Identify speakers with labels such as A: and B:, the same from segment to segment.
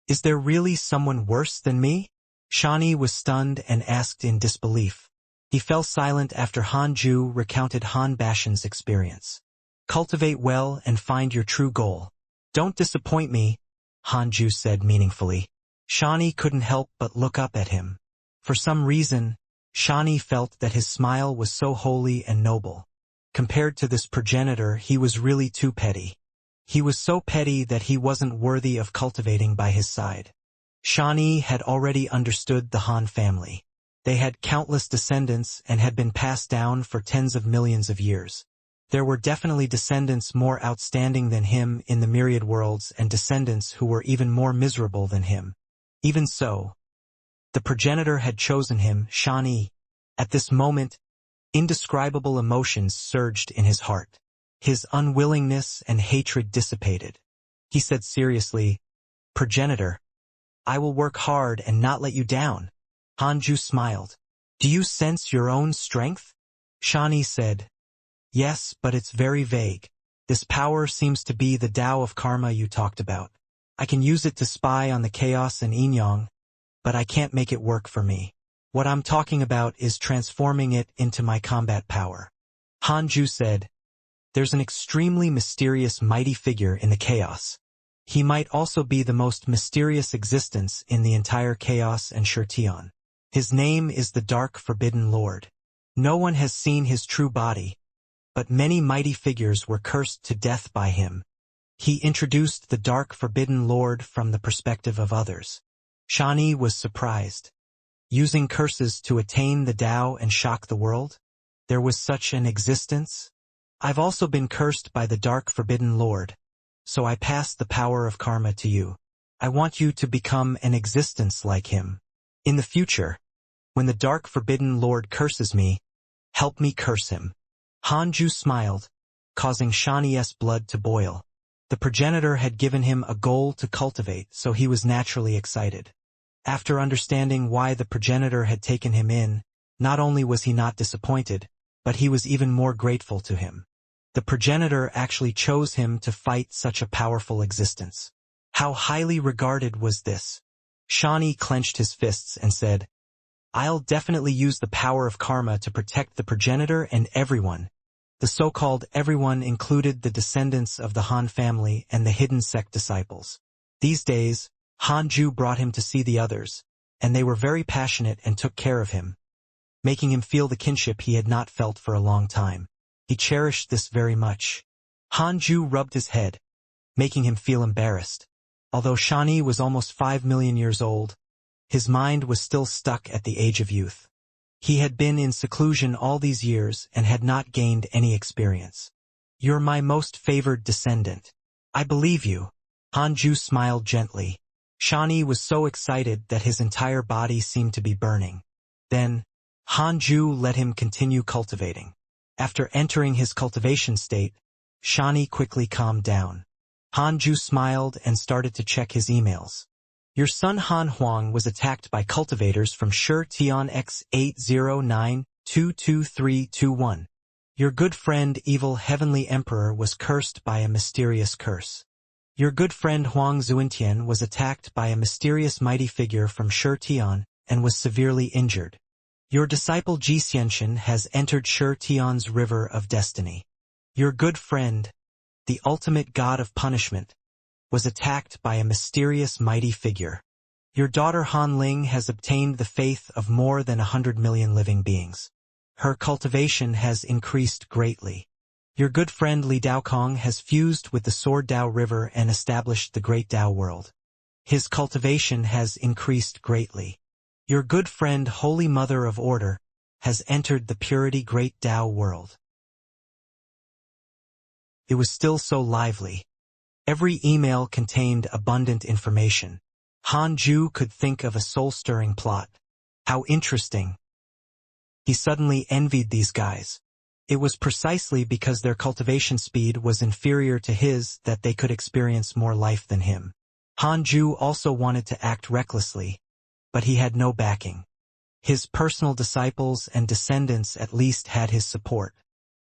A: Is there really someone worse than me? Shani was stunned and asked in disbelief. He fell silent after Hanju recounted Han Bashan's experience. Cultivate well and find your true goal. Don't disappoint me, Hanju said meaningfully. Shani couldn't help but look up at him. For some reason, Shani felt that his smile was so holy and noble. Compared to this progenitor, he was really too petty. He was so petty that he wasn't worthy of cultivating by his side. Shani had already understood the Han family. They had countless descendants and had been passed down for tens of millions of years. There were definitely descendants more outstanding than him in the myriad worlds and descendants who were even more miserable than him. Even so, the progenitor had chosen him, Shani. At this moment, indescribable emotions surged in his heart. His unwillingness and hatred dissipated. He said seriously, "Progenitor, I will work hard and not let you down." Hanju smiled. "Do you sense your own strength?" Shani said, "Yes, but it's very vague. This power seems to be the Tao of karma you talked about. I can use it to spy on the chaos and yin-yang, but I can't make it work for me. What I'm talking about is transforming it into my combat power." Hanju said, "There's an extremely mysterious mighty figure in the chaos. He might also be the most mysterious existence in the entire chaos and Shurtion. His name is the Dark Forbidden Lord. No one has seen his true body, but many mighty figures were cursed to death by him. He introduced the Dark Forbidden Lord from the perspective of others." Shani was surprised. Using curses to attain the Tao and shock the world? There was such an existence? "I've also been cursed by the Dark Forbidden Lord, so I pass the power of karma to you. I want you to become an existence like him. In the future, when the Dark Forbidden Lord curses me, help me curse him." Hanju smiled, causing Shani's blood to boil. The progenitor had given him a goal to cultivate, so he was naturally excited. After understanding why the progenitor had taken him in, not only was he not disappointed, but he was even more grateful to him. The progenitor actually chose him to fight such a powerful existence. How highly regarded was this? Shani clenched his fists and said, "I'll definitely use the power of karma to protect the progenitor and everyone." The so-called everyone included the descendants of the Han family and the hidden sect disciples. These days, Hanju brought him to see the others, and they were very passionate and took care of him, making him feel the kinship he had not felt for a long time. He cherished this very much. Hanju rubbed his head, making him feel embarrassed. Although Shani was almost 5 million years old, his mind was still stuck at the age of youth. He had been in seclusion all these years and had not gained any experience. "You're my most favored descendant. I believe you." Hanju smiled gently. Shani was so excited that his entire body seemed to be burning. Then, Hanju let him continue cultivating. After entering his cultivation state, Shani quickly calmed down. Hanju smiled and started to check his emails. "Your son Han Huang was attacked by cultivators from Shurtion X809222321. Your good friend Evil Heavenly Emperor was cursed by a mysterious curse. Your good friend Huang Zuintian was attacked by a mysterious mighty figure from Shurtion and was severely injured. Your disciple Xianxia has entered Shurtion's river of destiny. Your good friend, the ultimate god of punishment, was attacked by a mysterious mighty figure. Your daughter Han Ling has obtained the faith of more than 100 million living beings. Her cultivation has increased greatly. Your good friend Li Daokong has fused with the Sword Dao River and established the Great Dao World. His cultivation has increased greatly. Your good friend Holy Mother of Order has entered the Purity Great Dao World." It was still so lively. Every email contained abundant information. Hanju could think of a soul-stirring plot. How interesting. He suddenly envied these guys. It was precisely because their cultivation speed was inferior to his that they could experience more life than him. Hanju also wanted to act recklessly, but he had no backing. His personal disciples and descendants at least had his support.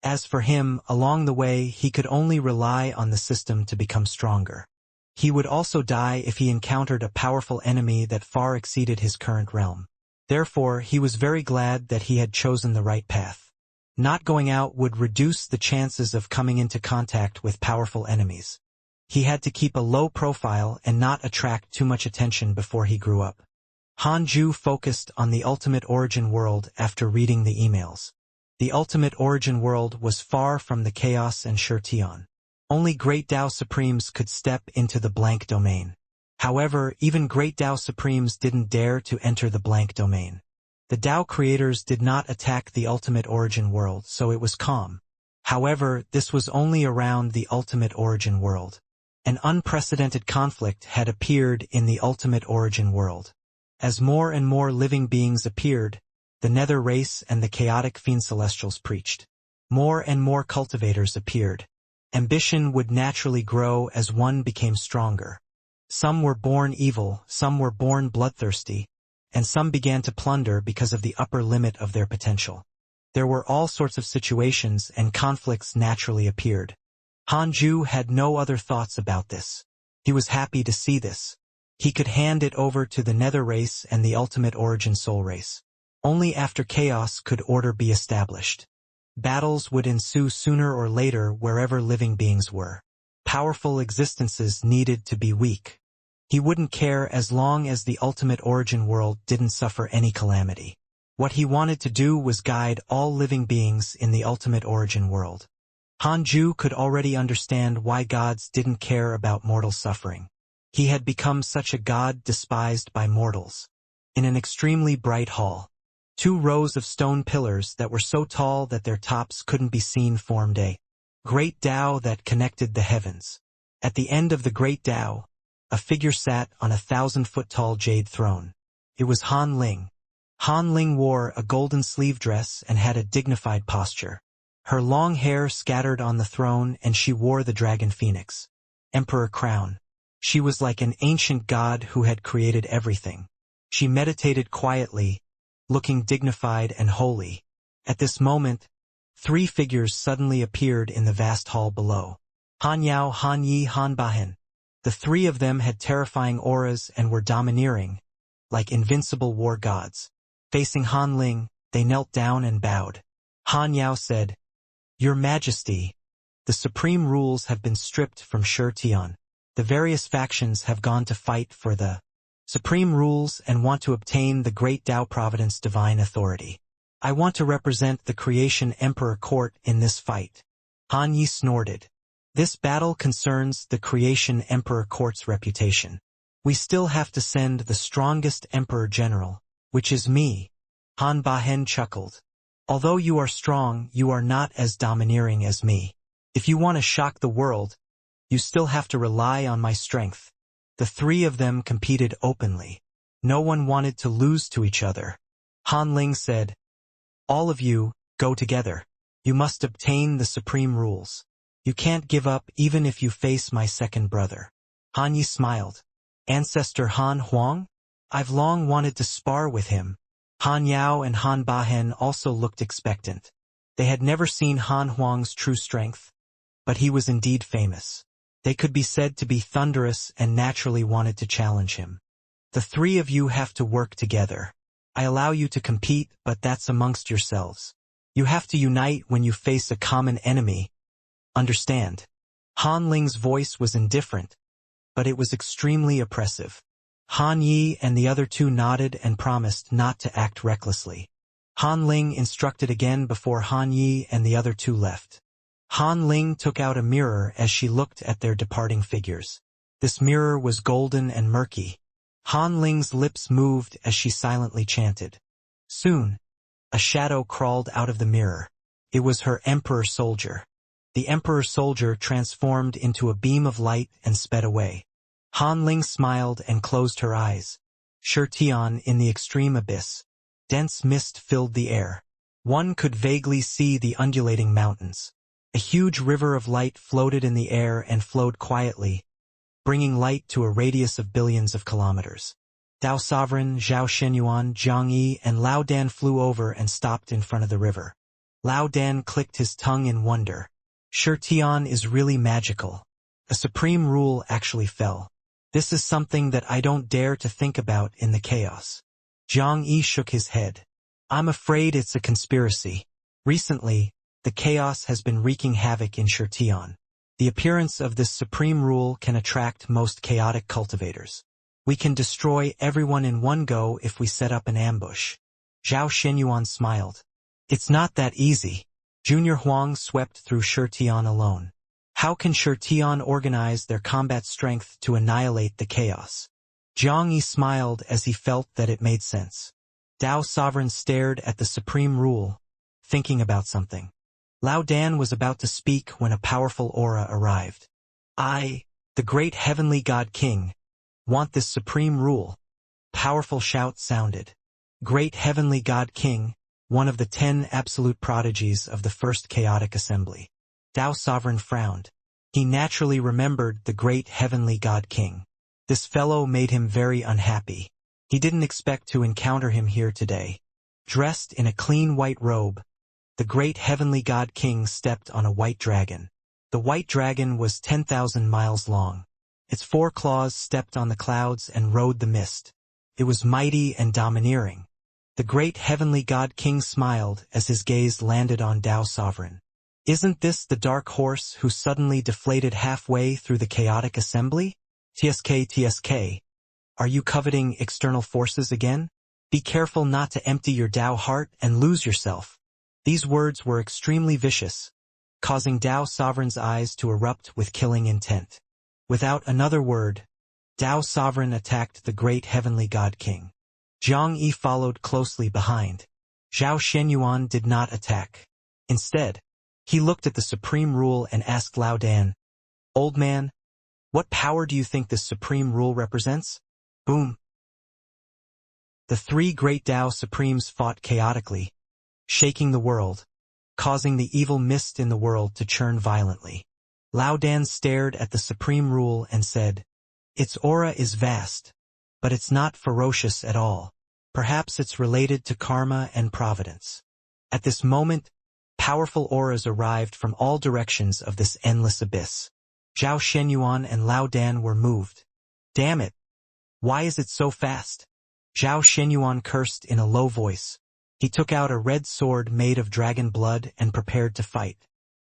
A: As for him, along the way he could only rely on the system to become stronger. He would also die if he encountered a powerful enemy that far exceeded his current realm. Therefore, he was very glad that he had chosen the right path. Not going out would reduce the chances of coming into contact with powerful enemies. He had to keep a low profile and not attract too much attention before he grew up. Hanju focused on the ultimate origin world after reading the emails. The ultimate origin world was far from the chaos and Shirtion. Only Great Tao Supremes could step into the blank domain. However, even Great Tao Supremes didn't dare to enter the blank domain. The Tao creators did not attack the ultimate origin world, so it was calm. However, this was only around the ultimate origin world. An unprecedented conflict had appeared in the ultimate origin world. As more and more living beings appeared, the Nether race and the chaotic fiend celestials preached. More and more cultivators appeared. Ambition would naturally grow as one became stronger. Some were born evil, some were born bloodthirsty, and some began to plunder because of the upper limit of their potential. There were all sorts of situations and conflicts naturally appeared. Hanju had no other thoughts about this. He was happy to see this. He could hand it over to the Nether race and the ultimate origin soul race. Only after chaos could order be established. Battles would ensue sooner or later wherever living beings were. Powerful existences needed to be weak. He wouldn't care as long as the ultimate origin world didn't suffer any calamity. What he wanted to do was guide all living beings in the ultimate origin world. Hanju could already understand why gods didn't care about mortal suffering. He had become such a god despised by mortals. In an extremely bright hall, 2 rows of stone pillars that were so tall that their tops couldn't be seen formed a great Tao that connected the heavens. At the end of the great Tao, a figure sat on a 1,000-foot-tall jade throne. It was Han Ling. Han Ling wore a golden sleeve dress and had a dignified posture. Her long hair scattered on the throne, and she wore the dragon phoenix emperor crown. She was like an ancient god who had created everything. She meditated quietly, looking dignified and holy. At this moment, 3 figures suddenly appeared in the vast hall below. Han Yao, Han Yi, Han Bahen. The 3 of them had terrifying auras and were domineering, like invincible war gods. Facing Han Ling, they knelt down and bowed. Han Yao said, "Your Majesty, the supreme rules have been stripped from Shirtion. The various factions have gone to fight for the supreme rules and want to obtain the great Tao Providence divine authority. I want to represent the creation emperor court in this fight." Han Yi snorted. "This battle concerns the creation emperor court's reputation. We still have to send the strongest emperor general, which is me." Han Bahen chuckled. "Although you are strong, you are not as domineering as me. If you want to shock the world, you still have to rely on my strength." The 3 of them competed openly. No one wanted to lose to each other. Han Ling said, "All of you, go together. You must obtain the supreme rules. You can't give up even if you face my second brother." Han Yi smiled. "Ancestor Han Huang? I've long wanted to spar with him." Han Yao and Han Bahen also looked expectant. They had never seen Han Huang's true strength, but he was indeed famous. They could be said to be thunderous and naturally wanted to challenge him. "The 3 of you have to work together. I allow you to compete, but that's amongst yourselves. You have to unite when you face a common enemy. Understand?" Han Ling's voice was indifferent, but it was extremely oppressive. Han Yi and the other 2 nodded and promised not to act recklessly. Han Ling instructed again before Han Yi and the other 2 left. Han Ling took out a mirror as she looked at their departing figures. This mirror was golden and murky. Han Ling's lips moved as she silently chanted. Soon, a shadow crawled out of the mirror. It was her emperor soldier. The emperor soldier transformed into a beam of light and sped away. Han Ling smiled and closed her eyes. Shirtion in the extreme abyss. Dense mist filled the air. One could vaguely see the undulating mountains. A huge river of light floated in the air and flowed quietly, bringing light to a radius of billions of kilometers. Tao Sovereign, Zhao Shenyuan, Jiang Yi, and Lao Dan flew over and stopped in front of the river. Lao Dan clicked his tongue in wonder. Shirtion is really magical. A supreme rule actually fell. This is something that I don't dare to think about in the chaos. Zhang Yi shook his head. I'm afraid it's a conspiracy. Recently, the chaos has been wreaking havoc in Shirtian. The appearance of this supreme rule can attract most chaotic cultivators. We can destroy everyone in one go if we set up an ambush. Zhao Shenyuan smiled. It's not that easy. Junior Huang swept through Shirtian alone. How can Shirtian organize their combat strength to annihilate the chaos? Zhang Yi smiled as he felt that it made sense. Dao Sovereign stared at the supreme rule, thinking about something. Lao Dan was about to speak when a powerful aura arrived. I, the great heavenly God King, want this supreme rule. Powerful shout sounded. Great heavenly God King, one of the 10 absolute prodigies of the first chaotic assembly. Dao Sovereign frowned. He naturally remembered the great heavenly God King. This fellow made him very unhappy. He didn't expect to encounter him here today. Dressed in a clean white robe, the great heavenly God King stepped on a white dragon. The white dragon was 10,000 miles long. Its 4 claws stepped on the clouds and rode the mist. It was mighty and domineering. The great heavenly God King smiled as his gaze landed on Dao Sovereign. Isn't this the dark horse who suddenly deflated halfway through the chaotic assembly? TSK. Are you coveting external forces again? Be careful not to empty your Dao heart and lose yourself. These words were extremely vicious, causing Dao Sovereign's eyes to erupt with killing intent. Without another word, Dao Sovereign attacked the great heavenly God King. Zhang Yi followed closely behind. Zhao Shenyuan did not attack. Instead, he looked at the supreme rule and asked Lao Dan, Old man, what power do you think this supreme rule represents? Boom. The 3 great Dao Supremes fought chaotically, shaking the world, causing the evil mist in the world to churn violently. Lao Dan stared at the supreme rule and said, Its aura is vast, but it's not ferocious at all. Perhaps it's related to karma and providence. At this moment, powerful auras arrived from all directions of this endless abyss. Zhao Shenyuan and Lao Dan were moved. Damn it! Why is it so fast? Zhao Shenyuan cursed in a low voice. He took out a red sword made of dragon blood and prepared to fight.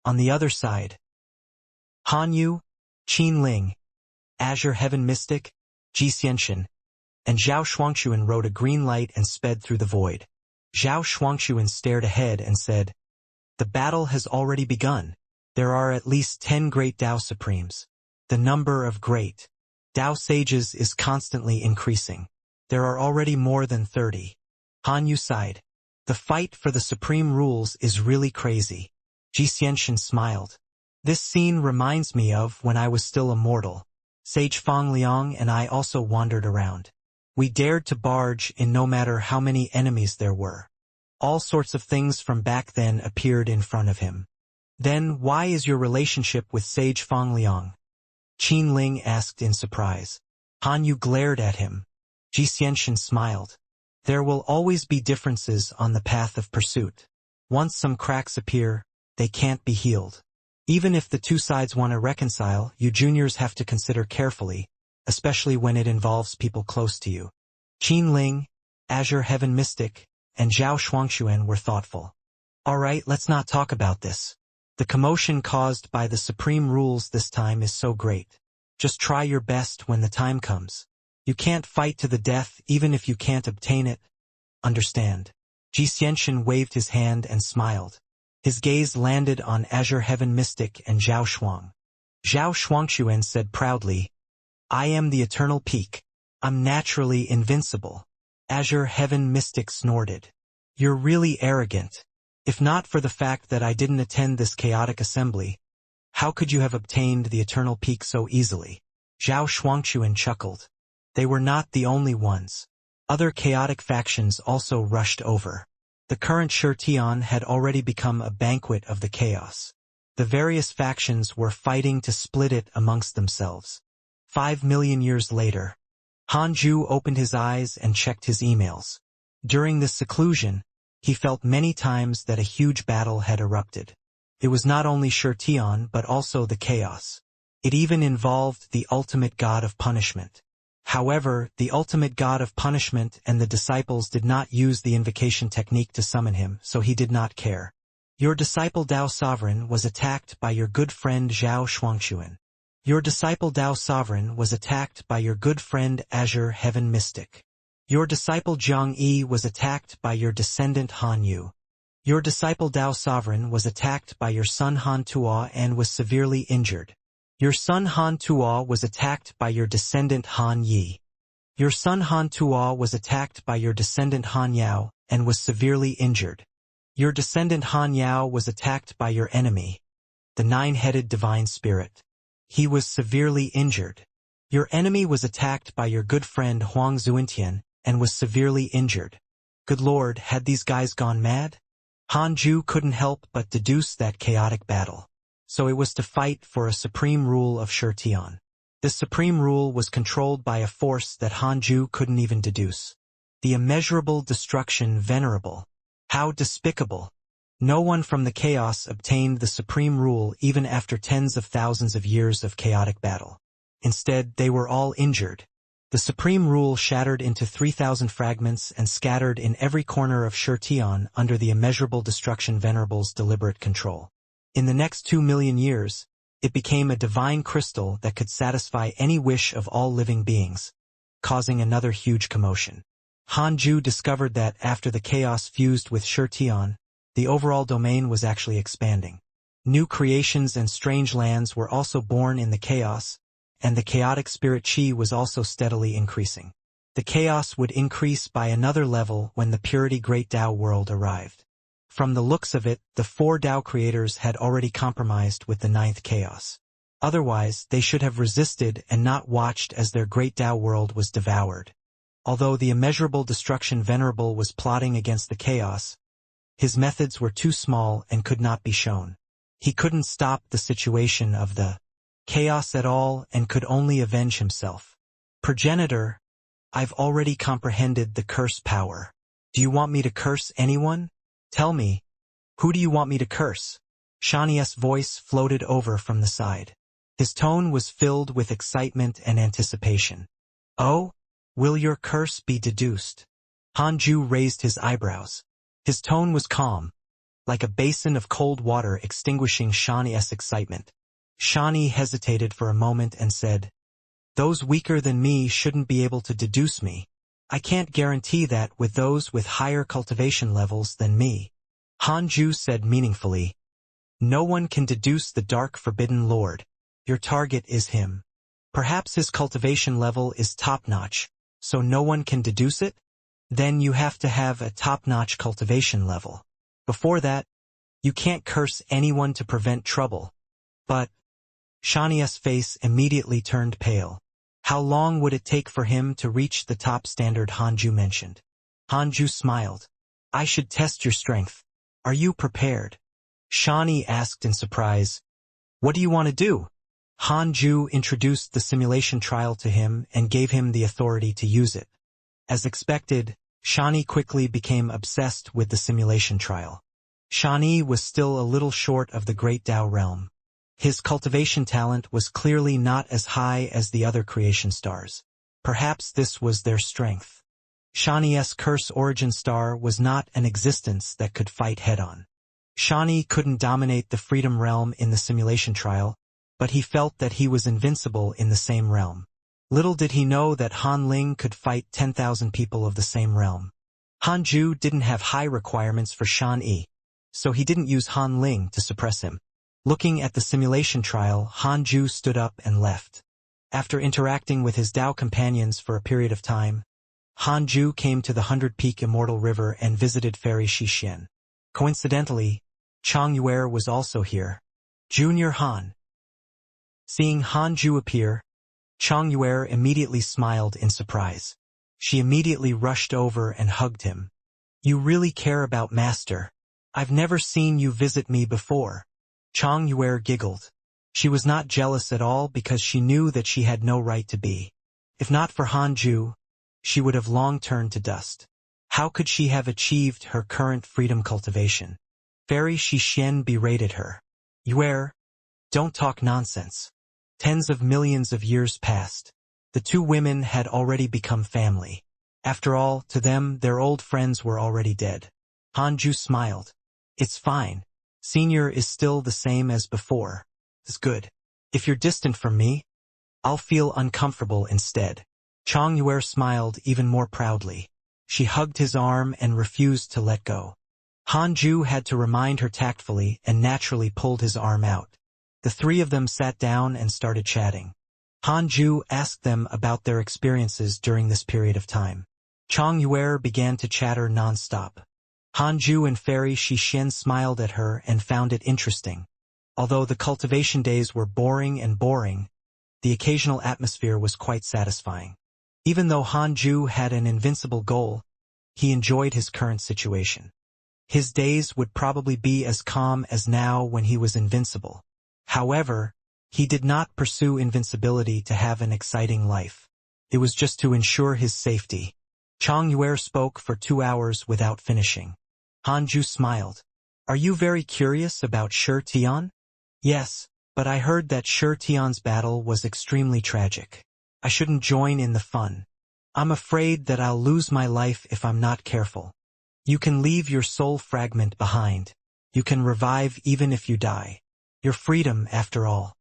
A: On the other side, Han Yu, Qin Ling, Azure Heaven Mystic, Ji Xianxian, and Zhao Shuangxuan rode a green light and sped through the void. Zhao Shuangxuan stared ahead and said, The battle has already begun. There are at least 10 great Dao Supremes. The number of great Dao sages is constantly increasing. There are already more than 30. Han Yu sighed. The fight for the supreme rules is really crazy. Ji Xianxian smiled. This scene reminds me of when I was still immortal. Sage Fang Liang and I also wandered around. We dared to barge in no matter how many enemies there were. All sorts of things from back then appeared in front of him. Then why is your relationship with Sage Fang Liang? Qin Ling asked in surprise. Han Yu glared at him. Ji Xianxian smiled. There will always be differences on the path of pursuit. Once some cracks appear, they can't be healed. Even if the 2 sides want to reconcile, you juniors have to consider carefully, especially when it involves people close to you. Qin Ling, Azure Heaven Mystic, and Zhao Shuangxuan were thoughtful. Alright, let's not talk about this. The commotion caused by the supreme rules this time is so great. Just try your best when the time comes. You can't fight to the death even if you can't obtain it. Understand? Ji Xianxian waved his hand and smiled. His gaze landed on Azure Heaven Mystic and Zhao Shuang. Zhao Shuangxuan said proudly, I am the eternal peak. I'm naturally invincible. Azure Heaven Mystic snorted. You're really arrogant. If not for the fact that I didn't attend this chaotic assembly, how could you have obtained the eternal peak so easily? Zhao Shuangxuan chuckled. They were not the only ones. Other chaotic factions also rushed over. The current Shirtian had already become a banquet of the chaos. The various factions were fighting to split it amongst themselves. 5 million years later, Han Ju opened his eyes and checked his emails. During this seclusion, he felt many times that a huge battle had erupted. It was not only Shirtian but also the chaos. It even involved the ultimate god of punishment. However, the ultimate god of punishment and the disciples did not use the invocation technique to summon him, so he did not care. Your disciple Dao Sovereign was attacked by your good friend Zhao Shuangquan. Your disciple Dao Sovereign was attacked by your good friend Azure Heaven Mystic. Your disciple Zhang Yi was attacked by your descendant Han Yu. Your disciple Dao Sovereign was attacked by your son Han Tuo and was severely injured. Your son Han Tuo was attacked by your descendant Han Yi. Your son Han Tuo was attacked by your descendant Han Yao and was severely injured. Your descendant Han Yao was attacked by your enemy, the nine-headed divine spirit. He was severely injured. Your enemy was attacked by your good friend Huang Zuintian and was severely injured. Good Lord, had these guys gone mad? Han Ju couldn't help but deduce that chaotic battle. So it was to fight for a supreme rule of Shurtian. This supreme rule was controlled by a force that Han Ju couldn't even deduce. The immeasurable destruction venerable. How despicable. No one from the chaos obtained the supreme rule even after tens of thousands of years of chaotic battle. Instead, they were all injured. The supreme rule shattered into 3,000 fragments and scattered in every corner of Shurtian under the immeasurable destruction venerable's deliberate control. In the next 2 million years, it became a divine crystal that could satisfy any wish of all living beings, causing another huge commotion. Han Ju discovered that after the chaos fused with Shurtian, the overall domain was actually expanding. New creations and strange lands were also born in the chaos, and the chaotic spirit chi was also steadily increasing. The chaos would increase by another level when the purity Great Tao world arrived. From the looks of it, the 4 Tao creators had already compromised with the 9th chaos. Otherwise, they should have resisted and not watched as their Great Tao world was devoured. Although the immeasurable destruction venerable was plotting against the chaos, his methods were too small and could not be shown. He couldn't stop the situation of the chaos at all and could only avenge himself. Progenitor, I've already comprehended the curse power. Do you want me to curse anyone? Tell me, who do you want me to curse? Xianxia's voice floated over from the side. His tone was filled with excitement and anticipation. Oh, will your curse be deduced? Han Ju raised his eyebrows. His tone was calm, like a basin of cold water extinguishing Xianxia's excitement. Xianxia hesitated for a moment and said, "Those weaker than me shouldn't be able to deduce me. I can't guarantee that with those with higher cultivation levels than me." Han Ju said meaningfully, "No one can deduce the dark forbidden lord. Your target is him. Perhaps his cultivation level is top-notch, so no one can deduce it? Then you have to have a top-notch cultivation level. Before that, you can't curse anyone to prevent trouble." But Xianxia's face immediately turned pale. How long would it take for him to reach the top standard Han Ju mentioned? Han Ju smiled. "I should test your strength. Are you prepared?" Xianxia asked in surprise. "What do you want to do?" Han Ju introduced the simulation trial to him and gave him the authority to use it. As expected, Xianxia quickly became obsessed with the simulation trial. Xianxia was still a little short of the Great Tao realm. His cultivation talent was clearly not as high as the other creation stars. Perhaps this was their strength. Xianxia's curse origin star was not an existence that could fight head-on. Xianxia couldn't dominate the freedom realm in the simulation trial, but he felt that he was invincible in the same realm. Little did he know that Han Ling could fight 10,000 people of the same realm. Han Ju didn't have high requirements for Xianxia, so he didn't use Han Ling to suppress him. Looking at the simulation trial, Han Ju stood up and left. After interacting with his Dao companions for a period of time, Han Ju came to the 100-peak Immortal River and visited Fairy Xixian. Coincidentally, Chang Yuer was also here. Junior Han. Seeing Han Ju appear, Chang Yuer immediately smiled in surprise. She immediately rushed over and hugged him. "You really care about Master. I've never seen you visit me before." Chang Yuer giggled. She was not jealous at all because she knew that she had no right to be. If not for Han Ju, she would have long turned to dust. How could she have achieved her current freedom cultivation? Fairy Xixian berated her. "Yuer, don't talk nonsense. Tens of millions of years passed. The two women had already become family. After all, to them, their old friends were already dead. Hanju smiled. It's fine. Senior is still the same as before. It's good. If you're distant from me, I'll feel uncomfortable instead. Chang Yuer smiled even more proudly. She hugged his arm and refused to let go. Hanju had to remind her tactfully and naturally pulled his arm out. The three of them sat down and started chatting. Hanju asked them about their experiences during this period of time. Chang Yuer began to chatter non-stop. Hanju and Fairy Xixian smiled at her and found it interesting. Although the cultivation days were boring, the occasional atmosphere was quite satisfying. Even though Hanju had an invincible goal, he enjoyed his current situation. His days would probably be as calm as now when he was invincible. However, he did not pursue invincibility to have an exciting life. It was just to ensure his safety. Chang Yuer spoke for 2 hours without finishing. Hanju smiled. Are you very curious about Shi Tian? Yes, but I heard that Shi Tian's battle was extremely tragic. I shouldn't join in the fun. I'm afraid that I'll lose my life if I'm not careful. You can leave your soul fragment behind. You can revive even if you die. Your freedom, after all.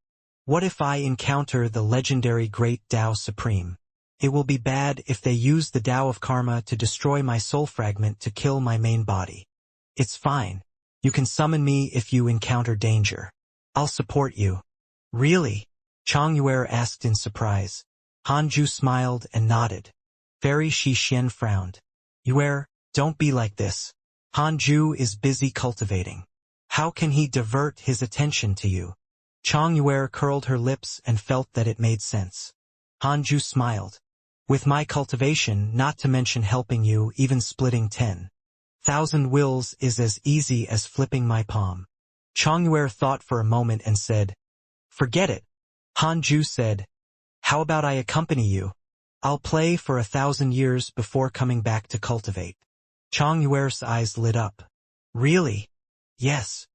A: What if I encounter the legendary Great Tao Supreme? It will be bad if they use the Tao of Karma to destroy my soul fragment to kill my main body. It's fine. You can summon me if you encounter danger. I'll support you. Really? Chang Yuer asked in surprise. Hanju smiled and nodded. Fairy Xixian frowned. Yuer, don't be like this. Hanju is busy cultivating. How can he divert his attention to you? Chang Yuer curled her lips and felt that it made sense. Hanju smiled. With my cultivation, not to mention helping you, even splitting 10,000 wills is as easy as flipping my palm. Chang Yuer thought for a moment and said, Forget it. Hanju said, How about I accompany you? I'll play for 1,000 years before coming back to cultivate. Chang Yuer's eyes lit up. Really? Yes.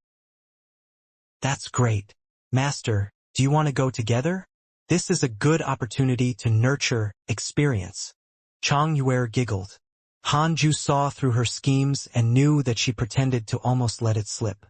A: That's great. Master, do you want to go together? This is a good opportunity to nurture experience. Chang Yuer giggled. Hanju saw through her schemes and knew that she pretended to almost let it slip.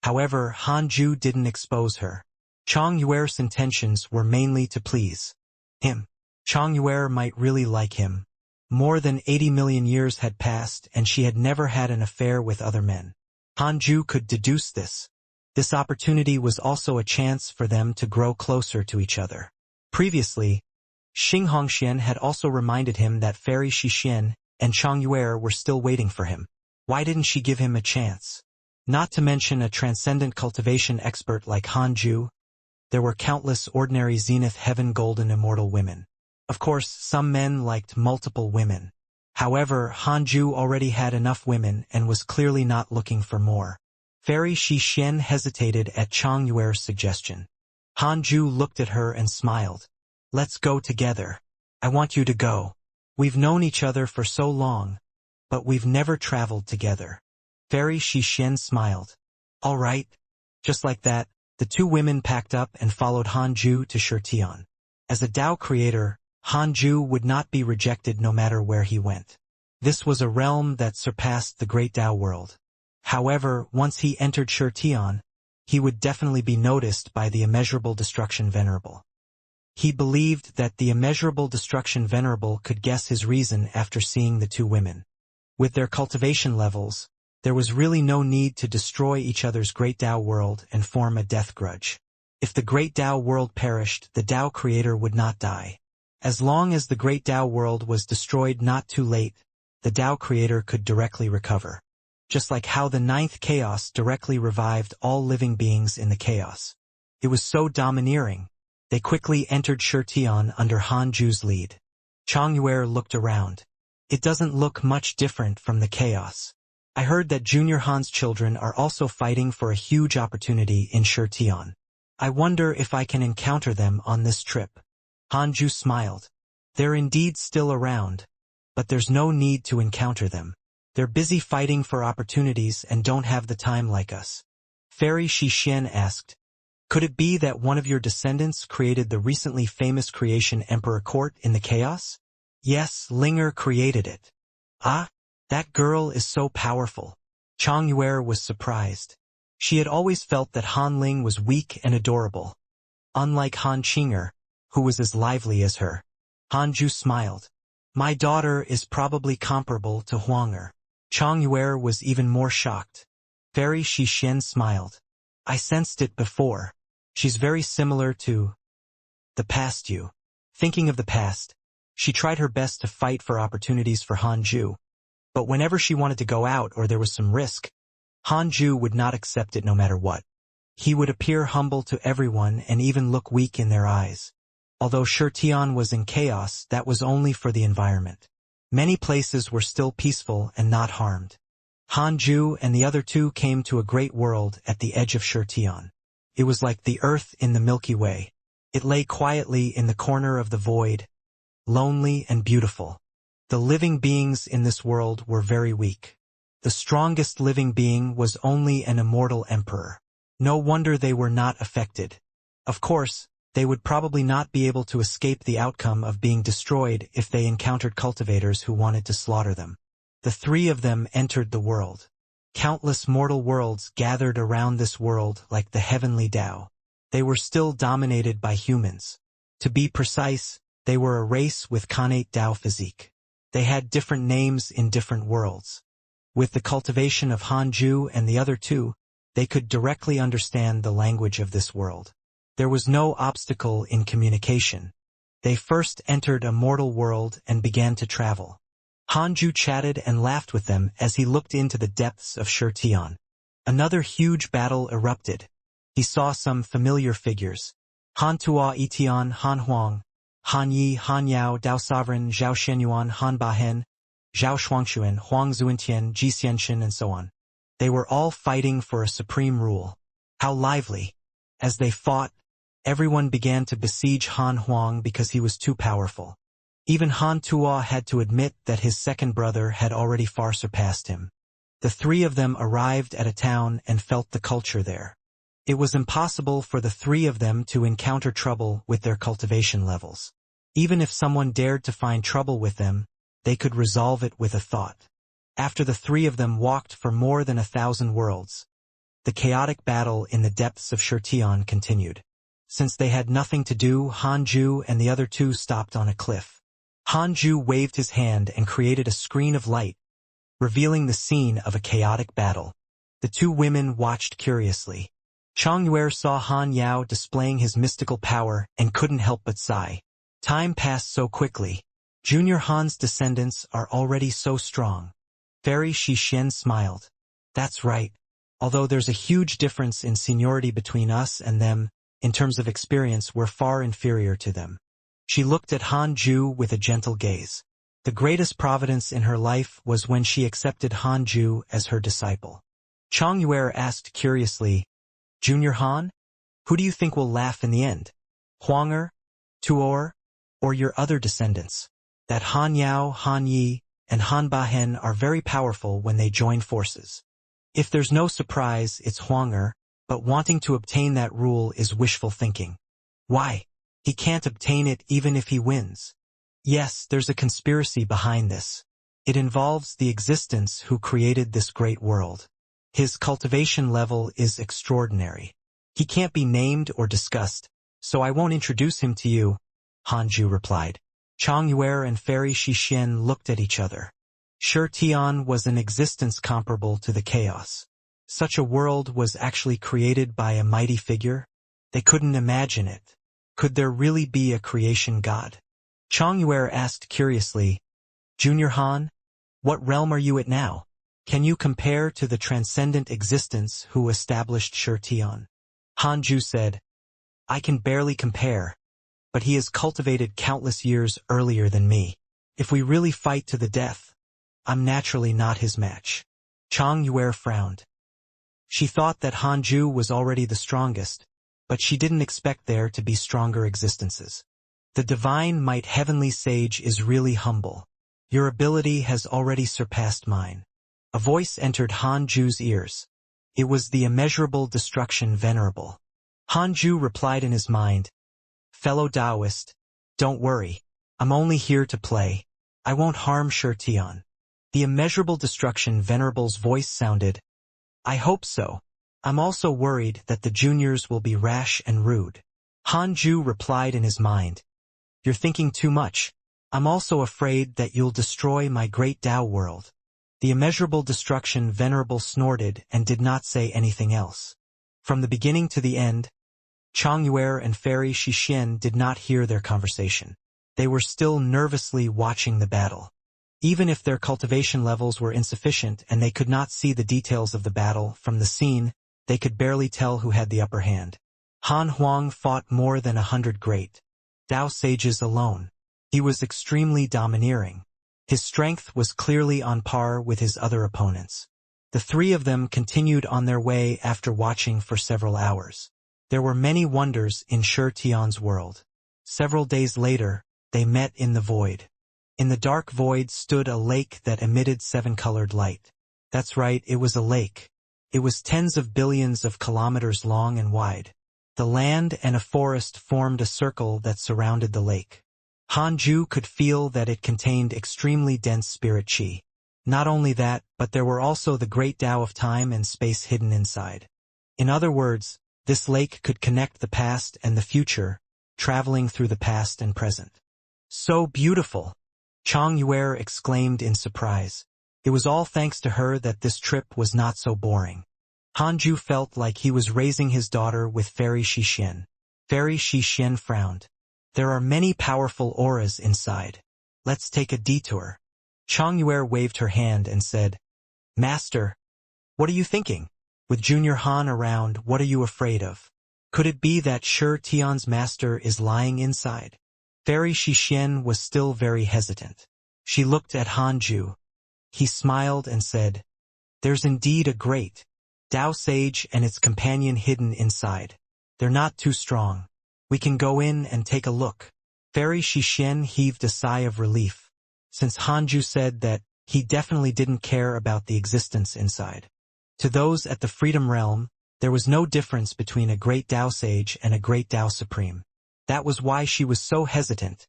A: However, Hanju didn't expose her. Chang Yuer's intentions were mainly to please him. Chang Yuer might really like him. More than 80 million years had passed and she had never had an affair with other men. Hanju could deduce this. This opportunity was also a chance for them to grow closer to each other. Previously, Xianxia had also reminded him that Fairy Xixian and Chang Yuer were still waiting for him. Why didn't she give him a chance? Not to mention a transcendent cultivation expert like Hanju, there were countless ordinary Zenith Heaven Golden Immortal women. Of course, some men liked multiple women. However, Hanju already had enough women and was clearly not looking for more. Fairy Xixian hesitated at Chang Yuer's suggestion. Hanju looked at her and smiled. Let's go together. I want you to go. We've known each other for so long, but we've never traveled together. Fairy Xixian smiled. All right. Just like that, the two women packed up and followed Hanju to Shi Tian. As a Tao creator, Hanju would not be rejected no matter where he went. This was a realm that surpassed the great Tao world. However, once he entered Shi Tian, he would definitely be noticed by the immeasurable destruction venerable. He believed that the immeasurable destruction venerable could guess his reason after seeing the two women. With their cultivation levels, there was really no need to destroy each other's great Tao world and form a death grudge. If the great Tao world perished, the Tao creator would not die. As long as the great Tao world was destroyed not too late, the Tao creator could directly recover. Just like how the ninth chaos directly revived all living beings in the chaos. It was so domineering. They quickly entered Shi Tian under Hanju's lead. Chang Yuer looked around. It doesn't look much different from the chaos. I heard that Junior Han's children are also fighting for a huge opportunity in Shi Tian. I wonder if I can encounter them on this trip. Hanju smiled. They're indeed still around, but there's no need to encounter them. They're busy fighting for opportunities and don't have the time like us. Fairy Xixian asked. Could it be that one of your descendants created the recently famous creation Emperor Court in the chaos? Yes, Linger created it. Ah, that girl is so powerful. Chang Yue was surprised. She had always felt that Han Ling was weak and adorable. Unlike Han Qinger, who was as lively as her. Han Ju smiled. My daughter is probably comparable to Huanger. Chang Yue was even more shocked. Fairy Xian smiled. I sensed it before. She's very similar to the past you. Thinking of the past, she tried her best to fight for opportunities for Han Ju. But whenever she wanted to go out or there was some risk, Han Ju would not accept it no matter what. He would appear humble to everyone and even look weak in their eyes. Although Shurtian was in chaos, that was only for the environment. Many places were still peaceful and not harmed. Han Ju and the other two came to a great world at the edge of Shurtian. It was like the earth in the Milky Way. It lay quietly in the corner of the void, lonely and beautiful. The living beings in this world were very weak. The strongest living being was only an immortal emperor. No wonder they were not affected. Of course, they would probably not be able to escape the outcome of being destroyed if they encountered cultivators who wanted to slaughter them. The three of them entered the world. Countless mortal worlds gathered around this world like the heavenly Tao. They were still dominated by humans. To be precise, they were a race with connate Tao physique. They had different names in different worlds. With the cultivation of Han Ju and the other two, they could directly understand the language of this world. There was no obstacle in communication. They first entered a mortal world and began to travel. Han Ju chatted and laughed with them as he looked into the depths of Shurtian. Another huge battle erupted. He saw some familiar figures. Han Tua Etian, Han Huang, Han Yi, Han Yao, Dao Sovereign, Zhao Shenyuan, Han Bahen, Zhao Shuangshuan, Huang Zuentian, Ji Xianxian, and so on. They were all fighting for a supreme rule. How lively! As they fought, everyone began to besiege Han Huang because he was too powerful. Even Han Tua had to admit that his second brother had already far surpassed him. The three of them arrived at a town and felt the culture there. It was impossible for the three of them to encounter trouble with their cultivation levels. Even if someone dared to find trouble with them, they could resolve it with a thought. After the three of them walked for more than 1,000 worlds, the chaotic battle in the depths of Shurtian continued. Since they had nothing to do, Han Ju and the other two stopped on a cliff. Han Ju waved his hand and created a screen of light, revealing the scene of a chaotic battle. The two women watched curiously. Chang Yue saw Han Yao displaying his mystical power and couldn't help but sigh. Time passed so quickly. Junior Han's descendants are already so strong. Fairy Xian smiled. That's right. Although there's a huge difference in seniority between us and them, in terms of experience we're far inferior to them. She looked at Han Ju with a gentle gaze. The greatest providence in her life was when she accepted Han Ju as her disciple. Chang Yue asked curiously, Junior Han? Who do you think will laugh in the end? Huanger, Tuor, or your other descendants? That Han Yao, Han Yi, and Han Bahen are very powerful when they join forces. If there's no surprise, it's Huanger, but wanting to obtain that rule is wishful thinking. Why? He can't obtain it even if he wins. Yes, there's a conspiracy behind this. It involves the existence who created this great world. His cultivation level is extraordinary. He can't be named or discussed, so I won't introduce him to you, Han Ju replied. Chang Yue and Fairy Xian looked at each other. Shurtian was an existence comparable to the chaos. Such a world was actually created by a mighty figure? They couldn't imagine it. Could there really be a creation god? Chang Yue asked curiously, Junior Han, what realm are you at now? Can you compare to the transcendent existence who established Shurtian? Han Ju said, I can barely compare, but he has cultivated countless years earlier than me. If we really fight to the death, I'm naturally not his match. Chang Yue frowned. She thought that Han Ju was already the strongest, but she didn't expect there to be stronger existences. The divine might heavenly sage is really humble. Your ability has already surpassed mine. A voice entered Han Ju's ears. It was the immeasurable destruction venerable. Hanju replied in his mind, "Fellow Taoist, don't worry. I'm only here to play. I won't harm Tian." The immeasurable destruction Venerable's voice sounded, "I hope so. I'm also worried that the juniors will be rash and rude." Hanju replied in his mind, "You're thinking too much. I'm also afraid that you'll destroy my great Tao world." The immeasurable destruction Venerable snorted and did not say anything else. From the beginning to the end, Changyue and Fairy Xixin did not hear their conversation. They were still nervously watching the battle. Even if their cultivation levels were insufficient and they could not see the details of the battle from the scene, they could barely tell who had the upper hand. Han Huang fought more than 100 great Tao sages alone. He was extremely domineering. His strength was clearly on par with his other opponents. The three of them continued on their way after watching for several hours. There were many wonders in Tian's world. Several days later, they met in the void. In the dark void stood a lake that emitted seven-colored light. That's right, it was a lake. It was tens of billions of kilometers long and wide. The land and a forest formed a circle that surrounded the lake. Hanju could feel that it contained extremely dense spirit qi. Not only that, but there were also the great Tao of time and space hidden inside. In other words, this lake could connect the past and the future, traveling through the past and present. "So beautiful!" Changyue exclaimed in surprise. It was all thanks to her that this trip was not so boring. Hanju felt like he was raising his daughter with Fairy Xixin. Fairy Xixin frowned. "There are many powerful auras inside. Let's take a detour." Changyue waved her hand and said, "Master, what are you thinking? With Junior Han around, what are you afraid of? Could it be that Tian's master is lying inside?" Fairy Xixin was still very hesitant. She looked at Hanju. He smiled and said, "There's indeed a great Tao sage and its companion hidden inside. They're not too strong. We can go in and take a look." Fairy Xixin heaved a sigh of relief, since Hanju said that he definitely didn't care about the existence inside. To those at the Freedom Realm, there was no difference between a great Tao sage and a great Tao supreme. That was why she was so hesitant,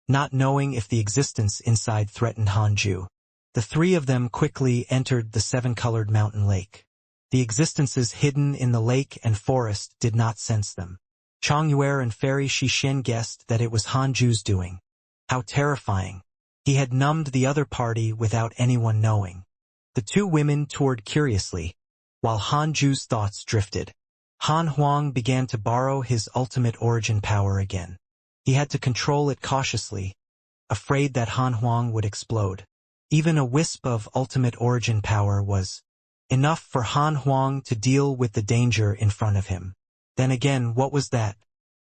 A: not knowing if the existence inside threatened Hanju. The three of them quickly entered the seven-colored mountain lake. The existences hidden in the lake and forest did not sense them. Changyue and Fairy Xixin guessed that it was Hanju's doing. How terrifying. He had numbed the other party without anyone knowing. The two women toured curiously, while Hanju's thoughts drifted. Han Huang began to borrow his ultimate origin power again. He had to control it cautiously, afraid that Han Huang would explode. Even a wisp of ultimate origin power was enough for Han Huang to deal with the danger in front of him. Then again, what was that?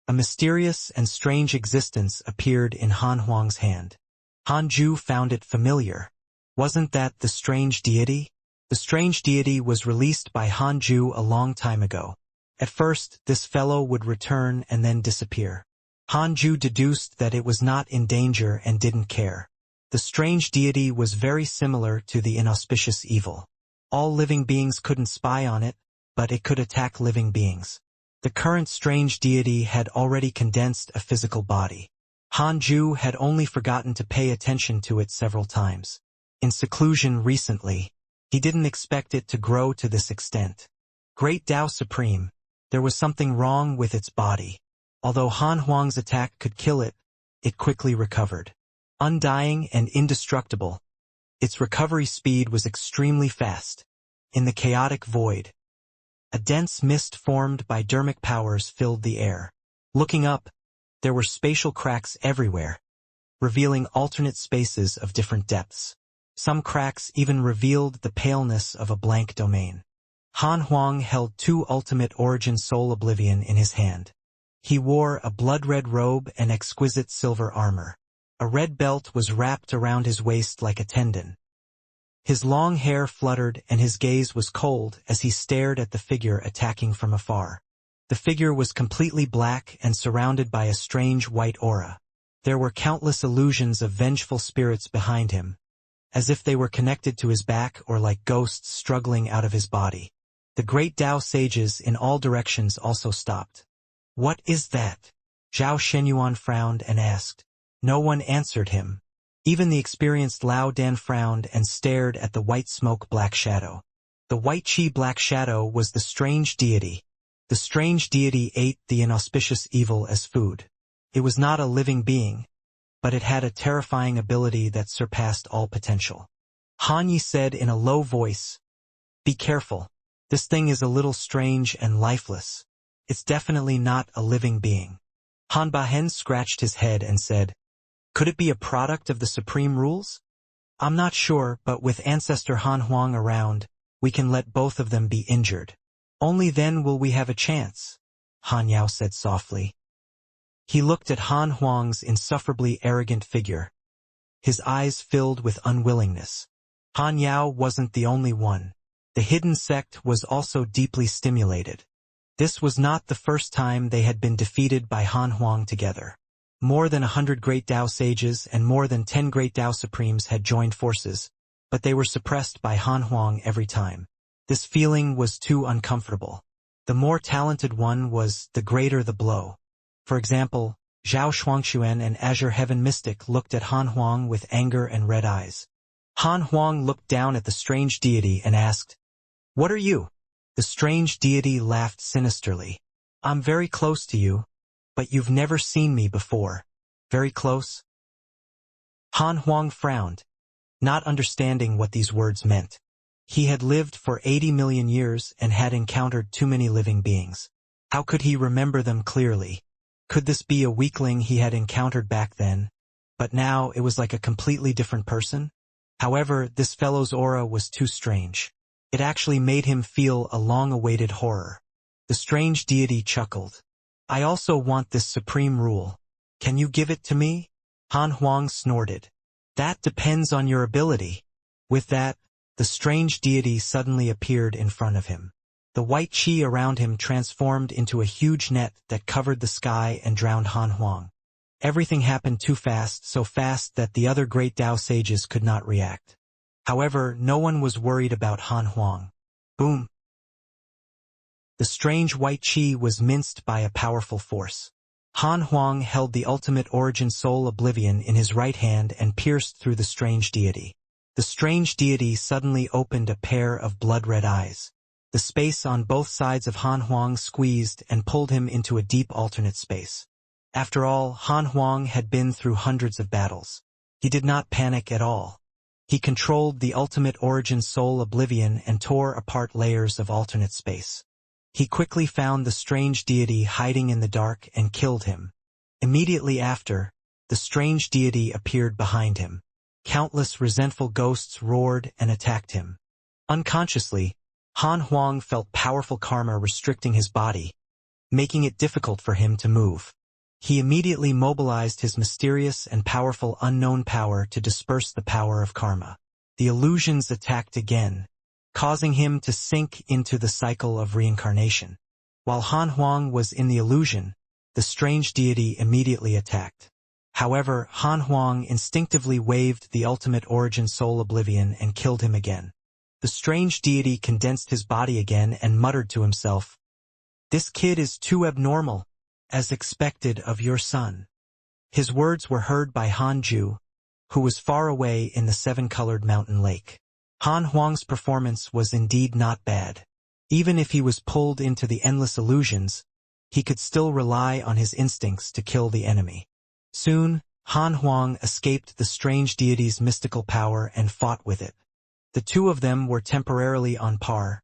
A: A mysterious and strange existence appeared in Han Huang's hand. Hanju found it familiar. Wasn't that the strange deity? The strange deity was released by Hanju a long time ago. At first, this fellow would return and then disappear. Hanju deduced that it was not in danger and didn't care. The strange deity was very similar to the inauspicious evil. All living beings couldn't spy on it, but it could attack living beings. The current strange deity had already condensed a physical body. Hanju had only forgotten to pay attention to it several times. In seclusion recently, he didn't expect it to grow to this extent. Great Tao Supreme, there was something wrong with its body. Although Han Huang's attack could kill it, it quickly recovered. Undying and indestructible, its recovery speed was extremely fast. In the chaotic void, a dense mist formed by dermic powers filled the air. Looking up, there were spatial cracks everywhere, revealing alternate spaces of different depths. Some cracks even revealed the paleness of a blank domain. Han Huang held two ultimate origin soul oblivion in his hand. He wore a blood-red robe and exquisite silver armor. A red belt was wrapped around his waist like a tendon. His long hair fluttered and his gaze was cold as he stared at the figure attacking from afar. The figure was completely black and surrounded by a strange white aura. There were countless illusions of vengeful spirits behind him, as if they were connected to his back or like ghosts struggling out of his body. The great Tao sages in all directions also stopped. What is that? Zhao Shenyuan frowned and asked. No one answered him. Even the experienced Lao Dan frowned and stared at the white smoke black shadow. The white chi black shadow was the strange deity. The strange deity ate the inauspicious evil as food. It was not a living being, but it had a terrifying ability that surpassed all potential. Han Yi said in a low voice, "Be careful. This thing is a little strange and lifeless. It's definitely not a living being." Han Bahen scratched his head and said, "Could it be a product of the supreme rules? I'm not sure, but with Ancestor Han Huang around, we can let both of them be injured. Only then will we have a chance," Han Yao said softly. He looked at Han Huang's insufferably arrogant figure. His eyes filled with unwillingness. Han Yao wasn't the only one. The hidden sect was also deeply stimulated. This was not the first time they had been defeated by Han Huang together. More than 100 great Tao sages and more than 10 great Tao supremes had joined forces, but they were suppressed by Han Huang every time. This feeling was too uncomfortable. The more talented one was, the greater the blow. For example, Zhao Shuangxuan and Azure Heaven Mystic looked at Han Huang with anger and red eyes. Han Huang looked down at the strange deity and asked, "What are you?" The strange deity laughed sinisterly. "I'm very close to you, but you've never seen me before." "Very close?" Han Huang frowned, not understanding what these words meant. He had lived for 80 million years and had encountered too many living beings. How could he remember them clearly? Could this be a weakling he had encountered back then? But now it was like a completely different person? However, this fellow's aura was too strange. It actually made him feel a long-awaited horror. The strange deity chuckled. "I also want this supreme rule. Can you give it to me?" Han Huang snorted. "That depends on your ability." With that, the strange deity suddenly appeared in front of him. The white chi around him transformed into a huge net that covered the sky and drowned Han Huang. Everything happened too fast, so fast that the other great Tao sages could not react. However, no one was worried about Han Huang. Boom! The strange white chi was minced by a powerful force. Han Huang held the ultimate origin soul oblivion in his right hand and pierced through the strange deity. The strange deity suddenly opened a pair of blood-red eyes. The space on both sides of Han Huang squeezed and pulled him into a deep alternate space. After all, Han Huang had been through hundreds of battles. He did not panic at all. He controlled the ultimate origin soul oblivion and tore apart layers of alternate space. He quickly found the strange deity hiding in the dark and killed him. Immediately after, the strange deity appeared behind him. Countless resentful ghosts roared and attacked him. Unconsciously, Han Huang felt powerful karma restricting his body, making it difficult for him to move. He immediately mobilized his mysterious and powerful unknown power to disperse the power of karma. The illusions attacked again, causing him to sink into the cycle of reincarnation. While Han Huang was in the illusion, the strange deity immediately attacked. However, Han Huang instinctively waved the ultimate origin soul oblivion and killed him again. The strange deity condensed his body again and muttered to himself, "This kid is too abnormal, as expected of your son." His words were heard by Han Ju, who was far away in the seven-colored mountain lake. Han Huang's performance was indeed not bad. Even if he was pulled into the endless illusions, he could still rely on his instincts to kill the enemy. Soon, Han Huang escaped the strange deity's mystical power and fought with it. The two of them were temporarily on par.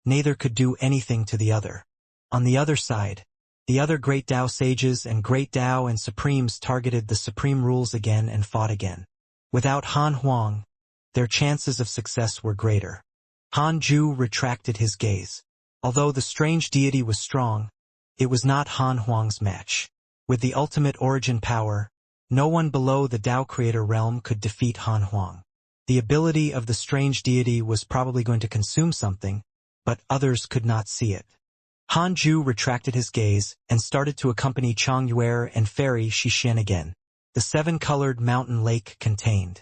A: Neither could do anything to the other. On the other side, the other great Tao sages and great Tao and supremes targeted the supreme rules again and fought again. Without Han Huang, their chances of success were greater. Han Ju retracted his gaze. Although the strange deity was strong, it was not Han Huang's match. With the ultimate origin power, no one below the Tao creator realm could defeat Han Huang. The ability of the strange deity was probably going to consume something, but others could not see it. Han Ju retracted his gaze and started to accompany Chang Yuer and Fairy Shixian again. The seven-colored mountain lake contained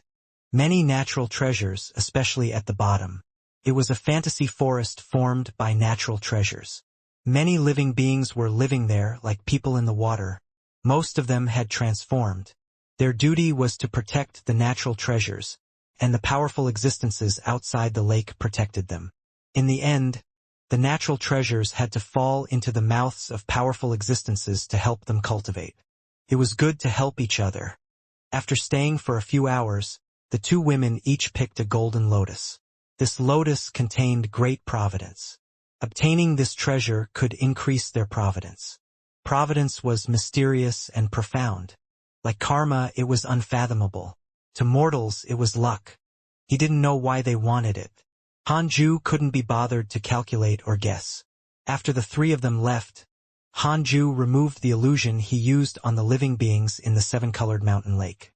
A: many natural treasures, especially at the bottom. It was a fantasy forest formed by natural treasures. Many living beings were living there like people in the water. Most of them had transformed. Their duty was to protect the natural treasures, and the powerful existences outside the lake protected them. In the end, the natural treasures had to fall into the mouths of powerful existences to help them cultivate. It was good to help each other. After staying for a few hours, the two women each picked a golden lotus. This lotus contained great providence. Obtaining this treasure could increase their providence. Providence was mysterious and profound. Like karma, it was unfathomable. To mortals, it was luck. He didn't know why they wanted it. Hanju couldn't be bothered to calculate or guess. After the three of them left, Hanju removed the illusion he used on the living beings in the seven-colored mountain lake.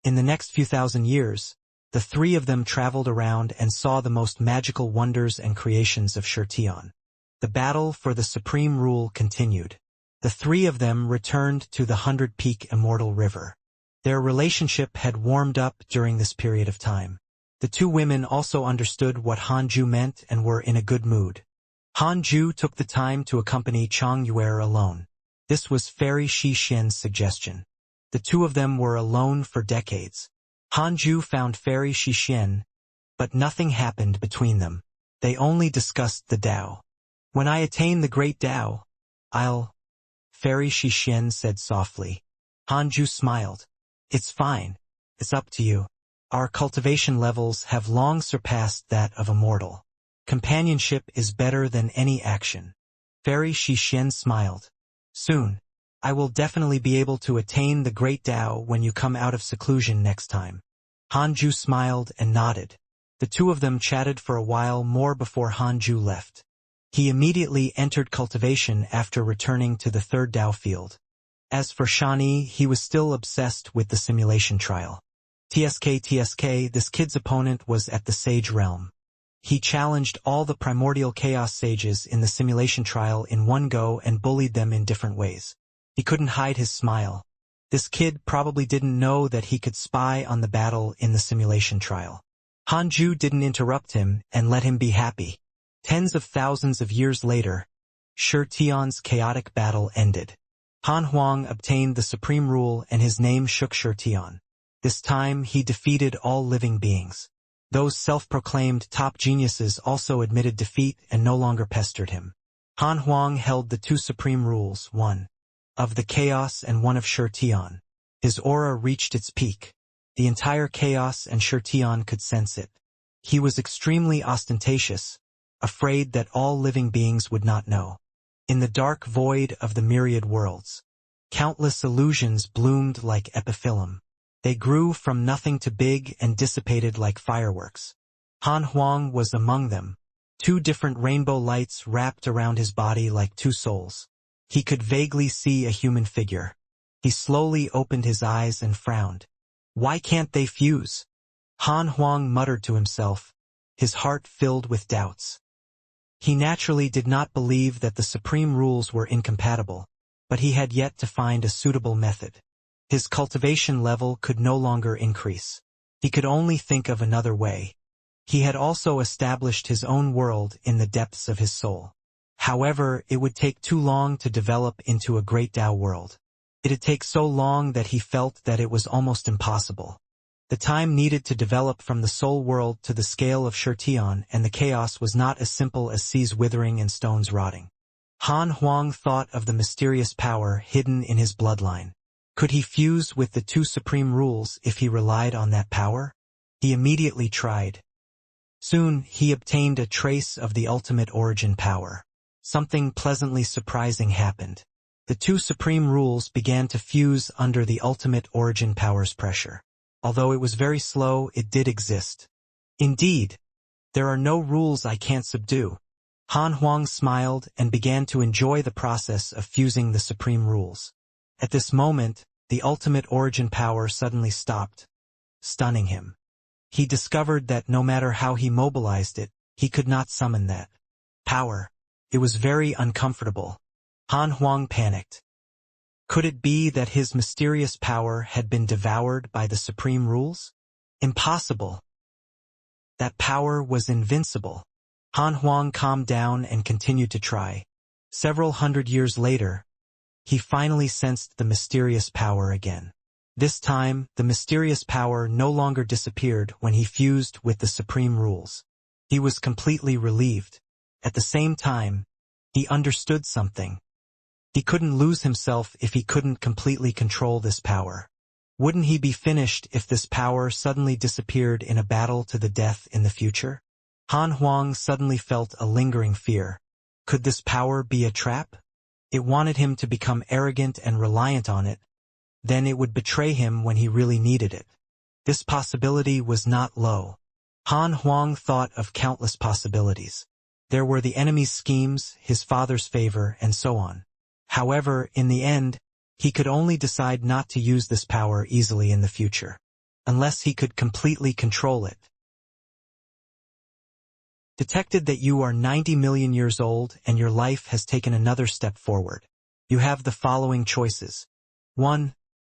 A: In the next few thousand years, the three of them traveled around and saw the most magical wonders and creations of Xianxia. The battle for the supreme rule continued. The three of them returned to the 100-peak Immortal River. Their relationship had warmed up during this period of time. The two women also understood what Hanju meant and were in a good mood. Hanju took the time to accompany Chang Yuer alone. This was Fairy Xianxia's suggestion. The two of them were alone for decades. Hanju found Fairy Xianxia, but nothing happened between them. They only discussed the Tao. When I attain the great Tao, Fairy Xianxia said softly. Hanju smiled. It's fine. It's up to you. Our cultivation levels have long surpassed that of Immortal. Companionship is better than any action. Fairy Xianxia smiled. Soon, I will definitely be able to attain the great Tao when you come out of seclusion next time. Hanju smiled and nodded. The two of them chatted for a while more before Hanju left. He immediately entered cultivation after returning to the third Tao field. As for Shani, he was still obsessed with the simulation trial. TSK, this kid's opponent was at the Sage Realm. He challenged all the primordial chaos sages in the simulation trial in one go and bullied them in different ways. He couldn't hide his smile. This kid probably didn't know that he could spy on the battle in the simulation trial. Hanju didn't interrupt him and let him be happy. Tens of thousands of years later, Xianxia's chaotic battle ended. Han Huang obtained the supreme rule and his name shook Xianxia. This time he defeated all living beings. Those self-proclaimed top geniuses also admitted defeat and no longer pestered him. Han Huang held the two supreme rules, one of the chaos and one of Xianxia. His aura reached its peak. The entire chaos and Xianxia could sense it. He was extremely ostentatious, afraid that all living beings would not know. In the dark void of the myriad worlds, countless illusions bloomed like epiphyllum. They grew from nothing to big and dissipated like fireworks. Han Huang was among them. Two different rainbow lights wrapped around his body like two souls. He could vaguely see a human figure. He slowly opened his eyes and frowned. Why can't they fuse? Han Huang muttered to himself, his heart filled with doubts. He naturally did not believe that the supreme rules were incompatible, but he had yet to find a suitable method. His cultivation level could no longer increase. He could only think of another way. He had also established his own world in the depths of his soul. However, it would take too long to develop into a great Tao world. It'd take so long that he felt that it was almost impossible. The time needed to develop from the soul world to the scale of Xianxia and the chaos was not as simple as seas withering and stones rotting. Han Huang thought of the mysterious power hidden in his bloodline. Could he fuse with the two supreme rules if he relied on that power? He immediately tried. Soon, he obtained a trace of the ultimate origin power. Something pleasantly surprising happened. The two supreme rules began to fuse under the ultimate origin power's pressure. Although it was very slow, it did exist. Indeed, there are no rules I can't subdue. Han Huang smiled and began to enjoy the process of fusing the supreme rules. At this moment, the ultimate origin power suddenly stopped, stunning him. He discovered that no matter how he mobilized it, he could not summon that power. It was very uncomfortable. Han Huang panicked. Could it be that his mysterious power had been devoured by the supreme rules? Impossible. That power was invincible. Han Huang calmed down and continued to try. Several hundred years later, he finally sensed the mysterious power again. This time, the mysterious power no longer disappeared when he fused with the supreme rules. He was completely relieved. At the same time, he understood something. He couldn't lose himself if he couldn't completely control this power. Wouldn't he be finished if this power suddenly disappeared in a battle to the death in the future? Han Huang suddenly felt a lingering fear. Could this power be a trap? It wanted him to become arrogant and reliant on it. Then it would betray him when he really needed it. This possibility was not low. Han Huang thought of countless possibilities. There were the enemy's schemes, his father's favor, and so on. However, in the end, he could only decide not to use this power easily in the future, unless he could completely control it. Detected that you are 90 million years old and your life has taken another step forward. You have the following choices. 1.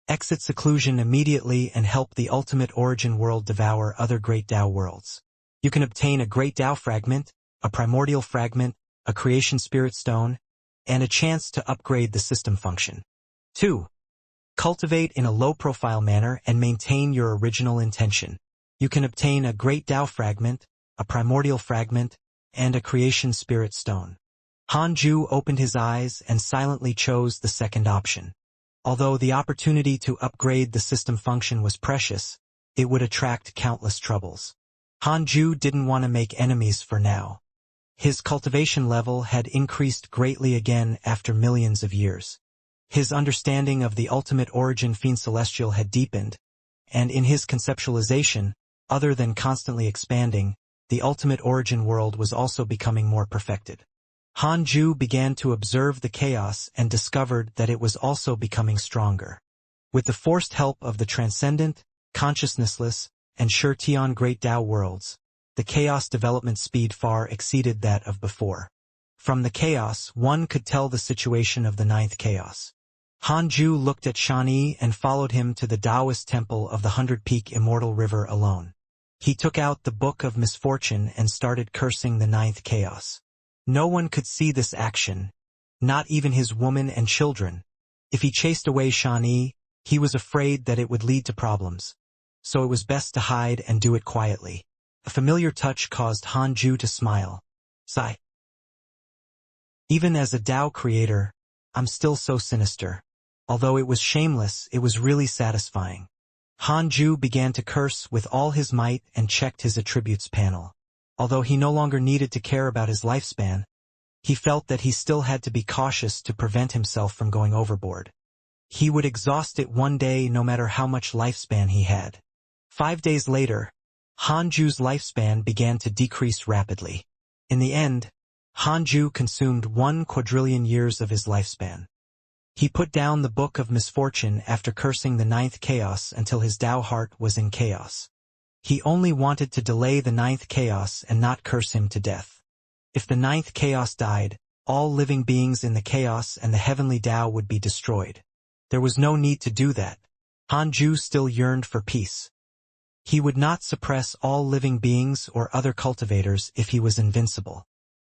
A: Exit seclusion immediately and help the ultimate origin world devour other Great Tao worlds. You can obtain a Great Tao fragment, a primordial fragment, a creation spirit stone, and a chance to upgrade the system function. 2. Cultivate in a low-profile manner and maintain your original intention. You can obtain a Great Tao fragment, a primordial fragment, and a creation spirit stone. Han Ju opened his eyes and silently chose the second option. Although the opportunity to upgrade the system function was precious, it would attract countless troubles. Han Ju didn't want to make enemies for now. His cultivation level had increased greatly again after millions of years. His understanding of the ultimate origin fiend celestial had deepened, and in his conceptualization, other than constantly expanding, the ultimate origin world was also becoming more perfected. Han Ju began to observe the chaos and discovered that it was also becoming stronger. With the forced help of the transcendent, consciousnessless, and Sure Tian Great Tao worlds, the chaos development speed far exceeded that of before. From the chaos, one could tell the situation of the ninth chaos. Han Ju looked at Xianxia and followed him to the Taoist temple of the 100-peak Immortal River alone. He took out the Book of Misfortune and started cursing the ninth chaos. No one could see this action, not even his woman and children. If he chased away Xianxia, he was afraid that it would lead to problems. So it was best to hide and do it quietly. A familiar touch caused Han Ju to smile. Sigh. Even as a Tao creator, I'm still so sinister. Although it was shameless, it was really satisfying. Han Ju began to curse with all his might and checked his attributes panel. Although he no longer needed to care about his lifespan, he felt that he still had to be cautious to prevent himself from going overboard. He would exhaust it one day no matter how much lifespan he had. 5 days later, Han Ju's lifespan began to decrease rapidly. In the end, Han Ju consumed 1 quadrillion years of his lifespan. He put down the Book of Misfortune after cursing the ninth chaos until his Tao heart was in chaos. He only wanted to delay the ninth chaos and not curse him to death. If the ninth chaos died, all living beings in the chaos and the heavenly Tao would be destroyed. There was no need to do that. Han Ju still yearned for peace. He would not suppress all living beings or other cultivators if he was invincible.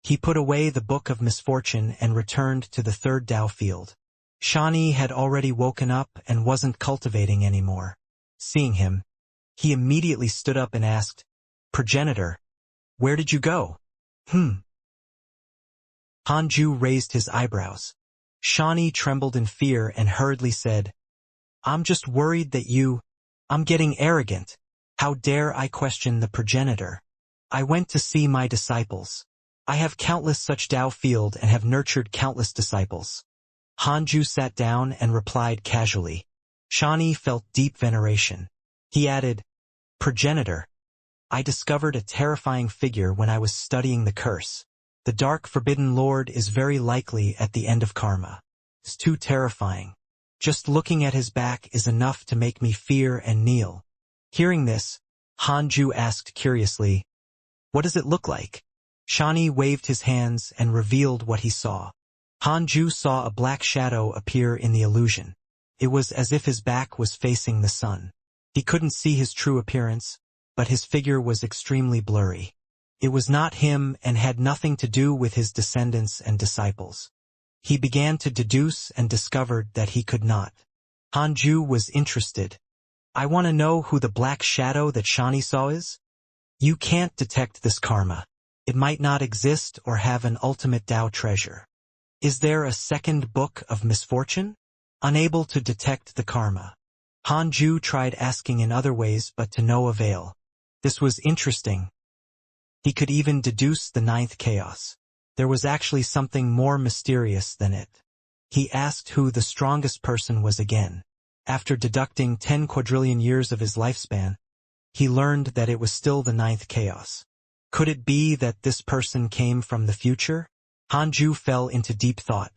A: He put away the Book of Misfortune and returned to the third Tao field. Xianxia had already woken up and wasn't cultivating anymore. Seeing him, he immediately stood up and asked, "Progenitor, where did you go?" Han Ju raised his eyebrows. Xianxia trembled in fear and hurriedly said, "I'm just worried that I'm getting arrogant. How dare I question the progenitor? I went to see my disciples. I have countless such Tao field and have nurtured countless disciples." Han Ju sat down and replied casually. Xianxia felt deep veneration. He added, "Progenitor, I discovered a terrifying figure when I was studying the curse. The dark forbidden lord is very likely at the end of karma. It's too terrifying. Just looking at his back is enough to make me fear and kneel." Hearing this, Han Ju asked curiously, "What does it look like?" Xianxia waved his hands and revealed what he saw. Han Ju saw a black shadow appear in the illusion. It was as if his back was facing the sun. He couldn't see his true appearance, but his figure was extremely blurry. It was not him and had nothing to do with his descendants and disciples. He began to deduce and discovered that he could not. Hanju was interested. I want to know who the black shadow that Shani saw is? You can't detect this karma. It might not exist or have an ultimate Tao treasure. Is there a second book of misfortune? Unable to detect the karma. Hanju tried asking in other ways but to no avail. This was interesting. He could even deduce the ninth chaos. There was actually something more mysterious than it. He asked who the strongest person was again. After deducting 10 quadrillion years of his lifespan, he learned that it was still the ninth chaos. Could it be that this person came from the future? Hanju fell into deep thought.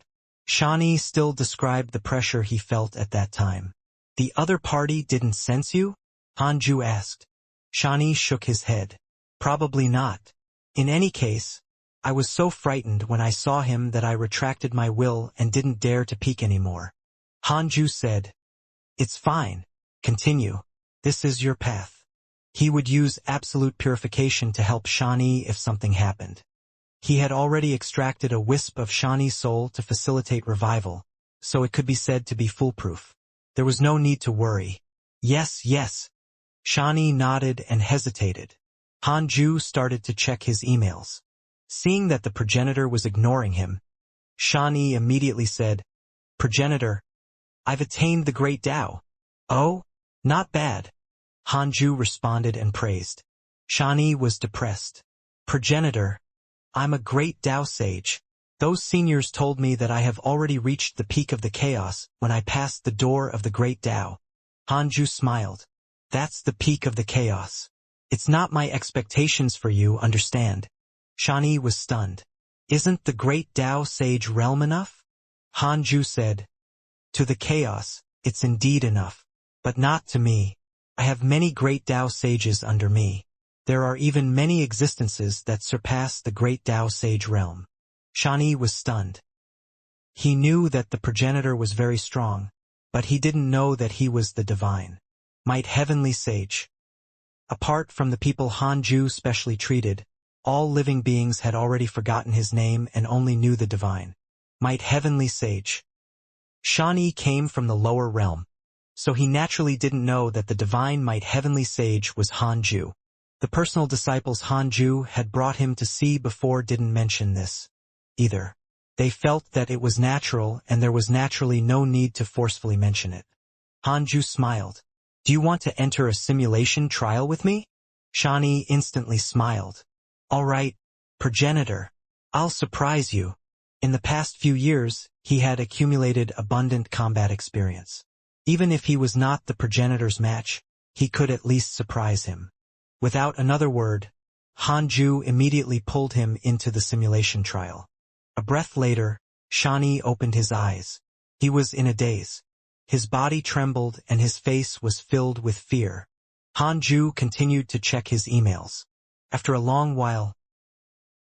A: Shani still described the pressure he felt at that time. The other party didn't sense you? Hanju asked. Shani shook his head. Probably not. In any case, I was so frightened when I saw him that I retracted my will and didn't dare to peek anymore. Hanju said, It's fine. Continue. This is your path. He would use absolute purification to help Shani if something happened. He had already extracted a wisp of Shani's soul to facilitate revival, so it could be said to be foolproof. There was no need to worry. Yes, yes. Shani nodded and hesitated. Hanju started to check his emails. Seeing that the progenitor was ignoring him, Shani immediately said, Progenitor, I've attained the great Tao. Oh, not bad. Hanju responded and praised. Shani was depressed. Progenitor, I'm a great Tao sage. Those seniors told me that I have already reached the peak of the chaos when I passed the door of the great Tao. Hanju smiled. That's the peak of the chaos. It's not my expectations for you, understand? Shani was stunned. Isn't the great Tao sage realm enough? Hanju said. To the chaos, it's indeed enough. But not to me. I have many great Tao sages under me. There are even many existences that surpass the great Tao sage realm. Shani was stunned. He knew that the progenitor was very strong, but he didn't know that he was the divine. Might heavenly sage. Apart from the people Hanju specially treated, all living beings had already forgotten his name and only knew the divine. Might heavenly sage. Shani came from the lower realm, so he naturally didn't know that the divine might heavenly sage was Hanju. The personal disciples Hanju had brought him to see before didn't mention this either. They felt that it was natural and there was naturally no need to forcefully mention it. Hanju smiled. Do you want to enter a simulation trial with me? Shani instantly smiled. All right, progenitor. I'll surprise you. In the past few years, he had accumulated abundant combat experience. Even if he was not the progenitor's match, he could at least surprise him. Without another word, Hanju immediately pulled him into the simulation trial. A breath later, Shani opened his eyes. He was in a daze. His body trembled and his face was filled with fear. Hanju continued to check his emails. After a long while,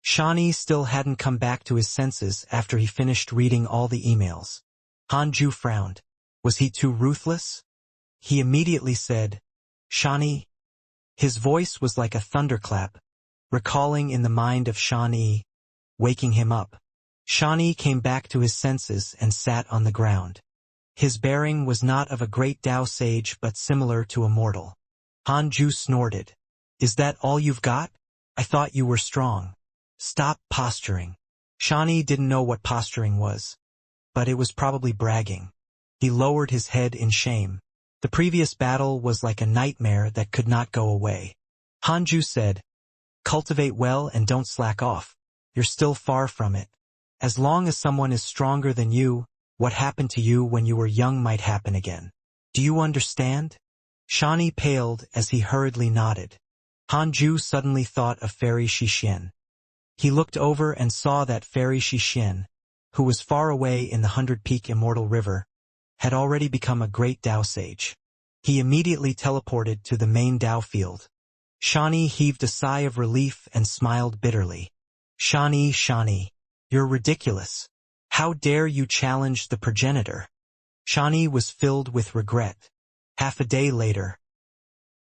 A: Shani still hadn't come back to his senses after he finished reading all the emails. Hanju frowned. Was he too ruthless? He immediately said, Shani. His voice was like a thunderclap, recalling in the mind of Shani, waking him up. Shani came back to his senses and sat on the ground. His bearing was not of a great Tao sage but similar to Immortal. Hanju snorted. Is that all you've got? I thought you were strong. Stop posturing. Shani didn't know what posturing was, but it was probably bragging. He lowered his head in shame. The previous battle was like a nightmare that could not go away. Hanju said, Cultivate well and don't slack off. You're still far from it. As long as someone is stronger than you, what happened to you when you were young might happen again. Do you understand? Shani paled as he hurriedly nodded. Hanju suddenly thought of Fairy Xixian. He looked over and saw that Fairy Xixian, who was far away in the 100-peak Immortal River, had already become a great Tao sage. He immediately teleported to the main Tao field. Shani heaved a sigh of relief and smiled bitterly. Shani, you're ridiculous. How dare you challenge the progenitor? Shani was filled with regret. Half a day later,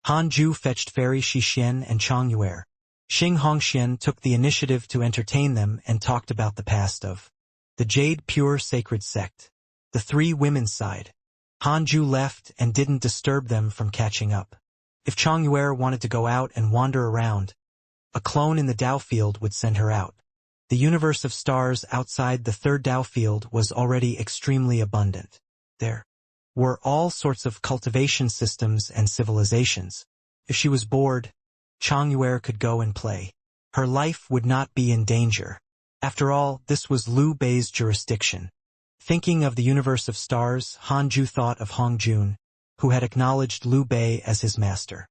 A: Hanju fetched Fairy Xixian and Changyue. Xing Hongxian took the initiative to entertain them and talked about the past of The Jade Pure Sacred Sect. The three women sighed. Hanju left and didn't disturb them from catching up. If Chongyuer wanted to go out and wander around, a clone in the Dao field would send her out. The universe of stars outside the third Dao field was already extremely abundant. There were all sorts of cultivation systems and civilizations. If she was bored, Chongyuer could go and play. Her life would not be in danger. After all, this was Liu Bei's jurisdiction. Thinking of the universe of stars, Hanju thought of Hong Jun, who had acknowledged Liu Bei as his master.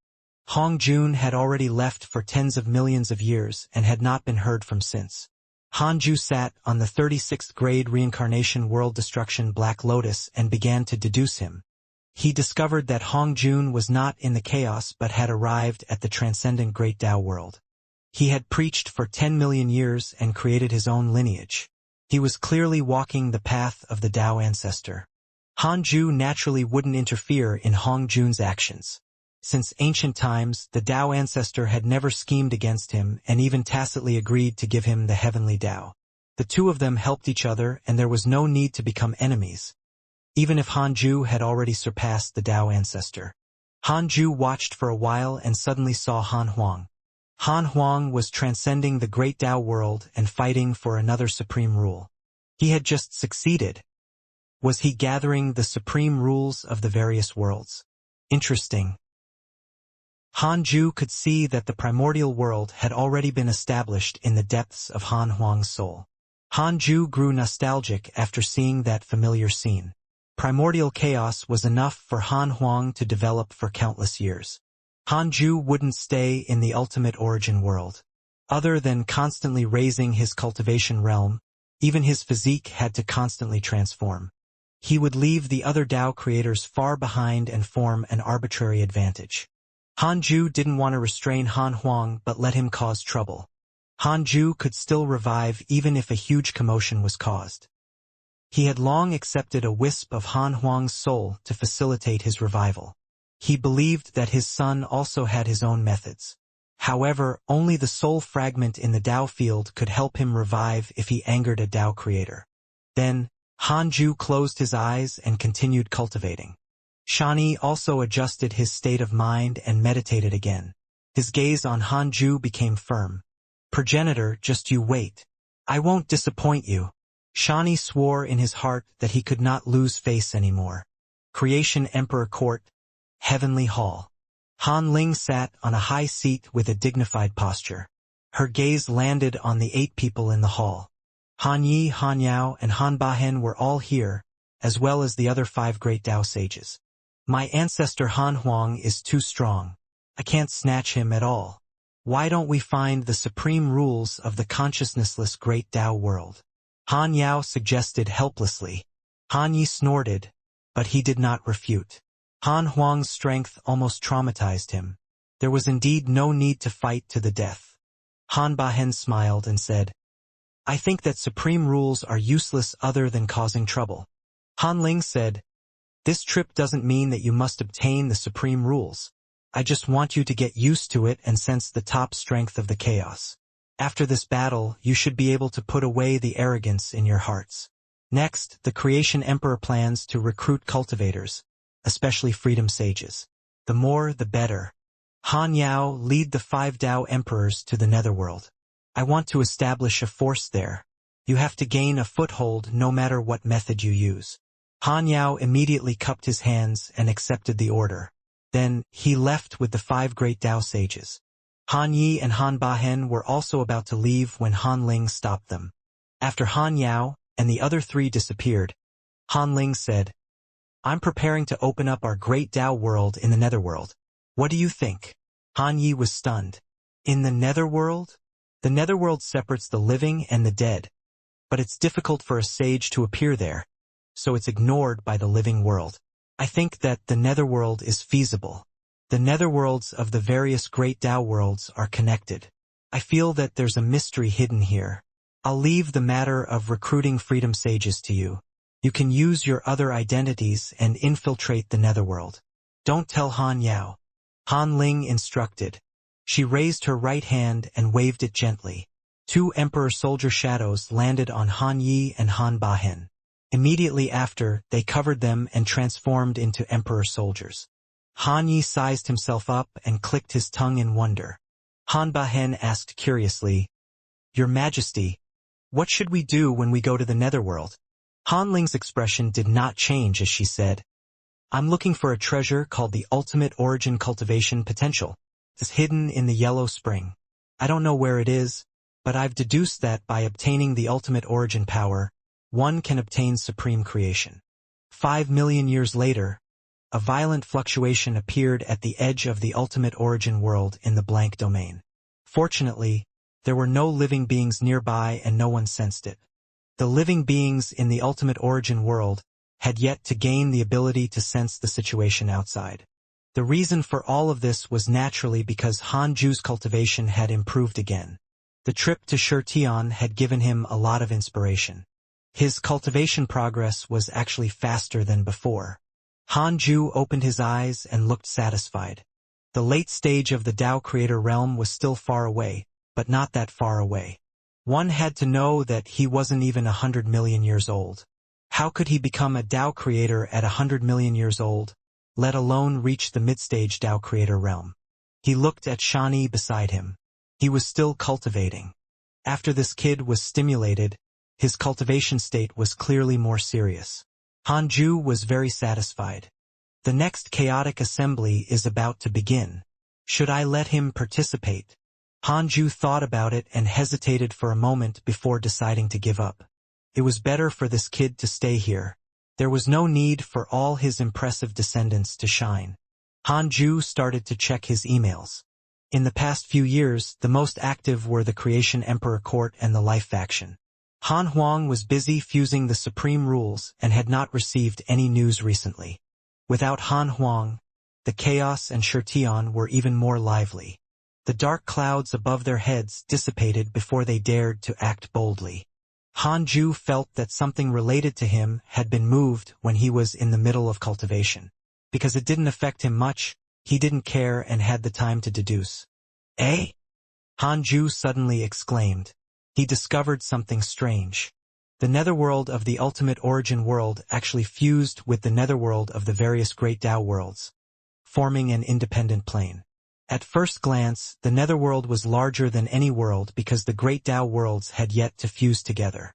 A: Hong Jun had already left for tens of millions of years and had not been heard from since. Hanju sat on the 36th grade Reincarnation World Destruction Black Lotus and began to deduce him. He discovered that Hong Jun was not in the chaos but had arrived at the transcendent Great Tao world. He had preached for 10 million years and created his own lineage. He was clearly walking the path of the Tao ancestor. Hanju naturally wouldn't interfere in Hong Jun's actions. Since ancient times, the Tao ancestor had never schemed against him and even tacitly agreed to give him the heavenly Tao. The two of them helped each other and there was no need to become enemies, even if Hanju had already surpassed the Tao ancestor. Hanju watched for a while and suddenly saw Han Huang. Han Huang was transcending the great Tao world and fighting for another supreme rule. He had just succeeded. Was he gathering the supreme rules of the various worlds? Interesting. Hanju could see that the primordial world had already been established in the depths of Han Huang's soul. Hanju grew nostalgic after seeing that familiar scene. Primordial chaos was enough for Han Huang to develop for countless years. Hanju wouldn't stay in the ultimate origin world. Other than constantly raising his cultivation realm, even his physique had to constantly transform. He would leave the other Tao creators far behind and form an arbitrary advantage. Hanju didn't want to restrain Han Huang but let him cause trouble. Hanju could still revive even if a huge commotion was caused. He had long accepted a wisp of Han Huang's soul to facilitate his revival. He believed that his son also had his own methods. However, only the soul fragment in the Tao field could help him revive if he angered a Tao creator. Then, Hanju closed his eyes and continued cultivating. Xianxia also adjusted his state of mind and meditated again. His gaze on Hanju became firm. "Progenitor, just you wait. I won't disappoint you." Xianxia swore in his heart that he could not lose face anymore. Creation Emperor Court, Heavenly Hall. Han Ling sat on a high seat with a dignified posture. Her gaze landed on the 8 people in the hall. Han Yi, Han Yao, and Han Bahen were all here, as well as the other 5 great Tao sages. "My ancestor Han Huang is too strong. I can't snatch him at all. Why don't we find the supreme rules of the consciousnessless great Tao world?" Han Yao suggested helplessly. Han Yi snorted, but he did not refute. Han Huang's strength almost traumatized him. There was indeed no need to fight to the death. Han Bahen smiled and said, "I think that supreme rules are useless other than causing trouble." Han Ling said, "This trip doesn't mean that you must obtain the supreme rules. I just want you to get used to it and sense the top strength of the chaos. After this battle, you should be able to put away the arrogance in your hearts." Next, the Creation Emperor plans to recruit cultivators, especially freedom sages. The more, the better. Han Yao, lead the 5 Tao emperors to the netherworld. I want to establish a force there. You have to gain a foothold no matter what method you use. Han Yao immediately cupped his hands and accepted the order. Then, he left with the 5 great Tao sages. Han Yi and Han Bahen were also about to leave when Han Ling stopped them. After Han Yao and the other 3 disappeared, Han Ling said, "I'm preparing to open up our great Tao world in the netherworld. What do you think?" Han Yi was stunned. "In the netherworld?" The netherworld separates the living and the dead, but it's difficult for a sage to appear there, so it's ignored by the living world. I think that the netherworld is feasible. The netherworlds of the various great Tao worlds are connected. I feel that there's a mystery hidden here. I'll leave the matter of recruiting freedom sages to you. You can use your other identities and infiltrate the netherworld. Don't tell Han Yao." Han Ling instructed. She raised her right hand and waved it gently. Two Emperor soldier shadows landed on Han Yi and Han Bahen. Immediately after, they covered them and transformed into Emperor soldiers. Han Yi sized himself up and clicked his tongue in wonder. Han Bahen asked curiously, "Your Majesty, what should we do when we go to the Netherworld?" Han Ling's expression did not change as she said, "I'm looking for a treasure called the Ultimate Origin Cultivation Potential. It's hidden in the Yellow Spring. I don't know where it is, but I've deduced that by obtaining the Ultimate Origin power, one can obtain supreme creation." 5 million years later, a violent fluctuation appeared at the edge of the Ultimate Origin world in the blank domain. Fortunately, there were no living beings nearby and no one sensed it. The living beings in the Ultimate Origin world had yet to gain the ability to sense the situation outside. The reason for all of this was naturally because Han Ju's cultivation had improved again. The trip to Shirtian had given him a lot of inspiration. His cultivation progress was actually faster than before. Han Ju opened his eyes and looked satisfied. The late stage of the Tao Creator realm was still far away, but not that far away. One had to know that he wasn't even 100 million years old. How could he become a Tao Creator at 100 million years old, let alone reach the mid-stage Tao Creator realm? He looked at Shani beside him. He was still cultivating. After this kid was stimulated, his cultivation state was clearly more serious. Han Ju was very satisfied. The next chaotic assembly is about to begin. Should I let him participate? Han Ju thought about it and hesitated for a moment before deciding to give up. It was better for this kid to stay here. There was no need for all his impressive descendants to shine. Han Ju started to check his emails. In the past few years, the most active were the Creation Emperor Court and the Life Faction. Han Huang was busy fusing the supreme rules and had not received any news recently. Without Han Huang, the Chaos and Shirtian were even more lively. The dark clouds above their heads dissipated before they dared to act boldly. Han Ju felt that something related to him had been moved when he was in the middle of cultivation. Because it didn't affect him much, he didn't care and had the time to deduce. "Eh?" Han Ju suddenly exclaimed. He discovered something strange. The netherworld of the Ultimate Origin world actually fused with the netherworld of the various Great Tao worlds, forming an independent plane. At first glance, the netherworld was larger than any world because the Great Tao worlds had yet to fuse together.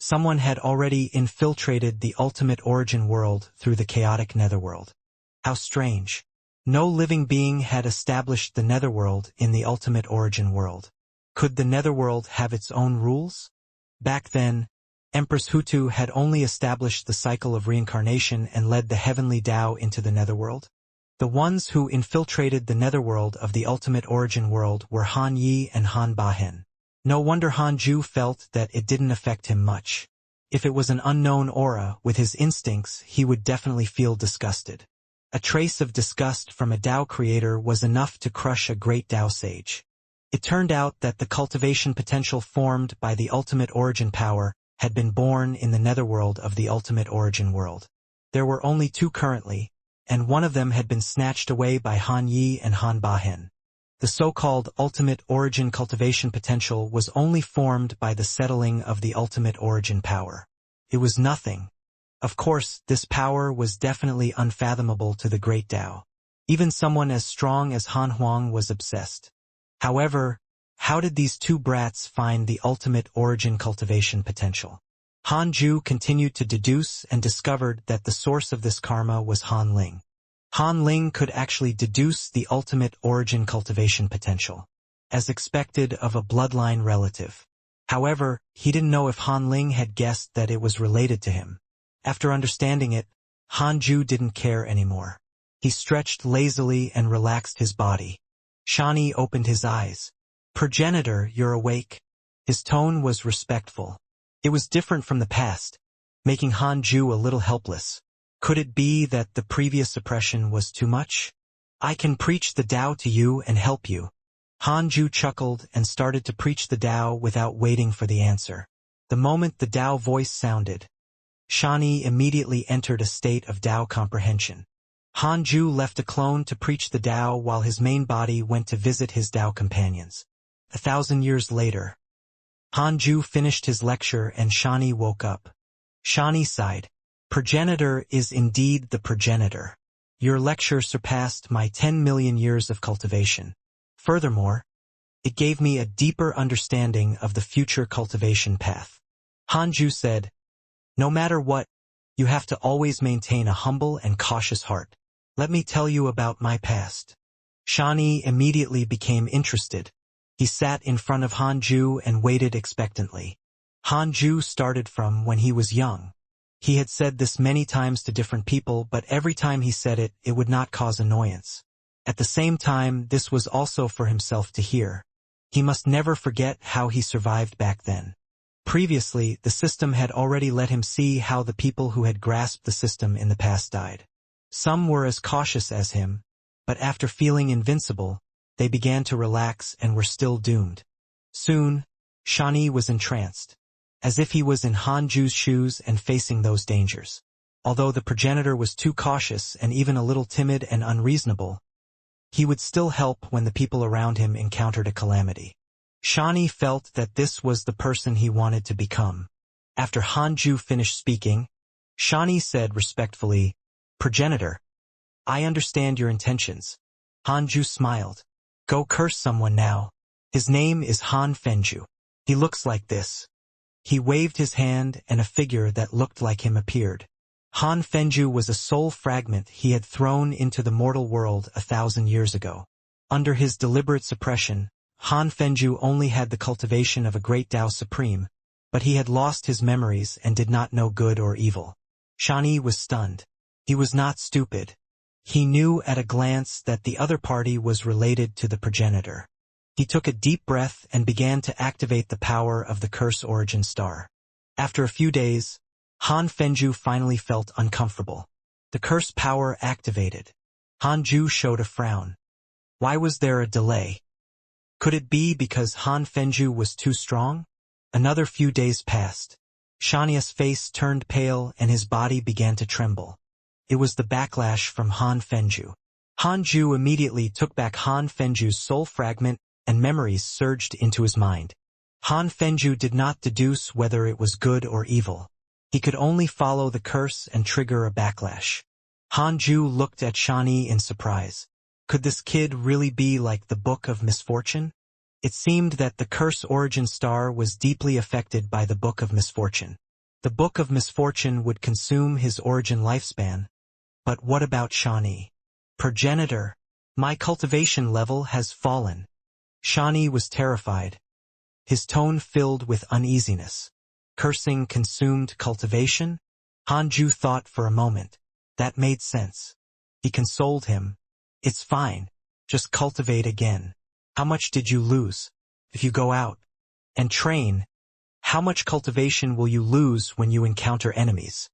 A: Someone had already infiltrated the Ultimate Origin world through the chaotic netherworld. How strange. No living being had established the netherworld in the Ultimate Origin world. Could the netherworld have its own rules? Back then, Empress Hutu had only established the cycle of reincarnation and led the heavenly Tao into the netherworld. The ones who infiltrated the netherworld of the Ultimate Origin world were Han Yi and Han Bahen. No wonder Han Ju felt that it didn't affect him much. If it was an unknown aura, with his instincts, he would definitely feel disgusted. A trace of disgust from a Tao creator was enough to crush a great Tao sage. It turned out that the cultivation potential formed by the Ultimate Origin power had been born in the netherworld of the Ultimate Origin world. There were only two currently, and one of them had been snatched away by Han Yi and Han Bahen. The so-called Ultimate Origin cultivation potential was only formed by the settling of the Ultimate Origin power. It was nothing. Of course, this power was definitely unfathomable to the Great Tao. Even someone as strong as Han Huang was obsessed. However, how did these two brats find the Ultimate Origin cultivation potential? Han Ju continued to deduce and discovered that the source of this karma was Han Ling. Han Ling could actually deduce the Ultimate Origin cultivation potential, as expected of a bloodline relative. However, he didn't know if Han Ling had guessed that it was related to him. After understanding it, Han Ju didn't care anymore. He stretched lazily and relaxed his body. Shani opened his eyes. "Progenitor, you're awake." His tone was respectful. It was different from the past, making Han Ju a little helpless. Could it be that the previous suppression was too much? "I can preach the Tao to you and help you." Han Ju chuckled and started to preach the Tao without waiting for the answer. The moment the Tao voice sounded, Shani immediately entered a state of Tao comprehension. Han Ju left a clone to preach the Tao while his main body went to visit his Tao companions. 1,000 years later, Hanju finished his lecture and Shani woke up. Shani sighed. Progenitor is indeed the progenitor. Your lecture surpassed my 10 million years of cultivation. Furthermore, it gave me a deeper understanding of the future cultivation path. Hanju said, no matter what, you have to always maintain a humble and cautious heart. Let me tell you about my past. Shani immediately became interested. He sat in front of Hanju and waited expectantly. Hanju started from when he was young. He had said this many times to different people, but every time he said it, it would not cause annoyance. At the same time, this was also for himself to hear. He must never forget how he survived back then. Previously, the system had already let him see how the people who had grasped the system in the past died. Some were as cautious as him, but after feeling invincible, they began to relax and were still doomed. Soon, Shani was entranced, as if he was in Hanju's shoes and facing those dangers. Although the progenitor was too cautious and even a little timid and unreasonable, he would still help when the people around him encountered a calamity. Shani felt that this was the person he wanted to become. After Hanju finished speaking, Shani said respectfully, Progenitor, I understand your intentions. Hanju smiled. Go curse someone now. His name is Han Fenju. He looks like this. He waved his hand and a figure that looked like him appeared. Han Fenju was a soul fragment he had thrown into the mortal world 1,000 years ago. Under his deliberate suppression, Han Fenju only had the cultivation of a great Tao Supreme, but he had lost his memories and did not know good or evil. Shani was stunned. He was not stupid. He knew at a glance that the other party was related to the progenitor. He took a deep breath and began to activate the power of the curse origin star. After a few days, Han Fenju finally felt uncomfortable. The curse power activated. Hanju showed a frown. Why was there a delay? Could it be because Han Fenju was too strong? Another few days passed. Xianxia's face turned pale and his body began to tremble. It was the backlash from Han Fenju. Hanju immediately took back Han Fenju's soul fragment and memories surged into his mind. Han Fenju did not deduce whether it was good or evil. He could only follow the curse and trigger a backlash. Hanju looked at Shani in surprise. Could this kid really be like the Book of Misfortune? It seemed that the curse origin star was deeply affected by the Book of Misfortune. The Book of Misfortune would consume his origin lifespan. But what about Shani? Progenitor, my cultivation level has fallen. Shani was terrified. His tone filled with uneasiness. Cursing consumed cultivation? Hanju thought for a moment. That made sense. He consoled him. It's fine. Just cultivate again. How much did you lose? If you go out and train, how much cultivation will you lose when you encounter enemies?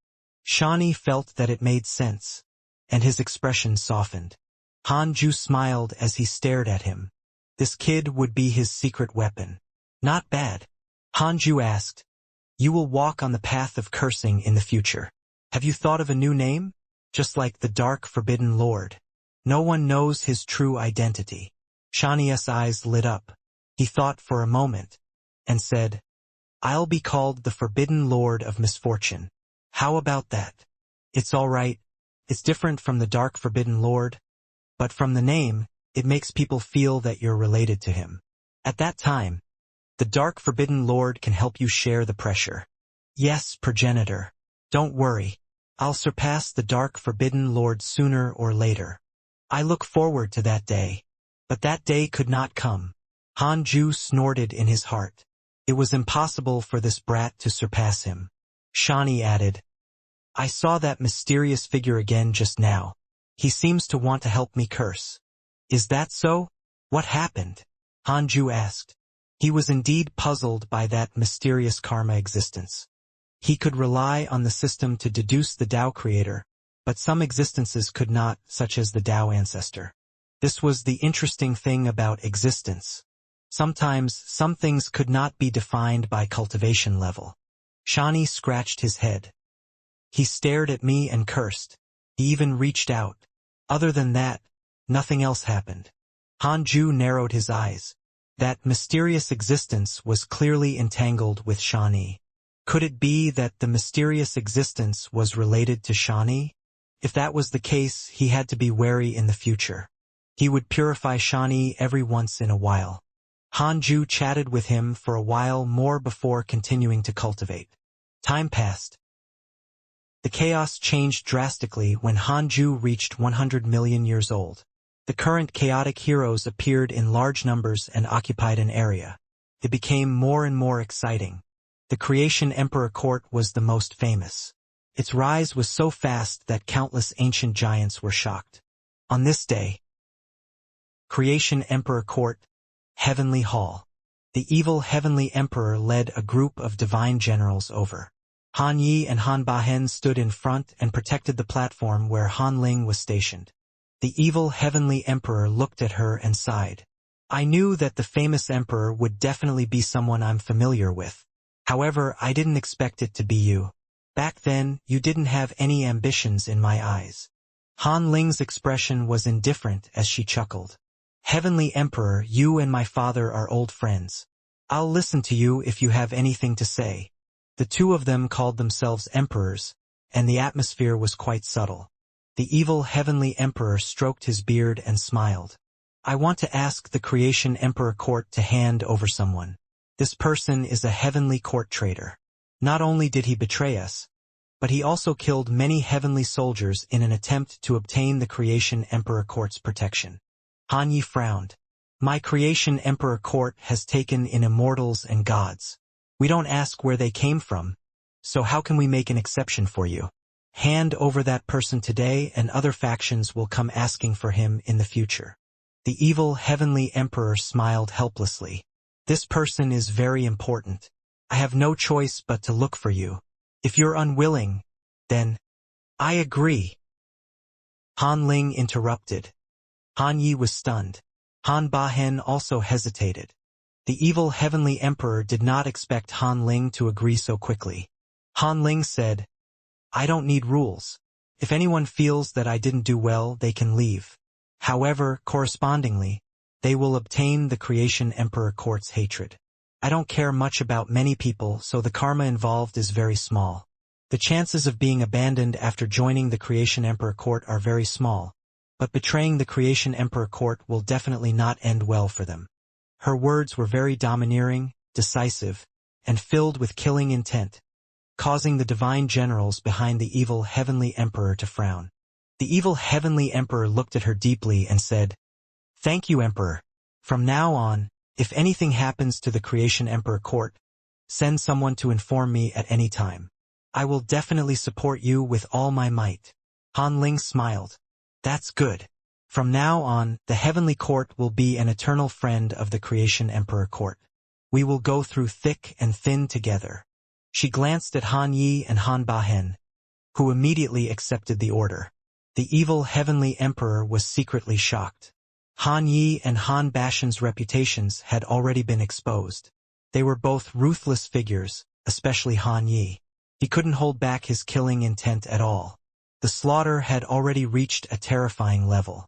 A: Shani felt that it made sense, and his expression softened. Hanju smiled as he stared at him. This kid would be his secret weapon. Not bad. Hanju asked, you will walk on the path of cursing in the future. Have you thought of a new name? Just like the Dark Forbidden Lord. No one knows his true identity. Xianxia's eyes lit up. He thought for a moment, and said, I'll be called the Forbidden Lord of Misfortune. How about that? It's all right. It's different from the Dark Forbidden Lord, but from the name, it makes people feel that you're related to him. At that time, the Dark Forbidden Lord can help you share the pressure. Yes, progenitor. Don't worry. I'll surpass the Dark Forbidden Lord sooner or later. I look forward to that day. But that day could not come. Hanju snorted in his heart. It was impossible for this brat to surpass him. Shani added, I saw that mysterious figure again just now. He seems to want to help me curse. Is that so? What happened? Hanju asked. He was indeed puzzled by that mysterious karma existence. He could rely on the system to deduce the Tao creator, but some existences could not, such as the Tao ancestor. This was the interesting thing about existence. Sometimes, some things could not be defined by cultivation level. Shani scratched his head. He stared at me and cursed. He even reached out. Other than that, nothing else happened. Hanju narrowed his eyes. That mysterious existence was clearly entangled with Xianxia. Could it be that the mysterious existence was related to Xianxia? If that was the case, he had to be wary in the future. He would purify Xianxia every once in a while. Hanju chatted with him for a while more before continuing to cultivate. Time passed. The chaos changed drastically when Hanju reached 100 million years old. The current chaotic heroes appeared in large numbers and occupied an area. It became more and more exciting. The Creation Emperor Court was the most famous. Its rise was so fast that countless ancient giants were shocked. On this day, Creation Emperor Court, Heavenly Hall. The evil Heavenly Emperor led a group of divine generals over. Han Yi and Han Bahen stood in front and protected the platform where Han Ling was stationed. The evil Heavenly Emperor looked at her and sighed. I knew that the famous emperor would definitely be someone I'm familiar with. However, I didn't expect it to be you. Back then, you didn't have any ambitions in my eyes. Han Ling's expression was indifferent as she chuckled. Heavenly Emperor, you and my father are old friends. I'll listen to you if you have anything to say. The two of them called themselves emperors, and the atmosphere was quite subtle. The evil Heavenly Emperor stroked his beard and smiled. I want to ask the Creation Emperor Court to hand over someone. This person is a Heavenly Court traitor. Not only did he betray us, but he also killed many heavenly soldiers in an attempt to obtain the Creation Emperor Court's protection. Han Yi frowned. My Creation Emperor Court has taken in immortals and gods. We don't ask where they came from, so how can we make an exception for you? Hand over that person today and other factions will come asking for him in the future. The evil Heavenly Emperor smiled helplessly. This person is very important. I have no choice but to look for you. If you're unwilling, then I agree. Han Ling interrupted. Han Yi was stunned. Han Bahen also hesitated. The evil Heavenly Emperor did not expect Han Ling to agree so quickly. Han Ling said, I don't need rules. If anyone feels that I didn't do well, they can leave. However, correspondingly, they will obtain the Creation Emperor Court's hatred. I don't care much about many people, so the karma involved is very small. The chances of being abandoned after joining the Creation Emperor Court are very small, but betraying the Creation Emperor Court will definitely not end well for them. Her words were very domineering, decisive, and filled with killing intent, causing the divine generals behind the evil Heavenly Emperor to frown. The evil Heavenly Emperor looked at her deeply and said, Thank you, Emperor. From now on, if anything happens to the Creation Emperor Court, send someone to inform me at any time. I will definitely support you with all my might. Han Ling smiled. That's good. From now on, the Heavenly Court will be an eternal friend of the Creation Emperor Court. We will go through thick and thin together. She glanced at Han Yi and Han Bahen, who immediately accepted the order. The evil Heavenly Emperor was secretly shocked. Han Yi and Han Bashan's reputations had already been exposed. They were both ruthless figures, especially Han Yi. He couldn't hold back his killing intent at all. The slaughter had already reached a terrifying level.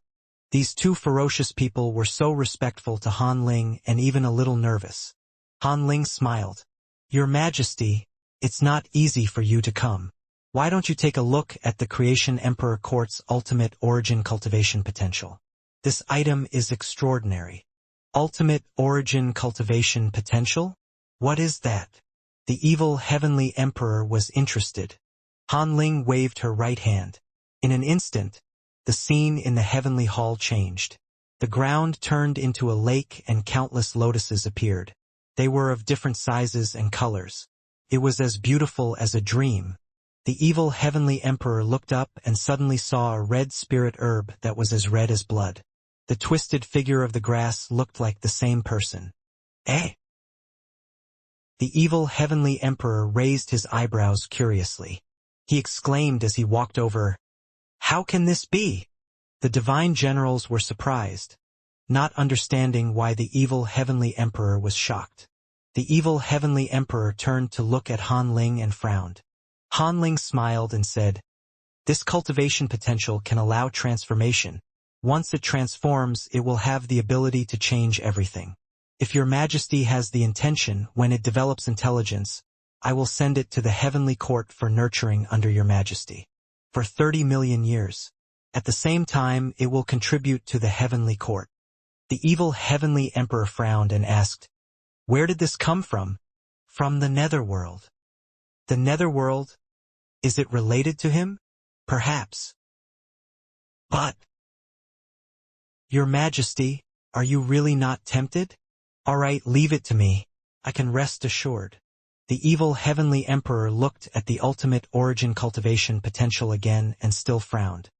A: These two ferocious people were so respectful to Han Ling and even a little nervous. Han Ling smiled. Your Majesty, it's not easy for you to come. Why don't you take a look at the Creation Emperor Court's ultimate origin cultivation potential? This item is extraordinary. Ultimate origin cultivation potential? What is that? The evil Heavenly Emperor was interested. Han Ling waved her right hand. In an instant, the scene in the Heavenly Hall changed. The ground turned into a lake and countless lotuses appeared. They were of different sizes and colors. It was as beautiful as a dream. The evil Heavenly Emperor looked up and suddenly saw a red spirit herb that was as red as blood. The twisted figure of the grass looked like the same person. Eh? The evil Heavenly Emperor raised his eyebrows curiously. He exclaimed as he walked over, How can this be? The divine generals were surprised, not understanding why the evil Heavenly Emperor was shocked. The evil Heavenly Emperor turned to look at Han Ling and frowned. Han Ling smiled and said, This cultivation potential can allow transformation. Once it transforms, it will have the ability to change everything. If your majesty has the intention, when it develops intelligence, I will send it to the heavenly court for nurturing under your majesty. For 30 million years. At the same time, it will contribute to the heavenly court. The evil heavenly emperor frowned and asked, "Where did this come from?" "From the netherworld." "The netherworld? Is it related to him?" "Perhaps." "But, your majesty, are you really not tempted?" "All right, leave it to me. I can rest assured." The evil heavenly emperor looked at the ultimate origin cultivation potential again and still frowned.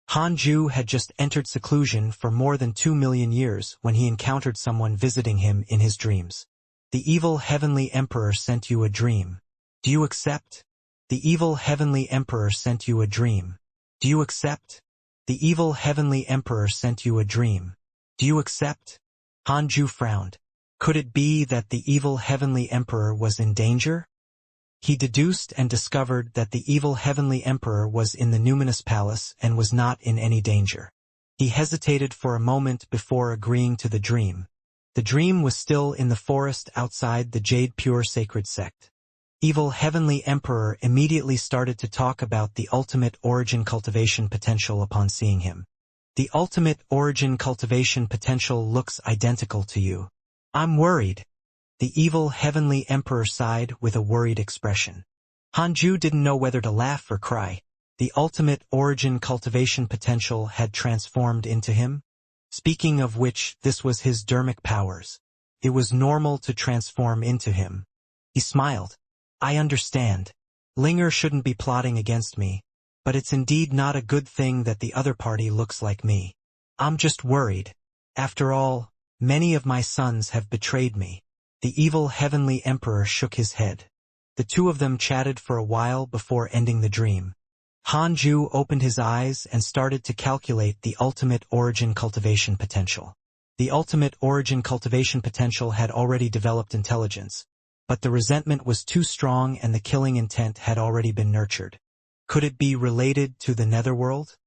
A: Hanju had just entered seclusion for more than 2 million years when he encountered someone visiting him in his dreams. The evil heavenly emperor sent you a dream. Do you accept? The evil heavenly emperor sent you a dream. Do you accept? The evil heavenly emperor sent you a dream. Do you accept? Hanju frowned. Could it be that the evil heavenly emperor was in danger? He deduced and discovered that the evil heavenly emperor was in the numinous palace and was not in any danger. He hesitated for a moment before agreeing to the dream. The dream was still in the forest outside the Jade Pure Sacred Sect. Evil heavenly emperor immediately started to talk about the ultimate origin cultivation potential upon seeing him. The ultimate origin cultivation potential looks identical to you. I'm worried. The evil heavenly emperor sighed with a worried expression. Hanju didn't know whether to laugh or cry. The ultimate origin cultivation potential had transformed into him. Speaking of which, this was his dermic powers. It was normal to transform into him. He smiled. I understand. Linger shouldn't be plotting against me, but it's indeed not a good thing that the other party looks like me. I'm just worried. After all, many of my sons have betrayed me. The evil heavenly emperor shook his head. The two of them chatted for a while before ending the dream. Hanju opened his eyes and started to calculate the ultimate origin cultivation potential. The ultimate origin cultivation potential had already developed intelligence, but the resentment was too strong and the killing intent had already been nurtured. Could it be related to the netherworld?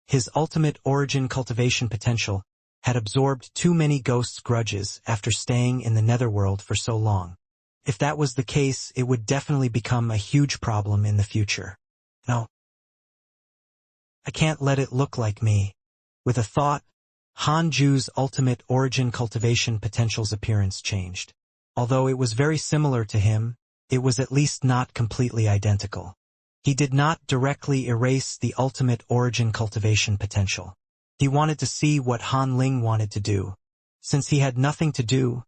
A: His ultimate origin cultivation potential had absorbed too many ghosts' grudges after staying in the netherworld for so long. If that was the case, it would definitely become a huge problem in the future. No. I can't let it look like me. With a thought, Hanju's ultimate origin cultivation potential's appearance changed. Although it was very similar to him, it was at least not completely identical. He did not directly erase the ultimate origin cultivation potential. He wanted to see what Han Ling wanted to do. Since he had nothing to do,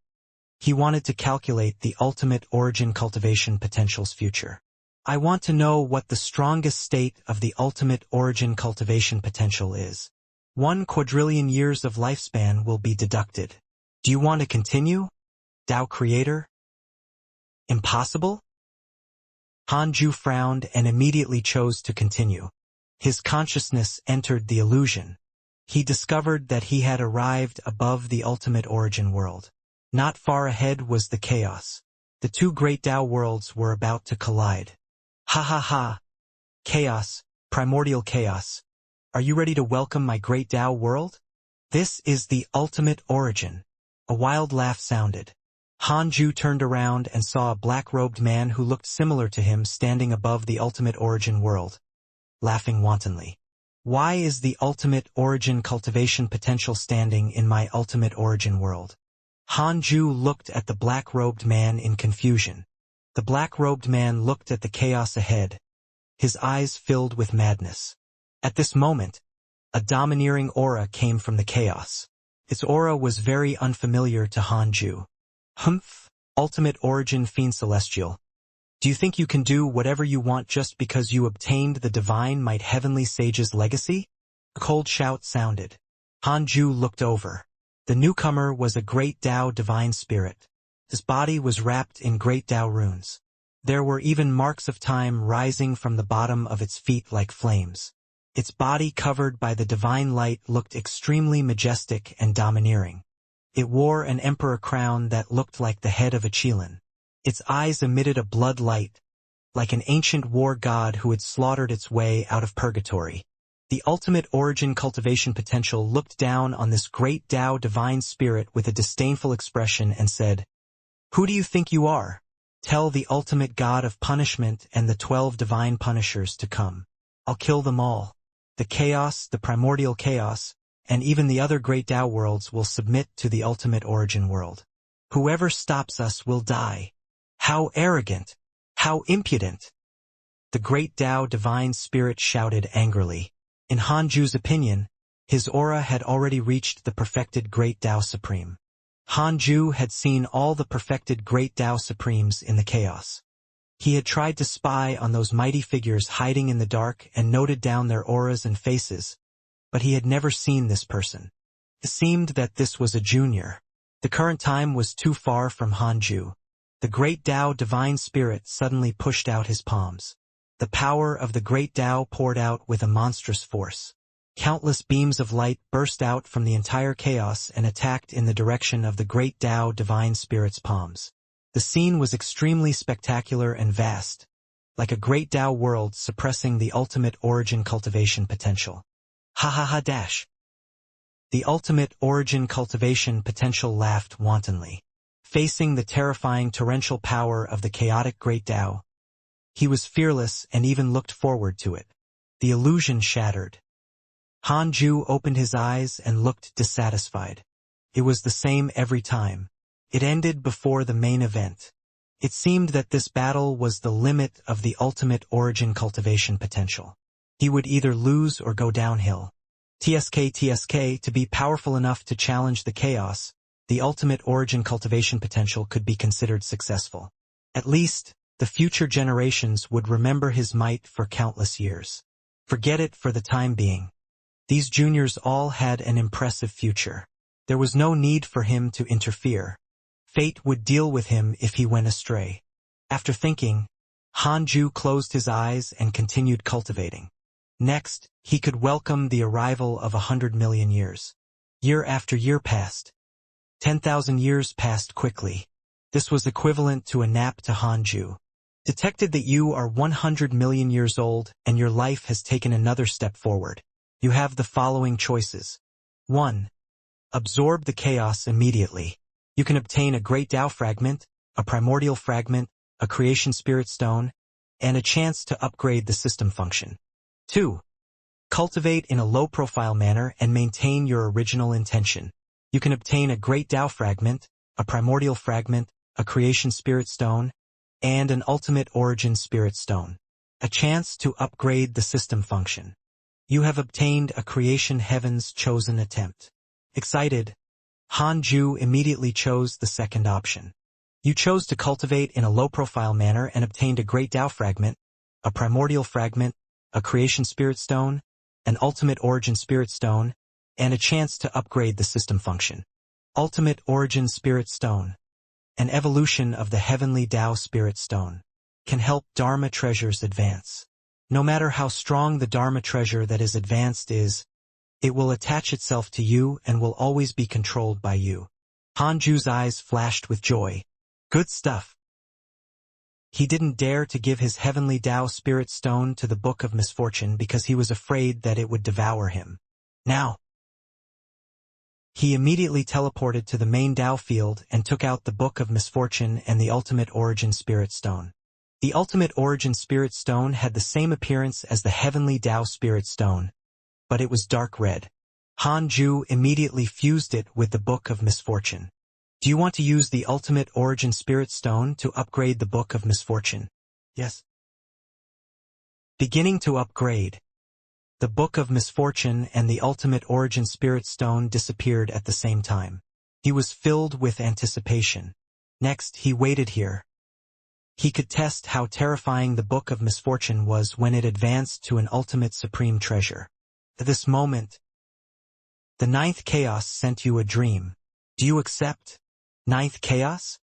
A: he wanted to calculate the ultimate origin cultivation potential's future. I want to know what the strongest state of the ultimate origin cultivation potential is. 1 quadrillion years of lifespan will be deducted. Do you want to continue? Tao Creator? Impossible? Hanju frowned and immediately chose to continue. His consciousness entered the illusion. He discovered that he had arrived above the ultimate origin world. Not far ahead was the chaos. The two great Tao worlds were about to collide. Ha ha ha! Chaos, primordial chaos. Are you ready to welcome my great Tao world? This is the ultimate origin. A wild laugh sounded. Hanju turned around and saw a black-robed man who looked similar to him standing above the ultimate origin world, laughing wantonly. Why is the ultimate origin cultivation potential standing in my ultimate origin world? Hanju looked at the black-robed man in confusion. The black-robed man looked at the chaos ahead, his eyes filled with madness. At this moment, a domineering aura came from the chaos. Its aura was very unfamiliar to Hanju. Humph, ultimate origin fiend celestial. Do you think you can do whatever you want just because you obtained the divine might heavenly sage's legacy? A cold shout sounded. Hanju looked over. The newcomer was a great Tao divine spirit. His body was wrapped in great Tao runes. There were even marks of time rising from the bottom of its feet like flames. Its body covered by the divine light looked extremely majestic and domineering. It wore an emperor crown that looked like the head of a Qilin. Its eyes emitted a blood light, like an ancient war god who had slaughtered its way out of purgatory. The ultimate origin cultivation potential looked down on this great Tao divine spirit with a disdainful expression and said, "Who do you think you are? Tell the ultimate god of punishment and the 12 divine punishers to come. I'll kill them all. The chaos, the primordial chaos, and even the other great Tao worlds will submit to the ultimate origin world. Whoever stops us will die." How arrogant! How impudent! The great Tao divine spirit shouted angrily. In Hanju's opinion, his aura had already reached the perfected great Tao supreme. Hanju had seen all the perfected great Tao supremes in the chaos. He had tried to spy on those mighty figures hiding in the dark and noted down their auras and faces, but he had never seen this person. It seemed that this was a junior. The current time was too far from Hanju. The great Tao divine spirit suddenly pushed out his palms. The power of the great Tao poured out with a monstrous force. Countless beams of light burst out from the entire chaos and attacked in the direction of the great Tao divine spirit's palms. The scene was extremely spectacular and vast, like a great Tao world suppressing the ultimate origin cultivation potential. Ha ha ha dash. The ultimate origin cultivation potential laughed wantonly. Facing the terrifying torrential power of the chaotic great Tao, he was fearless and even looked forward to it. The illusion shattered. Hanju opened his eyes and looked dissatisfied. It was the same every time. It ended before the main event. It seemed that this battle was the limit of the ultimate origin cultivation potential. He would either lose or go downhill. TSK to be powerful enough to challenge the chaos, the ultimate origin cultivation potential could be considered successful. At least, the future generations would remember his might for countless years. Forget it for the time being. These juniors all had an impressive future. There was no need for him to interfere. Fate would deal with him if he went astray. After thinking, Hanju closed his eyes and continued cultivating. Next, he could welcome the arrival of 100 million years. Year after year passed. 10,000 years passed quickly. This was equivalent to a nap to Hanju. Detected that you are 100 million years old and your life has taken another step forward. You have the following choices. 1. Absorb the chaos immediately. You can obtain a great Tao fragment, a primordial fragment, a creation spirit stone, and a chance to upgrade the system function. 2. Cultivate in a low-profile manner and maintain your original intention. You can obtain a great Tao fragment, a primordial fragment, a creation spirit stone, and an ultimate origin spirit stone. A chance to upgrade the system function. You have obtained a creation heaven's chosen attempt. Excited, Hanju immediately chose the second option. You chose to cultivate in a low-profile manner and obtained a great Tao fragment, a primordial fragment, a creation spirit stone, an ultimate origin spirit stone, and a chance to upgrade the system function. Ultimate origin spirit stone, an evolution of the heavenly Tao spirit stone, can help Dharma treasures advance. No matter how strong the Dharma treasure that is advanced is, it will attach itself to you and will always be controlled by you. Hanju's eyes flashed with joy. Good stuff. He didn't dare to give his heavenly Tao spirit stone to the Book of Misfortune because he was afraid that it would devour him. Now, he immediately teleported to the main Tao field and took out the Book of Misfortune and the Ultimate Origin Spirit Stone. The Ultimate Origin Spirit Stone had the same appearance as the Heavenly Tao Spirit Stone, but it was dark red. Hanju immediately fused it with the Book of Misfortune. Do you want to use the Ultimate Origin Spirit Stone to upgrade the Book of Misfortune? Yes. Beginning to upgrade. The Book of Misfortune and the Ultimate Origin Spirit Stone disappeared at the same time. He was filled with anticipation. Next, he waited here. He could test how terrifying the Book of Misfortune was when it advanced to an ultimate supreme treasure. At this moment, the ninth chaos sent you a dream. Do you accept? Ninth chaos?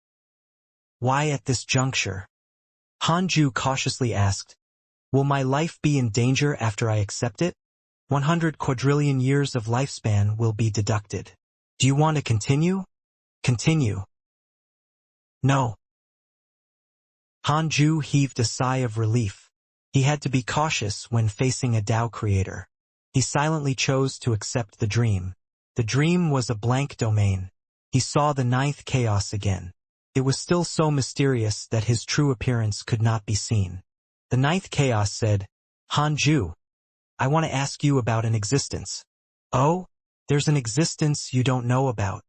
A: Why at this juncture? Hanju cautiously asked, will my life be in danger after I accept it? 100 quadrillion years of lifespan will be deducted. Do you want to continue? Continue. No. Hanju heaved a sigh of relief. He had to be cautious when facing a Tao creator. He silently chose to accept the dream. The dream was a blank domain. He saw the ninth chaos again. It was still so mysterious that his true appearance could not be seen. The ninth chaos said, "Hanju, I want to ask you about an existence." "Oh? There's an existence you don't know about?"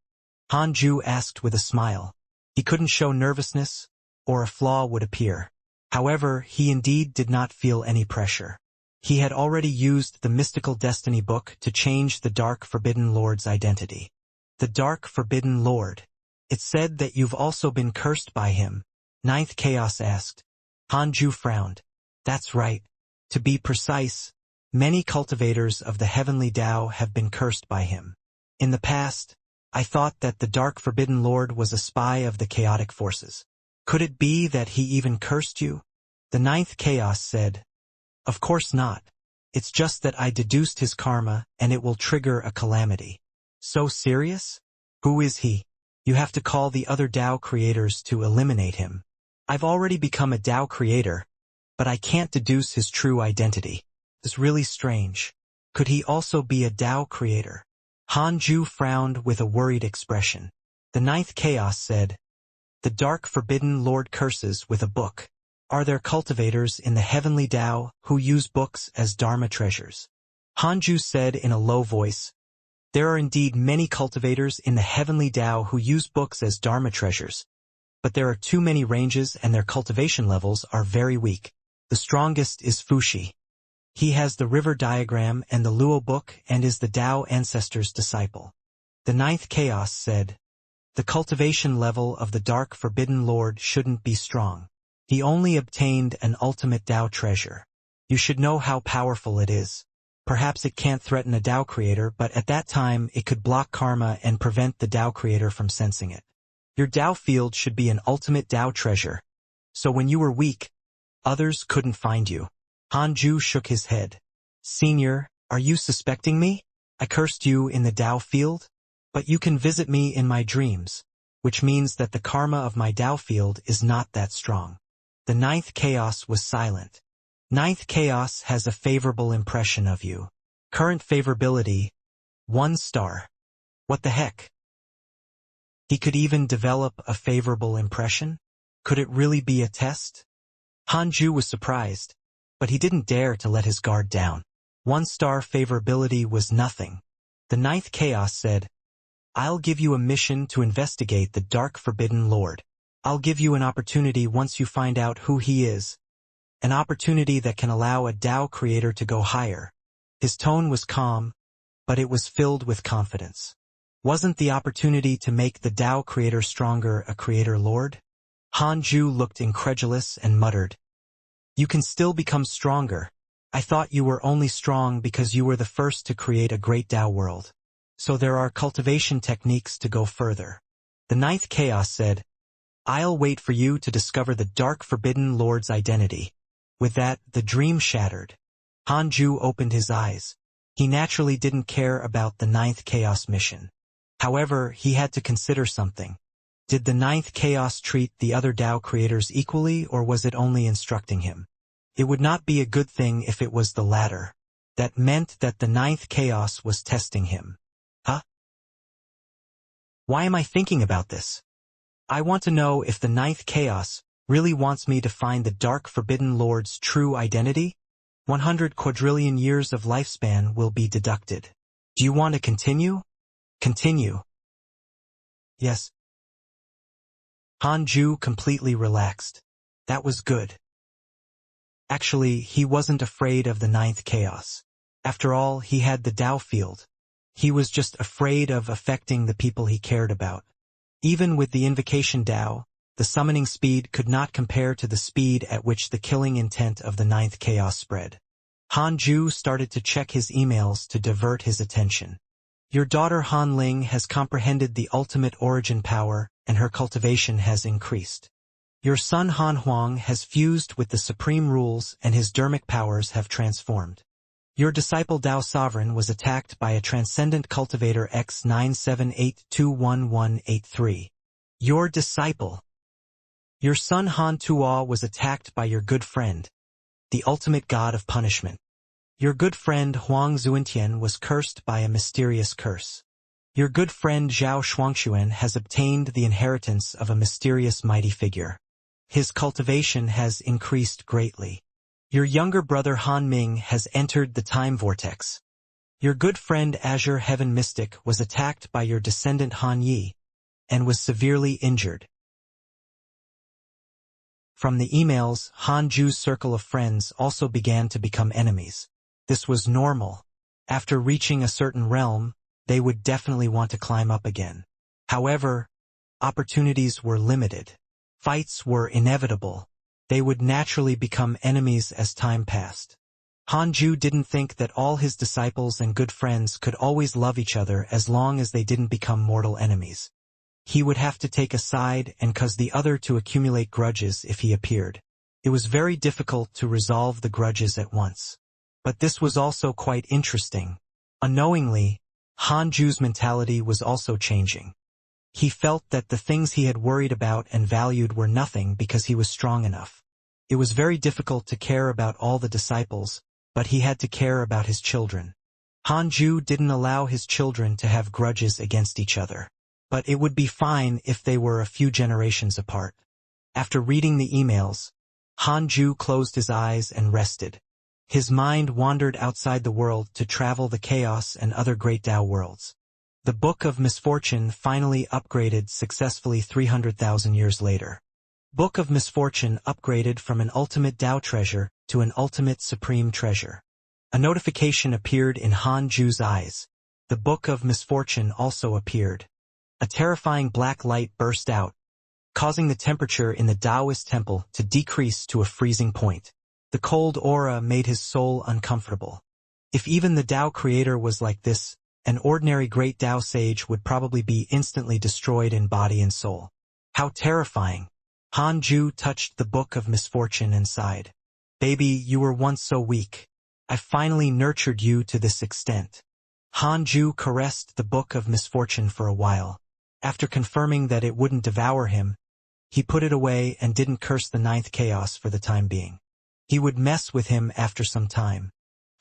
A: Hanju asked with a smile. He couldn't show nervousness, or a flaw would appear. However, he indeed did not feel any pressure. He had already used the mystical destiny book to change the Dark Forbidden Lord's identity. The Dark Forbidden Lord. It said that you've also been cursed by him, Ninth Chaos asked. Hanju frowned. That's right. To be precise, many cultivators of the heavenly Tao have been cursed by him. In the past, I thought that the Dark Forbidden Lord was a spy of the chaotic forces. Could it be that he even cursed you? The ninth chaos said, "Of course not. It's just that I deduced his karma and it will trigger a calamity." So serious? Who is he? You have to call the other Tao creators to eliminate him. I've already become a Tao creator, but I can't deduce his true identity. It's really strange. Could he also be a Tao creator? Hanju frowned with a worried expression. The ninth chaos said, "The Dark Forbidden Lord curses with a book. Are there cultivators in the heavenly Tao who use books as Dharma treasures?" Hanju said in a low voice, "There are indeed many cultivators in the heavenly Tao who use books as Dharma treasures, but there are too many ranges and their cultivation levels are very weak. The strongest is Fushi. He has the river diagram and the Luo book and is the Tao ancestor's disciple." The ninth chaos said, "The cultivation level of the Dark Forbidden Lord shouldn't be strong. He only obtained an ultimate Tao treasure. You should know how powerful it is. Perhaps it can't threaten a Tao creator, but at that time it could block karma and prevent the Tao creator from sensing it. Your Tao field should be an ultimate Tao treasure. So when you were weak, others couldn't find you." Hanju shook his head. "Senior, are you suspecting me? I cursed you in the Tao field? But you can visit me in my dreams, which means that the karma of my Tao field is not that strong." The ninth chaos was silent. Ninth chaos has a favorable impression of you. Current favorability, 1 star. What the heck? He could even develop a favorable impression? Could it really be a test? Hanju was surprised, but he didn't dare to let his guard down. 1 star favorability was nothing. The ninth chaos said, "I'll give you a mission to investigate the Dark Forbidden Lord. I'll give you an opportunity once you find out who he is. An opportunity that can allow a Tao creator to go higher." His tone was calm, but it was filled with confidence. Wasn't the opportunity to make the Tao creator stronger a creator lord? Hanju looked incredulous and muttered, "You can still become stronger. I thought you were only strong because you were the first to create a great Tao world. So there are cultivation techniques to go further." The ninth chaos said, "I'll wait for you to discover the Dark Forbidden Lord's identity." With that, the dream shattered. Hanju opened his eyes. He naturally didn't care about the ninth chaos mission. However, he had to consider something. Did the ninth chaos treat the other Tao creators equally, or was it only instructing him? It would not be a good thing if it was the latter. That meant that the ninth chaos was testing him. Huh? Why am I thinking about this? I want to know if the ninth chaos really wants me to find the Dark Forbidden Lord's true identity. 100 quadrillion years of lifespan will be deducted. Do you want to continue? Continue. Yes. Hanju completely relaxed. That was good. Actually, he wasn't afraid of the ninth chaos. After all, he had the Tao field. He was just afraid of affecting the people he cared about. Even with the invocation Tao, the summoning speed could not compare to the speed at which the killing intent of the ninth chaos spread. Hanju started to check his emails to divert his attention. Your daughter Han Ling has comprehended the ultimate origin power, and her cultivation has increased. Your son Han Huang has fused with the supreme rules and his dermic powers have transformed. Your disciple Tao Sovereign was attacked by a transcendent cultivator X978211183. Your disciple. Your son Han Tuo was attacked by your good friend, the ultimate god of punishment. Your good friend Huang Zuentian was cursed by a mysterious curse. Your good friend Zhao Shuangxuan has obtained the inheritance of a mysterious mighty figure. His cultivation has increased greatly. Your younger brother Han Ming has entered the time vortex. Your good friend Azure Heaven Mystic was attacked by your descendant Han Yi, and was severely injured. From the emails, Han Ju's circle of friends also began to become enemies. This was normal. After reaching a certain realm, they would definitely want to climb up again. However, opportunities were limited. Fights were inevitable. They would naturally become enemies as time passed. Han Ju didn't think that all his disciples and good friends could always love each other as long as they didn't become mortal enemies. He would have to take a side and cause the other to accumulate grudges if he appeared. It was very difficult to resolve the grudges at once. But this was also quite interesting. Unknowingly, Han Ju's mentality was also changing. He felt that the things he had worried about and valued were nothing because he was strong enough. It was very difficult to care about all the disciples, but he had to care about his children. Han Ju didn't allow his children to have grudges against each other. But it would be fine if they were a few generations apart. After reading the emails, Han Ju closed his eyes and rested. His mind wandered outside the world to travel the chaos and other great Tao worlds. The Book of Misfortune finally upgraded successfully 300,000 years later. Book of Misfortune upgraded from an ultimate Tao treasure to an ultimate supreme treasure. A notification appeared in Han Ju's eyes. The Book of Misfortune also appeared. A terrifying black light burst out, causing the temperature in the Taoist temple to decrease to a freezing point. The cold aura made his soul uncomfortable. If even the Tao creator was like this, an ordinary great Tao sage would probably be instantly destroyed in body and soul. How terrifying! Han Ju touched the Book of Misfortune and sighed. Baby, you were once so weak. I finally nurtured you to this extent. Han Ju caressed the Book of Misfortune for a while. After confirming that it wouldn't devour him, he put it away and didn't curse the ninth chaos for the time being. He would mess with him after some time.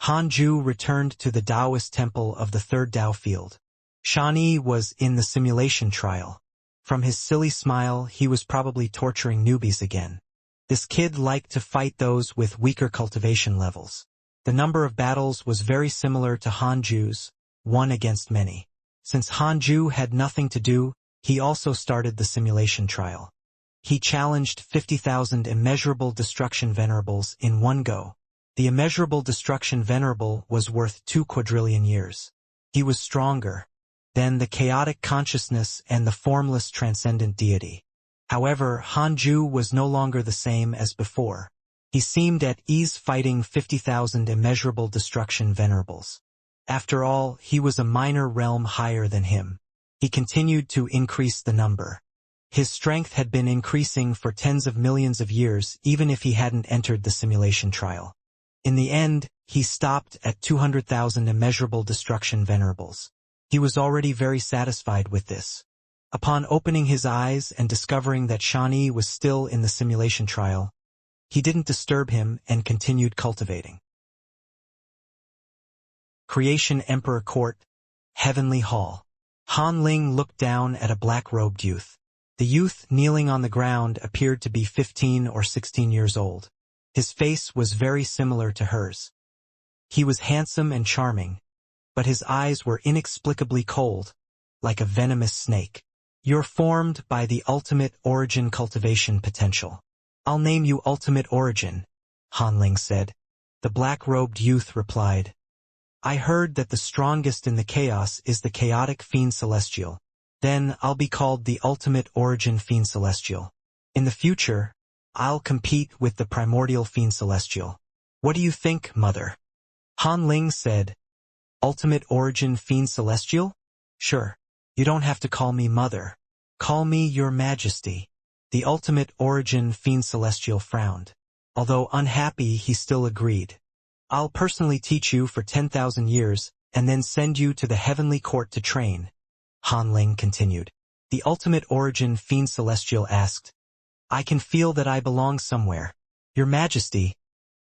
A: Han Ju returned to the Taoist temple of the third Tao field. Xianxia was in the simulation trial. From his silly smile, he was probably torturing newbies again. This kid liked to fight those with weaker cultivation levels. The number of battles was very similar to Han Ju's, one against many. Since Han Ju had nothing to do, he also started the simulation trial. He challenged 50,000 immeasurable destruction venerables in one go. The immeasurable destruction venerable was worth 2 quadrillion years. He was stronger than the chaotic consciousness and the formless transcendent deity. However, Han Ju was no longer the same as before. He seemed at ease fighting 50,000 immeasurable destruction venerables. After all, he was a minor realm higher than him. He continued to increase the number. His strength had been increasing for tens of millions of years even if he hadn't entered the simulation trial. In the end, he stopped at 200,000 immeasurable destruction venerables. He was already very satisfied with this. Upon opening his eyes and discovering that Xianxia was still in the simulation trial, he didn't disturb him and continued cultivating. Creation Emperor Court, Heavenly Hall. Han Ling looked down at a black-robed youth. The youth kneeling on the ground appeared to be 15 or 16 years old. His face was very similar to hers. He was handsome and charming, but his eyes were inexplicably cold, like a venomous snake. You're formed by the ultimate origin cultivation potential. I'll name you Ultimate Origin, Han Ling said. The black-robed youth replied, I heard that the strongest in the chaos is the chaotic fiend celestial. Then I'll be called the Ultimate Origin Fiend Celestial. In the future, I'll compete with the primordial fiend celestial. What do you think, mother? Han Ling said, Ultimate Origin Fiend Celestial? Sure. You don't have to call me mother. Call me your majesty. The Ultimate Origin Fiend Celestial frowned. Although unhappy, he still agreed. I'll personally teach you for 10,000 years, and then send you to the heavenly court to train. Han Ling continued. The Ultimate Origin Fiend Celestial asked, I can feel that I belong somewhere. Your Majesty,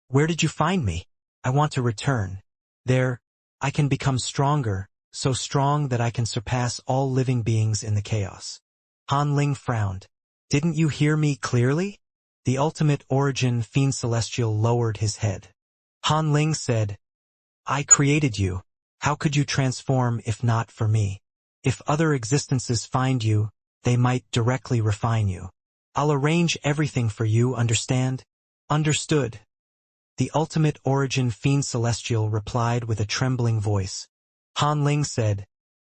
A: where did you find me? I want to return. There, I can become stronger, so strong that I can surpass all living beings in the chaos. Han Ling frowned. Didn't you hear me clearly? The ultimate origin fiend celestial lowered his head. Han Ling said, I created you. How could you transform if not for me? If other existences find you, they might directly refine you. I'll arrange everything for you, understand? Understood. The ultimate origin fiend celestial replied with a trembling voice. Han Ling said,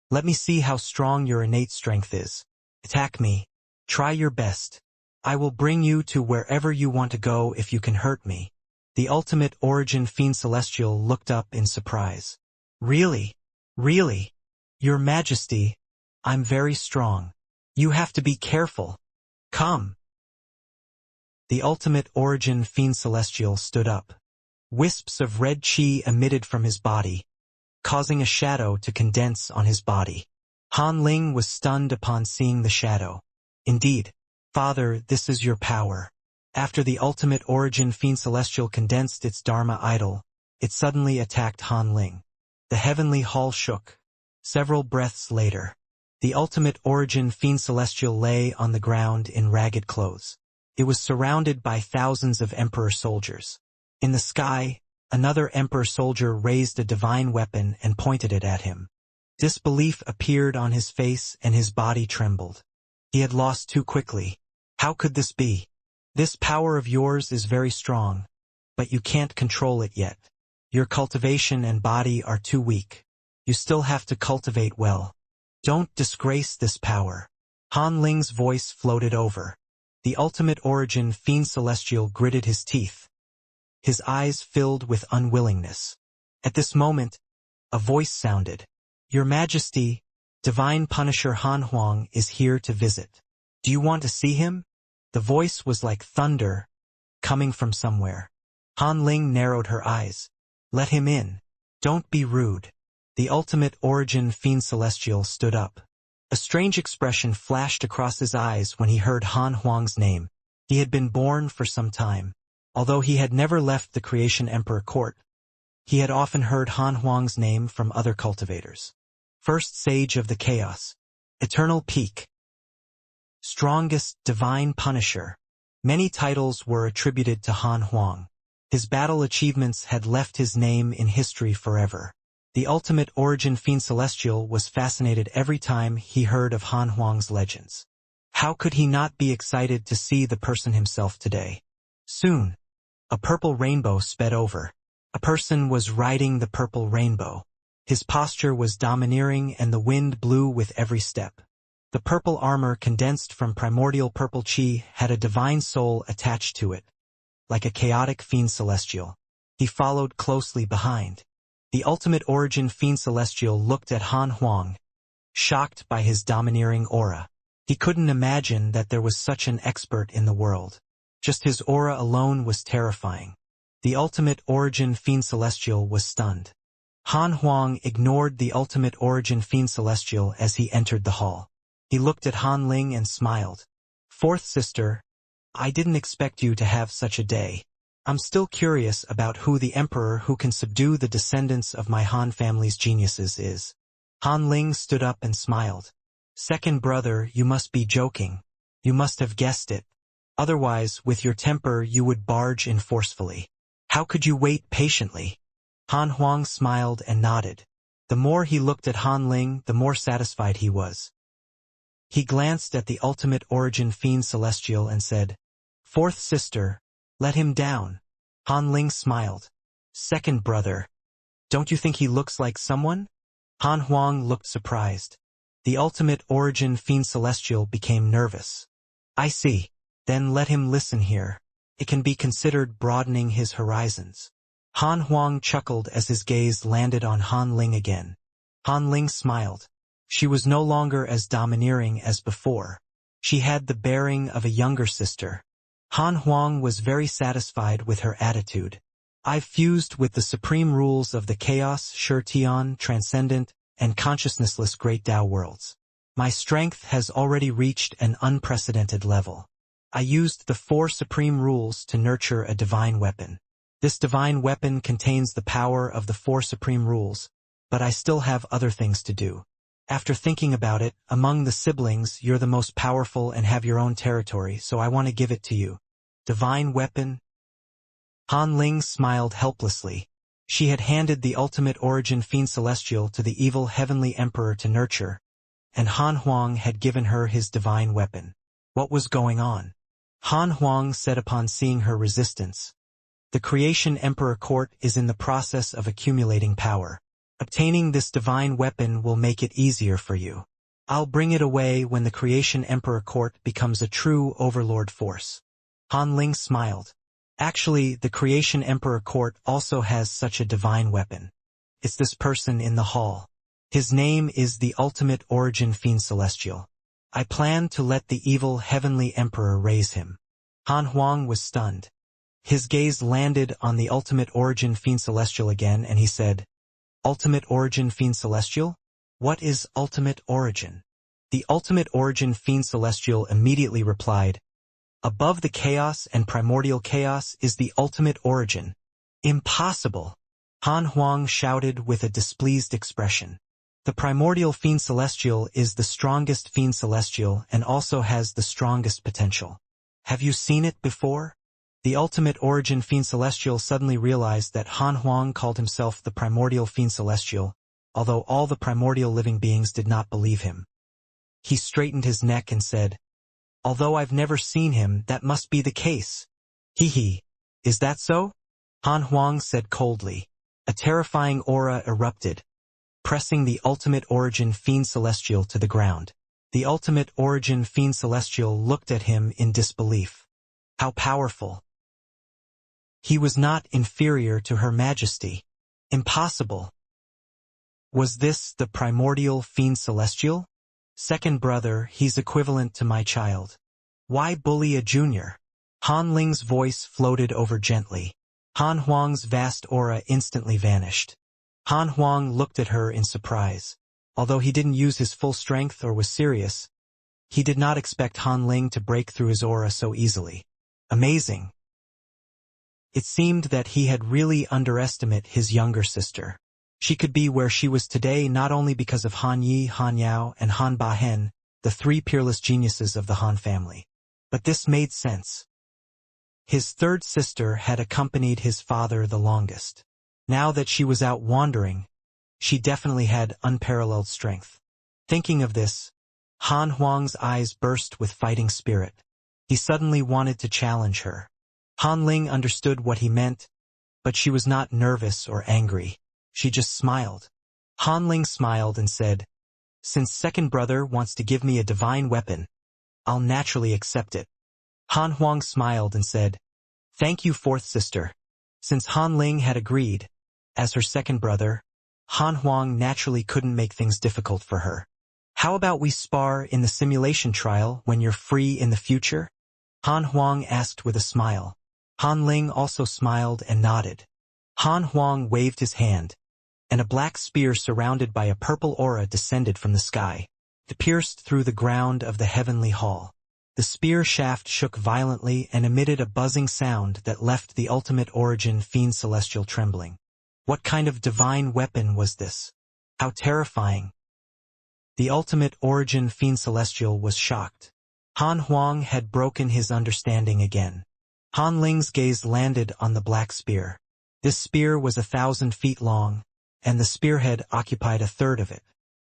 A: let me see how strong your innate strength is. Attack me. Try your best. I will bring you to wherever you want to go if you can hurt me. The ultimate origin fiend celestial looked up in surprise. Really? Really? Your Majesty, I'm very strong. You have to be careful. Come. The ultimate origin fiend celestial stood up. Wisps of red chi emitted from his body, causing a shadow to condense on his body. Han Ling was stunned upon seeing the shadow. Indeed, Father, this is your power. After the ultimate origin fiend celestial condensed its Dharma idol, it suddenly attacked Han Ling. The heavenly hall shook. Several breaths later, the ultimate origin fiend celestial lay on the ground in ragged clothes. It was surrounded by thousands of Emperor soldiers. In the sky, another Emperor soldier raised a divine weapon and pointed it at him. Disbelief appeared on his face and his body trembled. He had lost too quickly. How could this be? This power of yours is very strong, but you can't control it yet. Your cultivation and body are too weak. You still have to cultivate well. Don't disgrace this power. Han Ling's voice floated over. The ultimate origin fiend celestial gritted his teeth. His eyes filled with unwillingness. At this moment, a voice sounded. Your Majesty, Divine Punisher Han Huang is here to visit. Do you want to see him? The voice was like thunder, coming from somewhere. Han Ling narrowed her eyes. Let him in. Don't be rude. The ultimate origin fiend celestial stood up. A strange expression flashed across his eyes when he heard Han Huang's name. He had been born for some time. Although he had never left the Creation Emperor court, he had often heard Han Huang's name from other cultivators. First Sage of the Chaos. Eternal Peak. Strongest Divine Punisher. Many titles were attributed to Han Huang. His battle achievements had left his name in history forever. The ultimate origin fiend celestial was fascinated every time he heard of Han Huang's legends. How could he not be excited to see the person himself today? Soon, a purple rainbow sped over. A person was riding the purple rainbow. His posture was domineering and the wind blew with every step. The purple armor condensed from primordial purple chi had a divine soul attached to it, like a chaotic fiend celestial. He followed closely behind. The ultimate origin fiend celestial looked at Han Huang, shocked by his domineering aura. He couldn't imagine that there was such an expert in the world. Just his aura alone was terrifying. The ultimate origin fiend celestial was stunned. Han Huang ignored the ultimate origin fiend celestial as he entered the hall. He looked at Han Ling and smiled. Fourth sister, I didn't expect you to have such a day. I'm still curious about who the emperor who can subdue the descendants of my Han family's geniuses is. Han Ling stood up and smiled. Second brother, you must be joking. You must have guessed it. Otherwise, with your temper, you would barge in forcefully. How could you wait patiently? Han Huang smiled and nodded. The more he looked at Han Ling, the more satisfied he was. He glanced at the ultimate origin fiend celestial and said, Fourth sister, let him down. Han Ling smiled. Second brother, don't you think he looks like someone? Han Huang looked surprised. The ultimate origin fiend celestial became nervous. I see. Then let him listen here. It can be considered broadening his horizons. Han Huang chuckled as his gaze landed on Han Ling again. Han Ling smiled. She was no longer as domineering as before. She had the bearing of a younger sister. Han Huang was very satisfied with her attitude. I've fused with the supreme rules of the chaos, Shurtian, transcendent, and consciousnessless great Tao worlds. My strength has already reached an unprecedented level. I used the 4 supreme rules to nurture a divine weapon. This divine weapon contains the power of the 4 supreme rules, but I still have other things to do. After thinking about it, among the siblings, you're the most powerful and have your own territory, so I want to give it to you. Divine weapon? Han Ling smiled helplessly. She had handed the ultimate origin fiend celestial to the evil heavenly emperor to nurture, and Han Huang had given her his divine weapon. What was going on? Han Huang said upon seeing her resistance. The Creation Emperor Court is in the process of accumulating power. Obtaining this divine weapon will make it easier for you. I'll bring it away when the Creation Emperor Court becomes a true overlord force. Han Ling smiled. Actually, the Creation Emperor Court also has such a divine weapon. It's this person in the hall. His name is the Ultimate Origin Fiend Celestial. I plan to let the evil heavenly emperor raise him. Han Huang was stunned. His gaze landed on the Ultimate Origin Fiend Celestial again and he said, Ultimate Origin Fiend Celestial? What is Ultimate Origin? The Ultimate Origin Fiend Celestial immediately replied, Above the chaos and primordial chaos is the ultimate origin. Impossible! Han Huang shouted with a displeased expression. The primordial fiend celestial is the strongest fiend celestial and also has the strongest potential. Have you seen it before? The ultimate origin fiend celestial suddenly realized that Han Huang called himself the primordial fiend celestial, although all the primordial living beings did not believe him. He straightened his neck and said, Although I've never seen him, that must be the case. Hee. Is that so? Han Huang said coldly. A terrifying aura erupted, pressing the ultimate origin fiend celestial to the ground. The ultimate origin fiend celestial looked at him in disbelief. How powerful! He was not inferior to Her Majesty. Impossible. Was this the primordial fiend celestial? Second brother, he's equivalent to my child. Why bully a junior? Han Ling's voice floated over gently. Han Huang's vast aura instantly vanished. Han Huang looked at her in surprise. Although he didn't use his full strength or was serious, he did not expect Han Ling to break through his aura so easily. Amazing. It seemed that he had really underestimated his younger sister. She could be where she was today not only because of Han Yi, Han Yao, and Han Ba Hen, the 3 peerless geniuses of the Han family. But this made sense. His third sister had accompanied his father the longest. Now that she was out wandering, she definitely had unparalleled strength. Thinking of this, Han Huang's eyes burst with fighting spirit. He suddenly wanted to challenge her. Han Ling understood what he meant, but she was not nervous or angry. She just smiled. Han Ling smiled and said, Since second brother wants to give me a divine weapon, I'll naturally accept it. Han Huang smiled and said, Thank you, fourth sister. Since Han Ling had agreed, as her second brother, Han Huang naturally couldn't make things difficult for her. How about we spar in the simulation trial when you're free in the future? Han Huang asked with a smile. Han Ling also smiled and nodded. Han Huang waved his hand, and a black spear surrounded by a purple aura descended from the sky. It pierced through the ground of the heavenly hall. The spear shaft shook violently and emitted a buzzing sound that left the ultimate origin fiend celestial trembling. What kind of divine weapon was this? How terrifying! The ultimate origin fiend celestial was shocked. Han Huang had broken his understanding again. Han Ling's gaze landed on the black spear. This spear was 1,000 feet long, and the spearhead occupied a third of it.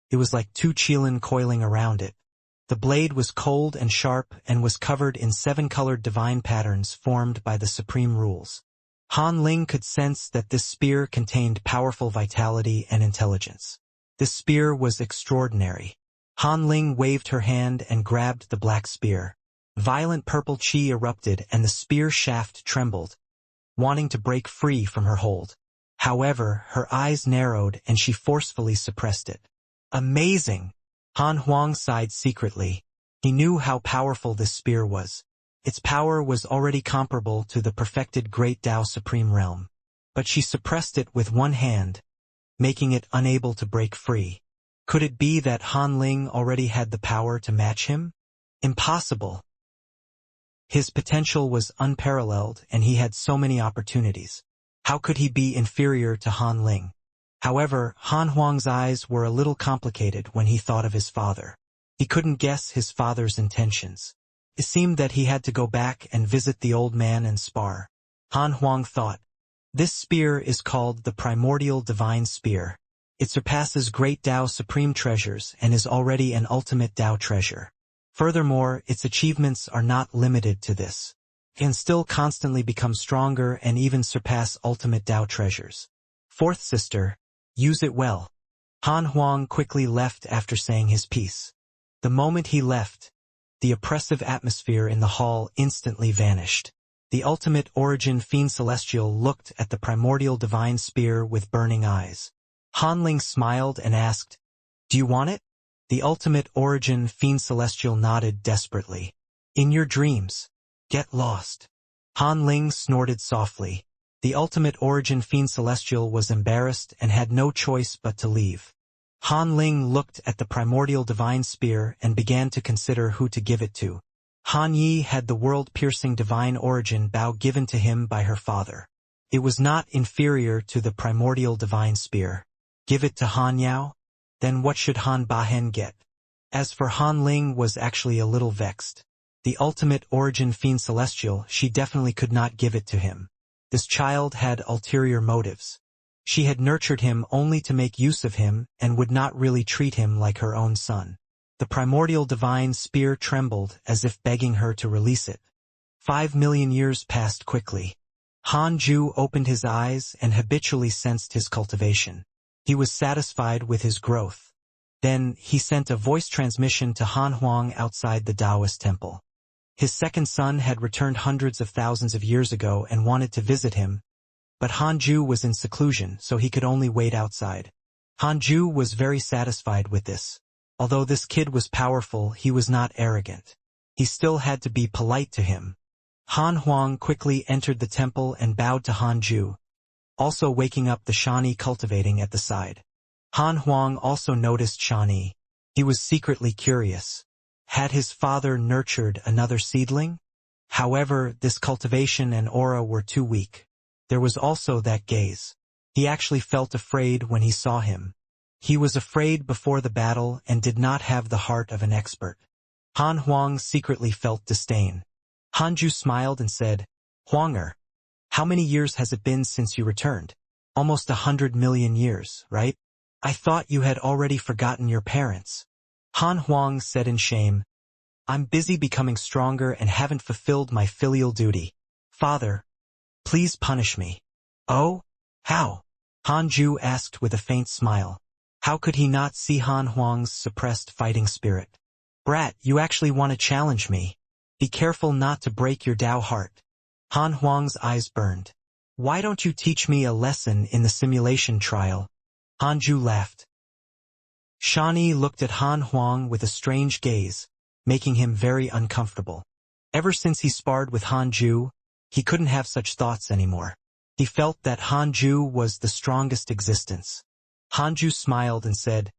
A: It was like 2 qilin coiling around it. The blade was cold and sharp and was covered in 7-colored divine patterns formed by the supreme rules. Han Ling could sense that this spear contained powerful vitality and intelligence. This spear was extraordinary. Han Ling waved her hand and grabbed the black spear. Violent purple chi erupted and the spear shaft trembled, wanting to break free from her hold. However, her eyes narrowed and she forcefully suppressed it. Amazing! Han Huang sighed secretly. He knew how powerful this spear was. Its power was already comparable to the perfected Great Tao Supreme Realm. But she suppressed it with one hand, making it unable to break free. Could it be that Han Ling already had the power to match him? Impossible! His potential was unparalleled and he had so many opportunities. How could he be inferior to Han Ling? However, Han Huang's eyes were a little complicated when he thought of his father. He couldn't guess his father's intentions. It seemed that he had to go back and visit the old man and spar. Han Huang thought, "This spear is called the Primordial Divine Spear. It surpasses great Tao supreme treasures and is already an ultimate Tao treasure. Furthermore, its achievements are not limited to this. It can still constantly become stronger and even surpass ultimate Tao treasures. Fourth sister, use it well." Han Huang quickly left after saying his piece. The moment he left, the oppressive atmosphere in the hall instantly vanished. The ultimate origin fiend celestial looked at the primordial divine spear with burning eyes. Han Ling smiled and asked, "Do you want it?" The ultimate origin fiend celestial nodded desperately. "In your dreams. Get lost." Han Ling snorted softly. The ultimate origin fiend celestial was embarrassed and had no choice but to leave. Han Ling looked at the primordial divine spear and began to consider who to give it to. Han Yi had the world-piercing divine origin bow given to him by her father. It was not inferior to the primordial divine spear. Give it to Han Yao? Then what should Han Bahen get? As for Han Ling was actually a little vexed. The ultimate origin fiend celestial, she definitely could not give it to him. This child had ulterior motives. She had nurtured him only to make use of him and would not really treat him like her own son. The primordial divine spear trembled as if begging her to release it. 5 million years passed quickly. Han Ju opened his eyes and habitually sensed his cultivation. He was satisfied with his growth. Then, he sent a voice transmission to Han Huang outside the Taoist temple. His second son had returned hundreds of thousands of years ago and wanted to visit him, but Han Ju was in seclusion, so he could only wait outside. Han Ju was very satisfied with this. Although this kid was powerful, he was not arrogant. He still had to be polite to him. Han Huang quickly entered the temple and bowed to Han Ju, also waking up the Shani cultivating at the side. Han Huang also noticed Shani. He was secretly curious. Had his father nurtured another seedling? However, this cultivation and aura were too weak. There was also that gaze. He actually felt afraid when he saw him. He was afraid before the battle and did not have the heart of an expert. Han Huang secretly felt disdain. Han Ju smiled and said, "Huanger, how many years has it been since you returned? Almost 100 million years, right? I thought you had already forgotten your parents." Han Huang said in shame, "I'm busy becoming stronger and haven't fulfilled my filial duty. Father, please punish me." "Oh? How?" Han Ju asked with a faint smile. How could he not see Han Huang's suppressed fighting spirit? "Brat, you actually want to challenge me? Be careful not to break your Tao heart." Han Huang's eyes burned. "Why don't you teach me a lesson in the simulation trial?" Han Ju laughed. Shani looked at Han Huang with a strange gaze, making him very uncomfortable. Ever since he sparred with Han Ju, he couldn't have such thoughts anymore. He felt that Han Ju was the strongest existence. Han Ju smiled and said,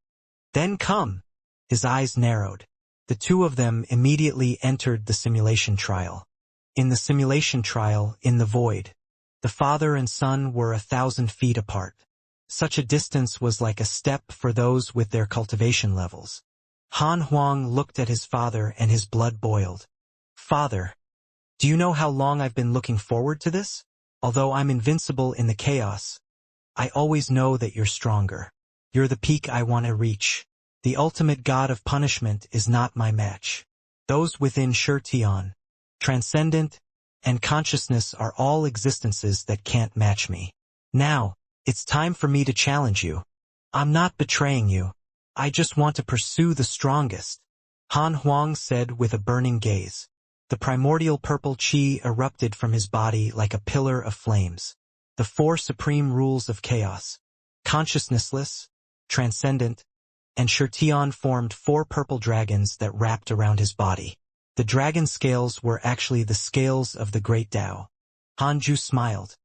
A: "Then come." His eyes narrowed. The two of them immediately entered the simulation trial. In the simulation trial, in the void, the father and son were 1,000 feet apart. Such a distance was like a step for those with their cultivation levels. Han Huang looked at his father and his blood boiled. "Father, do you know how long I've been looking forward to this? Although I'm invincible in the chaos, I always know that you're stronger. You're the peak I want to reach. The ultimate god of punishment is not my match. Those within Shurtian, transcendent, and consciousness are all existences that can't match me. Now, it's time for me to challenge you. I'm not betraying you. I just want to pursue the strongest." Han Huang said with a burning gaze. The primordial purple chi erupted from his body like a pillar of flames. The 4 supreme rules of chaos, consciousnessless, transcendent, and Shurtian formed 4 purple dragons that wrapped around his body. The dragon scales were actually the scales of the great Tao. Han Ju smiled.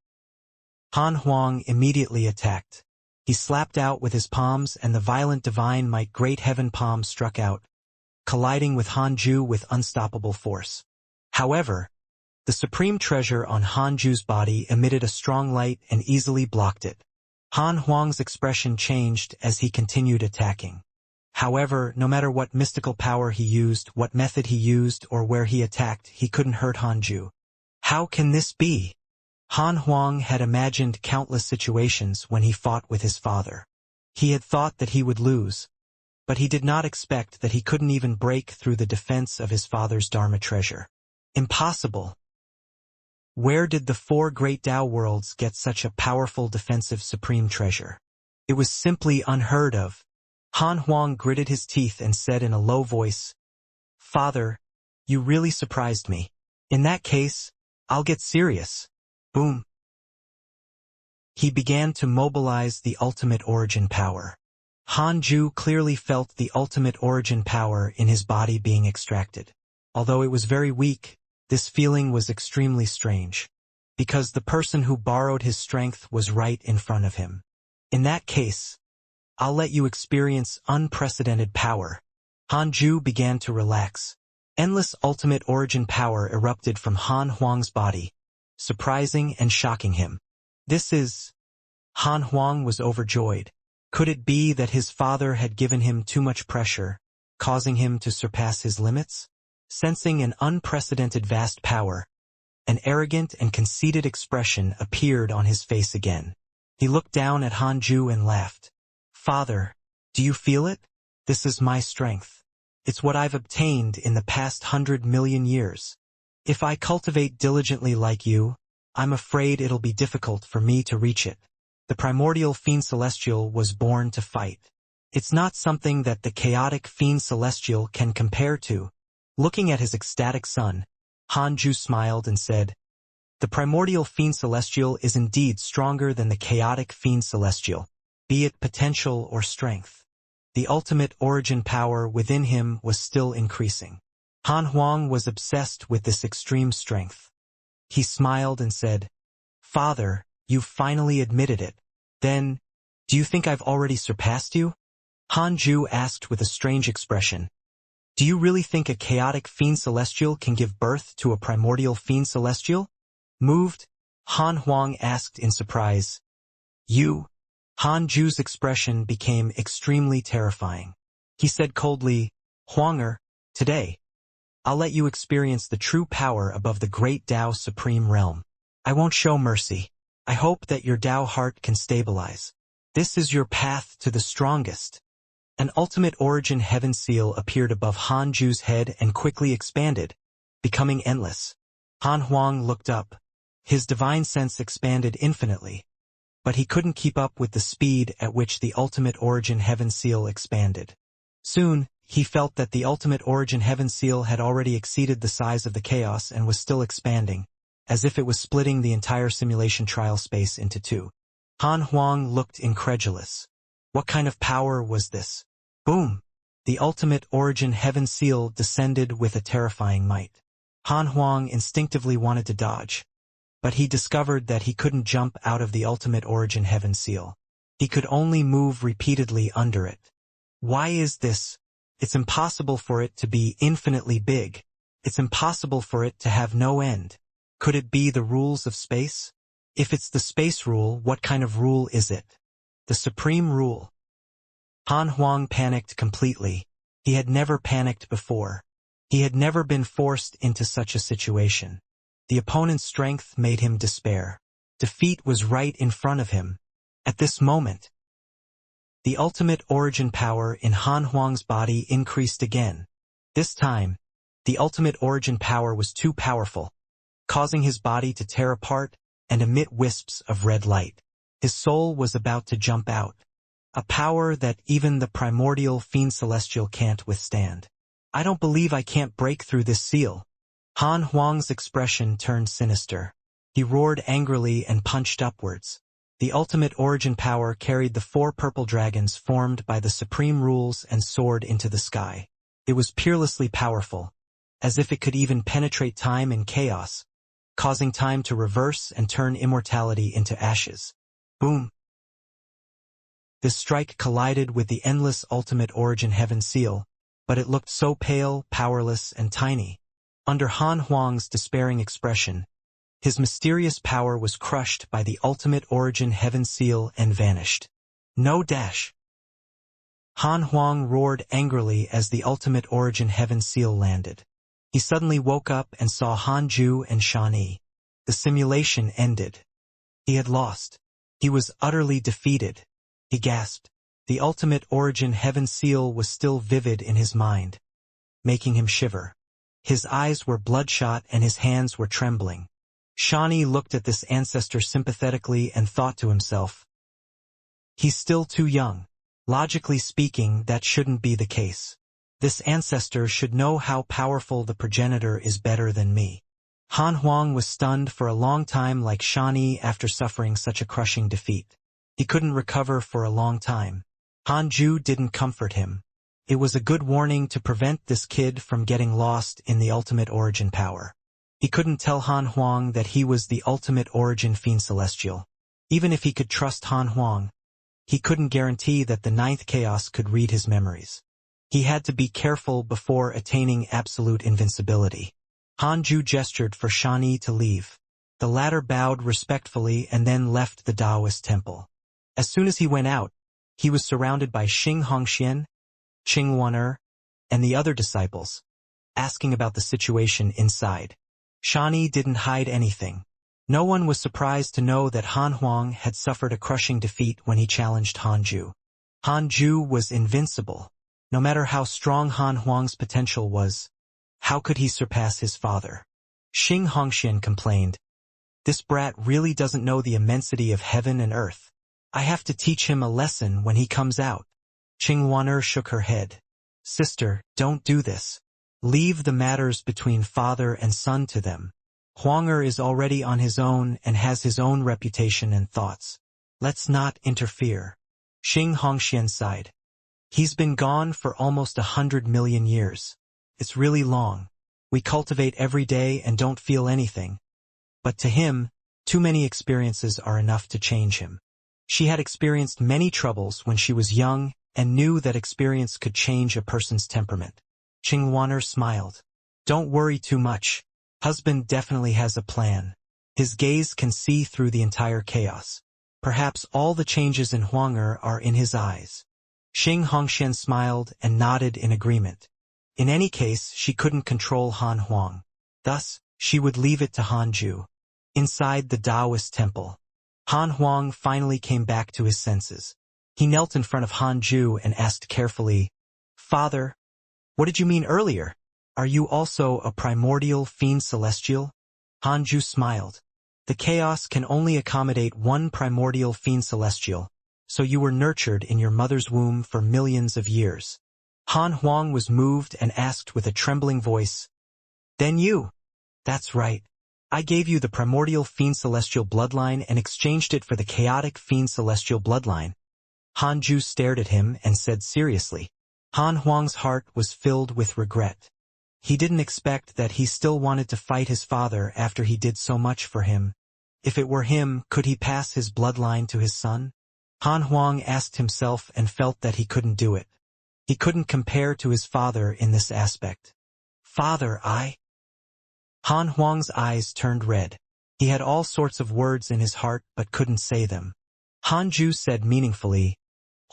A: Han Huang immediately attacked. He slapped out with his palms and the violent divine might great heaven palm struck out, colliding with Han Ju with unstoppable force. However, The supreme treasure on Han Ju's body emitted a strong light and easily blocked it. Han Huang's expression changed as he continued attacking. However, no matter what mystical power he used, what method he used, or where he attacked, he couldn't hurt Han Ju. How can this be? Han Huang had imagined countless situations when he fought with his father. He had thought that he would lose, but he did not expect that he couldn't even break through the defense of his father's Dharma treasure. Impossible. Where did the four great Tao worlds get such a powerful defensive supreme treasure? It was simply unheard of. Han Huang gritted his teeth and said in a low voice, "Father, you really surprised me. In that case, I'll get serious." Boom. He began to mobilize the ultimate origin power. Han Ju clearly felt the ultimate origin power in his body being extracted. Although it was very weak, this feeling was extremely strange, because the person who borrowed his strength was right in front of him. In that case, I'll let you experience unprecedented power. Han Ju began to relax. Endless ultimate origin power erupted from Han Huang's body, surprising and shocking him. Han Huang was overjoyed. Could it be that his father had given him too much pressure, causing him to surpass his limits? Sensing an unprecedented vast power, an arrogant and conceited expression appeared on his face again. He looked down at Han Ju and laughed. "Father, do you feel it? This is my strength. It's what I've obtained in the past 100 million years. If I cultivate diligently like you, I'm afraid it'll be difficult for me to reach it. The primordial fiend celestial was born to fight. It's not something that the chaotic fiend celestial can compare to." Looking at his ecstatic son, Han Ju smiled and said, "The primordial fiend celestial is indeed stronger than the chaotic fiend celestial, be it potential or strength." The ultimate origin power within him was still increasing. Han Huang was obsessed with this extreme strength. He smiled and said, "Father, you've finally admitted it. Then, do you think I've already surpassed you?" Han Ju asked with a strange expression. "Do you really think a chaotic fiend celestial can give birth to a primordial fiend celestial?" Moved, Han Huang asked in surprise, "You?" Han Ju's expression became extremely terrifying. He said coldly, "Huanger, today, I'll let you experience the true power above the great Tao supreme realm. I won't show mercy. I hope that your Tao heart can stabilize. This is your path to the strongest." An ultimate origin heaven seal appeared above Han Ju's head and quickly expanded, becoming endless. Han Huang looked up. His divine sense expanded infinitely, but he couldn't keep up with the speed at which the ultimate origin heaven seal expanded. Soon, he felt that the ultimate origin heaven seal had already exceeded the size of the chaos and was still expanding, as if it was splitting the entire simulation trial space into two. Han Huang looked incredulous. What kind of power was this? Boom! The ultimate origin heaven seal descended with a terrifying might. Han Huang instinctively wanted to dodge, but he discovered that he couldn't jump out of the ultimate origin heaven seal. He could only move repeatedly under it. Why is this? It's impossible for it to be infinitely big. It's impossible for it to have no end. Could it be the rules of space? If it's the space rule, what kind of rule is it? The supreme rule. Han Huang panicked completely. He had never panicked before. He had never been forced into such a situation. The opponent's strength made him despair. Defeat was right in front of him. At this moment, the ultimate origin power in Han Huang's body increased again. This time, the ultimate origin power was too powerful, causing his body to tear apart and emit wisps of red light. His soul was about to jump out. A power that even the primordial fiend celestial can't withstand. "I don't believe I can't break through this seal." Han Huang's expression turned sinister. He roared angrily and punched upwards. The ultimate origin power carried the 4 purple dragons formed by the supreme rules and soared into the sky. It was peerlessly powerful, as if it could even penetrate time and chaos, causing time to reverse and turn immortality into ashes. Boom! This strike collided with the endless ultimate origin heaven seal, but it looked so pale, powerless, and tiny. Under Han Huang's despairing expression, his mysterious power was crushed by the ultimate origin heaven seal and vanished. No dash. Han Huang roared angrily as the ultimate origin heaven seal landed. He suddenly woke up and saw Han Ju and Xianxia. The simulation ended. He had lost. He was utterly defeated. He gasped. The ultimate origin heaven seal was still vivid in his mind, making him shiver. His eyes were bloodshot and his hands were trembling. Xianxia looked at this ancestor sympathetically and thought to himself, "He's still too young. Logically speaking, that shouldn't be the case. This ancestor should know how powerful the progenitor is better than me." Han Huang was stunned for a long time like Xianxia after suffering such a crushing defeat. He couldn't recover for a long time. Han Ju didn't comfort him. It was a good warning to prevent this kid from getting lost in the ultimate origin power. He couldn't tell Han Huang that he was the ultimate origin fiend celestial. Even if he could trust Han Huang, he couldn't guarantee that the ninth chaos could read his memories. He had to be careful before attaining absolute invincibility. Han Ju gestured for Xianxia to leave. The latter bowed respectfully and then left the Taoist temple. As soon as he went out, he was surrounded by Xing Hongxian, Qing Wan'er, and the other disciples, asking about the situation inside. Xianxia didn't hide anything. No one was surprised to know that Han Huang had suffered a crushing defeat when he challenged Han Ju. Han Ju was invincible. No matter how strong Han Huang's potential was, how could he surpass his father? Xing Hongxian complained, "This brat really doesn't know the immensity of heaven and earth. I have to teach him a lesson when he comes out." Qing Wan'er shook her head. "Sister, don't do this. Leave the matters between father and son to them. Huang'er is already on his own and has his own reputation and thoughts. Let's not interfere." Xing Hongxian sighed. "He's been gone for almost 100 million years. It's really long. We cultivate every day and don't feel anything. But to him, too many experiences are enough to change him." She had experienced many troubles when she was young and knew that experience could change a person's temperament. Qing Wan'er smiled. "Don't worry too much. Husband definitely has a plan. His gaze can see through the entire chaos. Perhaps all the changes in Huang'er are in his eyes." Xing Hongxian smiled and nodded in agreement. In any case, she couldn't control Han Huang. Thus, she would leave it to Han Ju. Inside the Taoist temple, Han Huang finally came back to his senses. He knelt in front of Han Ju and asked carefully, "Father, what did you mean earlier? Are you also a primordial fiend celestial?" Han Ju smiled. "The chaos can only accommodate one primordial fiend celestial, so you were nurtured in your mother's womb for millions of years." Han Huang was moved and asked with a trembling voice, "Then you?" "That's right. I gave you the primordial fiend celestial bloodline and exchanged it for the chaotic fiend celestial bloodline." Han Ju stared at him and said seriously. Han Huang's heart was filled with regret. He didn't expect that he still wanted to fight his father after he did so much for him. If it were him, could he pass his bloodline to his son? Han Huang asked himself and felt that he couldn't do it. He couldn't compare to his father in this aspect. "Father, Han Huang's eyes turned red. He had all sorts of words in his heart but couldn't say them. Han Ju said meaningfully,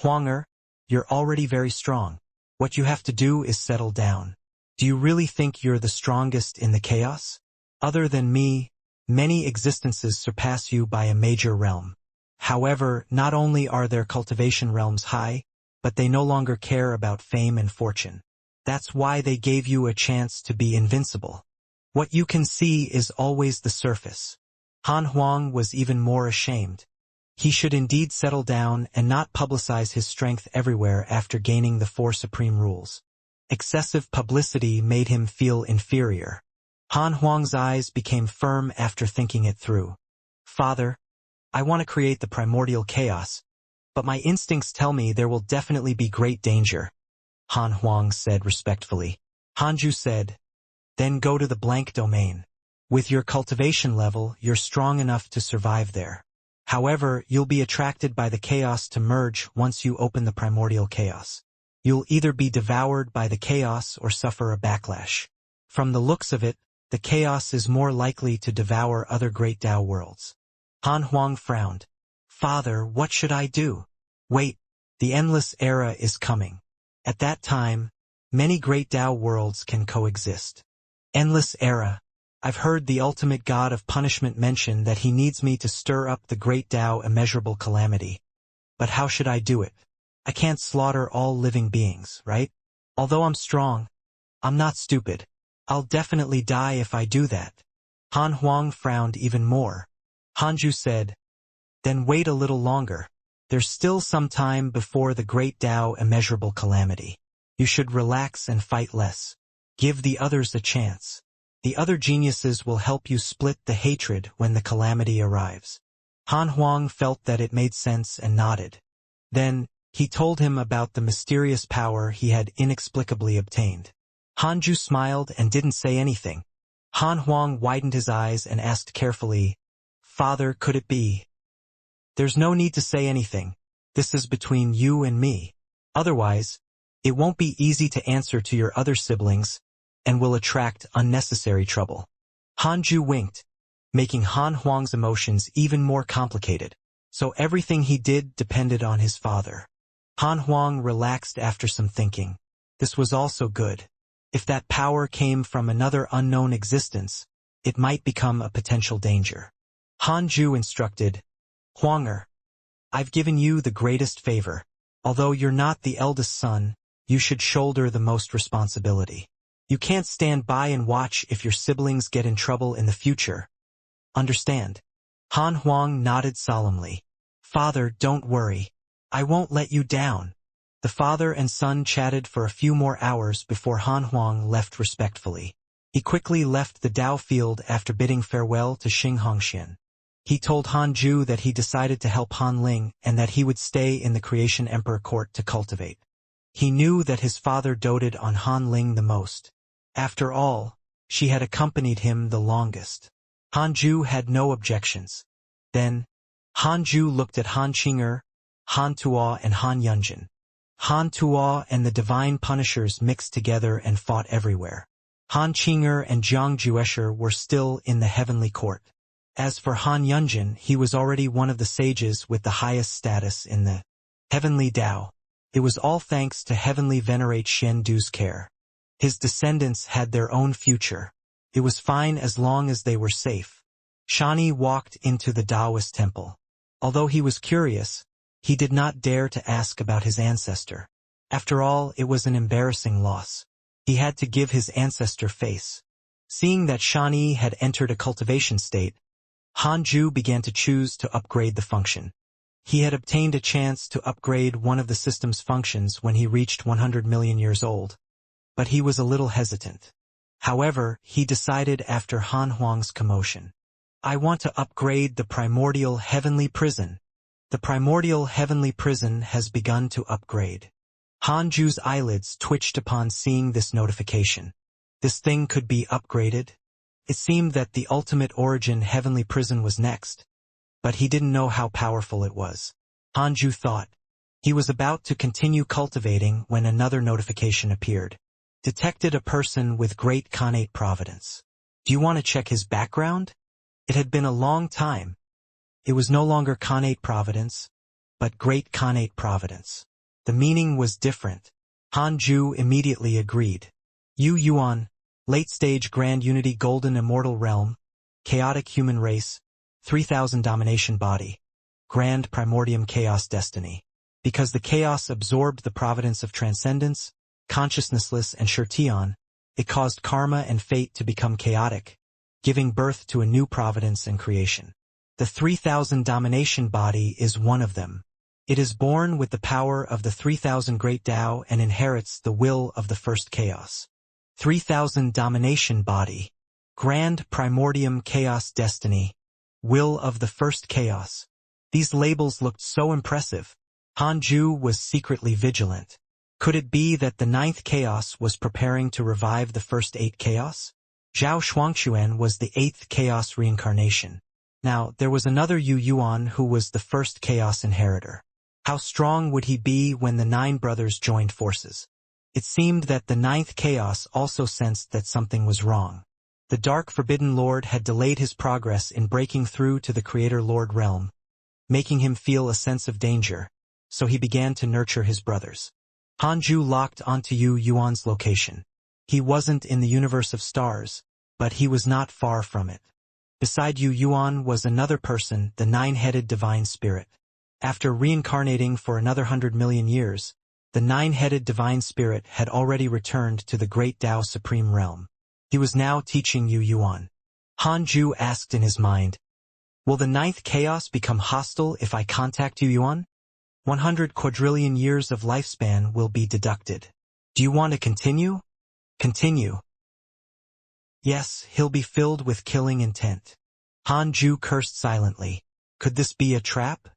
A: "Huang'er, you're already very strong. What you have to do is settle down. Do you really think you're the strongest in the chaos? Other than me, many existences surpass you by a major realm. However, not only are their cultivation realms high, but they no longer care about fame and fortune. That's why they gave you a chance to be invincible. What you can see is always the surface." Han Huang was even more ashamed. He should indeed settle down and not publicize his strength everywhere after gaining the 4 supreme rules. Excessive publicity made him feel inferior. Han Huang's eyes became firm after thinking it through. "Father, I want to create the primordial chaos, but my instincts tell me there will definitely be great danger," Han Huang said respectfully. Han Ju said, "Then go to the blank domain. With your cultivation level, you're strong enough to survive there. However, you'll be attracted by the chaos to merge once you open the primordial chaos. You'll either be devoured by the chaos or suffer a backlash. From the looks of it, the chaos is more likely to devour other great Tao worlds. Han Huang frowned. Father, what should I do? Wait, the endless era is coming. At that time, many great Tao worlds can coexist. Endless era. I've heard the ultimate god of punishment mention that he needs me to stir up the great Tao immeasurable calamity. But how should I do it? I can't slaughter all living beings, right? Although I'm strong, I'm not stupid. I'll definitely die if I do that. Han Huang frowned even more. Hanju said, then wait a little longer. There's still some time before the great Tao immeasurable calamity. You should relax and fight less. Give the others a chance. The other geniuses will help you split the hatred when the calamity arrives. Han Huang felt that it made sense and nodded. Then, he told him about the mysterious power he had inexplicably obtained. Hanju smiled and didn't say anything. Han Huang widened his eyes and asked carefully, Father, could it be? There's no need to say anything. This is between you and me. Otherwise, it won't be easy to answer to your other siblings and will attract unnecessary trouble. Hanju winked, making Han Huang's emotions even more complicated, so everything he did depended on his father. Han Huang relaxed after some thinking. This was also good. If that power came from another unknown existence, it might become a potential danger. Hanju instructed, Huanger, I've given you the greatest favor. Although you're not the eldest son, you should shoulder the most responsibility. You can't stand by and watch if your siblings get in trouble in the future. Understand? Han Huang nodded solemnly. Father, don't worry. I won't let you down. The father and son chatted for a few more hours before Han Huang left respectfully. He quickly left the Dao field after bidding farewell to Xianxia. He told Hanju that he decided to help Han Ling and that he would stay in the Creation Emperor court to cultivate. He knew that his father doted on Han Ling the most. After all, she had accompanied him the longest. Hanju had no objections. Then, Hanju looked at Han Qing'er, Han Tuo and Han Yunjin. Han Tuo and the divine punishers mixed together and fought everywhere. Han Qing'er and Jiang Juesher were still in the heavenly court. As for Han Yunjin, he was already one of the sages with the highest status in the heavenly Tao. It was all thanks to heavenly venerate Xian Du's care. His descendants had their own future. It was fine as long as they were safe. Shani walked into the Taoist temple. Although he was curious, he did not dare to ask about his ancestor. After all, it was an embarrassing loss. He had to give his ancestor face. Seeing that Shani had entered a cultivation state, Hanju began to choose to upgrade the function. He had obtained a chance to upgrade one of the system's functions when he reached 100 million years old, but he was a little hesitant. However, he decided after Han Huang's commotion. I want to upgrade the primordial heavenly prison. The primordial heavenly prison has begun to upgrade. Hanju's eyelids twitched upon seeing this notification. This thing could be upgraded? It seemed that the ultimate origin heavenly prison was next, but he didn't know how powerful it was. Hanju thought. He was about to continue cultivating when another notification appeared. Detected a person with great connate providence. Do you want to check his background? It had been a long time. It was no longer connate providence, but great connate providence. The meaning was different. Hanju immediately agreed. Yu Yuan, late-stage Grand Unity Golden Immortal Realm, Chaotic Human Race, 3000 Domination Body, Grand Primordium Chaos Destiny. Because the chaos absorbed the providence of transcendence, consciousnessless and Shurtion, it caused karma and fate to become chaotic, giving birth to a new providence and creation. The 3000 Domination Body is one of them. It is born with the power of the 3000 Great Tao and inherits the will of the first chaos. 3000 Domination Body, Grand Primordium Chaos Destiny, Will of the First Chaos. These labels looked so impressive. Hanju was secretly vigilant. Could it be that the 9th chaos was preparing to revive the first 8 chaos? Zhao Shuangquan was the 8th chaos reincarnation. Now, there was another Yu Yuan who was the first chaos inheritor. How strong would he be when the 9 brothers joined forces? It seemed that the 9th chaos also sensed that something was wrong. The Dark Forbidden Lord had delayed his progress in breaking through to the Creator Lord realm, making him feel a sense of danger, so he began to nurture his brothers. Hanju locked onto Yu Yuan's location. He wasn't in the universe of stars, but he was not far from it. Beside Yu Yuan was another person, the nine-headed divine spirit. After reincarnating for another 100 million years, the nine-headed divine spirit had already returned to the great Tao Supreme realm. He was now teaching Yu Yuan. Hanju asked in his mind, "Will the ninth chaos become hostile if I contact Yu Yuan? 100 quadrillion years of lifespan will be deducted. Do you want to continue?" "Continue." "Yes, he'll be filled with killing intent." Hanju cursed silently. Could this be a trap?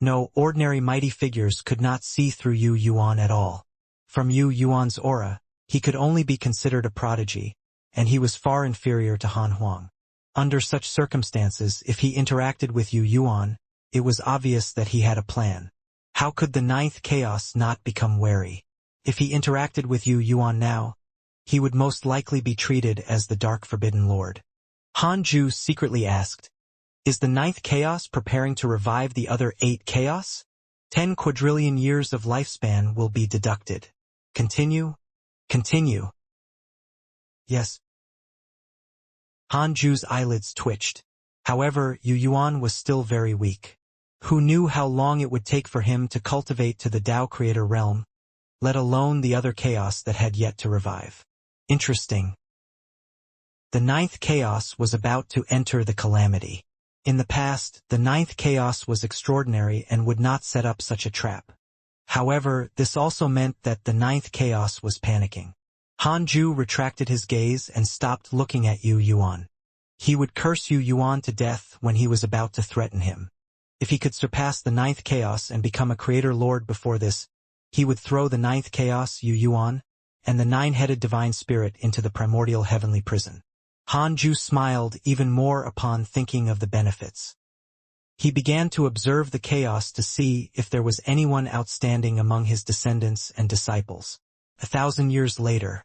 A: No, ordinary mighty figures could not see through Yu Yuan at all. From Yu Yuan's aura, he could only be considered a prodigy, and he was far inferior to Han Huang. Under such circumstances, if he interacted with Yu Yuan, it was obvious that he had a plan. How could the ninth chaos not become wary? If he interacted with Yu Yuan now, he would most likely be treated as the Dark Forbidden Lord. Hanju secretly asked, "Is the ninth chaos preparing to revive the other 8 chaos? 10 quadrillion years of lifespan will be deducted. Continue? Continue." "Yes." Hanju's eyelids twitched. However, Yu Yuan was still very weak. Who knew how long it would take for him to cultivate to the Tao Creator realm, let alone the other chaos that had yet to revive? Interesting. The ninth chaos was about to enter the calamity. In the past, the ninth chaos was extraordinary and would not set up such a trap. However, this also meant that the ninth chaos was panicking. Hanju retracted his gaze and stopped looking at Yu Yuan. He would curse Yu Yuan to death when he was about to threaten him. If he could surpass the ninth chaos and become a Creator Lord before this, he would throw the ninth chaos, Yu Yuan, and the nine-headed divine spirit into the primordial heavenly prison. Hanju smiled even more upon thinking of the benefits. He began to observe the chaos to see if there was anyone outstanding among his descendants and disciples. 1,000 years later,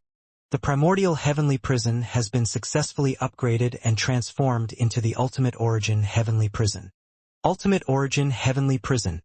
A: the primordial heavenly prison has been successfully upgraded and transformed into the Ultimate Origin Heavenly Prison. Ultimate Origin Heavenly Prison.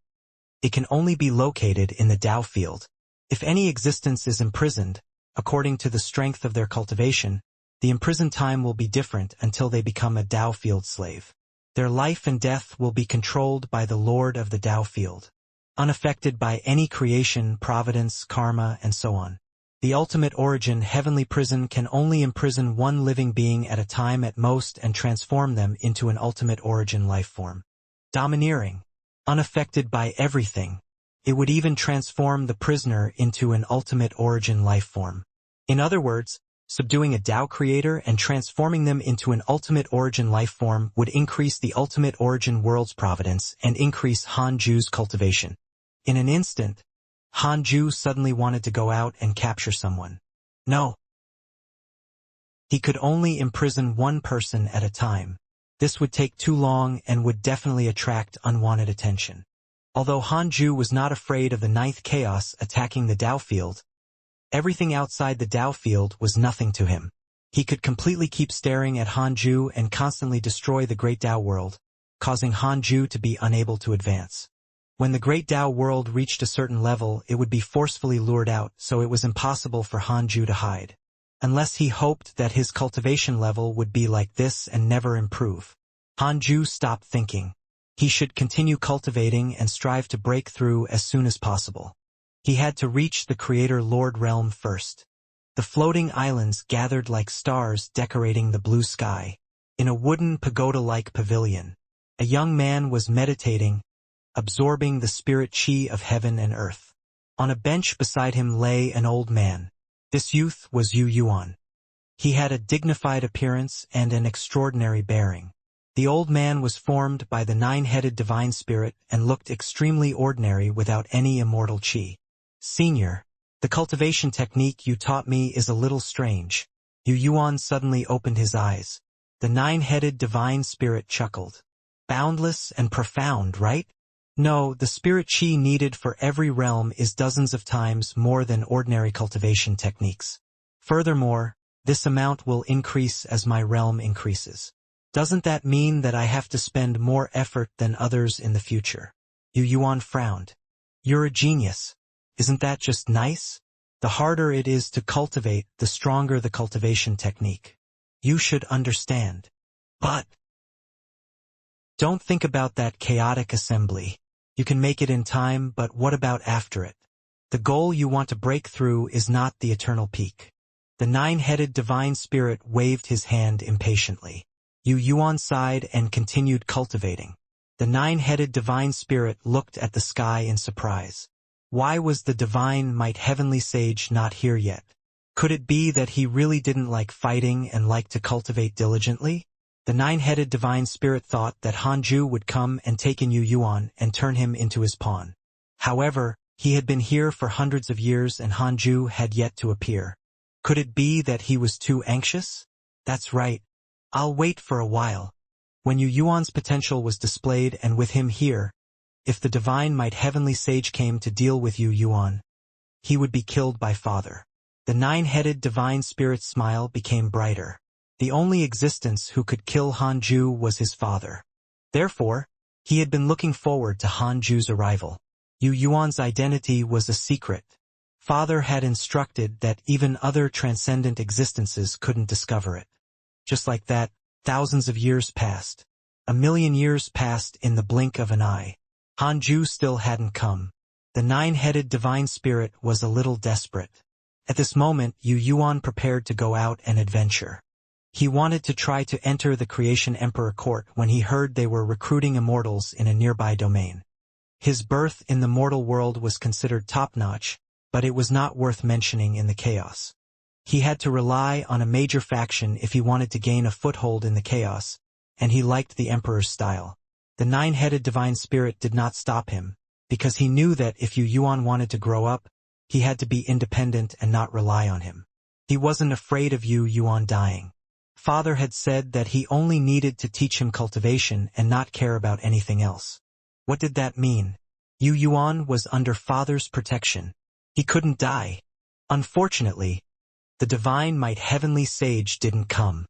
A: It can only be located in the Tao field. If any existence is imprisoned, according to the strength of their cultivation, the imprisoned time will be different until they become a Tao field slave. Their life and death will be controlled by the Lord of the Tao field, unaffected by any creation, providence, karma, and so on. The Ultimate Origin Heavenly Prison can only imprison one living being at a time at most and transform them into an Ultimate Origin life form. Domineering, unaffected by everything. It would even transform the prisoner into an Ultimate Origin life form. In other words, subduing a Tao creator and transforming them into an Ultimate Origin life form would increase the Ultimate Origin world's providence and increase Hanju's cultivation. In an instant, Hanju suddenly wanted to go out and capture someone. No. He could only imprison one person at a time. This would take too long and would definitely attract unwanted attention. Although Hanju was not afraid of the ninth chaos attacking the Tao field, everything outside the Tao field was nothing to him. He could completely keep staring at Hanju and constantly destroy the great Tao world, causing Hanju to be unable to advance. When the great Tao world reached a certain level, it would be forcefully lured out, so it was impossible for Hanju to hide. Unless he hoped that his cultivation level would be like this and never improve. Hanju stopped thinking. He should continue cultivating and strive to break through as soon as possible. He had to reach the Creator Lord realm first. The floating islands gathered like stars decorating the blue sky. In a wooden pagoda-like pavilion, a young man was meditating, absorbing the spirit chi of heaven and earth. On a bench beside him lay an old man. This youth was Yu Yuan. He had a dignified appearance and an extraordinary bearing. The old man was formed by the nine-headed divine spirit and looked extremely ordinary without any immortal chi. "Senior, the cultivation technique you taught me is a little strange." Yu Yuan suddenly opened his eyes. The nine-headed divine spirit chuckled. "Boundless and profound, right? No, the spirit chi needed for every realm is dozens of times more than ordinary cultivation techniques. Furthermore, This amount will increase as my realm increases. Doesn't that mean that I have to spend more effort than others in the future? Yu Yuan frowned. You're a genius. Isn't that just nice? The harder it is to cultivate, the stronger the cultivation technique. You should understand. But don't think about that chaotic assembly. You can make it in time, but what about after it? The goal you want to break through is not the eternal peak. The nine-headed divine spirit waved his hand impatiently. Yu Yuan sighed and continued cultivating. The nine-headed divine spirit looked at the sky in surprise. Why was the divine might heavenly sage not here yet? Could it be that he really didn't like fighting and liked to cultivate diligently? The nine-headed divine spirit thought that Hanju would come and take in Yu Yuan and turn him into his pawn. However, he had been here for hundreds of years and Hanju had yet to appear. Could it be that he was too anxious? That's right. I'll wait for a while. When Yu Yuan's potential was displayed and with him here, if the divine might heavenly sage came to deal with Yu Yuan, he would be killed by father. The nine-headed divine spirit's smile became brighter. The only existence who could kill Hanju was his father. Therefore, he had been looking forward to Hanju's arrival. Yu Yuan's identity was a secret. Father had instructed that even other transcendent existences couldn't discover it. Just like that, thousands of years passed. 1,000,000 years passed in the blink of an eye. Hanju still hadn't come. The nine-headed divine spirit was a little desperate. At this moment, Yu Yuan prepared to go out and adventure. He wanted to try to enter the Creation Emperor court when he heard they were recruiting immortals in a nearby domain. His birth in the mortal world was considered top-notch, but it was not worth mentioning in the chaos. He had to rely on a major faction if he wanted to gain a foothold in the chaos, and he liked the Emperor's style. The nine-headed divine spirit did not stop him, because he knew that if Yu Yuan wanted to grow up, he had to be independent and not rely on him. He wasn't afraid of Yu Yuan dying. Father had said that he only needed to teach him cultivation and not care about anything else. What did that mean? Yu Yuan was under Father's protection. He couldn't die. Unfortunately, the divine might heavenly sage didn't come.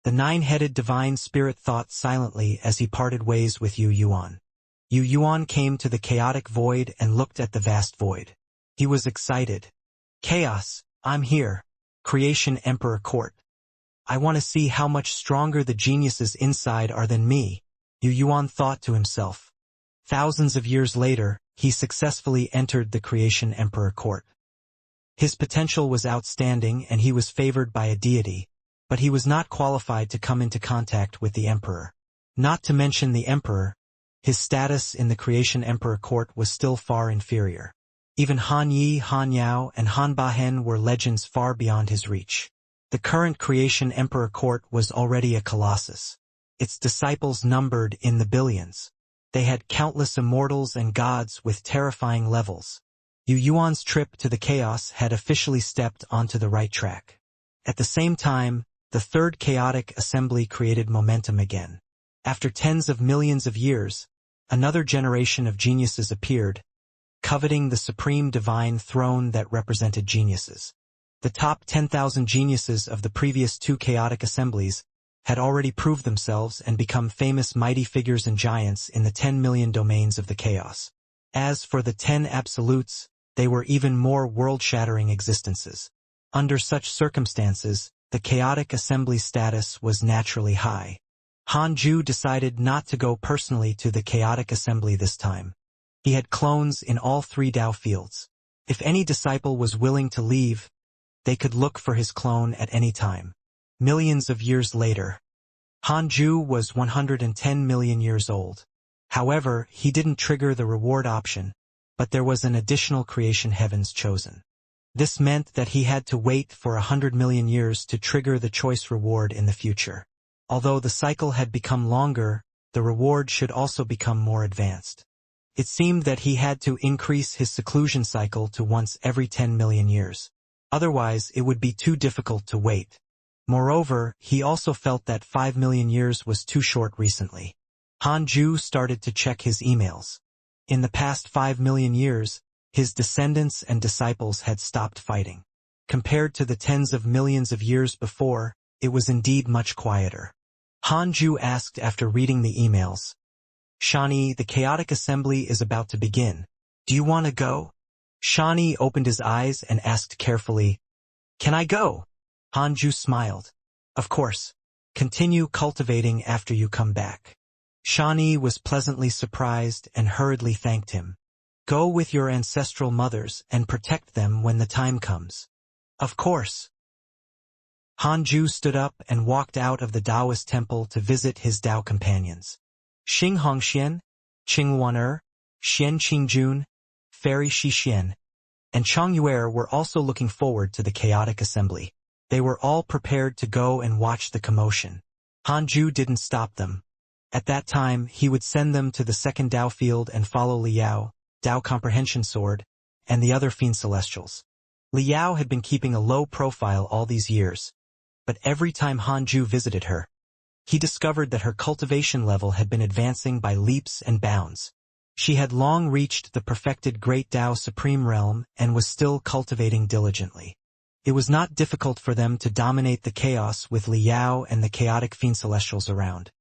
A: The nine-headed divine spirit thought silently as he parted ways with Yu Yuan. Yu Yuan came to the chaotic void and looked at the vast void. He was excited. Chaos, I'm here. Creation Emperor Court. I want to see how much stronger the geniuses inside are than me, Yu Yuan thought to himself. Thousands of years later, he successfully entered the Creation Emperor Court. His potential was outstanding and he was favored by a deity, but he was not qualified to come into contact with the Emperor. Not to mention the Emperor, his status in the Creation Emperor Court was still far inferior. Even Han Yi, Han Yao, and Han Bahen were legends far beyond his reach. The current Creation Emperor Court was already a colossus. Its disciples numbered in the billions. They had countless immortals and gods with terrifying levels. Yu Yuan's trip to the chaos had officially stepped onto the right track. At the same time, the third chaotic assembly created momentum again. After tens of millions of years, another generation of geniuses appeared, coveting the supreme divine throne that represented geniuses. The top 10,000 geniuses of the previous two chaotic assemblies had already proved themselves and become famous mighty figures and giants in the 10 million domains of the chaos. As for the 10 absolutes, they were even more world-shattering existences. Under such circumstances, the chaotic assembly status was naturally high. Hanju decided not to go personally to the chaotic assembly this time. He had clones in all 3 Dao fields. If any disciple was willing to leave, they could look for his clone at any time. Millions of years later, Hanju was 110 million years old. However, he didn't trigger the reward option, but there was an additional creation heavens chosen. This meant that he had to wait for 100 million years to trigger the choice reward in the future. Although the cycle had become longer, the reward should also become more advanced. It seemed that he had to increase his seclusion cycle to once every 10 million years. Otherwise, it would be too difficult to wait. Moreover, he also felt that 5 million years was too short recently. Hanju started to check his emails. In the past 5 million years, his descendants and disciples had stopped fighting. Compared to the tens of millions of years before, it was indeed much quieter. Hanju asked after reading the emails. Shani, the chaotic assembly is about to begin. Do you want to go? Shani opened his eyes and asked carefully, Can I go? Hanju smiled. Of course. Continue cultivating after you come back. Shani was pleasantly surprised and hurriedly thanked him. Go with your ancestral mothers and protect them when the time comes. Of course. Hanju stood up and walked out of the Taoist temple to visit his Tao companions. Xing Hongxian, Qing Wan'er, Xian Qingjun, Fairy Shixian, and Chang Yuer were also looking forward to the chaotic assembly. They were all prepared to go and watch the commotion. Hanju didn't stop them. At that time, he would send them to the second Tao field and follow Liao, Tao Comprehension Sword, and the other Fiend Celestials. Liao had been keeping a low profile all these years, but every time Hanju visited her, he discovered that her cultivation level had been advancing by leaps and bounds. She had long reached the perfected Great Tao Supreme Realm and was still cultivating diligently. It was not difficult for them to dominate the chaos with Liao and the chaotic Fiend Celestials around.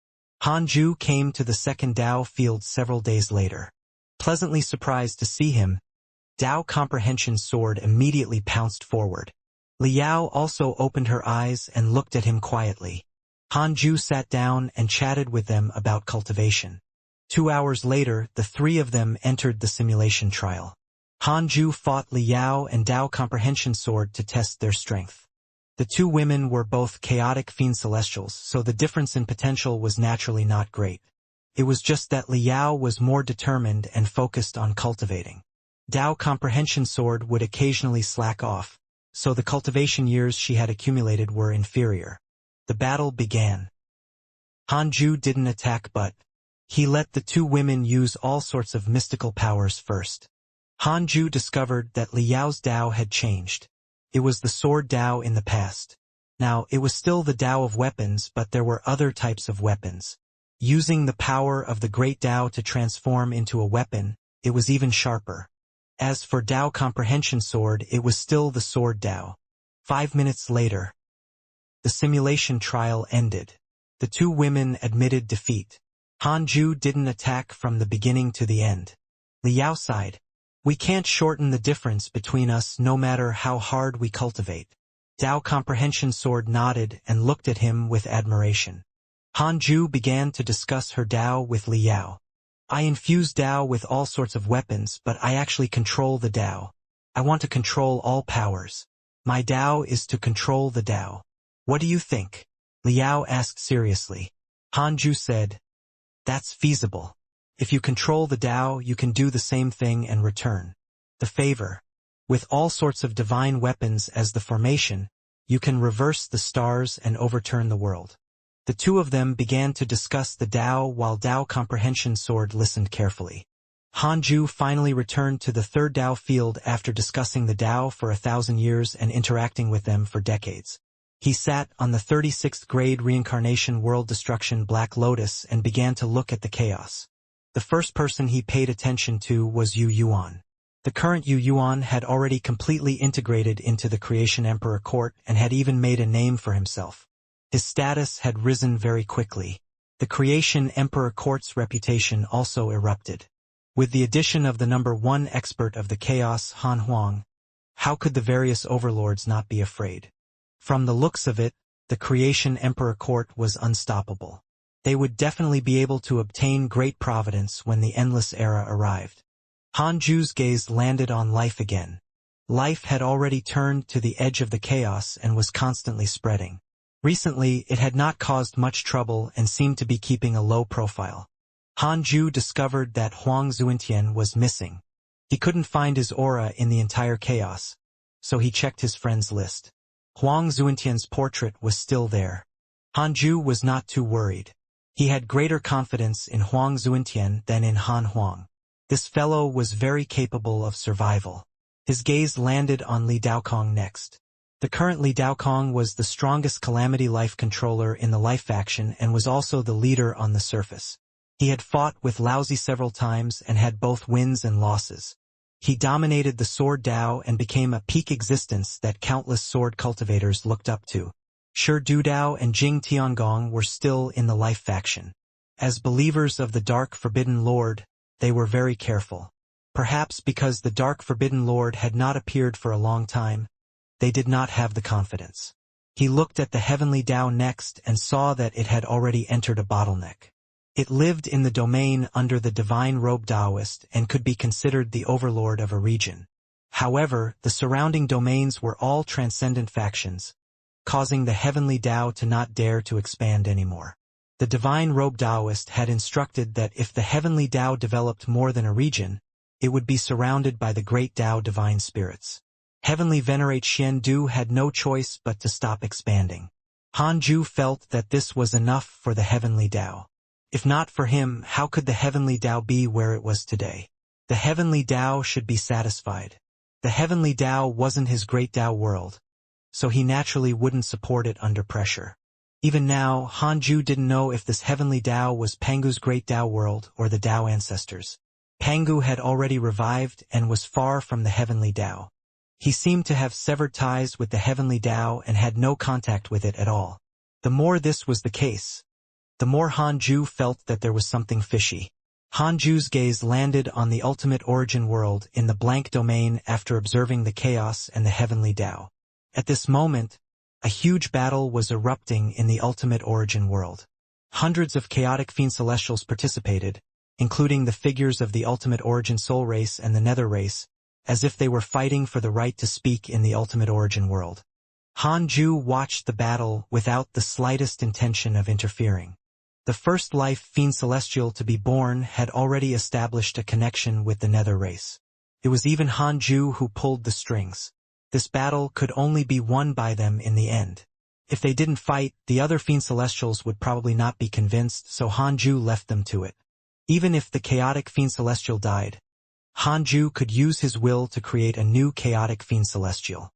A: Hanju came to the second Tao field several days later. Pleasantly surprised to see him, Tao Comprehension Sword immediately pounced forward. Liao also opened her eyes and looked at him quietly. Hanju sat down and chatted with them about cultivation. 2 hours later, the three of them entered the simulation trial. Hanju fought Liao and Tao Comprehension Sword to test their strength. The two women were both chaotic Fiend Celestials, so the difference in potential was naturally not great. It was just that Liao was more determined and focused on cultivating. Tao Comprehension Sword would occasionally slack off, so the cultivation years she had accumulated were inferior. The battle began. Hanju didn't attack, but he let the two women use all sorts of mystical powers first. Hanju discovered that Liao's Tao had changed. It was the sword Tao in the past. Now, it was still the Tao of weapons, but there were other types of weapons. Using the power of the great Tao to transform into a weapon, it was even sharper. As for Tao Comprehension Sword, it was still the sword Tao. 5 minutes later, the simulation trial ended. The two women admitted defeat. Hanju didn't attack from the beginning to the end. Liao sighed. We can't shorten the difference between us no matter how hard we cultivate. Tao Comprehension Sword nodded and looked at him with admiration. Hanju began to discuss her Tao with Liao. I infuse Tao with all sorts of weapons, but I actually control the Tao. I want to control all powers. My Tao is to control the Tao. What do you think? Liao asked seriously. Hanju said, That's feasible. If you control the Tao, you can do the same thing and return the favor. With all sorts of divine weapons as the formation, you can reverse the stars and overturn the world. The two of them began to discuss the Tao while Tao Comprehension Sword listened carefully. Hanju finally returned to the third Tao field after discussing the Tao for 1,000 years and interacting with them for decades. He sat on the 36th grade Reincarnation World Destruction Black Lotus and began to look at the chaos. The first person he paid attention to was Yu Yuan. The current Yu Yuan had already completely integrated into the Creation Emperor Court and had even made a name for himself. His status had risen very quickly. The Creation Emperor Court's reputation also erupted. With the addition of the number 1 expert of the chaos, Han Huang, how could the various overlords not be afraid? From the looks of it, the Creation Emperor Court was unstoppable. They would definitely be able to obtain great providence when the endless era arrived. Hanju's gaze landed on life again. Life had already turned to the edge of the chaos and was constantly spreading. Recently, it had not caused much trouble and seemed to be keeping a low profile. Hanju discovered that Huang Zuintian was missing. He couldn't find his aura in the entire chaos, so he checked his friends list. Huang Zuintian's portrait was still there. Hanju was not too worried. He had greater confidence in Huang Zuintian than in Han Huang. This fellow was very capable of survival. His gaze landed on Li Daokong next. The current Li Daokong was the strongest Calamity Life controller in the Life faction and was also the leader on the surface. He had fought with Laozi several times and had both wins and losses. He dominated the sword Dao and became a peak existence that countless sword cultivators looked up to. Shi Dudao and Jing Tiangong were still in the life faction. As believers of the Dark Forbidden Lord, they were very careful. Perhaps because the Dark Forbidden Lord had not appeared for a long time, they did not have the confidence. He looked at the heavenly Dao next and saw that it had already entered a bottleneck. It lived in the domain under the divine robe Taoist and could be considered the overlord of a region. However, the surrounding domains were all transcendent factions, causing the heavenly Dao to not dare to expand anymore. The divine robe Taoist had instructed that if the heavenly Dao developed more than a region, it would be surrounded by the great Dao divine spirits. Heavenly Venerate Xian Du had no choice but to stop expanding. Han Ju felt that this was enough for the heavenly Dao. If not for him, how could the heavenly Dao be where it was today? The heavenly Dao should be satisfied. The heavenly Dao wasn't his great Dao world, so he naturally wouldn't support it under pressure. Even now, Han Ju didn't know if this heavenly Dao was Pangu's great Dao world or the Dao ancestors. Pangu had already revived and was far from the heavenly Dao. He seemed to have severed ties with the heavenly Dao and had no contact with it at all. The more this was the case, the more Han Ju felt that there was something fishy. Han Ju's gaze landed on the ultimate origin world in the blank domain after observing the chaos and the heavenly Dao. At this moment, a huge battle was erupting in the ultimate origin world. Hundreds of chaotic fiend celestials participated, including the figures of the ultimate origin soul race and the nether race, as if they were fighting for the right to speak in the ultimate origin world. Han Ju watched the battle without the slightest intention of interfering. The first life fiend celestial to be born had already established a connection with the nether race. It was even Han Ju who pulled the strings. This battle could only be won by them in the end. If they didn't fight, the other fiend celestials would probably not be convinced, so Han Ju left them to it. Even if the chaotic fiend celestial died, Han Ju could use his will to create a new chaotic fiend celestial.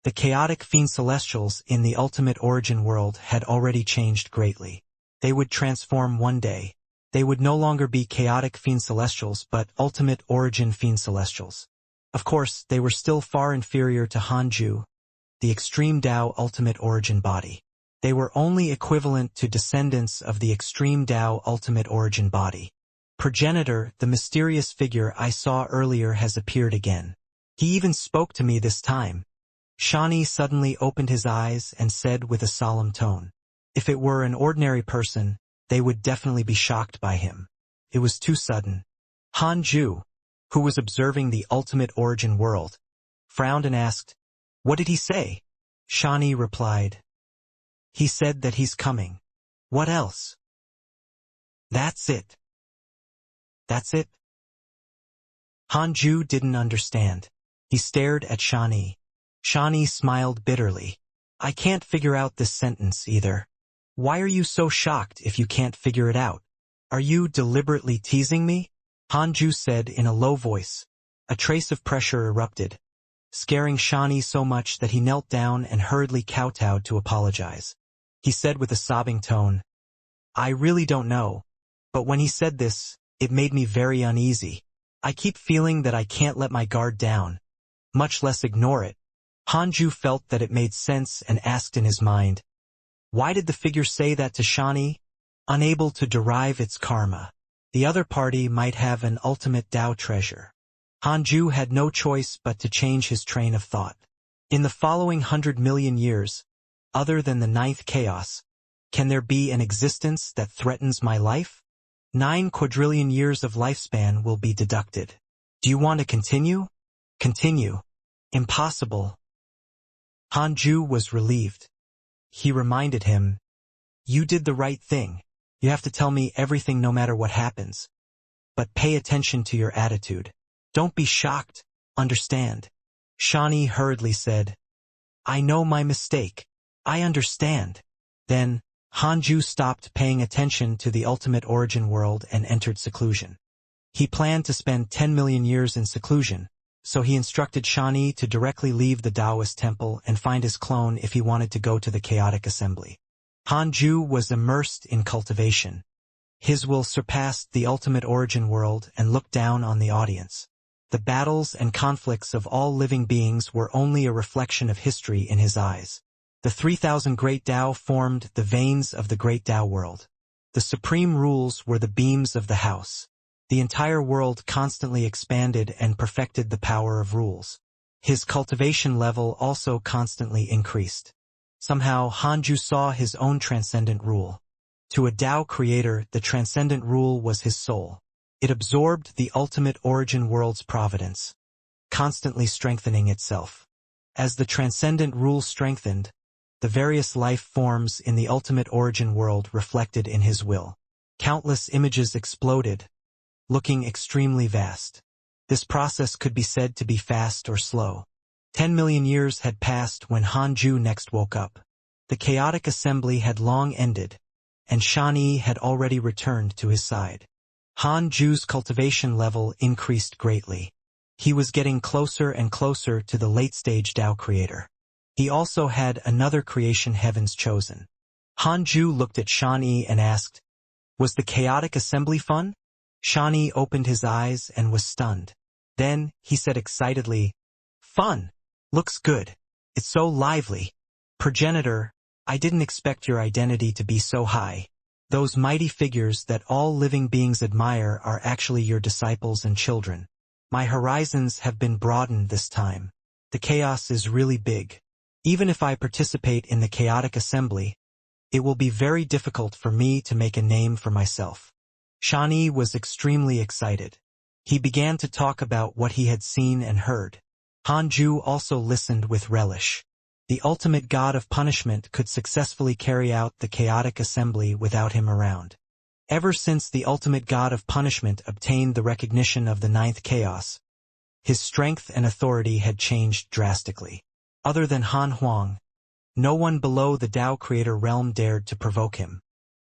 A: The chaotic fiend celestials in the ultimate origin world had already changed greatly. They would transform one day. They would no longer be chaotic fiend celestials but ultimate origin fiend celestials. Of course, they were still far inferior to Han Ju, the extreme Dao ultimate origin body. They were only equivalent to descendants of the extreme Dao ultimate origin body. Progenitor, the mysterious figure I saw earlier, has appeared again. He even spoke to me this time. Shani suddenly opened his eyes and said with a solemn tone, "If it were an ordinary person, they would definitely be shocked by him. It was too sudden." Han Ju, who was observing the ultimate origin world, frowned and asked, "What did he say?" Shani replied, "He said that he's coming." "What else?" "That's it." "That's it?" Han Ju didn't understand. He stared at Shani. Shani smiled bitterly. "I can't figure out this sentence either." "Why are you so shocked if you can't figure it out? Are you deliberately teasing me?" Han Ju said in a low voice. A trace of pressure erupted, scaring Shani so much that he knelt down and hurriedly kowtowed to apologize. He said with a sobbing tone, "I really don't know, but when he said this, it made me very uneasy. I keep feeling that I can't let my guard down, much less ignore it." Han Ju felt that it made sense and asked in his mind, why did the figure say that to Shani? Unable to derive its karma. The other party might have an ultimate Dao treasure. Han Ju had no choice but to change his train of thought. In the following 100 million years, other than the ninth chaos, can there be an existence that threatens my life? 9 quadrillion years of lifespan will be deducted. Do you want to continue? Continue. Impossible. Han Ju was relieved. He reminded him, "You did the right thing. You have to tell me everything no matter what happens. But pay attention to your attitude. Don't be shocked. Understand." Shani hurriedly said, "I know my mistake. I understand." Then, Han Ju stopped paying attention to the ultimate origin world and entered seclusion. He planned to spend 10 million years in seclusion, so he instructed Shani to directly leave the Taoist temple and find his clone if he wanted to go to the chaotic assembly. Han Ju was immersed in cultivation. His will surpassed the ultimate origin world and looked down on the audience. The battles and conflicts of all living beings were only a reflection of history in his eyes. The 3,000 Great Tao formed the veins of the Great Tao world. The supreme rules were the beams of the house. The entire world constantly expanded and perfected the power of rules. His cultivation level also constantly increased. Somehow, Hanju saw his own transcendent rule. To a Tao creator, the transcendent rule was his soul. It absorbed the ultimate origin world's providence, constantly strengthening itself. As the transcendent rule strengthened, the various life forms in the ultimate origin world reflected in his will. Countless images exploded, looking extremely vast. This process could be said to be fast or slow. 10 million years had passed when Hanju next woke up. The chaotic assembly had long ended, and Xianxia had already returned to his side. Hanju's cultivation level increased greatly. He was getting closer and closer to the late-stage Tao creator. He also had another creation heavens chosen. Hanju looked at Xianxia and asked, "Was the chaotic assembly fun?" Xianxia opened his eyes and was stunned. Then, he said excitedly, "Fun! Looks good. It's so lively. Progenitor, I didn't expect your identity to be so high. Those mighty figures that all living beings admire are actually your disciples and children. My horizons have been broadened this time. The chaos is really big. Even if I participate in the chaotic assembly, it will be very difficult for me to make a name for myself." Xianxia was extremely excited. He began to talk about what he had seen and heard. Hanju also listened with relish. The ultimate god of punishment could successfully carry out the chaotic assembly without him around. Ever since the ultimate god of punishment obtained the recognition of the ninth chaos, his strength and authority had changed drastically. Other than Han Huang, no one below the Tao creator realm dared to provoke him.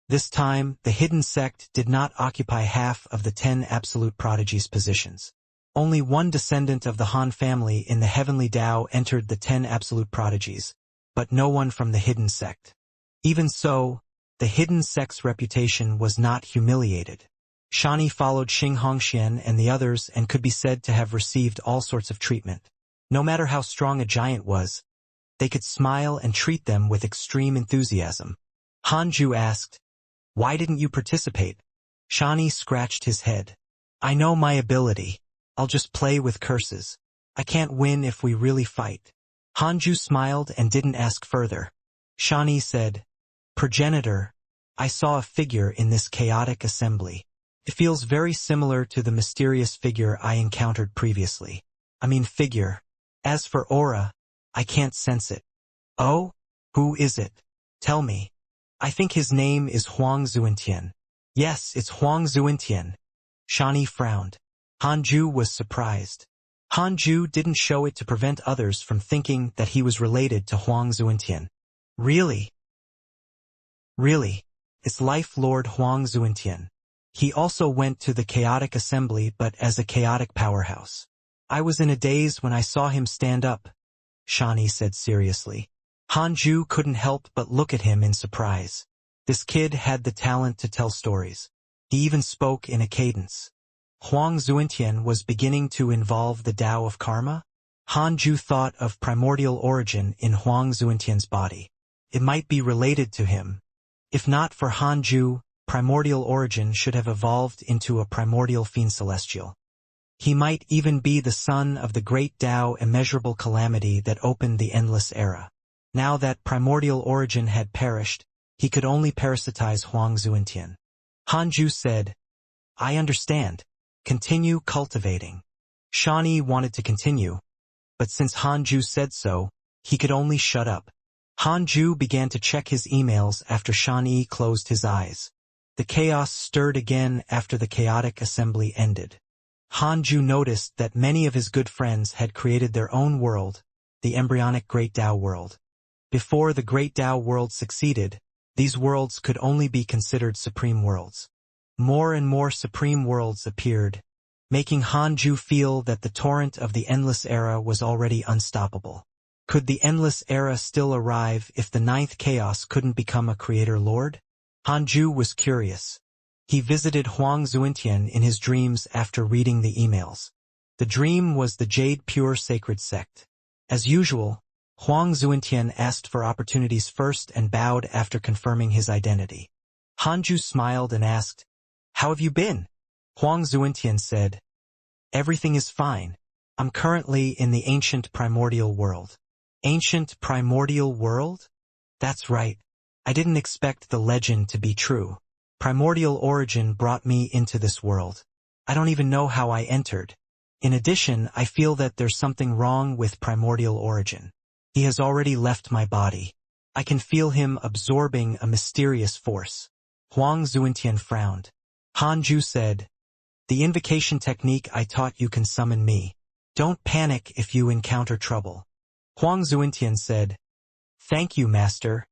A: This time, the hidden sect did not occupy half of the 10 absolute prodigies' positions. Only one descendant of the Han family in the heavenly Tao entered the 10 absolute prodigies, but no one from the hidden sect. Even so, the hidden sect's reputation was not humiliated. Xianxia followed Xing Hongxian and the others and could be said to have received all sorts of treatment. No matter how strong a giant was, they could smile and treat them with extreme enthusiasm. Hanju asked, "Why didn't you participate?" Xianxia scratched his head. "I know my ability. I'll just play with curses. I can't win if we really fight." Hanju smiled and didn't ask further. Xianxia said, "Progenitor, I saw a figure in this chaotic assembly. It feels very similar to the mysterious figure I encountered previously. Figure. As for aura, I can't sense it." "Oh? Who is it? Tell me." "I think his name is Huang Zuintian." "Yes, it's Huang Zuintian." Xianxia frowned. Hanju was surprised. Hanju didn't show it to prevent others from thinking that he was related to Huang Zuintian. Really? Really? It's Life Lord Huang Zuintian. He also went to the chaotic assembly but as a chaotic powerhouse. I was in a daze when I saw him stand up, Xianxia said seriously. Hanju couldn't help but look at him in surprise. This kid had the talent to tell stories. He even spoke in a cadence. Huang Zuintian was beginning to involve the Tao of karma? Hanju thought of primordial origin in Huang Zuintian's body. It might be related to him. If not for Hanju, primordial origin should have evolved into a primordial fiend celestial. He might even be the son of the great Tao immeasurable calamity that opened the endless era. Now that primordial origin had perished, he could only parasitize Huang Zuintian. Hanju said, "I understand. Continue cultivating." Xianxia wanted to continue, but since Hanju said so, he could only shut up. Hanju began to check his emails after Xianxia closed his eyes. The chaos stirred again after the chaotic assembly ended. Hanju noticed that many of his good friends had created their own world, the embryonic Great Tao world. Before the Great Tao world succeeded, these worlds could only be considered supreme worlds. More and more supreme worlds appeared, making Hanju feel that the torrent of the endless era was already unstoppable. Could the endless era still arrive if the ninth chaos couldn't become a creator lord? Hanju was curious. He visited Huang Zuintian in his dreams after reading the emails. The dream was the Jade Pure Sacred Sect. As usual, Huang Zuentian asked for opportunities first and bowed after confirming his identity. Hanju smiled and asked, "How have you been?" Huang Zuentian said, "Everything is fine. I'm currently in the ancient primordial world." Ancient primordial world? That's right. I didn't expect the legend to be true. Primordial origin brought me into this world. I don't even know how I entered. In addition, I feel that there's something wrong with primordial origin. He has already left my body. I can feel him absorbing a mysterious force. Huang Zuentian frowned. Hanju said, "The invocation technique I taught you can summon me. Don't panic if you encounter trouble." Huang Zuentian said, "Thank you, Master.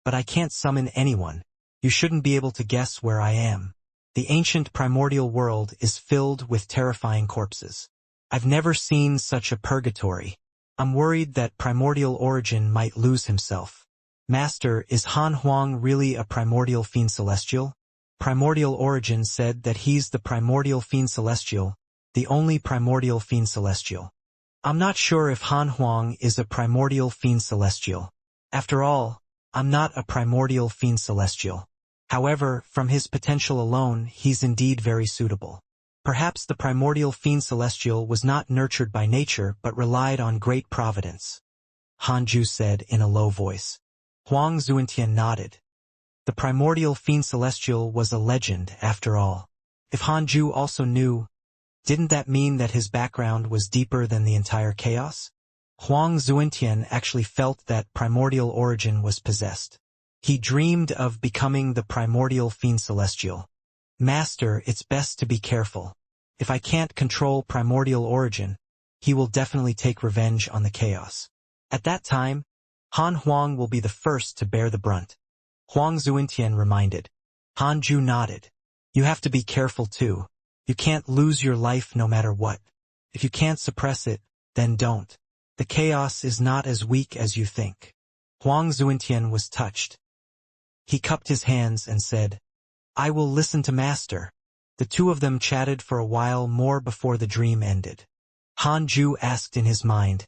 A: But I can't summon anyone. You shouldn't be able to guess where I am. The ancient primordial world is filled with terrifying corpses. I've never seen such a purgatory. I'm worried that primordial origin might lose himself." "Master, is Han Huang really a primordial fiend celestial?" Primordial origin said that he's the primordial fiend celestial, the only primordial fiend celestial. I'm not sure if Han Huang is a primordial fiend celestial. After all, I'm not a primordial fiend celestial. However, from his potential alone, he's indeed very suitable. Perhaps the primordial fiend celestial was not nurtured by nature but relied on great providence, Hanju said in a low voice. Huang Zuentian nodded. The primordial fiend celestial was a legend, after all. If Hanju also knew, didn't that mean that his background was deeper than the entire chaos? Huang Zuentian actually felt that primordial origin was possessed. He dreamed of becoming the primordial fiend celestial. "Master, it's best to be careful. If I can't control primordial origin, he will definitely take revenge on the chaos. At that time, Han Huang will be the first to bear the brunt." Huang Zuentian reminded. Hanju nodded. "You have to be careful too. You can't lose your life no matter what. If you can't suppress it, then don't. The chaos is not as weak as you think." Huang Zuentian was touched. He cupped his hands and said, "I will listen to Master." The two of them chatted for a while more before the dream ended. Hanju asked in his mind,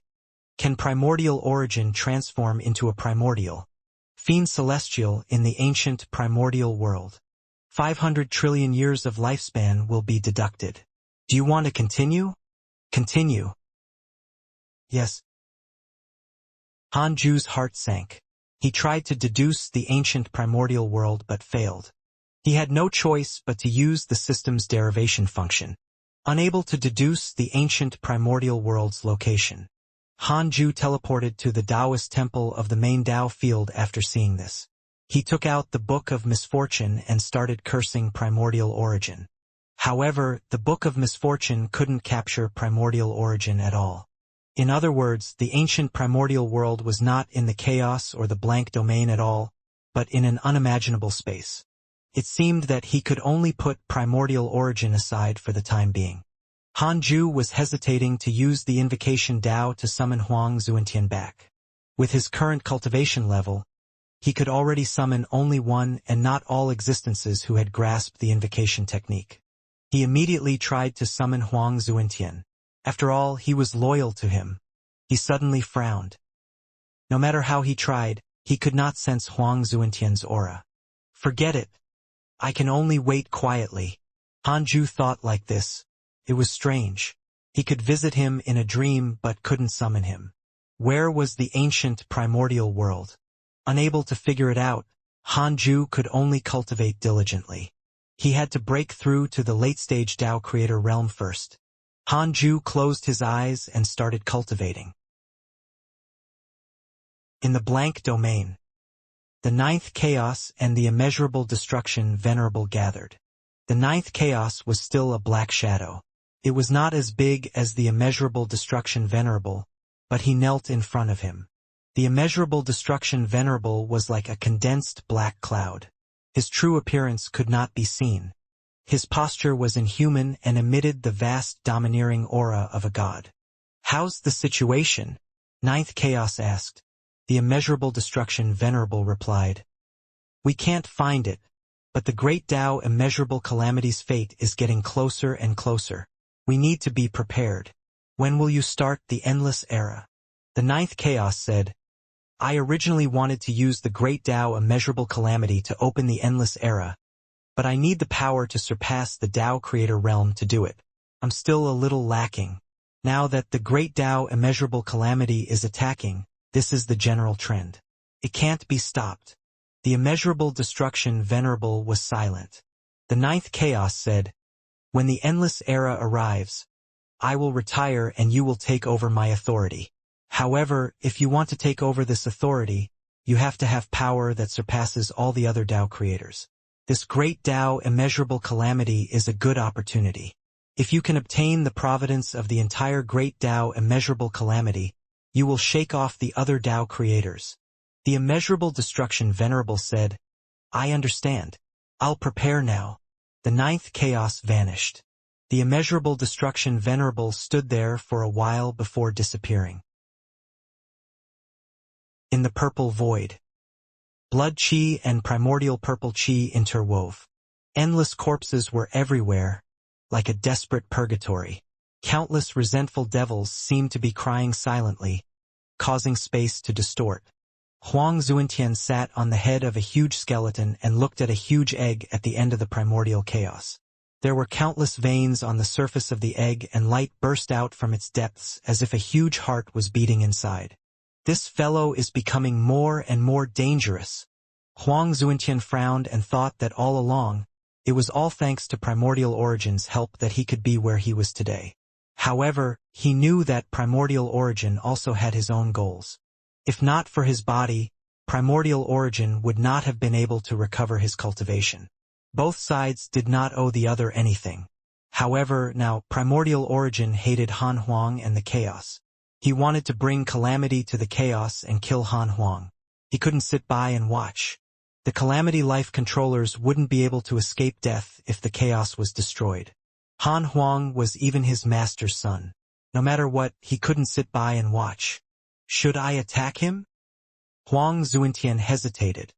A: "Can primordial origin transform into a primordial fiend celestial in the ancient primordial world? 500 trillion years of lifespan will be deducted. Do you want to continue?" "Continue." "Yes." Hanju's heart sank. He tried to deduce the ancient primordial world but failed. He had no choice but to use the system's derivation function. Unable to deduce the ancient primordial world's location, Hanju teleported to the Taoist temple of the main Tao field after seeing this. He took out the Book of Misfortune and started cursing primordial origin. However, the Book of Misfortune couldn't capture primordial origin at all. In other words, the ancient primordial world was not in the chaos or the blank domain at all, but in an unimaginable space. It seemed that he could only put primordial origin aside for the time being. Hanju was hesitating to use the invocation Tao to summon Huang Zuentian back. With his current cultivation level, he could already summon only one and not all existences who had grasped the invocation technique. He immediately tried to summon Huang Zuentian. After all, he was loyal to him. He suddenly frowned. No matter how he tried, he could not sense Huang Zuentian's aura. "Forget it. I can only wait quietly." Hanju thought like this. It was strange. He could visit him in a dream but couldn't summon him. Where was the ancient primordial world? Unable to figure it out, Hanju could only cultivate diligently. He had to break through to the late-stage Tao creator realm first. Hanju closed his eyes and started cultivating. In the blank domain, the ninth chaos and the immeasurable destruction venerable gathered. The ninth chaos was still a black shadow. It was not as big as the immeasurable destruction venerable, but he knelt in front of him. The immeasurable destruction venerable was like a condensed black cloud. His true appearance could not be seen. His posture was inhuman and emitted the vast domineering aura of a god. "How's the situation?" Ninth Chaos asked. The immeasurable destruction venerable replied, "We can't find it, but the great Tao immeasurable calamity's fate is getting closer and closer. We need to be prepared." When will you start the endless era? The ninth chaos said, I originally wanted to use the great Tao immeasurable calamity to open the endless era, but I need the power to surpass the Tao creator realm to do it. I'm still a little lacking. Now that the great Tao immeasurable calamity is attacking, this is the general trend. It can't be stopped. The immeasurable destruction venerable was silent. The ninth chaos said, when the endless era arrives, I will retire and you will take over my authority. However, if you want to take over this authority, you have to have power that surpasses all the other Tao creators. This great Tao immeasurable calamity is a good opportunity. If you can obtain the providence of the entire great Tao immeasurable calamity, you will shake off the other Tao creators. The immeasurable destruction venerable said, I understand. I'll prepare now. The ninth chaos vanished. The immeasurable destruction venerable stood there for a while before disappearing. In the purple void. Blood chi and primordial purple chi interwove. Endless corpses were everywhere, like a desperate purgatory. Countless resentful devils seemed to be crying silently, causing space to distort. Huang Xuantian sat on the head of a huge skeleton and looked at a huge egg at the end of the primordial chaos. There were countless veins on the surface of the egg and light burst out from its depths as if a huge heart was beating inside. This fellow is becoming more and more dangerous. Huang Xuantian frowned and thought that all along, it was all thanks to Primordial Origin's help that he could be where he was today. However, he knew that Primordial Origin also had his own goals. If not for his body, Primordial Origin would not have been able to recover his cultivation. Both sides did not owe the other anything. However, now Primordial Origin hated Han Huang and the chaos. He wanted to bring calamity to the chaos and kill Han Huang. He couldn't sit by and watch. The Calamity Life controllers wouldn't be able to escape death if the chaos was destroyed. Han Huang was even his master's son. No matter what, he couldn't sit by and watch. Should I attack him? Huang Xuantian hesitated.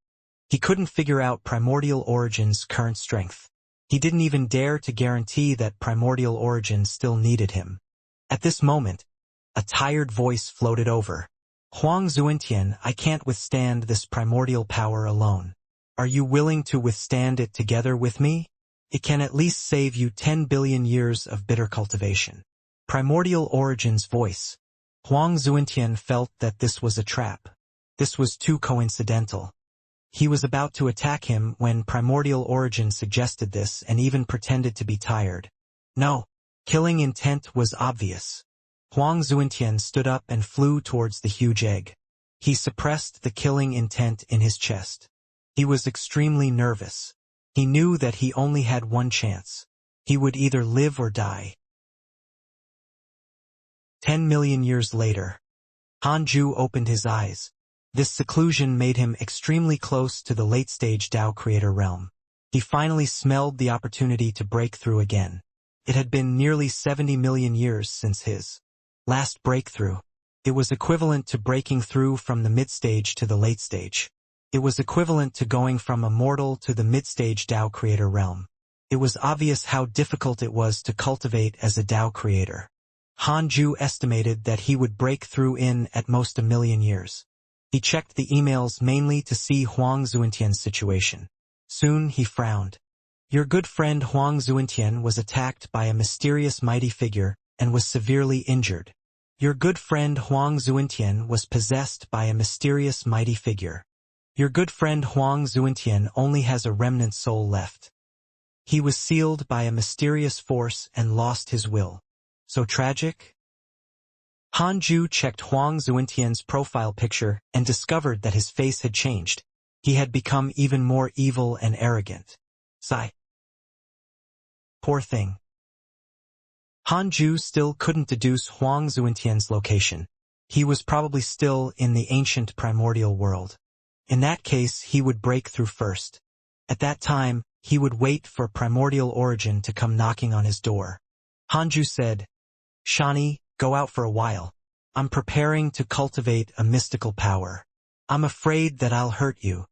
A: He couldn't figure out Primordial Origin's current strength. He didn't even dare to guarantee that Primordial Origin still needed him. At this moment, a tired voice floated over. Huang Xuantian, I can't withstand this primordial power alone. Are you willing to withstand it together with me? It can at least save you 10 billion years of bitter cultivation. Primordial Origin's voice. Huang Xuantian felt that this was a trap. This was too coincidental. He was about to attack him when Primordial Origin suggested this and even pretended to be tired. No, killing intent was obvious. Huang Xuantian stood up and flew towards the huge egg. He suppressed the killing intent in his chest. He was extremely nervous. He knew that he only had one chance. He would either live or die. 10 million years later. Hanju opened his eyes. This seclusion made him extremely close to the late-stage Tao creator realm. He finally smelled the opportunity to break through again. It had been nearly 70 million years since his last breakthrough. It was equivalent to breaking through from the mid-stage to the late stage. It was equivalent to going from Immortal to the mid-stage Tao creator realm. It was obvious how difficult it was to cultivate as a Tao creator. Hanju estimated that he would break through in at most 1 million years. He checked the emails mainly to see Huang Xuantian's situation. Soon he frowned. Your good friend Huang Xuantian was attacked by a mysterious mighty figure and was severely injured. Your good friend Huang Xuantian was possessed by a mysterious mighty figure. Your good friend Huang Xuantian only has a remnant soul left. He was sealed by a mysterious force and lost his will. So tragic? Hanju checked Huang Xuantian's profile picture and discovered that his face had changed. He had become even more evil and arrogant. Sigh. Poor thing. Hanju still couldn't deduce Huang Xuantian's location. He was probably still in the ancient primordial world. In that case, he would break through first. At that time, he would wait for Primordial Origin to come knocking on his door. Hanju said, Shani, go out for a while. I'm preparing to cultivate a mystical power. I'm afraid that I'll hurt you.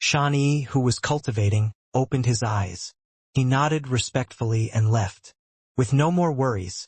A: Shani, who was cultivating, opened his eyes. He nodded respectfully and left. With no more worries,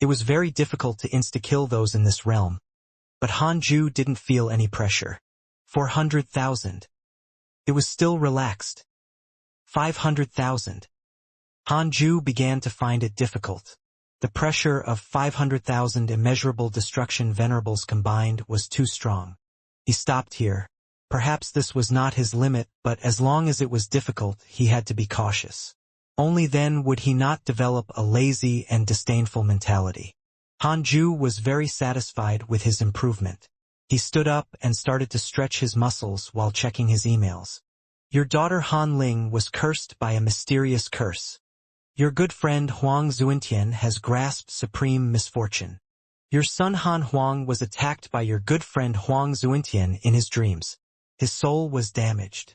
A: It was very difficult to insta-kill those in this realm. But Han Ju didn't feel any pressure. 400,000. It was still relaxed. 500,000. Han Ju began to find it difficult. The pressure of 500,000 immeasurable destruction venerables combined was too strong. He stopped here. Perhaps this was not his limit, but as long as it was difficult, he had to be cautious. Only then would he not develop a lazy and disdainful mentality. Han Ju was very satisfied with his improvement. He stood up and started to stretch his muscles while checking his emails. Your daughter Han Ling was cursed by a mysterious curse. Your good friend Huang Zuintian has grasped supreme misfortune. Your son Han Huang was attacked by your good friend Huang Zuintian in his dreams. His soul was damaged.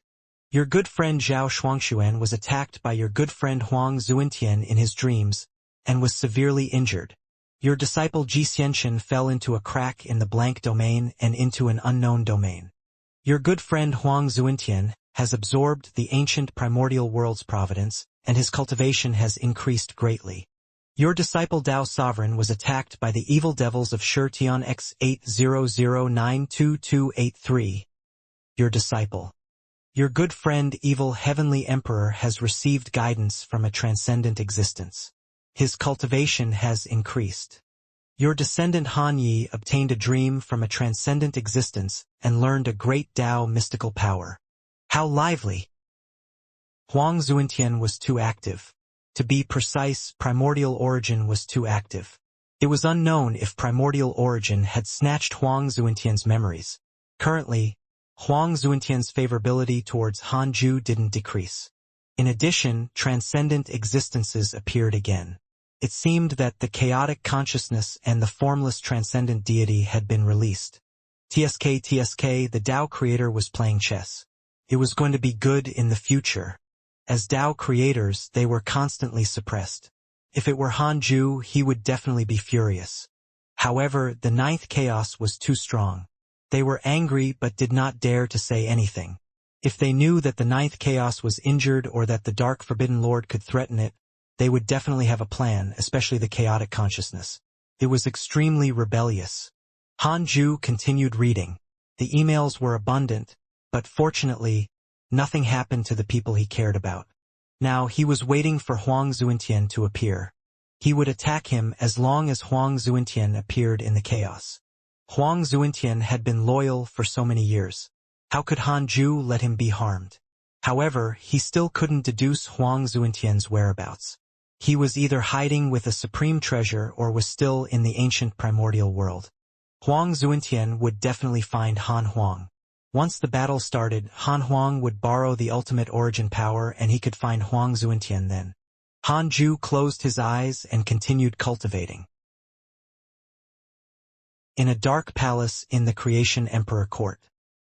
A: Your good friend Zhao Shuangshuan was attacked by your good friend Huang Zuintian in his dreams, and was severely injured. Your disciple Ji Xianxian fell into a crack in the blank domain and into an unknown domain. Your good friend Huang Zuintian has absorbed the ancient primordial world's providence, and his cultivation has increased greatly. Your disciple Dao Sovereign was attacked by the evil devils of Shirtian X800922283. Your disciple. Your good friend Evil Heavenly Emperor has received guidance from a transcendent existence. His cultivation has increased. Your descendant Han Yi obtained a dream from a transcendent existence and learned a great Tao mystical power. How lively! Huang Zuintian was too active. To be precise, primordial origin was too active. It was unknown if primordial origin had snatched Huang Zuintian's memories. Currently, Huang Zuintian's favorability towards Han Ju didn't decrease. In addition, transcendent existences appeared again. It seemed that the chaotic consciousness and the formless transcendent deity had been released. TSK, the Tao creator was playing chess. It was going to be good in the future. As Tao creators, they were constantly suppressed. If it were Han Ju, he would definitely be furious. However, the ninth chaos was too strong. They were angry but did not dare to say anything. If they knew that the ninth chaos was injured or that the dark forbidden lord could threaten it, they would definitely have a plan, especially the chaotic consciousness. It was extremely rebellious. Han Ju continued reading. The emails were abundant, but fortunately, nothing happened to the people he cared about. Now he was waiting for Huang Zuintian to appear. He would attack him as long as Huang Zuintian appeared in the chaos. Huang Zuintian had been loyal for so many years. How could Han Ju let him be harmed? However, he still couldn't deduce Huang Zuintian's whereabouts. He was either hiding with a supreme treasure or was still in the ancient primordial world. Huang Zuintian would definitely find Han Huang. Once the battle started, Han Huang would borrow the ultimate origin power and he could find Huang Zuintian then. Han Ju closed his eyes and continued cultivating. In a dark palace in the Creation Emperor Court,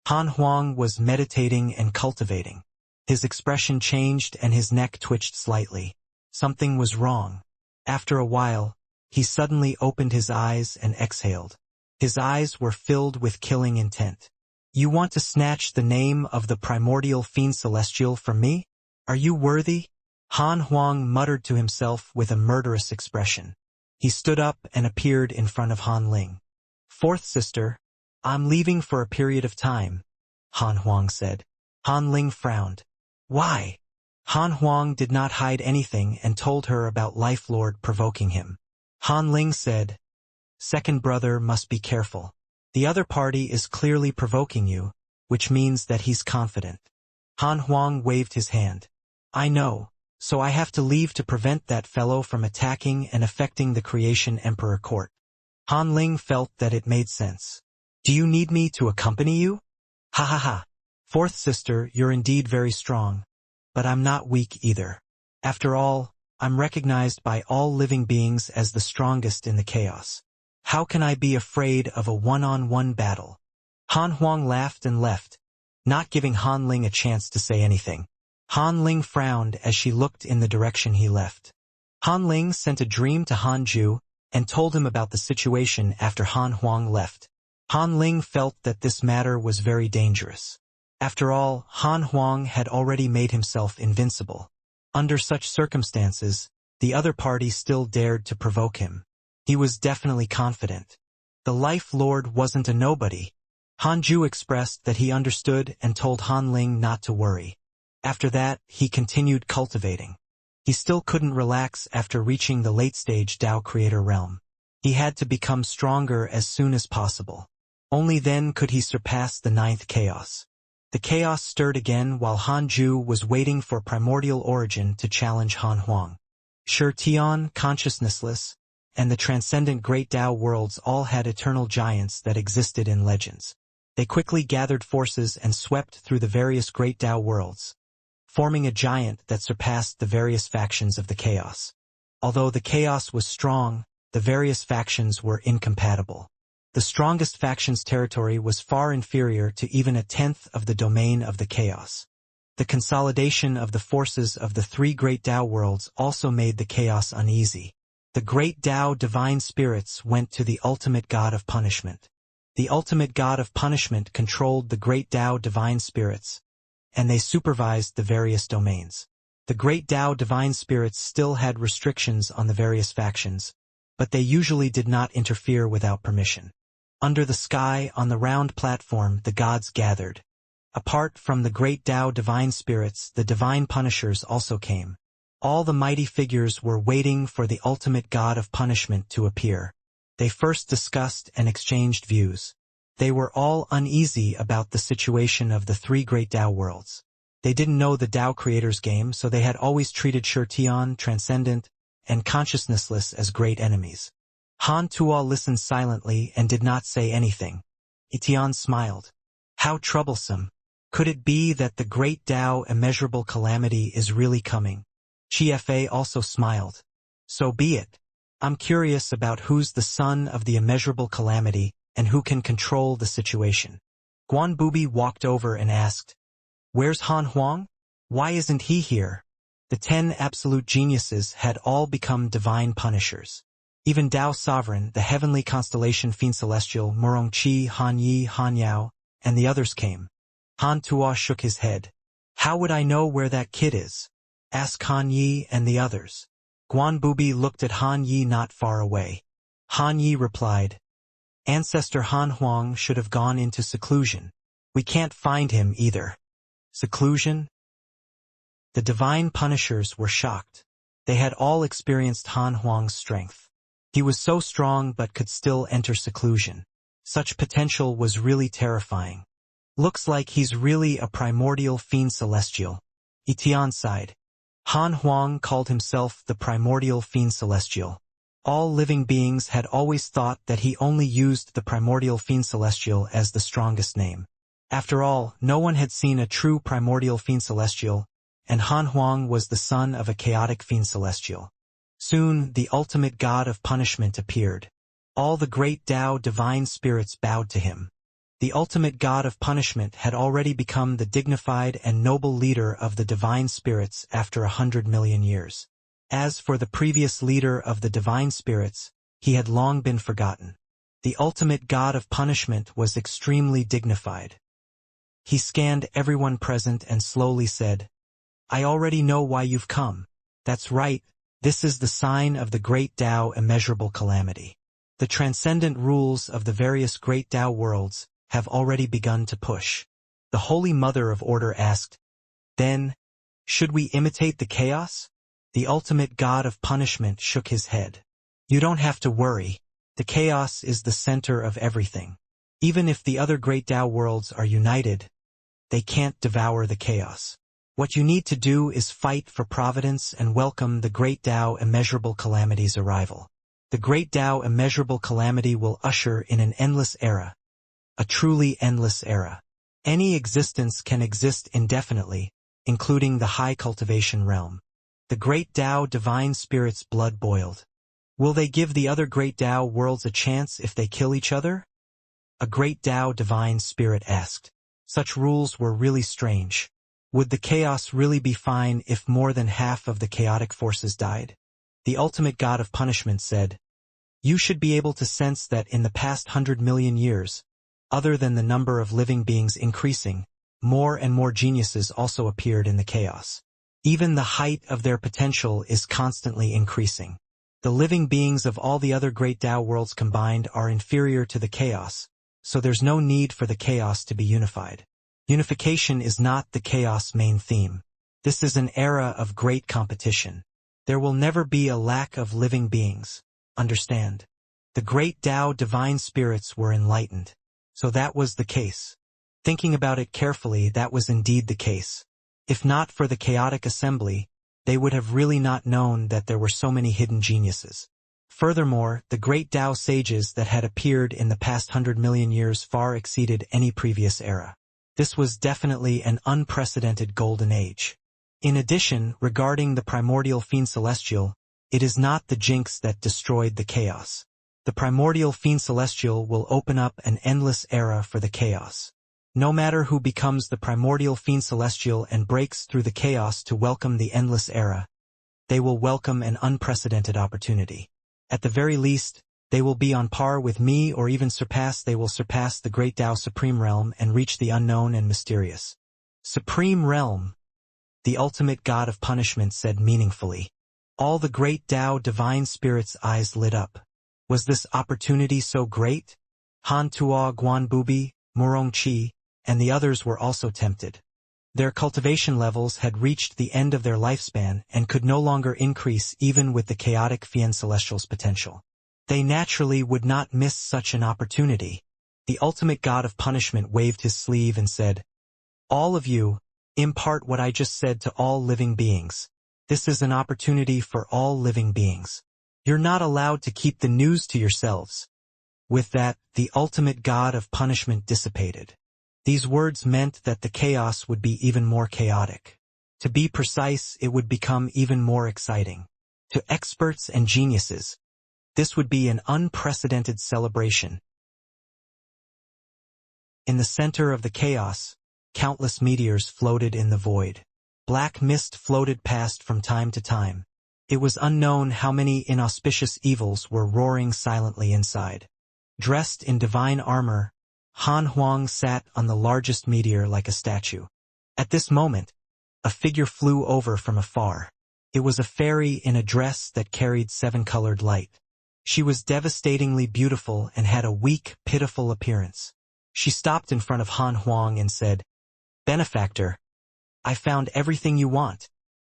A: Han Huang was meditating and cultivating. His expression changed and his neck twitched slightly. Something was wrong. After a while, he suddenly opened his eyes and exhaled. His eyes were filled with killing intent. You want to snatch the name of the primordial fiend celestial from me? Are you worthy? Han Huang muttered to himself with a murderous expression. He stood up and appeared in front of Han Ling. Fourth sister, I'm leaving for a period of time, Han Huang said. Han Ling frowned. Why? Han Huang did not hide anything and told her about Life Lord provoking him. Han Ling said, Second brother must be careful. The other party is clearly provoking you, which means that he's confident. Han Huang waved his hand. I know, so I have to leave to prevent that fellow from attacking and affecting the Creation Emperor Court. Han Ling felt that it made sense. Do you need me to accompany you? Ha ha ha. Fourth sister, you're indeed very strong. But I'm not weak either. After all, I'm recognized by all living beings as the strongest in the chaos. How can I be afraid of a one-on-one battle? Han Huang laughed and left, not giving Han Ling a chance to say anything. Han Ling frowned as she looked in the direction he left. Han Ling sent a dream to Han Ju and told him about the situation after Han Huang left. Han Ling felt that this matter was very dangerous. After all, Han Huang had already made himself invincible. Under such circumstances, the other party still dared to provoke him. He was definitely confident. The Life Lord wasn't a nobody. Han Ju expressed that he understood and told Han Ling not to worry. After that, he continued cultivating. He still couldn't relax after reaching the late-stage Tao Creator realm. He had to become stronger as soon as possible. Only then could he surpass the 9th chaos. The chaos stirred again while Han Ju was waiting for primordial origin to challenge Han Huang. Shi Tian, consciousnessless, and the transcendent great Tao worlds all had eternal giants that existed in legends. They quickly gathered forces and swept through the various great Tao worlds, forming a giant that surpassed the various factions of the chaos. Although the chaos was strong, the various factions were incompatible. The strongest faction's territory was far inferior to even a tenth of the domain of the chaos. The consolidation of the forces of the 3 great Tao worlds also made the chaos uneasy. The great Tao divine spirits went to the ultimate god of punishment. The ultimate god of punishment controlled the great Tao divine spirits, and they supervised the various domains. The great Tao divine spirits still had restrictions on the various factions, but they usually did not interfere without permission. Under the sky, on the round platform, the gods gathered. Apart from the great Tao divine spirits, the divine punishers also came. All the mighty figures were waiting for the ultimate god of punishment to appear. They first discussed and exchanged views. They were all uneasy about the situation of the 3 great Tao worlds. They didn't know the Tao Creator's game, so they had always treated Shi Tian, transcendent, and consciousnessless as great enemies. Han Tuo listened silently and did not say anything. Tian smiled. How troublesome. Could it be that the great Tao immeasurable calamity is really coming? Chi also smiled. So be it. I'm curious about who's the son of the immeasurable calamity and who can control the situation. Guan Bubi walked over and asked, Where's Han Huang? Why isn't he here? The 10 absolute geniuses had all become divine punishers. Even Tao Sovereign, the heavenly constellation Fiend Celestial, Murong Qi, Han Yi, Han Yao, and the others came. Han Tuo shook his head. How would I know where that kid is? Ask Han Yi and the others. Guan Bubi looked at Han Yi not far away. Han Yi replied, Ancestor Han Huang should have gone into seclusion. We can't find him either. Seclusion? The divine punishers were shocked. They had all experienced Han Huang's strength. He was so strong but could still enter seclusion. Such potential was really terrifying. Looks like he's really a primordial fiend celestial. Tian sighed. Han Huang called himself the primordial fiend celestial. All living beings had always thought that he only used the primordial fiend celestial as the strongest name. After all, no one had seen a true primordial fiend celestial, and Han Huang was the son of a chaotic fiend celestial. Soon, the ultimate god of punishment appeared. All the great Tao divine spirits bowed to him. The ultimate god of punishment had already become the dignified and noble leader of the divine spirits after 100 million years. As for the previous leader of the divine spirits, he had long been forgotten. The ultimate god of punishment was extremely dignified. He scanned everyone present and slowly said, I already know why you've come. That's right, this is the sign of the great Tao immeasurable calamity. The transcendent rules of the various great Tao worlds have already begun to push. The Holy Mother of Order asked, Then, should we imitate the chaos? The ultimate god of punishment shook his head. You don't have to worry. The chaos is the center of everything. Even if the other great Tao worlds are united, they can't devour the chaos. What you need to do is fight for providence and welcome the great Tao immeasurable calamity's arrival. The great Tao immeasurable calamity will usher in an endless era. A truly endless era. Any existence can exist indefinitely, including the high cultivation realm. The great Tao divine spirit's blood boiled. Will they give the other great Tao worlds a chance if they kill each other? A great Tao divine spirit asked. Such rules were really strange. Would the chaos really be fine if more than half of the chaotic forces died? The ultimate god of punishment said, You should be able to sense that in the past 100 million years, other than the number of living beings increasing, more and more geniuses also appeared in the chaos. Even the height of their potential is constantly increasing. The living beings of all the other great Tao worlds combined are inferior to the chaos, so there's no need for the chaos to be unified. Unification is not the chaos main theme. This is an era of great competition. There will never be a lack of living beings. Understand? The great Tao divine spirits were enlightened. So that was the case. Thinking about it carefully, that was indeed the case. If not for the chaotic assembly, they would have really not known that there were so many hidden geniuses. Furthermore, the great Tao sages that had appeared in the past 100 million years far exceeded any previous era. This was definitely an unprecedented golden age. In addition, regarding the primordial fiend celestial, it is not the jinx that destroyed the chaos. The primordial fiend celestial will open up an endless era for the chaos. No matter who becomes the primordial fiend celestial and breaks through the chaos to welcome the endless era, they will welcome an unprecedented opportunity. At the very least, they will be on par with me or even they will surpass the great Tao Supreme Realm and reach the unknown and mysterious. Supreme Realm, the ultimate god of punishment said meaningfully. All the great Tao divine spirits' eyes lit up. Was this opportunity so great? Han Tuo Guanbubi, Murong Qi, and the others were also tempted. Their cultivation levels had reached the end of their lifespan and could no longer increase even with the chaotic Fiend Celestial's potential. They naturally would not miss such an opportunity. The ultimate god of punishment waved his sleeve and said, "All of you, impart what I just said to all living beings. This is an opportunity for all living beings. You're not allowed to keep the news to yourselves." With that, the ultimate god of punishment dissipated. These words meant that the chaos would be even more chaotic. To be precise, it would become even more exciting. To experts and geniuses, this would be an unprecedented celebration. In the center of the chaos, countless meteors floated in the void. Black mist floated past from time to time. It was unknown how many inauspicious evils were roaring silently inside. Dressed in divine armor, Han Huang sat on the largest meteor like a statue. At this moment, a figure flew over from afar. It was a fairy in a dress that carried seven-colored light. She was devastatingly beautiful and had a weak, pitiful appearance. She stopped in front of Han Huang and said, "Benefactor, I found everything you want."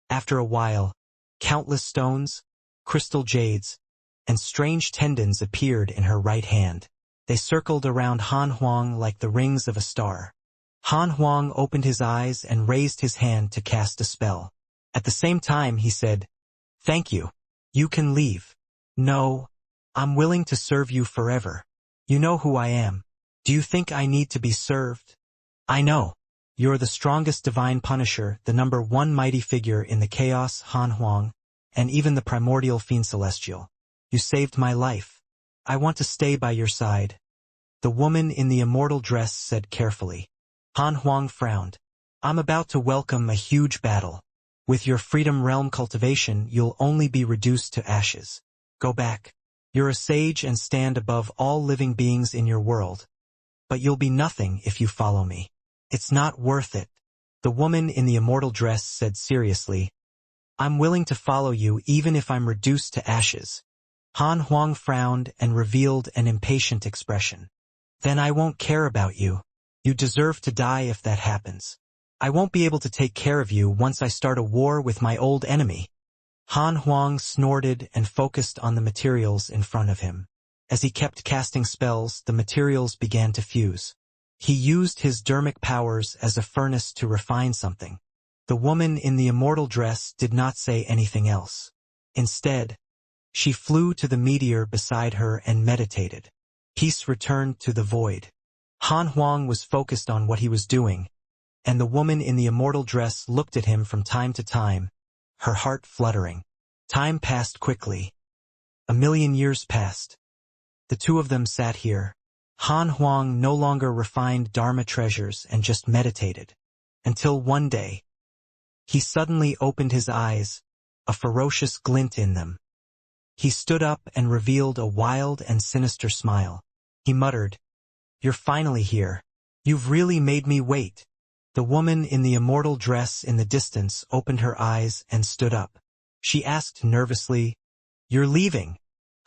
A: After a while, countless stones, crystal jades, and strange tendons appeared in her right hand. They circled around Han Huang like the rings of a star. Han Huang opened his eyes and raised his hand to cast a spell. At the same time he said, "Thank you. You can leave." "No, I'm willing to serve you forever. You know who I am. Do you think I need to be served?" "I know. You're the strongest divine punisher, the #1 mighty figure in the chaos, Han Huang, and even the primordial fiend celestial. You saved my life. I want to stay by your side." The woman in the immortal dress said carefully. Han Huang frowned. "I'm about to welcome a huge battle. With your freedom realm cultivation, you'll only be reduced to ashes. Go back. You're a sage and stand above all living beings in your world. But you'll be nothing if you follow me. It's not worth it." The woman in the immortal dress said seriously, "I'm willing to follow you even if I'm reduced to ashes." Han Huang frowned and revealed an impatient expression. "Then I won't care about you. You deserve to die if that happens. I won't be able to take care of you once I start a war with my old enemy." Han Huang snorted and focused on the materials in front of him. As he kept casting spells, the materials began to fuse. He used his dermic powers as a furnace to refine something. The woman in the immortal dress did not say anything else. Instead, she flew to the meteor beside her and meditated. Peace returned to the void. Han Huang was focused on what he was doing, and the woman in the immortal dress looked at him from time to time, her heart fluttering. Time passed quickly. 1,000,000 years passed. The two of them sat here. Han Huang no longer refined Dharma treasures and just meditated. Until one day, he suddenly opened his eyes, a ferocious glint in them. He stood up and revealed a wild and sinister smile. He muttered, "You're finally here. You've really made me wait." The woman in the immortal dress in the distance opened her eyes and stood up. She asked nervously, You're leaving.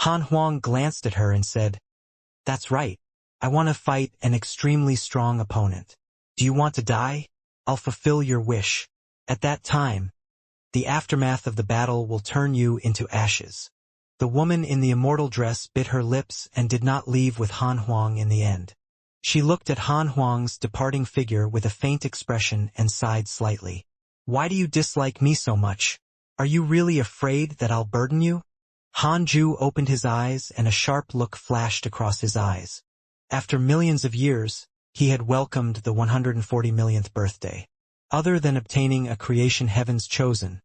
A: Han Huang glanced at her and said, That's right. I want to fight an extremely strong opponent. Do you want to die? I'll fulfill your wish. At that time, the aftermath of the battle will turn you into ashes. The woman in the immortal dress bit her lips and did not leave with Han Huang in the end. She looked at Han Huang's departing figure with a faint expression and sighed slightly. Why do you dislike me so much? Are you really afraid that I'll burden you? Han Ju opened his eyes and a sharp look flashed across his eyes. After millions of years, he had welcomed the 140 millionth birthday. Other than obtaining a creation heavens chosen,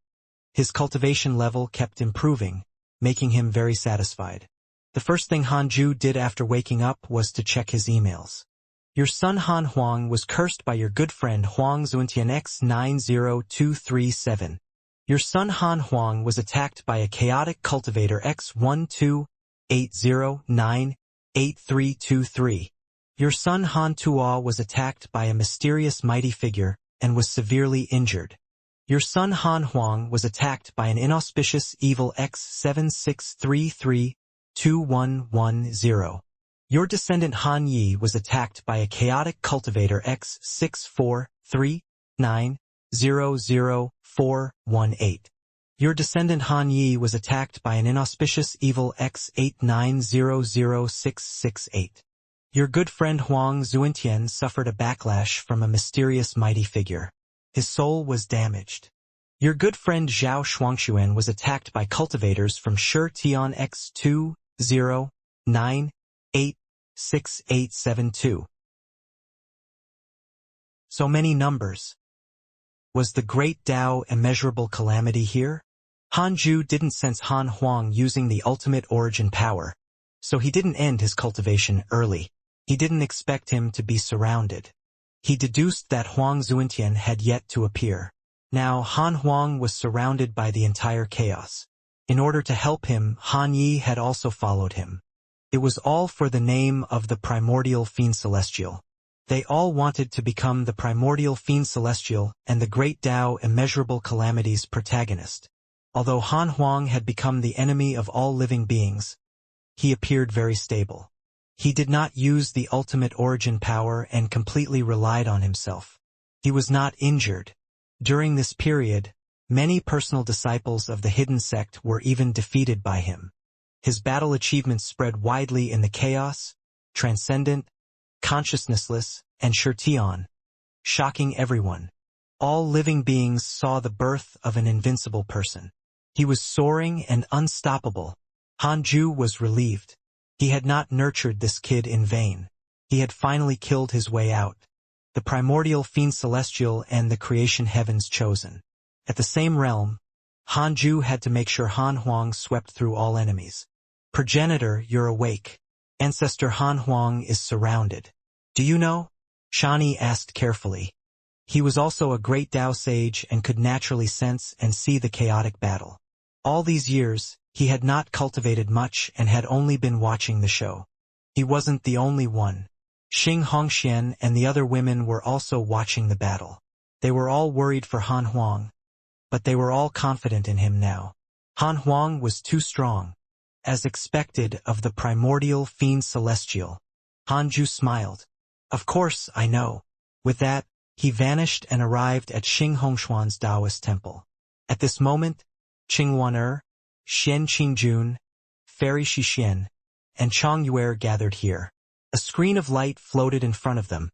A: his cultivation level kept improving, making him very satisfied. The first thing Han Ju did after waking up was to check his emails. Your son Han Huang was cursed by your good friend Huang Xuantian X90237. Your son Han Huang was attacked by a chaotic cultivator X128098323. Your son Han Tuo was attacked by a mysterious mighty figure and was severely injured. Your son Han Huang was attacked by an inauspicious evil X76332110. Your descendant Han Yi was attacked by a chaotic cultivator X643900418. Your descendant Han Yi was attacked by an inauspicious evil X8900668. Your good friend Huang Xuantian suffered a backlash from a mysterious mighty figure. His soul was damaged. Your good friend Zhao Shuangxuan was attacked by cultivators from Shi Tian X20986872. So many numbers. Was the great Tao immeasurable calamity here? Han Ju didn't sense Han Huang using the ultimate origin power, so he didn't end his cultivation early. He didn't expect him to be surrounded. He deduced that Huang Xuantian had yet to appear. Now Han Huang was surrounded by the entire chaos. In order to help him, Han Yi had also followed him. It was all for the name of the primordial fiend celestial. They all wanted to become the primordial fiend celestial and the great Tao immeasurable calamity's protagonist. Although Han Huang had become the enemy of all living beings, he appeared very stable. He did not use the ultimate origin power and completely relied on himself. He was not injured. During this period, many personal disciples of the hidden sect were even defeated by him. His battle achievements spread widely in the chaos, transcendent, consciousnessless, and Shirtion, shocking everyone. All living beings saw the birth of an invincible person. He was soaring and unstoppable. Han Ju was relieved. He had not nurtured this kid in vain. He had finally killed his way out. The primordial fiend celestial and the creation heavens chosen. At the same realm, Han Ju had to make sure Han Huang swept through all enemies. Progenitor, you're awake. Ancestor Han Huang is surrounded. Do you know? Shani asked carefully. He was also a great Tao sage and could naturally sense and see the chaotic battle. All these years, he had not cultivated much and had only been watching the show. He wasn't the only one. Xing Hongxian and the other women were also watching the battle. They were all worried for Han Huang, but they were all confident in him now. Han Huang was too strong. As expected of the primordial fiend celestial. Han Ju smiled. Of course, I know. With that, he vanished and arrived at Xing Hongshuan's Taoist temple. At this moment, Qing Waner, Xian Qingjun, Fairy Shixian, and Chong Yuer gathered here. A screen of light floated in front of them,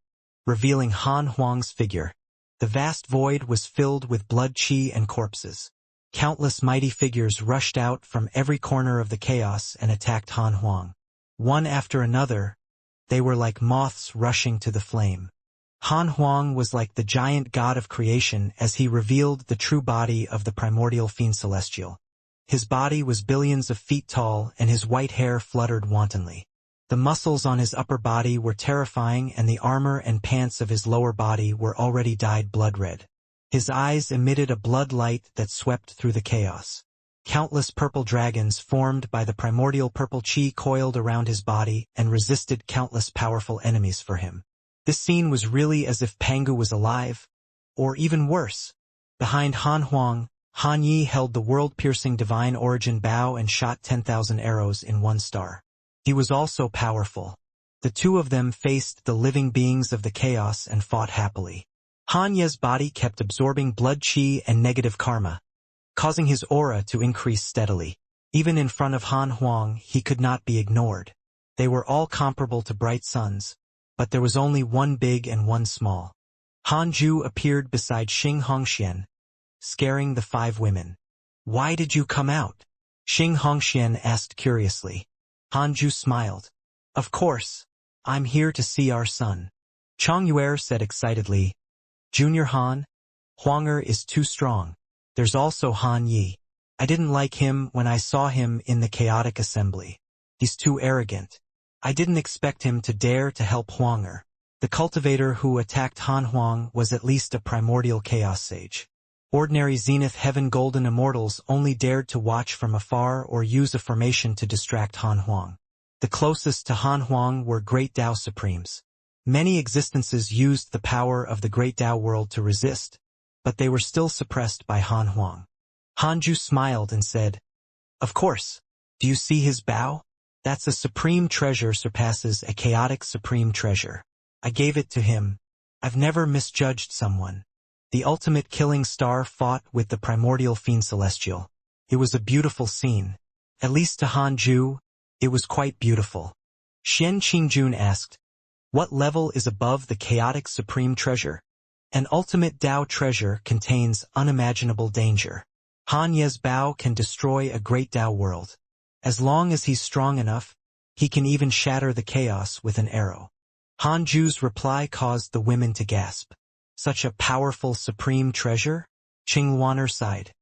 A: revealing Han Huang's figure. The vast void was filled with blood qi and corpses. Countless mighty figures rushed out from every corner of the chaos and attacked Han Huang. One after another, they were like moths rushing to the flame. Han Huang was like the giant god of creation as he revealed the true body of the primordial fiend celestial. His body was billions of feet tall and his white hair fluttered wantonly. The muscles on his upper body were terrifying and the armor and pants of his lower body were already dyed blood red. His eyes emitted a blood light that swept through the chaos. Countless purple dragons formed by the primordial purple chi coiled around his body and resisted countless powerful enemies for him. This scene was really as if Pangu was alive, or even worse. Behind Han Huang, Han Yi held the world-piercing divine origin bow and shot 10,000 arrows in one star. He was also powerful. The two of them faced the living beings of the chaos and fought happily. Han Ye's body kept absorbing blood qi and negative karma, causing his aura to increase steadily. Even in front of Han Huang, he could not be ignored. They were all comparable to bright suns, but there was only one big and one small. Han Ju appeared beside Xianxia, scaring the 5 women. "Why did you come out?" Xianxia asked curiously. Han Ju smiled. "Of course, I'm here to see our son," Chang Yuer said excitedly. "Junior Han, Huanger is too strong. There's also Han Yi. I didn't like him when I saw him in the chaotic assembly. He's too arrogant. I didn't expect him to dare to help Huanger." The cultivator who attacked Han Huang was at least a primordial chaos sage. Ordinary Zenith Heaven Golden Immortals only dared to watch from afar or use a formation to distract Han Huang. The closest to Han Huang were Great Tao Supremes. Many existences used the power of the Great Tao world to resist, but they were still suppressed by Han Huang. Hanju smiled and said, "Of course. Do you see his bow? That's a supreme treasure surpasses a chaotic supreme treasure. I gave it to him. I've never misjudged someone." The ultimate killing star fought with the primordial fiend celestial. It was a beautiful scene. At least to Han Ju, it was quite beautiful. Xian Qingjun asked, "What level is above the chaotic supreme treasure?" An ultimate Tao treasure contains unimaginable danger. Han Ye's bow can destroy a great Tao world. As long as he's strong enough, he can even shatter the chaos with an arrow. Han Ju's reply caused the women to gasp. Such a powerful supreme treasure? Qingluaner sighed.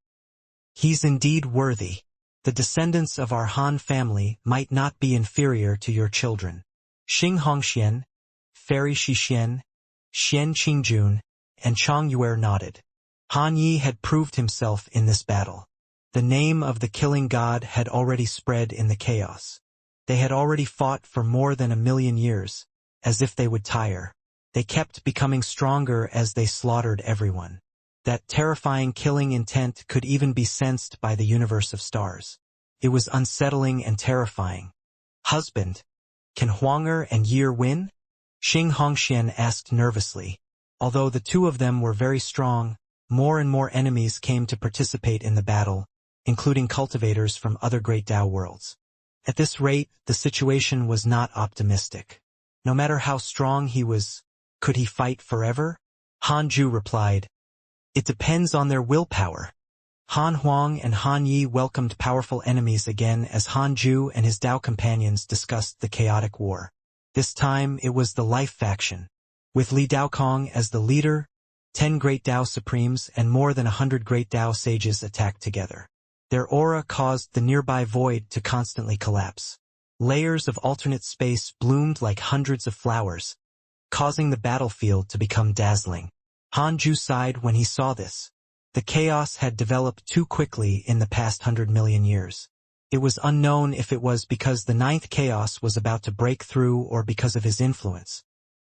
A: He's indeed worthy. The descendants of our Han family might not be inferior to your children. Xing Hongxian, Fairy Shixian, Xian Qingjun, and Chang Yuer nodded. Han Yi had proved himself in this battle. The name of the killing god had already spread in the chaos. They had already fought for more than 1,000,000 years, as if they would tire. They kept becoming stronger as they slaughtered everyone. That terrifying killing intent could even be sensed by the universe of stars. It was unsettling and terrifying. "Husband, can Huanger and Year win?" Xing Hongxian asked nervously. Although the two of them were very strong, more and more enemies came to participate in the battle, including cultivators from other Great Tao worlds. At this rate, the situation was not optimistic. No matter how strong he was, could he fight forever? Han Ju replied, "It depends on their willpower." Han Huang and Han Yi welcomed powerful enemies again as Han Ju and his Tao companions discussed the chaotic war. This time it was the Life faction. With Li Daokong as the leader, 10 Great Tao Supremes and more than 100 Great Tao Sages attacked together. Their aura caused the nearby void to constantly collapse. Layers of alternate space bloomed like hundreds of flowers, causing the battlefield to become dazzling. Han Ju sighed when he saw this. The chaos had developed too quickly in the past 100,000,000 years. It was unknown if it was because the 9th chaos was about to break through or because of his influence.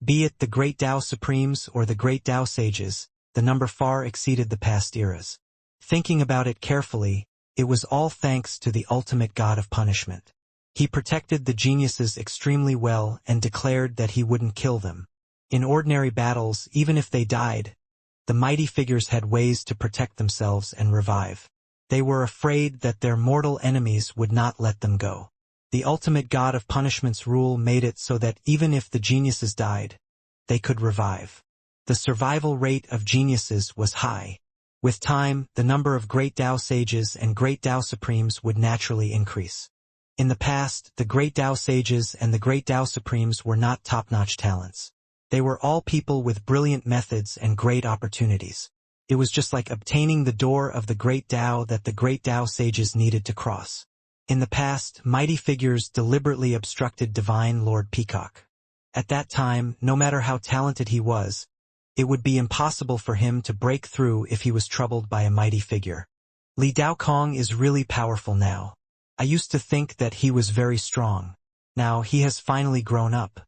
A: Be it the Great Tao Supremes or the Great Tao Sages, the number far exceeded the past eras. Thinking about it carefully, it was all thanks to the ultimate god of punishment. He protected the geniuses extremely well and declared that he wouldn't kill them. In ordinary battles, even if they died, the mighty figures had ways to protect themselves and revive. They were afraid that their mortal enemies would not let them go. The ultimate god of punishment's rule made it so that even if the geniuses died, they could revive. The survival rate of geniuses was high. With time, the number of Great Tao Sages and Great Tao Supremes would naturally increase. In the past, the Great Tao Sages and the Great Tao Supremes were not top-notch talents. They were all people with brilliant methods and great opportunities. It was just like obtaining the door of the Great Tao that the Great Tao Sages needed to cross. In the past, mighty figures deliberately obstructed Divine Lord Peacock. At that time, no matter how talented he was, it would be impossible for him to break through if he was troubled by a mighty figure. Li Daokong is really powerful now. I used to think that he was very strong. Now he has finally grown up.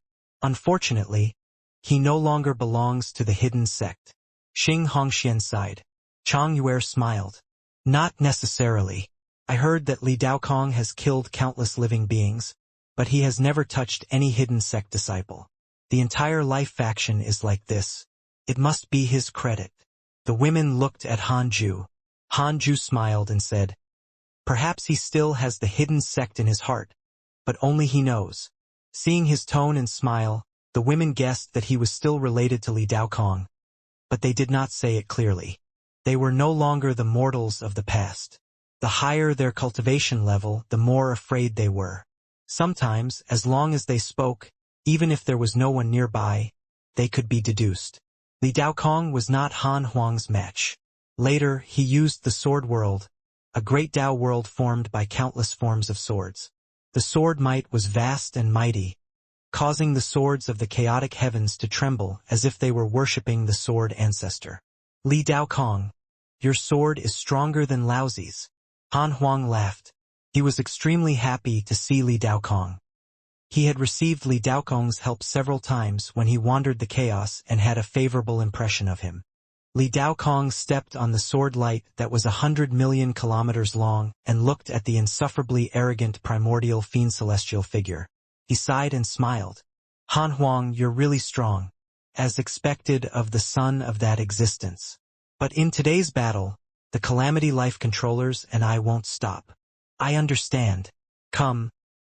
A: Unfortunately, he no longer belongs to the hidden sect. Xing Hongxian sighed. Chang Yuer smiled. Not necessarily. I heard that Li Daokong has killed countless living beings, but he has never touched any hidden sect disciple. The entire life faction is like this. It must be his credit. The women looked at Hanju. Hanju smiled and said, "Perhaps he still has the hidden sect in his heart, but only he knows." Seeing his tone and smile, the women guessed that he was still related to Li Daokong, but they did not say it clearly. They were no longer the mortals of the past. The higher their cultivation level, the more afraid they were. Sometimes, as long as they spoke, even if there was no one nearby, they could be deduced. Li Daokong was not Han Huang's match. Later, he used the sword world, a great Dao world formed by countless forms of swords. The sword might was vast and mighty, causing the swords of the chaotic heavens to tremble as if they were worshipping the sword ancestor. Li Daokong, your sword is stronger than Laozi's. Han Huang laughed. He was extremely happy to see Li Daokong. He had received Li Daokong's help several times when he wandered the chaos and had a favorable impression of him. Li Daokong stepped on the sword light that was 100 million kilometers long and looked at the insufferably arrogant primordial fiend celestial figure. He sighed and smiled. Han Huang, you're really strong, as expected of the son of that existence. But in today's battle, the Calamity Life controllers and I won't stop. I understand. Come.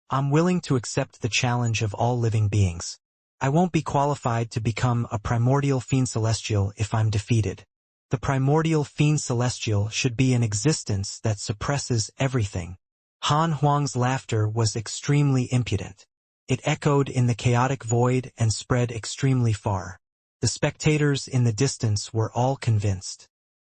A: I'm willing to accept the challenge of all living beings. I won't be qualified to become a primordial fiend celestial if I'm defeated. The primordial fiend celestial should be an existence that suppresses everything. Han Huang's laughter was extremely impudent. It echoed in the chaotic void and spread extremely far. The spectators in the distance were all convinced.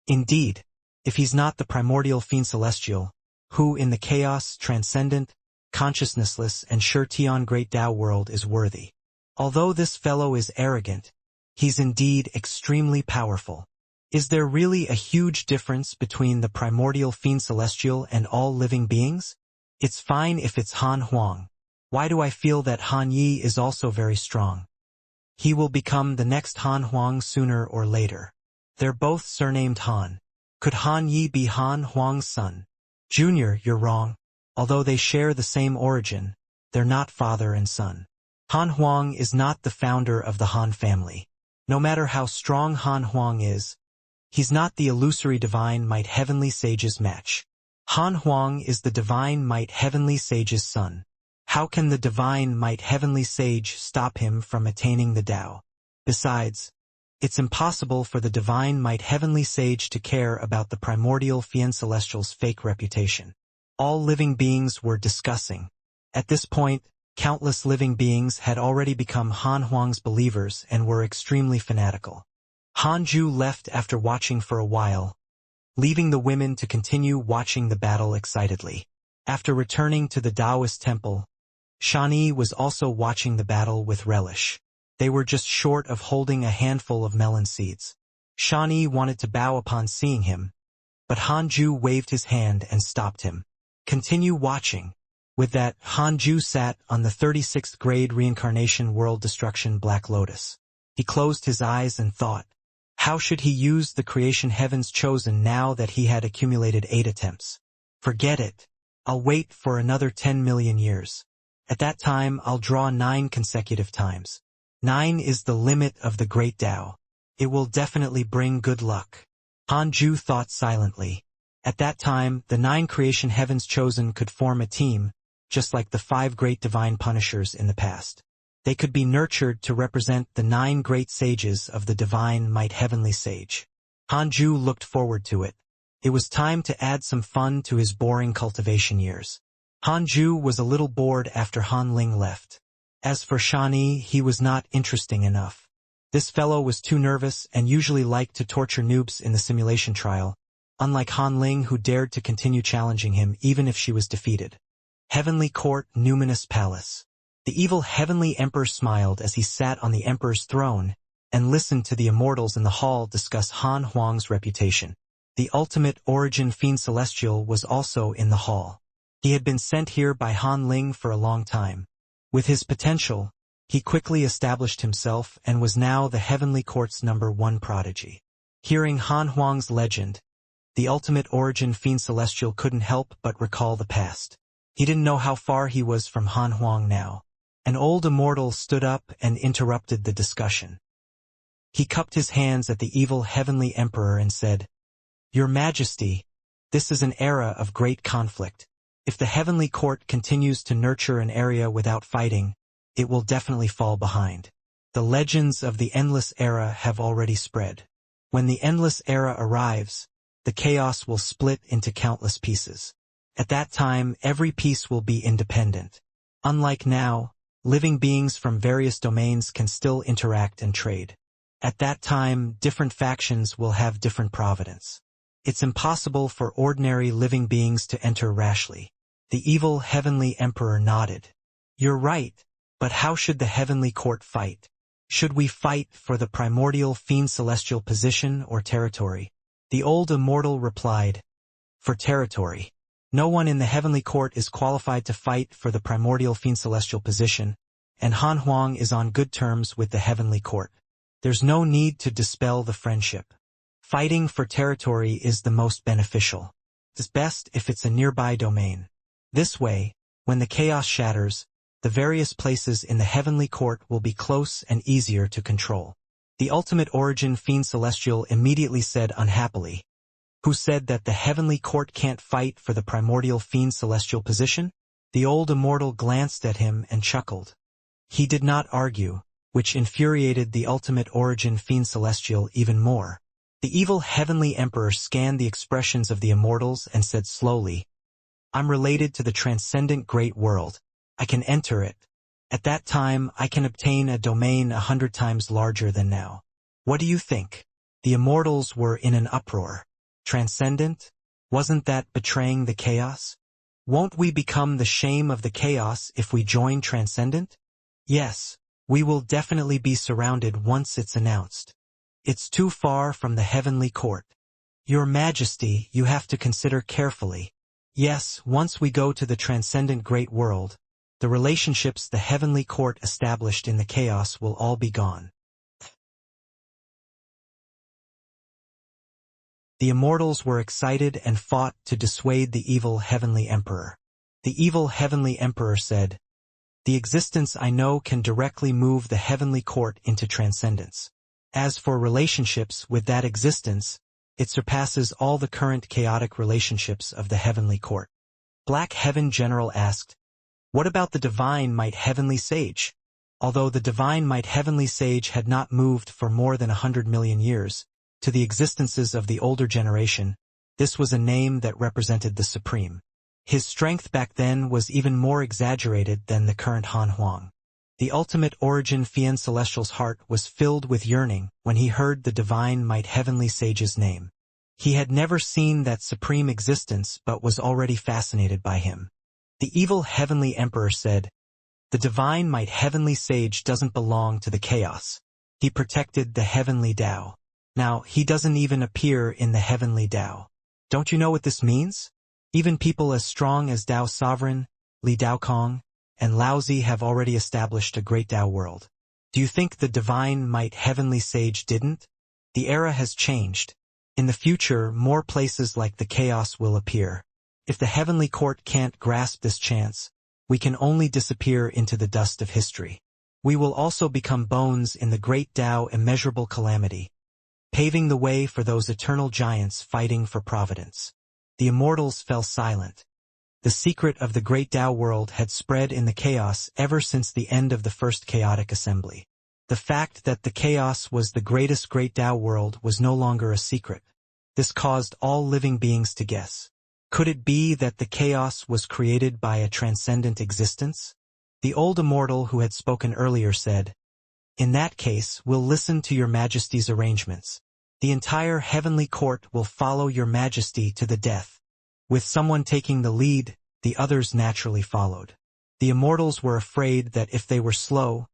A: Indeed, if he's not the primordial fiend celestial, who in the chaos, transcendent, consciousnessless and sure Tian great Tao world is worthy? Although this fellow is arrogant, he's indeed extremely powerful. Is there really a huge difference between the primordial fiend celestial and all living beings? It's fine if it's Han Huang. Why do I feel that Han Yi is also very strong? He will become the next Han Huang sooner or later. They're both surnamed Han. Could Han Yi be Han Huang's son? Junior, you're wrong. Although they share the same origin, they're not father and son. Han Huang is not the founder of the Han family. No matter how strong Han Huang is, he's not the illusory divine might heavenly sage's match. Han Huang is the divine might heavenly sage's son. How can the divine might heavenly sage stop him from attaining the Tao? Besides, it's impossible for the divine might heavenly sage to care about the primordial fiend celestial's fake reputation. All living beings were discussing. At this point, countless living beings had already become Han Huang's believers and were extremely fanatical. Hanju left after watching for a while, leaving the women to continue watching the battle excitedly. After returning to the Taoist temple, Xianxia was also watching the battle with relish. They were just short of holding a handful of melon seeds. Xianxia wanted to bow upon seeing him, but Hanju waved his hand and stopped him. Continue watching. With that, Hanju sat on the 36th grade Reincarnation World Destruction Black Lotus. He closed his eyes and thought, how should he use the creation heavens chosen now that he had accumulated 8 attempts? Forget it. I'll wait for another 10 million years. At that time, I'll draw 9 consecutive times. 9 is the limit of the great Tao. It will definitely bring good luck. Hanju thought silently. At that time, the 9 creation heavens chosen could form a team, just like the 5 great divine punishers in the past. They could be nurtured to represent the 9 great sages of the divine might heavenly sage. Hanju looked forward to it. It was time to add some fun to his boring cultivation years. Hanju was a little bored after Han Ling left. As for Xianxia, he was not interesting enough. This fellow was too nervous and usually liked to torture noobs in the simulation trial, unlike Han Ling who dared to continue challenging him even if she was defeated. Heavenly Court, Numinous Palace. The evil Heavenly Emperor smiled as he sat on the Emperor's throne and listened to the immortals in the hall discuss Han Huang's reputation. The ultimate origin fiend celestial was also in the hall. He had been sent here by Han Ling for a long time. With his potential, he quickly established himself and was now the Heavenly Court's #1 prodigy. Hearing Han Huang's legend, The ultimate origin fiend celestial couldn't help but recall the past. He didn't know how far he was from Han Huang now. An old immortal stood up and interrupted the discussion. He cupped his hands at the evil heavenly emperor and said, "Your Majesty, this is an era of great conflict. If the heavenly court continues to nurture an area without fighting, it will definitely fall behind. The legends of the endless era have already spread. When the endless era arrives, the chaos will split into countless pieces. At that time, every piece will be independent. Unlike now, living beings from various domains can still interact and trade. At that time, different factions will have different providence. It's impossible for ordinary living beings to enter rashly." The evil heavenly emperor nodded. "You're right, but how should the heavenly court fight? Should we fight for the primordial fiend celestial position or territory?" The old immortal replied, "For territory. No one in the heavenly court is qualified to fight for the primordial fiend celestial position, and Han Huang is on good terms with the heavenly court. There's no need to dispel the friendship. Fighting for territory is the most beneficial. It's best if it's a nearby domain. This way, when the chaos shatters, the various places in the heavenly court will be close and easier to control." The ultimate origin fiend celestial immediately said unhappily, "Who said that the heavenly court can't fight for the primordial fiend celestial position?" The old immortal glanced at him and chuckled. He did not argue, which infuriated the ultimate origin fiend celestial even more. The evil heavenly emperor scanned the expressions of the immortals and said slowly, "I'm related to the transcendent great world. I can enter it. At that time, I can obtain a domain 100 times larger than now. What do you think?" The immortals were in an uproar. Transcendent? Wasn't that betraying the chaos? Won't we become the shame of the chaos if we join Transcendent? Yes, we will definitely be surrounded once it's announced. It's too far from the heavenly court. Your Majesty, you have to consider carefully. Yes, once we go to the transcendent great world, the relationships the heavenly court established in the chaos will all be gone. The immortals were excited and fought to dissuade the evil heavenly emperor. The evil heavenly emperor said, "The existence I know can directly move the heavenly court into transcendence. As for relationships with that existence, it surpasses all the current chaotic relationships of the heavenly court." Black Heaven General asked, "What about the divine might heavenly sage?" Although the divine might heavenly sage had not moved for more than 100 million years, to the existences of the older generation, this was a name that represented the supreme. His strength back then was even more exaggerated than the current Han Huang. The ultimate origin fiend celestial's heart was filled with yearning when he heard the divine might heavenly sage's name. He had never seen that supreme existence but was already fascinated by him. The evil heavenly emperor said, "The divine might heavenly sage doesn't belong to the chaos. He protected the heavenly Tao. Now, he doesn't even appear in the heavenly Tao. Don't you know what this means? Even people as strong as Tao Sovereign, Li Daokong, and Laozi have already established a great Tao world. Do you think the divine might heavenly sage didn't? The era has changed. In the future, more places like the chaos will appear. If the heavenly court can't grasp this chance, we can only disappear into the dust of history. We will also become bones in the great Tao immeasurable calamity, paving the way for those eternal giants fighting for providence." The immortals fell silent. The secret of the great Tao world had spread in the chaos ever since the end of the first chaotic assembly. The fact that the chaos was the greatest great Tao world was no longer a secret. This caused all living beings to guess. Could it be that the chaos was created by a transcendent existence? The old immortal who had spoken earlier said, "In that case, we'll listen to your Majesty's arrangements. The entire heavenly court will follow your Majesty to the death." With someone taking the lead, the others naturally followed. The immortals were afraid that if they were slow,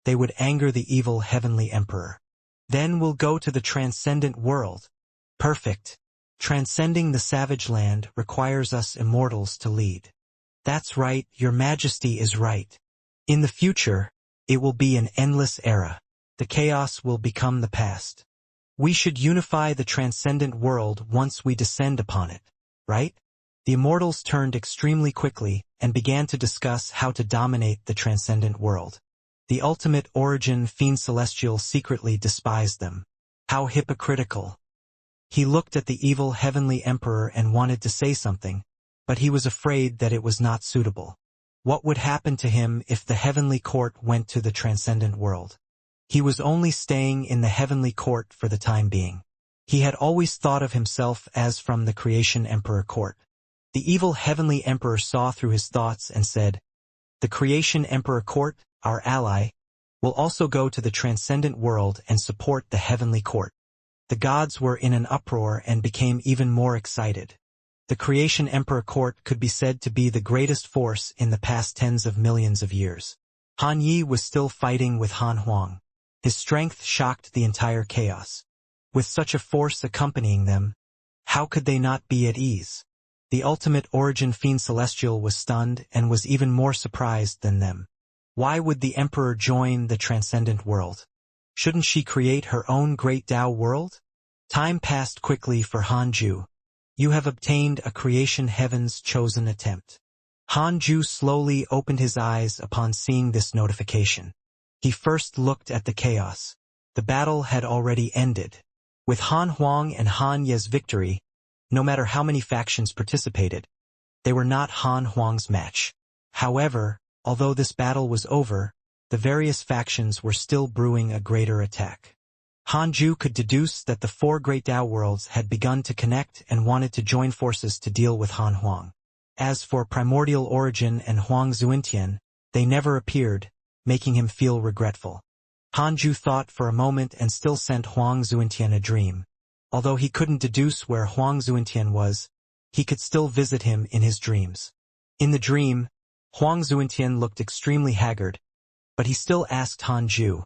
A: they would anger the evil heavenly emperor. "Then we'll go to the transcendent world." Perfect. Transcending the savage land requires us immortals to lead. That's right, your Majesty is right. In the future, it will be an endless era. The chaos will become the past. We should unify the transcendent world once we descend upon it, right? The immortals turned extremely quickly and began to discuss how to dominate the transcendent world. The ultimate origin fiend celestial secretly despised them. How hypocritical. He looked at the evil heavenly emperor and wanted to say something, but he was afraid that it was not suitable. What would happen to him if the heavenly court went to the transcendent world? He was only staying in the heavenly court for the time being. He had always thought of himself as from the creation emperor court. The evil heavenly emperor saw through his thoughts and said, "The creation emperor court, our ally, will also go to the transcendent world and support the heavenly court." The gods were in an uproar and became even more excited. The creation emperor court could be said to be the greatest force in the past tens of millions of years. Han Yi was still fighting with Han Huang. His strength shocked the entire chaos. With such a force accompanying them, how could they not be at ease? The ultimate origin fiend celestial was stunned and was even more surprised than them. Why would the emperor join the transcendent world? Shouldn't she create her own great Tao world? Time passed quickly for Hanju. You have obtained a creation heaven's chosen attempt. Hanju slowly opened his eyes upon seeing this notification. He first looked at the chaos. The battle had already ended. With Han Huang and Han Ye's victory, no matter how many factions participated, they were not Han Huang's match. However, although this battle was over, the various factions were still brewing a greater attack. Hanju could deduce that the four great Tao worlds had begun to connect and wanted to join forces to deal with Han Huang. As for Primordial Origin and Huang Zuintian, they never appeared, making him feel regretful. Hanju thought for a moment and still sent Huang Zuintian a dream. Although he couldn't deduce where Huang Zuintian was, he could still visit him in his dreams. In the dream, Huang Zuintian looked extremely haggard, but he still asked Hanju,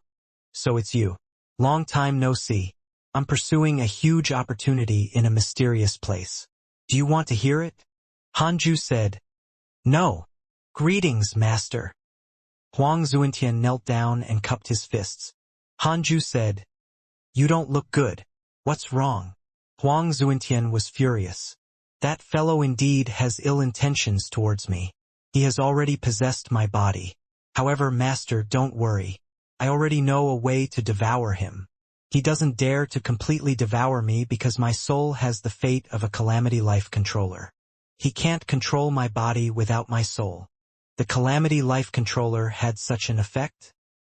A: "So it's you. Long time no see. I'm pursuing a huge opportunity in a mysterious place. Do you want to hear it?" Hanju said, "No. Greetings, master." Huang Zuintian knelt down and cupped his fists. Hanju said, "You don't look good. What's wrong?" Huang Zuintian was furious. "That fellow indeed has ill intentions towards me. He has already possessed my body. However, master, don't worry. I already know a way to devour him. He doesn't dare to completely devour me because my soul has the fate of a Calamity Life Controller. He can't control my body without my soul." The Calamity Life Controller had such an effect?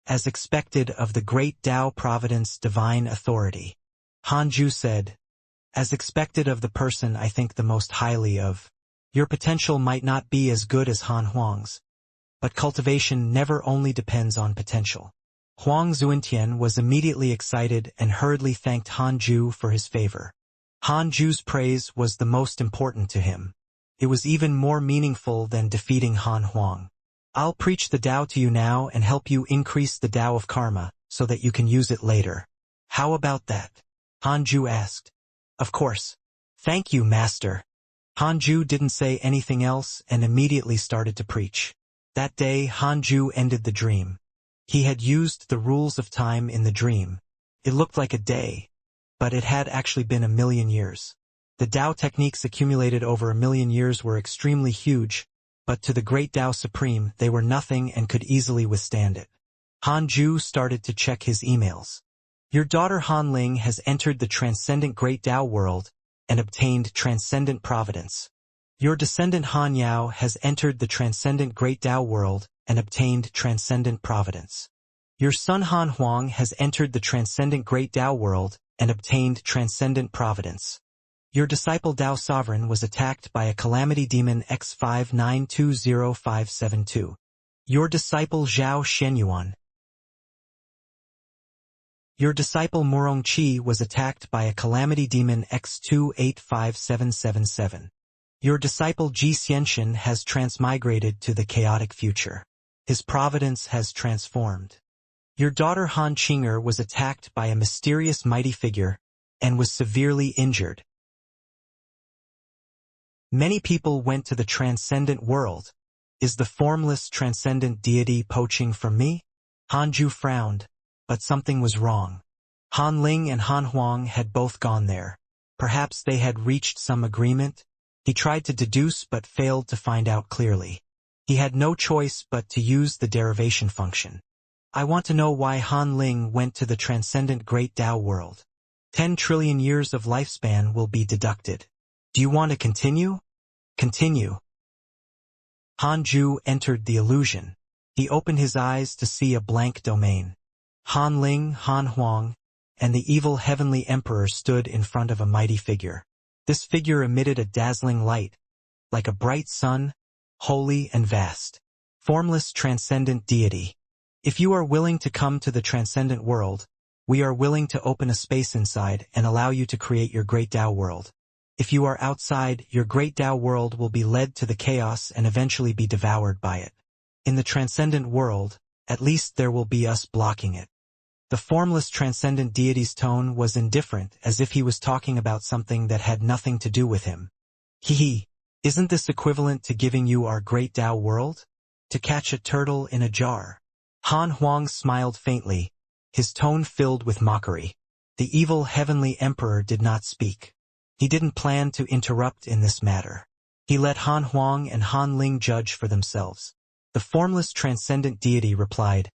A: As expected of the great Tao Providence Divine Authority. Hanju said, "As expected of the person I think the most highly of. Your potential might not be as good as Han Huang's. But cultivation never only depends on potential." Huang Zuintian was immediately excited and hurriedly thanked Hanju for his favor. Hanju's praise was the most important to him. It was even more meaningful than defeating Han Huang. "I'll preach the Tao to you now and help you increase the Tao of karma, so that you can use it later. How about that?" Hanju asked. "Of course. Thank you, master." Hanju didn't say anything else and immediately started to preach. That day Hanju ended the dream. He had used the rules of time in the dream. It looked like a day, but it had actually been 1,000,000 years. The Tao techniques accumulated over 1,000,000 years were extremely huge, but to the great Tao Supreme they were nothing and could easily withstand it. Hanju started to check his emails. "Your daughter Han Ling has entered the transcendent great Tao world and obtained transcendent providence. Your descendant Han Yao has entered the transcendent great Tao world and obtained transcendent providence. Your son Han Huang has entered the transcendent great Tao world and obtained transcendent providence. Your disciple Tao Sovereign was attacked by a calamity demon X5920572. Your disciple Zhao Shenyuan. Your disciple Murong Qi was attacked by a calamity demon X285777. Your disciple Ji Xianxia has transmigrated to the chaotic future. His providence has transformed. Your daughter Han Qinger was attacked by a mysterious mighty figure and was severely injured. Many people went to the transcendent world. Is the formless transcendent deity poaching from me?" Hanju frowned, but something was wrong. Han Ling and Han Huang had both gone there. Perhaps they had reached some agreement? He tried to deduce but failed to find out clearly. He had no choice but to use the derivation function. I want to know why Han Ling went to the transcendent Great Tao world. 10 trillion years of lifespan will be deducted. Do you want to continue? Continue. Han Ju entered the illusion. He opened his eyes to see a blank domain. Han Ling, Han Huang, and the evil heavenly emperor stood in front of a mighty figure. This figure emitted a dazzling light, like a bright sun, holy and vast. Formless transcendent deity. If you are willing to come to the transcendent world, we are willing to open a space inside and allow you to create your Great Tao world. If you are outside, your Great Tao world will be led to the chaos and eventually be devoured by it. In the transcendent world, at least there will be us blocking it. The formless transcendent deity's tone was indifferent, as if he was talking about something that had nothing to do with him. Hee, isn't this equivalent to giving you our Great Tao world? To catch a turtle in a jar. Han Huang smiled faintly, his tone filled with mockery. The evil heavenly emperor did not speak. He didn't plan to interrupt in this matter. He let Han Huang and Han Ling judge for themselves. The formless transcendent deity replied,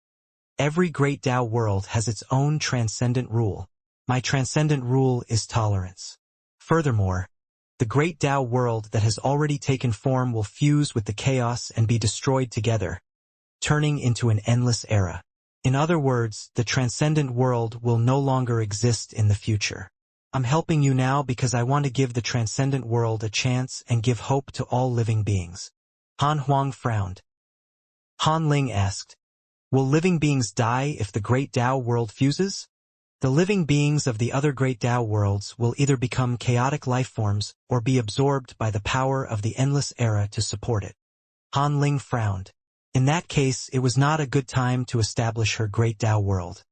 A: "Every Great Tao world has its own transcendent rule. My transcendent rule is tolerance. Furthermore, the Great Tao world that has already taken form will fuse with the chaos and be destroyed together, turning into an endless era. In other words, the transcendent world will no longer exist in the future. I'm helping you now because I want to give the transcendent world a chance and give hope to all living beings." Han Huang frowned. Han Ling asked, "Will living beings die if the Great Tao world fuses?" The living beings of the other Great Tao worlds will either become chaotic lifeforms or be absorbed by the power of the endless era to support it. Han Ling frowned. In that case, it was not a good time to establish her Great Tao world.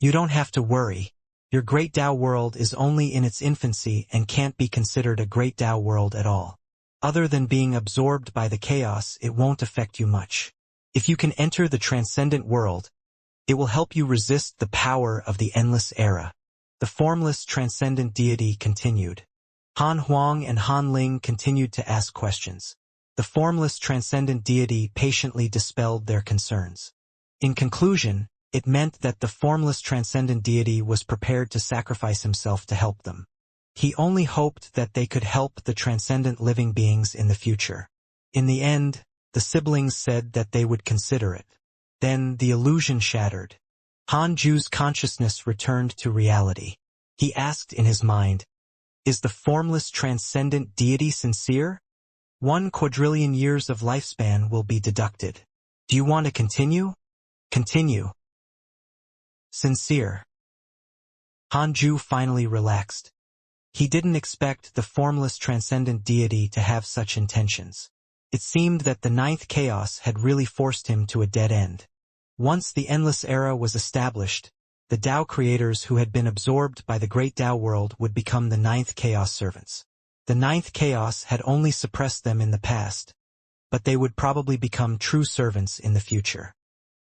A: You don't have to worry. Your Great Tao world is only in its infancy and can't be considered a Great Tao world at all. Other than being absorbed by the chaos, it won't affect you much. If you can enter the transcendent world, it will help you resist the power of the endless era. The formless transcendent deity continued. Han Huang and Han Ling continued to ask questions. The formless transcendent deity patiently dispelled their concerns. In conclusion, it meant that the formless transcendent deity was prepared to sacrifice himself to help them. He only hoped that they could help the transcendent living beings in the future. In the end, the siblings said that they would consider it. Then the illusion shattered. Han Ju's consciousness returned to reality. He asked in his mind, "Is the formless transcendent deity sincere? 1 quadrillion years of lifespan will be deducted. Do you want to continue? Continue." Sincere. Han Ju finally relaxed. He didn't expect the formless transcendent deity to have such intentions. It seemed that the 9th chaos had really forced him to a dead end. Once the endless era was established, the Tao creators who had been absorbed by the Great Tao world would become the 9th chaos servants. The 9th chaos had only suppressed them in the past, but they would probably become true servants in the future.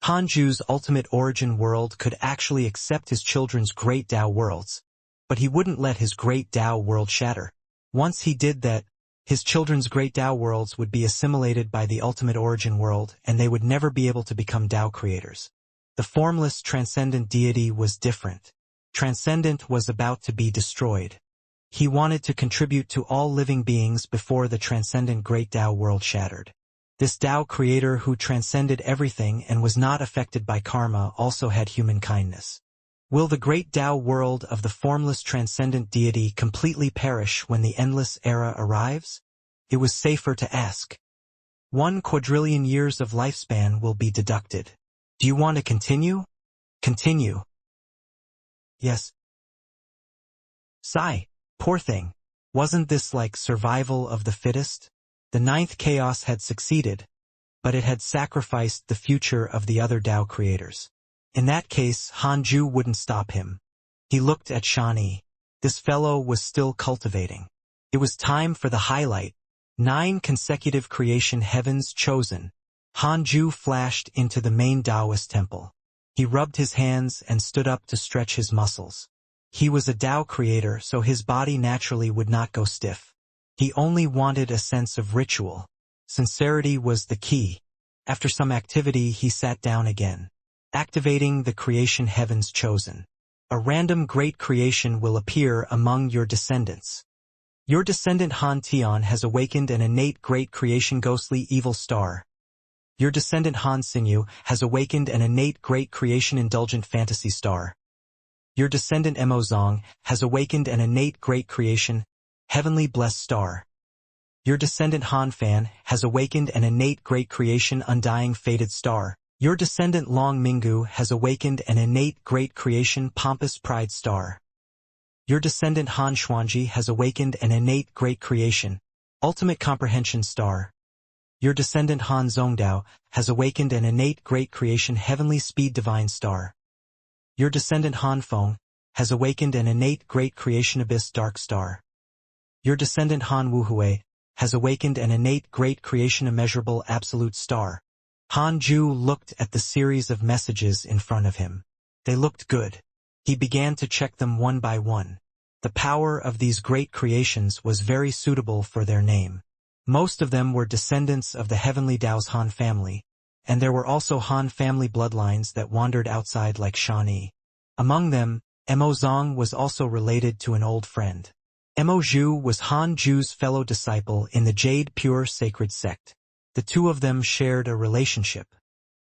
A: Han Ju's ultimate origin world could actually accept his children's Great Tao worlds, but he wouldn't let his Great Tao world shatter. Once he did that, his children's Great Tao worlds would be assimilated by the ultimate origin world and they would never be able to become Tao creators. The formless transcendent deity was different. Transcendent was about to be destroyed. He wanted to contribute to all living beings before the transcendent Great Tao world shattered. This Tao creator who transcended everything and was not affected by karma also had human kindness. Will the Great Tao world of the formless transcendent deity completely perish when the endless era arrives? It was safer to ask. 1 quadrillion years of lifespan will be deducted. Do you want to continue? Continue. Yes. Sigh. Poor thing. Wasn't this like survival of the fittest? The 9th chaos had succeeded, but it had sacrificed the future of the other Tao creators. In that case, Han Ju wouldn't stop him. He looked at Xianxia. This fellow was still cultivating. It was time for the highlight. 9 consecutive creation heavens chosen. Han Ju flashed into the main Taoist temple. He rubbed his hands and stood up to stretch his muscles. He was a Tao creator, so his body naturally would not go stiff. He only wanted a sense of ritual. Sincerity was the key. After some activity, he sat down again. Activating the creation heavens chosen. A random great creation will appear among your descendants. Your descendant Han Tian has awakened an innate great creation ghostly evil star. Your descendant Han Xingyu has awakened an innate great creation indulgent fantasy star. Your descendant Mo Zong has awakened an innate great creation heavenly blessed star. Your descendant Han Fan has awakened an innate great creation undying fated star. Your descendant Long Minggu has awakened an innate great creation pompous pride star. Your descendant Han Xuanji has awakened an innate great creation ultimate comprehension star. Your descendant Han Zhongdao has awakened an innate great creation heavenly speed divine star. Your descendant Han Feng has awakened an innate great creation abyss dark star. Your descendant Han Wuhui has awakened an innate great creation immeasurable absolute star. Han Ju looked at the series of messages in front of him. They looked good. He began to check them one by one. The power of these great creations was very suitable for their name. Most of them were descendants of the heavenly Dao's Han family, and there were also Han family bloodlines that wandered outside like Shani. Among them, Mo Zong was also related to an old friend. Mo Zhu was Han Ju's fellow disciple in the Jade Pure Sacred Sect. The two of them shared a relationship.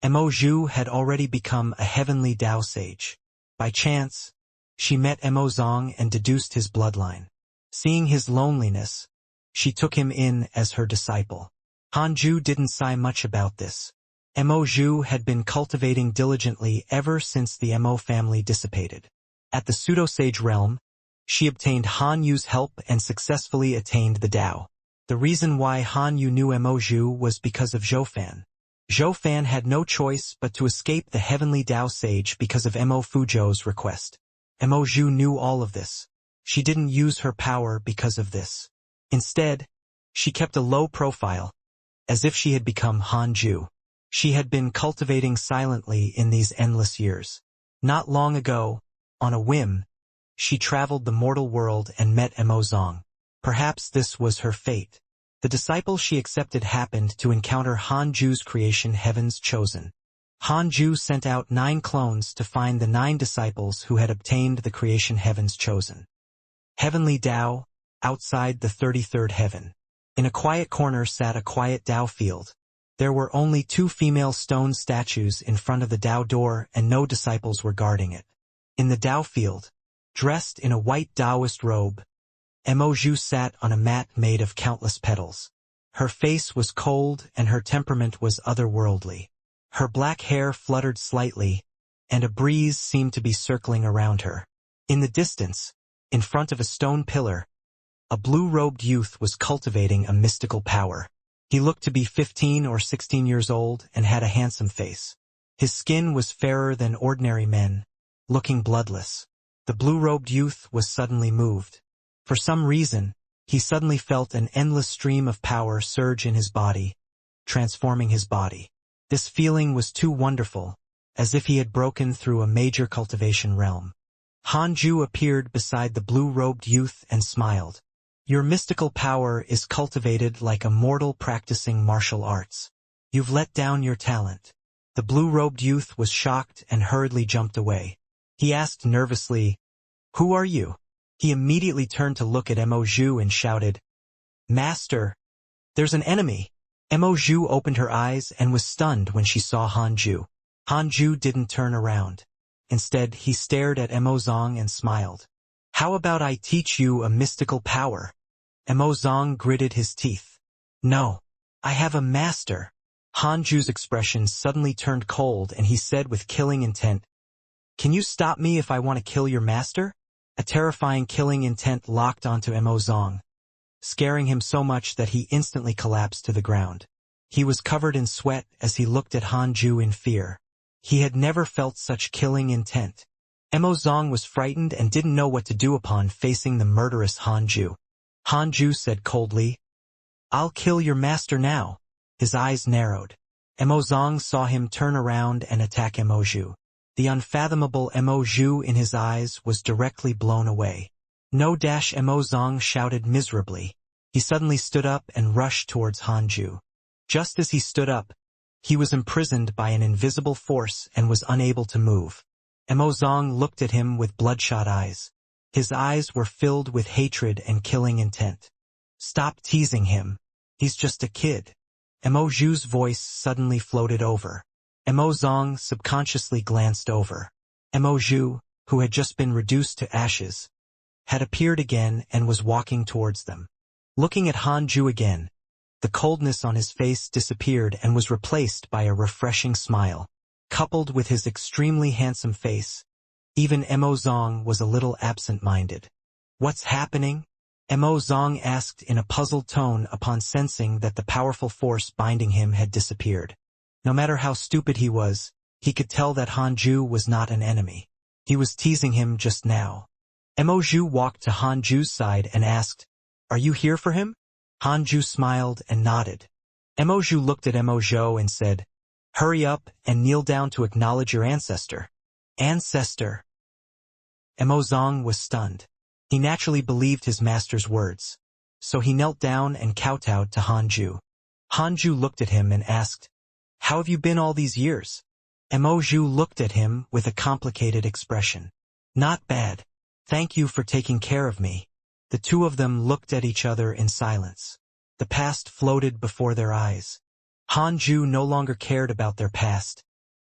A: Mo Zhu had already become a heavenly Dao sage. By chance, she met Mo Zong and deduced his bloodline. Seeing his loneliness, she took him in as her disciple. Han Ju didn't sigh much about this. Mo Zhu had been cultivating diligently ever since the Mo family dissipated. At the pseudo-sage realm, she obtained Han Yu's help and successfully attained the Dao. The reason why Han Yu knew Mo Zhu was because of Zhou Fan. Zhou Fan had no choice but to escape the heavenly Dao sage because of Mo Fuzhou's request. Mo Zhu knew all of this. She didn't use her power because of this. Instead, she kept a low profile, as if she had become Han Ju. She had been cultivating silently in these endless years. Not long ago, on a whim, she traveled the mortal world and met Mo Zong. Perhaps this was her fate. The disciple she accepted happened to encounter Han Ju's creation heavens chosen. Han Ju sent out 9 clones to find the 9 disciples who had obtained the creation heavens chosen. Heavenly Dao, outside the 33rd heaven. In a quiet corner sat a quiet Dao field. There were only 2 female stone statues in front of the Dao door and no disciples were guarding it. In the Dao field, dressed in a white Taoist robe, Mo Zhu sat on a mat made of countless petals. Her face was cold and her temperament was otherworldly. Her black hair fluttered slightly, and a breeze seemed to be circling around her. In the distance, in front of a stone pillar, a blue-robed youth was cultivating a mystical power. He looked to be 15 or 16 years old and had a handsome face. His skin was fairer than ordinary men, looking bloodless. The blue-robed youth was suddenly moved. For some reason, he suddenly felt an endless stream of power surge in his body, transforming his body. This feeling was too wonderful, as if he had broken through a major cultivation realm. Han Ju appeared beside the blue-robed youth and smiled. Your mystical power is cultivated like a mortal practicing martial arts. You've let down your talent. The blue-robed youth was shocked and hurriedly jumped away. He asked nervously, "Who are you?" He immediately turned to look at Mo Zhu and shouted, "Master, there's an enemy." Mo Zhu opened her eyes and was stunned when she saw Han Ju. Han Ju didn't turn around. Instead, he stared at Mo Zong and smiled. "How about I teach you a mystical power?" Mo Zong gritted his teeth. "No, I have a master." Han Ju's expression suddenly turned cold and he said with killing intent, "Can you stop me if I want to kill your master?" A terrifying killing intent locked onto Mo Zong, scaring him so much that he instantly collapsed to the ground. He was covered in sweat as he looked at Han Ju in fear. He had never felt such killing intent. Mo Zong was frightened and didn't know what to do upon facing the murderous Han Ju. Han Ju said coldly, "I'll kill your master now." His eyes narrowed. Mo Zong saw him turn around and attack Mo Zhu. The unfathomable Mo Zhu in his eyes was directly blown away. No! Mo Zong shouted miserably. He suddenly stood up and rushed towards Han Zhu. Just as he stood up, he was imprisoned by an invisible force and was unable to move. Mo Zong looked at him with bloodshot eyes. His eyes were filled with hatred and killing intent. "Stop teasing him. He's just a kid." Mo Zhu's voice suddenly floated over. Mo Zong subconsciously glanced over. Mo Zhu, who had just been reduced to ashes, had appeared again and was walking towards them. Looking at Han Zhu again, the coldness on his face disappeared and was replaced by a refreshing smile. Coupled with his extremely handsome face, even Mo Zong was a little absent-minded. "What's happening?" Mo Zong asked in a puzzled tone upon sensing that the powerful force binding him had disappeared. No matter how stupid he was, he could tell that Han Zhu was not an enemy. He was teasing him just now. Mo Zhu walked to Han Zhu's side and asked, "Are you here for him?" Han Zhu smiled and nodded. Mo Zhu looked at Mo Zhou and said, "Hurry up and kneel down to acknowledge your ancestor." Ancestor? Mo Zong was stunned. He naturally believed his master's words, so he knelt down and kowtowed to Han Zhu. Han Zhu looked at him and asked, "How have you been all these years?" Mo Zhu looked at him with a complicated expression. "Not bad. Thank you for taking care of me." The two of them looked at each other in silence. The past floated before their eyes. Han Zhu no longer cared about their past,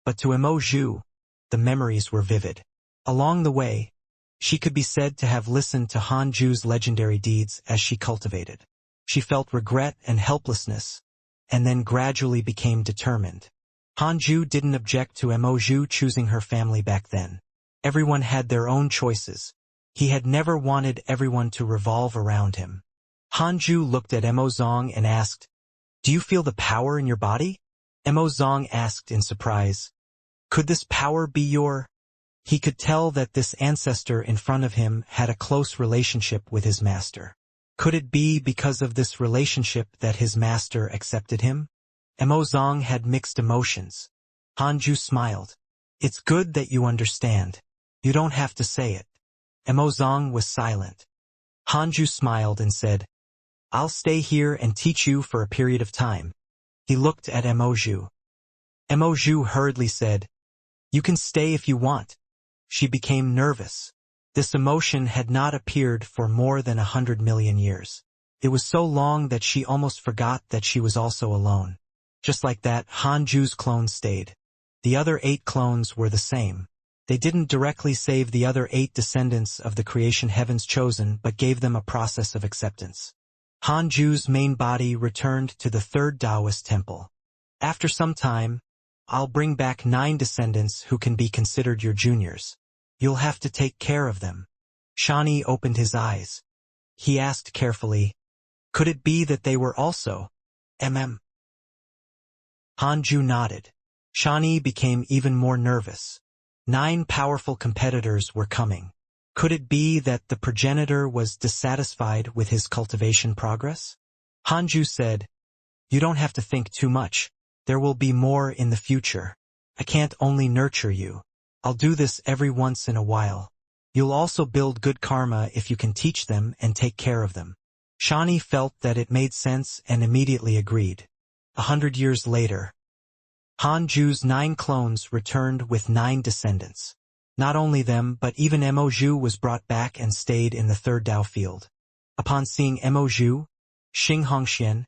A: but to Mo Zhu, the memories were vivid. Along the way, she could be said to have listened to Han Zhu's legendary deeds as she cultivated. She felt regret and helplessness, and then gradually became determined. Han Zhu didn't object to Mo Zhu choosing her family back then. Everyone had their own choices. He had never wanted everyone to revolve around him. Han Zhu looked at Mo Zong and asked, "Do you feel the power in your body?" Mo Zong asked in surprise, "Could this power be your—" He could tell that this ancestor in front of him had a close relationship with his master. Could it be because of this relationship that his master accepted him? Mo Zong had mixed emotions. Han Zhu smiled. "It's good that you understand. You don't have to say it." Mo Zong was silent. Han Zhu smiled and said, "I'll stay here and teach you for a period of time." He looked at Mo Zhu. Mo Zhu hurriedly said, "You can stay if you want." She became nervous. This emotion had not appeared for more than 100 million years. It was so long that she almost forgot that she was also alone. Just like that, Han Zhu's clone stayed. The other 8 clones were the same. They didn't directly save the other 8 descendants of the creation heavens chosen, but gave them a process of acceptance. Han Zhu's main body returned to the third Taoist temple. "After some time, I'll bring back 9 descendants who can be considered your juniors. You'll have to take care of them." Xianxia opened his eyes. He asked carefully, "Could it be that they were also MM?" Han Zhu nodded. Xianxia became even more nervous. 9 powerful competitors were coming. Could it be that the progenitor was dissatisfied with his cultivation progress? Han Zhu said, "You don't have to think too much. There will be more in the future. I can't only nurture you. I'll do this every once in a while. You'll also build good karma if you can teach them and take care of them." Xianxia felt that it made sense and immediately agreed. 100 years later, Han Zhu's 9 clones returned with 9 descendants. Not only them, but even Mo Zhu was brought back and stayed in the third Dao field. Upon seeing Mo Zhu, Xing Hongxian,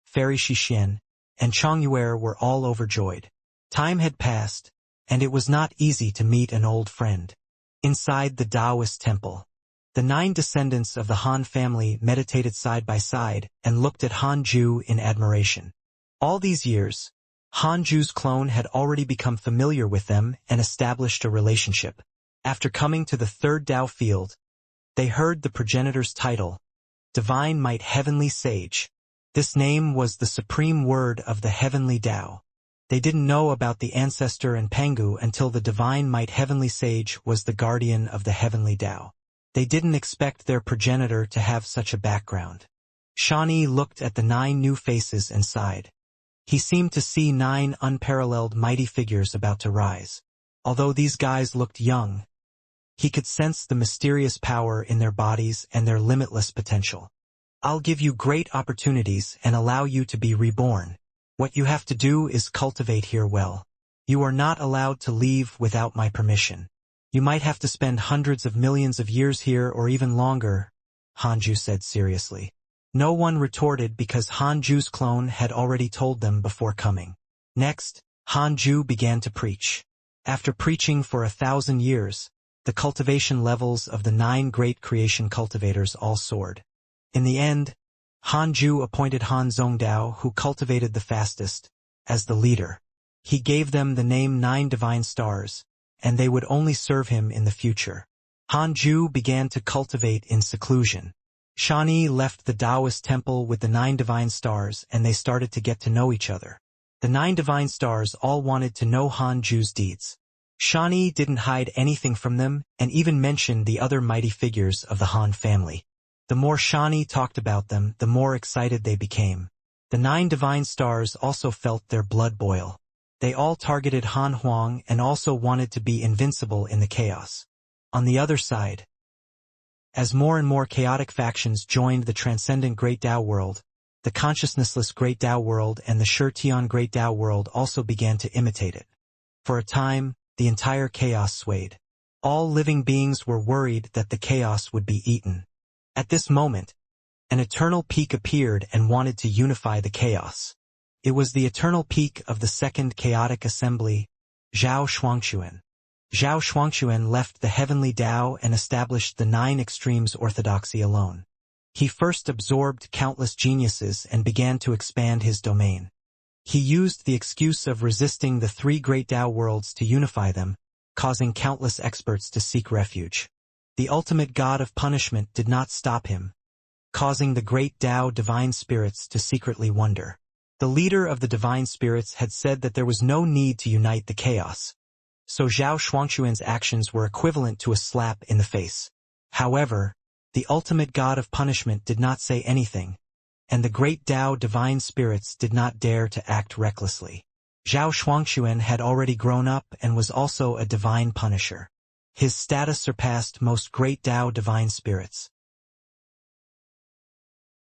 A: Fairy Xixian, and Chongyuer were all overjoyed. Time had passed, and it was not easy to meet an old friend. Inside the Taoist temple, the 9 descendants of the Han family meditated side by side and looked at Han Zhu in admiration. All these years, Han Zhu's clone had already become familiar with them and established a relationship. After coming to the third Dao field, they heard the progenitor's title, Divine Might Heavenly Sage. This name was the supreme word of the heavenly Dao. They didn't know about the ancestor and Pangu until the Divine Might Heavenly Sage was the guardian of the heavenly Dao. They didn't expect their progenitor to have such a background. Xianxia looked at the 9 new faces and sighed. He seemed to see 9 unparalleled mighty figures about to rise. Although these guys looked young, he could sense the mysterious power in their bodies and their limitless potential. I'll give you great opportunities and allow you to be reborn. What you have to do is cultivate here well. You are not allowed to leave without my permission. You might have to spend hundreds of millions of years here or even longer, Hanju said seriously. No one retorted because Hanju's clone had already told them before coming. Next, Hanju began to preach. After preaching for 1,000 years, the cultivation levels of the 9 great creation cultivators all soared. In the end, Hanju appointed Han Zhongdao, who cultivated the fastest, as the leader. He gave them the name 9 divine stars, and they would only serve him in the future. Hanju began to cultivate in seclusion. Xianxia left the Taoist temple with the 9 divine stars and they started to get to know each other. The 9 divine stars all wanted to know Hanju's deeds. Xianxia didn't hide anything from them and even mentioned the other mighty figures of the Han family. The more Xianxia talked about them, the more excited they became. The 9 divine stars also felt their blood boil. They all targeted Han Huang and also wanted to be invincible in the chaos. On the other side, as more and more chaotic factions joined the transcendent Great Tao world, the consciousnessless Great Tao world and the Shi Tian Great Tao world also began to imitate it. For a time, the entire chaos swayed. All living beings were worried that the chaos would be eaten. At this moment, an eternal peak appeared and wanted to unify the chaos. It was the eternal peak of the second chaotic assembly, Zhao Shuangquan. Zhao Shuangquan left the heavenly Tao and established the 9 extremes orthodoxy alone. He first absorbed countless geniuses and began to expand his domain. He used the excuse of resisting the 3 great Tao worlds to unify them, causing countless experts to seek refuge. The ultimate god of punishment did not stop him, causing the great Tao divine spirits to secretly wonder. The leader of the divine spirits had said that there was no need to unite the chaos, so Zhao Shuangquan's actions were equivalent to a slap in the face. However, the ultimate god of punishment did not say anything, and the great Tao divine spirits did not dare to act recklessly. Zhao Shuangquan had already grown up and was also a divine punisher. His status surpassed most great Tao divine spirits.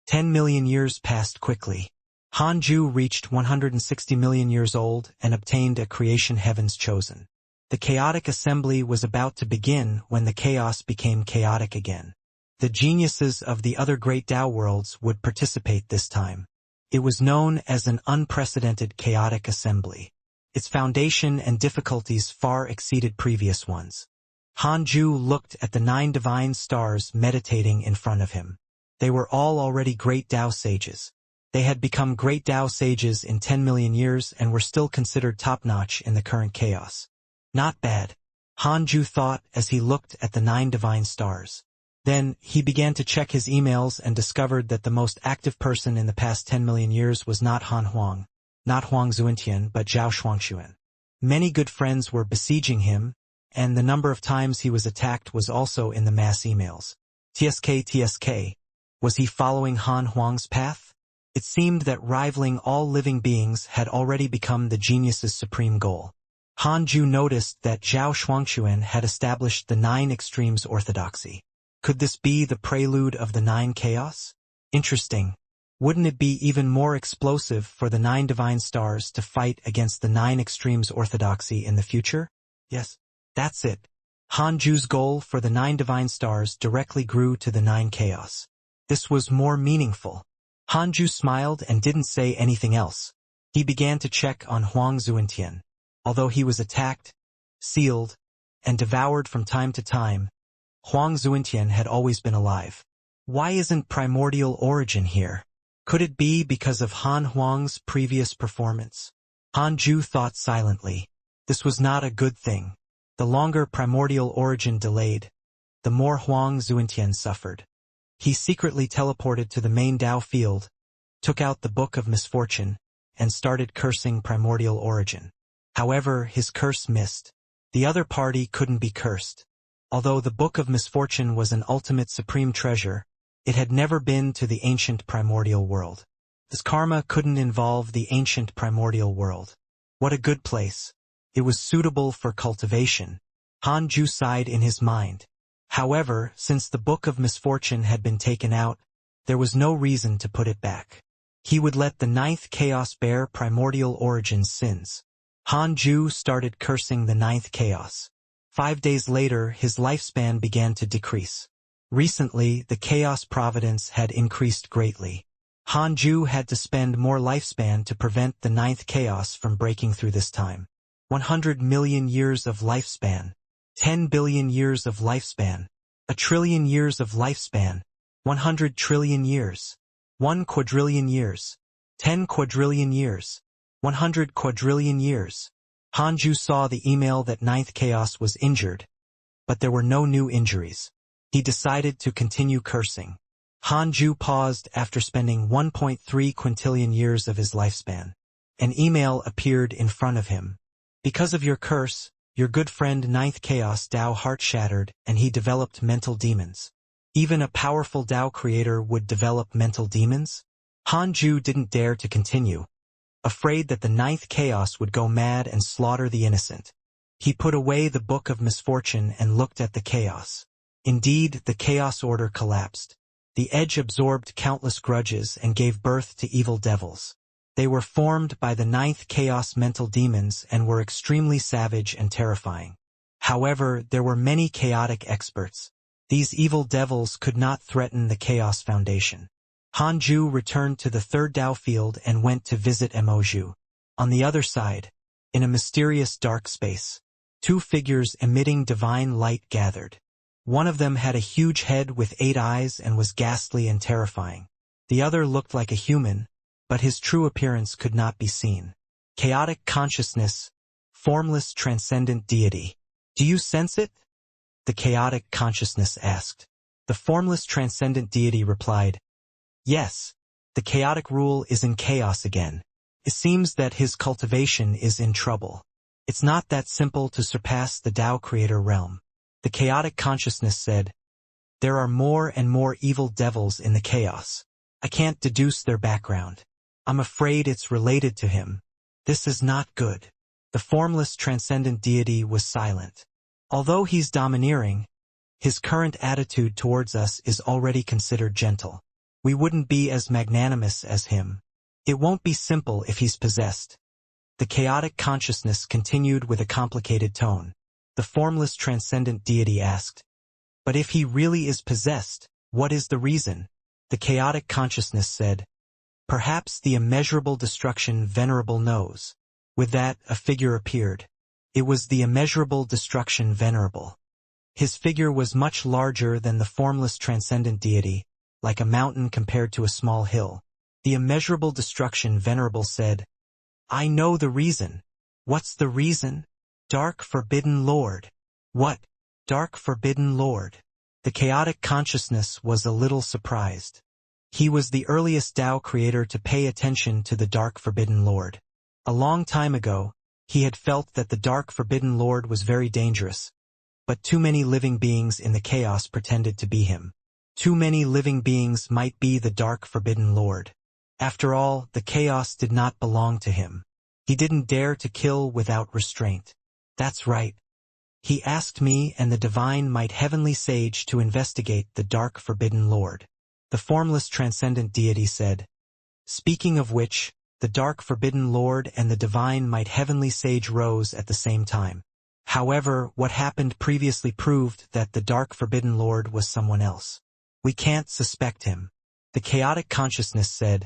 A: 10 million years passed quickly. Hanju reached 160 million years old and obtained a creation heavens chosen. The chaotic assembly was about to begin when the chaos became chaotic again. The geniuses of the other great Tao worlds would participate this time. It was known as an unprecedented chaotic assembly. Its foundation and difficulties far exceeded previous ones. Hanju looked at the 9 divine stars meditating in front of him. They were all already great Tao sages. They had become great Tao sages in 10 million years and were still considered top-notch in the current chaos. Not bad, Hanju thought as he looked at the 9 divine stars. Then, he began to check his emails and discovered that the most active person in the past 10 million years was not Han Huang, not Huang Zuentian, but Zhao Shuangquan. Many good friends were besieging him, and the number of times he was attacked was also in the mass emails. TSK, was he following Han Huang's path? It seemed that rivaling all living beings had already become the genius's supreme goal. Hanju noticed that Zhao Shuangquan had established the 9 extremes orthodoxy. Could this be the prelude of the 9 chaos? Interesting. Wouldn't it be even more explosive for the 9 divine stars to fight against the 9 extremes orthodoxy in the future? Yes, that's it. Hanju's goal for the 9 divine stars directly grew to the 9 chaos. This was more meaningful. Hanju smiled and didn't say anything else. He began to check on Huang Zuentian. Although he was attacked, sealed, and devoured from time to time, Huang Zuentian had always been alive. Why isn't primordial origin here? Could it be because of Han Huang's previous performance? Hanju thought silently. This was not a good thing. The longer primordial origin delayed, the more Huang Zuentian suffered. He secretly teleported to the main Tao field, took out the Book of Misfortune, and started cursing primordial origin. However, his curse missed. The other party couldn't be cursed. Although the Book of Misfortune was an ultimate supreme treasure, it had never been to the ancient primordial world. This karma couldn't involve the ancient primordial world. What a good place. It was suitable for cultivation. Han Ju sighed in his mind. However, since the Book of Misfortune had been taken out, there was no reason to put it back. He would let the ninth chaos bear primordial origins sins. Han Ju started cursing the ninth chaos. 5 days later, his lifespan began to decrease. Recently, the chaos providence had increased greatly. Han Ju had to spend more lifespan to prevent the ninth chaos from breaking through this time. 100 million years of lifespan. 10 billion years of lifespan. 1 trillion years of lifespan. 100 trillion years. 1 quadrillion years. 10 quadrillion years. 100 quadrillion years. Han Ju saw the email that ninth chaos was injured, but there were no new injuries. He decided to continue cursing. Han Ju paused after spending 1.3 quintillion years of his lifespan. An email appeared in front of him. Because of your curse, your good friend Ninth Chaos Dao heart shattered and he developed mental demons. Even a powerful Dao creator would develop mental demons? Han Ju didn't dare to continue, afraid that the ninth chaos would go mad and slaughter the innocent. He put away the Book of Misfortune and looked at the chaos. Indeed, the chaos order collapsed. The edge absorbed countless grudges and gave birth to evil devils. They were formed by the ninth chaos mental demons and were extremely savage and terrifying. However, there were many chaotic experts. These evil devils could not threaten the chaos foundation. Han Ju returned to the third Dao field and went to visit Emoju. On the other side, in a mysterious dark space, 2 figures emitting divine light gathered. One of them had a huge head with 8 eyes and was ghastly and terrifying. The other looked like a human, but his true appearance could not be seen. Chaotic consciousness, formless transcendent deity. Do you sense it? The chaotic consciousness asked. The formless transcendent deity replied, yes, the chaotic rule is in chaos again. It seems that his cultivation is in trouble. It's not that simple to surpass the Tao creator realm. The chaotic consciousness said, there are more and more evil devils in the chaos. I can't deduce their background. I'm afraid it's related to him. This is not good. The formless transcendent deity was silent. Although he's domineering, his current attitude towards us is already considered gentle. We wouldn't be as magnanimous as him. It won't be simple if he's possessed. The chaotic consciousness continued with a complicated tone. The formless transcendent deity asked, but if he really is possessed, what is the reason? The chaotic consciousness said, perhaps the immeasurable destruction Venerable knows. With that, a figure appeared. It was the immeasurable destruction Venerable. His figure was much larger than the formless transcendent deity, like a mountain compared to a small hill. The immeasurable destruction Venerable said, I know the reason. What's the reason? Dark Forbidden Lord. What? Dark Forbidden Lord. The chaotic consciousness was a little surprised. He was the earliest Tao creator to pay attention to the Dark Forbidden Lord. A long time ago, he had felt that the Dark Forbidden Lord was very dangerous, but too many living beings in the chaos pretended to be him. Too many living beings might be the Dark Forbidden Lord. After all, the chaos did not belong to him. He didn't dare to kill without restraint. That's right. He asked me and the divine might heavenly sage to investigate the Dark Forbidden Lord. The formless transcendent deity said, speaking of which, the Dark Forbidden Lord and the divine might heavenly sage rose at the same time. However, what happened previously proved that the Dark Forbidden Lord was someone else. We can't suspect him. The chaotic consciousness said,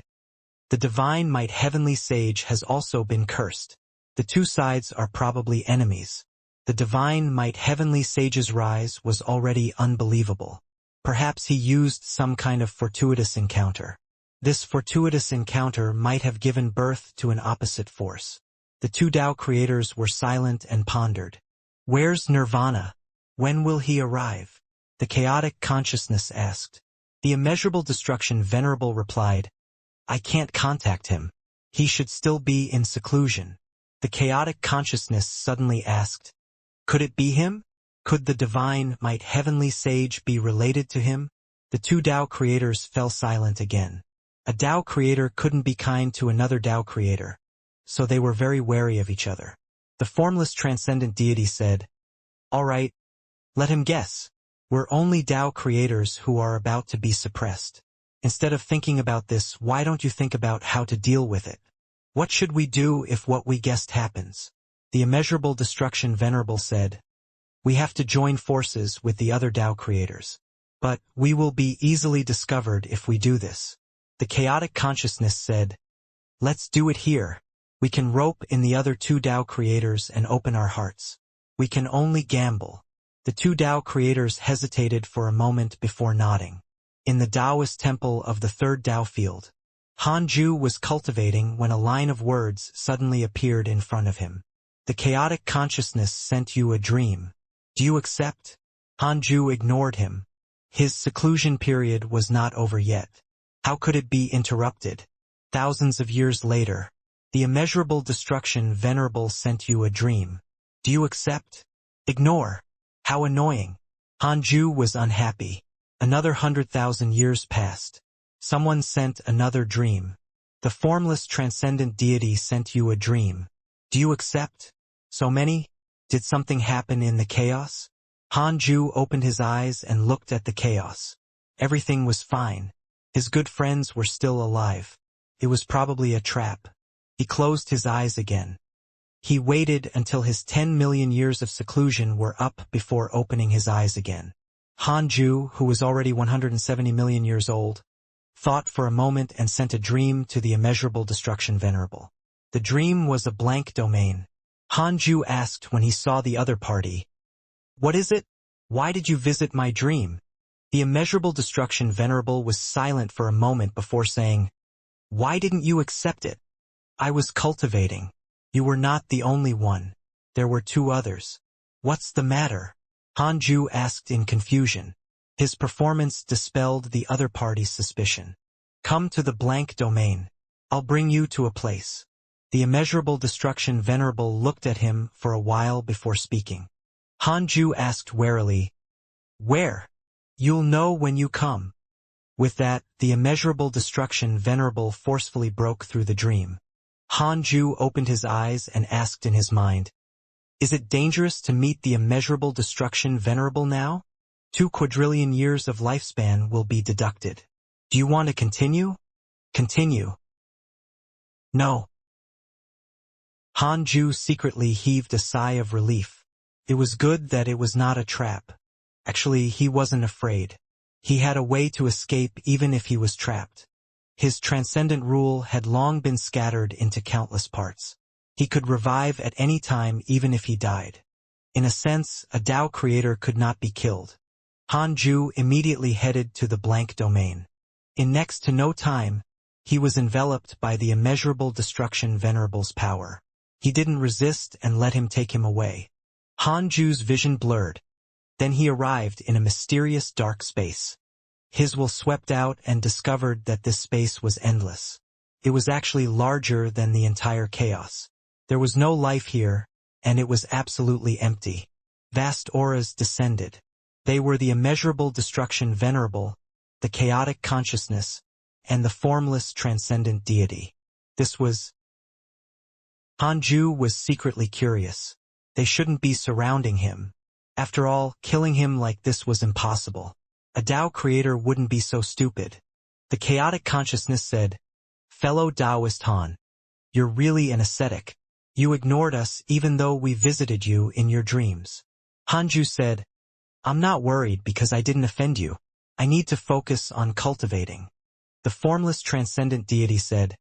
A: the divine might heavenly sage has also been cursed. The 2 sides are probably enemies. The divine might heavenly sage's rise was already unbelievable. Perhaps he used some kind of fortuitous encounter. This fortuitous encounter might have given birth to an opposite force. The 2 Tao creators were silent and pondered. Where's Nirvana? When will he arrive? The chaotic consciousness asked. The immeasurable destruction Venerable replied, I can't contact him. He should still be in seclusion. The chaotic consciousness suddenly asked, could it be him? Could the divine might heavenly sage be related to him? The 2 Tao creators fell silent again. A Tao creator couldn't be kind to another Tao creator, so they were very wary of each other. The formless transcendent deity said, "All right, let him guess. We're only Tao creators who are about to be suppressed. Instead of thinking about this, why don't you think about how to deal with it? What should we do if what we guessed happens?" The immeasurable destruction venerable said, "We have to join forces with the other Tao creators. But we will be easily discovered if we do this." The chaotic consciousness said, "Let's do it here. We can rope in the other two Tao creators and open our hearts. We can only gamble." The two Tao creators hesitated for a moment before nodding. In the Taoist temple of the third Tao field, Hanju was cultivating when a line of words suddenly appeared in front of him. "The chaotic consciousness sent you a dream. Do you accept?" Hanju ignored him. His seclusion period was not over yet. How could it be interrupted? Thousands of years later, the immeasurable destruction venerable sent you a dream. Do you accept? Ignore. How annoying. Hanju was unhappy. Another 100,000 years passed. Someone sent another dream. The formless transcendent deity sent you a dream. Do you accept? So many? Did something happen in the chaos? Hanju opened his eyes and looked at the chaos. Everything was fine. His good friends were still alive. It was probably a trap. He closed his eyes again. He waited until his 10 million years of seclusion were up before opening his eyes again. Hanju, who was already 170 million years old, thought for a moment and sent a dream to the immeasurable destruction venerable. The dream was a blank domain. Hanju asked when he saw the other party, "What is it? Why did you visit my dream?" The immeasurable destruction venerable was silent for a moment before saying, "Why didn't you accept it?" "I was cultivating. You were not the only one. There were two others." "What's the matter?" Hanju asked in confusion. His performance dispelled the other party's suspicion. "Come to the blank domain. I'll bring you to a place." The immeasurable destruction venerable looked at him for a while before speaking. Hanju asked warily, "Where?" "You'll know when you come." With that, the immeasurable destruction venerable forcefully broke through the dream. Hanju opened his eyes and asked in his mind, "Is it dangerous to meet the immeasurable destruction venerable now? 2 quadrillion years of lifespan will be deducted. Do you want to continue?" "Continue." "No." Hanju secretly heaved a sigh of relief. It was good that it was not a trap. Actually, he wasn't afraid. He had a way to escape even if he was trapped. His transcendent rule had long been scattered into countless parts. He could revive at any time even if he died. In a sense, a Tao creator could not be killed. Hanju immediately headed to the blank domain. In next to no time, he was enveloped by the immeasurable destruction venerable's power. He didn't resist and let him take him away. Hanju's vision blurred. Then he arrived in a mysterious dark space. His will swept out and discovered that this space was endless. It was actually larger than the entire chaos. There was no life here, and it was absolutely empty. Vast auras descended. They were the immeasurable destruction venerable, the chaotic consciousness, and the formless transcendent deity. This was... Hanju was secretly curious. They shouldn't be surrounding him. After all, killing him like this was impossible. A Tao creator wouldn't be so stupid. The chaotic consciousness said, "Fellow Taoist Han, you're really an ascetic. You ignored us even though we visited you in your dreams." Hanju said, "I'm not worried because I didn't offend you. I need to focus on cultivating." The formless transcendent deity said,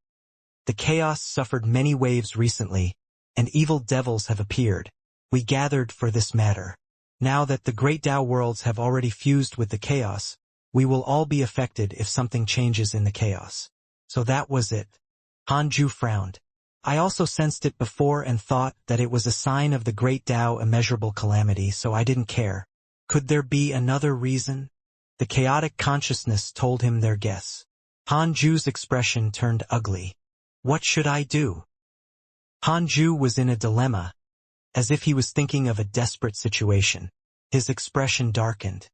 A: "The chaos suffered many waves recently, and evil devils have appeared. We gathered for this matter. Now that the great Tao worlds have already fused with the chaos, we will all be affected if something changes in the chaos." So that was it. Hanju frowned. "I also sensed it before and thought that it was a sign of the great Tao immeasurable calamity, so I didn't care. Could there be another reason?" The chaotic consciousness told him their guess. Hanju's expression turned ugly. "What should I do?" Hanju was in a dilemma, as if he was thinking of a desperate situation. His expression darkened.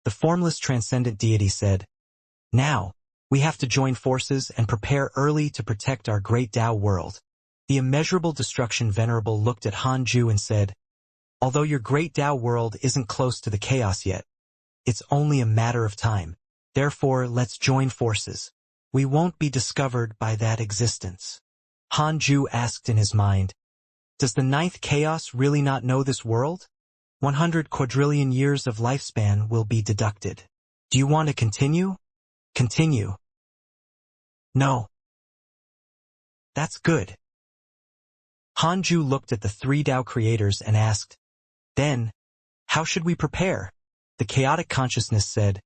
A: The formless transcendent deity said, "Now, we have to join forces and prepare early to protect our great Tao world. The immeasurable destruction venerable looked at Han Ju and said, although your great Tao world isn't close to the chaos yet, it's only a matter of time. Therefore, let's join forces. We won't be discovered by that existence. Han Ju asked in his mind, does the ninth chaos really not know this world? 100 quadrillion years of lifespan will be deducted. Do you want to continue? Continue. No. That's good. Han Ju looked at the three Tao creators and asked, then, how should we prepare? The chaotic consciousness said,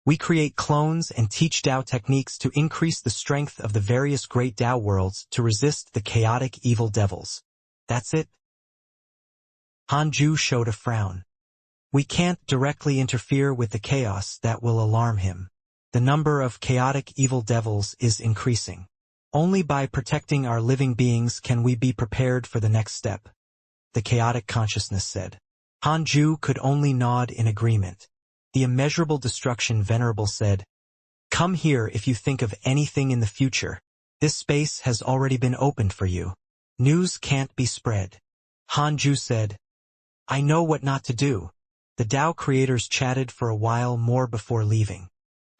A: we create clones and teach Tao techniques to increase the strength of the various great Tao worlds to resist the chaotic evil devils. That's it? Han Ju showed a frown. We can't directly interfere with the chaos that will alarm him. The number of chaotic evil devils is increasing. Only by protecting our living beings can we be prepared for the next step, the chaotic consciousness said. Han Ju could only nod in agreement. The immeasurable destruction venerable said, come here if you think of anything in the future. This space has already been opened for you. News can't be spread. Han Ju said, I know what not to do. The Tao creators chatted for a while more before leaving.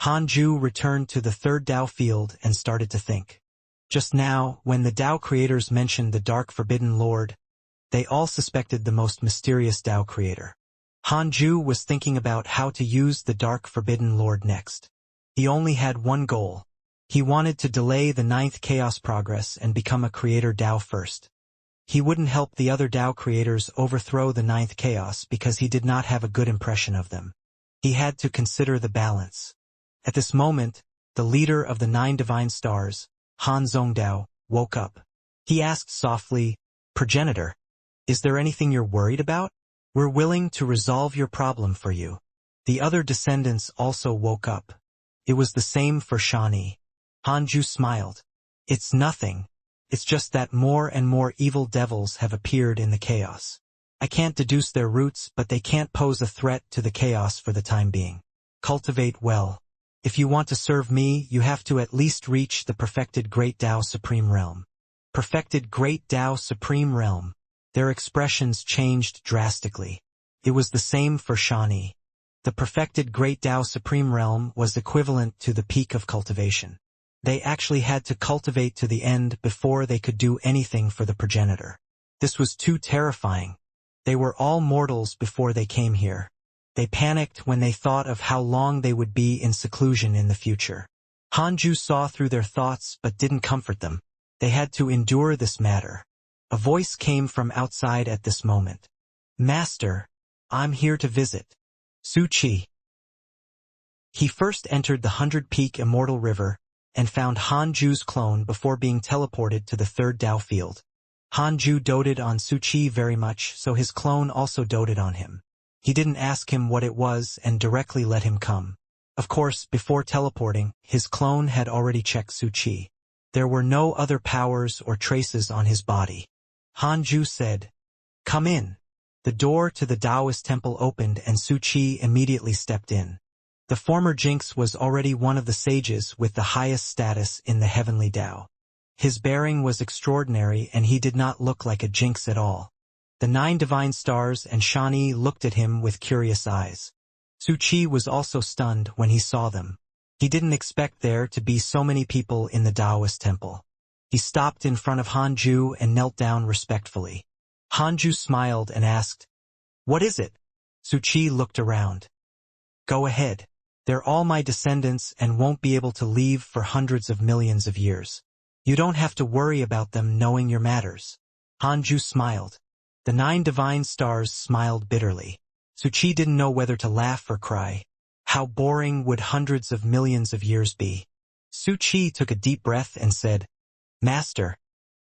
A: Han Ju returned to the third Tao field and started to think. Just now, when the Tao creators mentioned the Dark Forbidden Lord, they all suspected the most mysterious Tao creator. Han Ju was thinking about how to use the Dark Forbidden Lord next. He only had one goal. He wanted to delay the ninth chaos progress and become a creator Tao first. He wouldn't help the other Tao creators overthrow the ninth chaos because he did not have a good impression of them. He had to consider the balance. At this moment, the leader of the 9 divine stars, Han Zhongdao, woke up. He asked softly, Progenitor, is there anything you're worried about? We're willing to resolve your problem for you. The other descendants also woke up. It was the same for Shani. Han Ju smiled. It's nothing. It's just that more and more evil devils have appeared in the chaos. I can't deduce their roots, but they can't pose a threat to the chaos for the time being. Cultivate well. If you want to serve me, you have to at least reach the perfected Great Tao Supreme Realm. Perfected Great Tao Supreme Realm. Their expressions changed drastically. It was the same for Shani. The perfected Great Tao Supreme Realm was equivalent to the peak of cultivation. They actually had to cultivate to the end before they could do anything for the progenitor. This was too terrifying. They were all mortals before they came here. They panicked when they thought of how long they would be in seclusion in the future. Han Ju saw through their thoughts but didn't comfort them. They had to endure this matter. A voice came from outside at this moment. Master, I'm here to visit. Su Qi. He first entered the 100-peak Immortal River and found Han Ju's clone before being teleported to the third Tao field. Han Ju doted on Su Qi very much, so his clone also doted on him. He didn't ask him what it was and directly let him come. Of course, before teleporting, his clone had already checked Su Qi. There were no other powers or traces on his body. Han Ju said, come in. The door to the Taoist temple opened and Su Qi immediately stepped in. The former Jinx was already one of the sages with the highest status in the heavenly Tao. His bearing was extraordinary and he did not look like a Jinx at all. The 9 divine stars and Shani looked at him with curious eyes. Su Qi was also stunned when he saw them. He didn't expect there to be so many people in the Taoist temple. He stopped in front of Han Ju and knelt down respectfully. Han Ju smiled and asked, what is it? Su Qi looked around. Go ahead. They're all my descendants and won't be able to leave for hundreds of millions of years. You don't have to worry about them knowing your matters. Han Ju smiled. The 9 divine stars smiled bitterly. Su Qi didn't know whether to laugh or cry. How boring would hundreds of millions of years be? Su Qi took a deep breath and said, Master,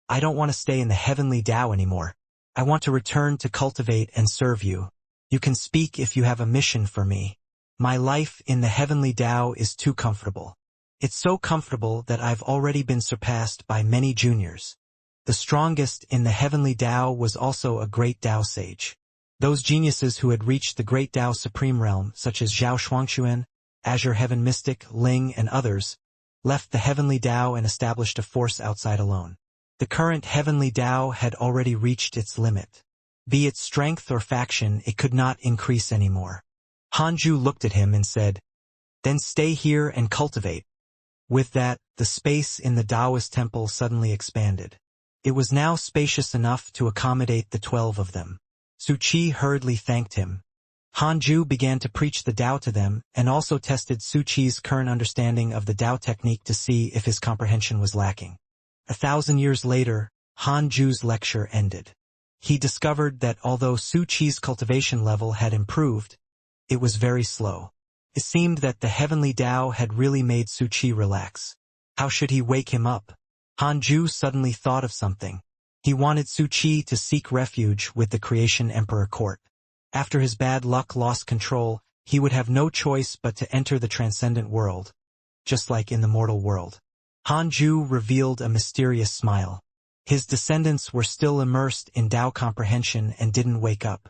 A: I don't want to stay in the heavenly Tao anymore. I want to return to cultivate and serve you. You can speak if you have a mission for me. My life in the heavenly Tao is too comfortable. It's so comfortable that I've already been surpassed by many juniors. The strongest in the heavenly Tao was also a great Tao sage. Those geniuses who had reached the great Tao Supreme Realm, such as Zhao Shuangquan, Azure Heaven Mystic, Ling, and others, left the heavenly Tao and established a force outside alone. The current heavenly Tao had already reached its limit. Be it strength or faction, it could not increase anymore. Hanju looked at him and said, "Then stay here and cultivate." With that, the space in the Taoist temple suddenly expanded. It was now spacious enough to accommodate the 12 of them. Su Qi hurriedly thanked him. Hanju began to preach the Tao to them, and also tested Su Qi's current understanding of the Tao technique to see if his comprehension was lacking. 1,000 years later, Hanju's lecture ended. He discovered that although Su Qi's cultivation level had improved, it was very slow. It seemed that the heavenly Tao had really made Su Qi relax. How should he wake him up? Hanju suddenly thought of something. He wanted Su Qi to seek refuge with the Creation Emperor court. After his bad luck lost control, he would have no choice but to enter the transcendent world, just like in the mortal world. Hanju revealed a mysterious smile. His descendants were still immersed in Tao comprehension and didn't wake up.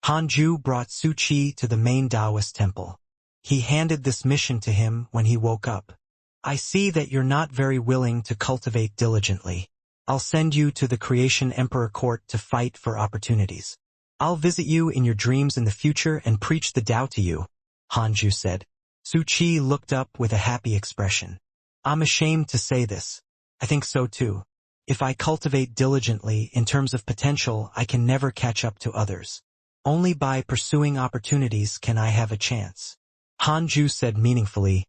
A: Hanju brought Su Qi to the main Taoist temple. He handed this mission to him when he woke up. "I see that you're not very willing to cultivate diligently. I'll send you to the Creation Emperor court to fight for opportunities. I'll visit you in your dreams in the future and preach the Tao to you," Hanju said. Su Qi looked up with a happy expression. "I'm ashamed to say this. I think so too. If I cultivate diligently in terms of potential, I can never catch up to others. Only by pursuing opportunities can I have a chance." Hanju said meaningfully,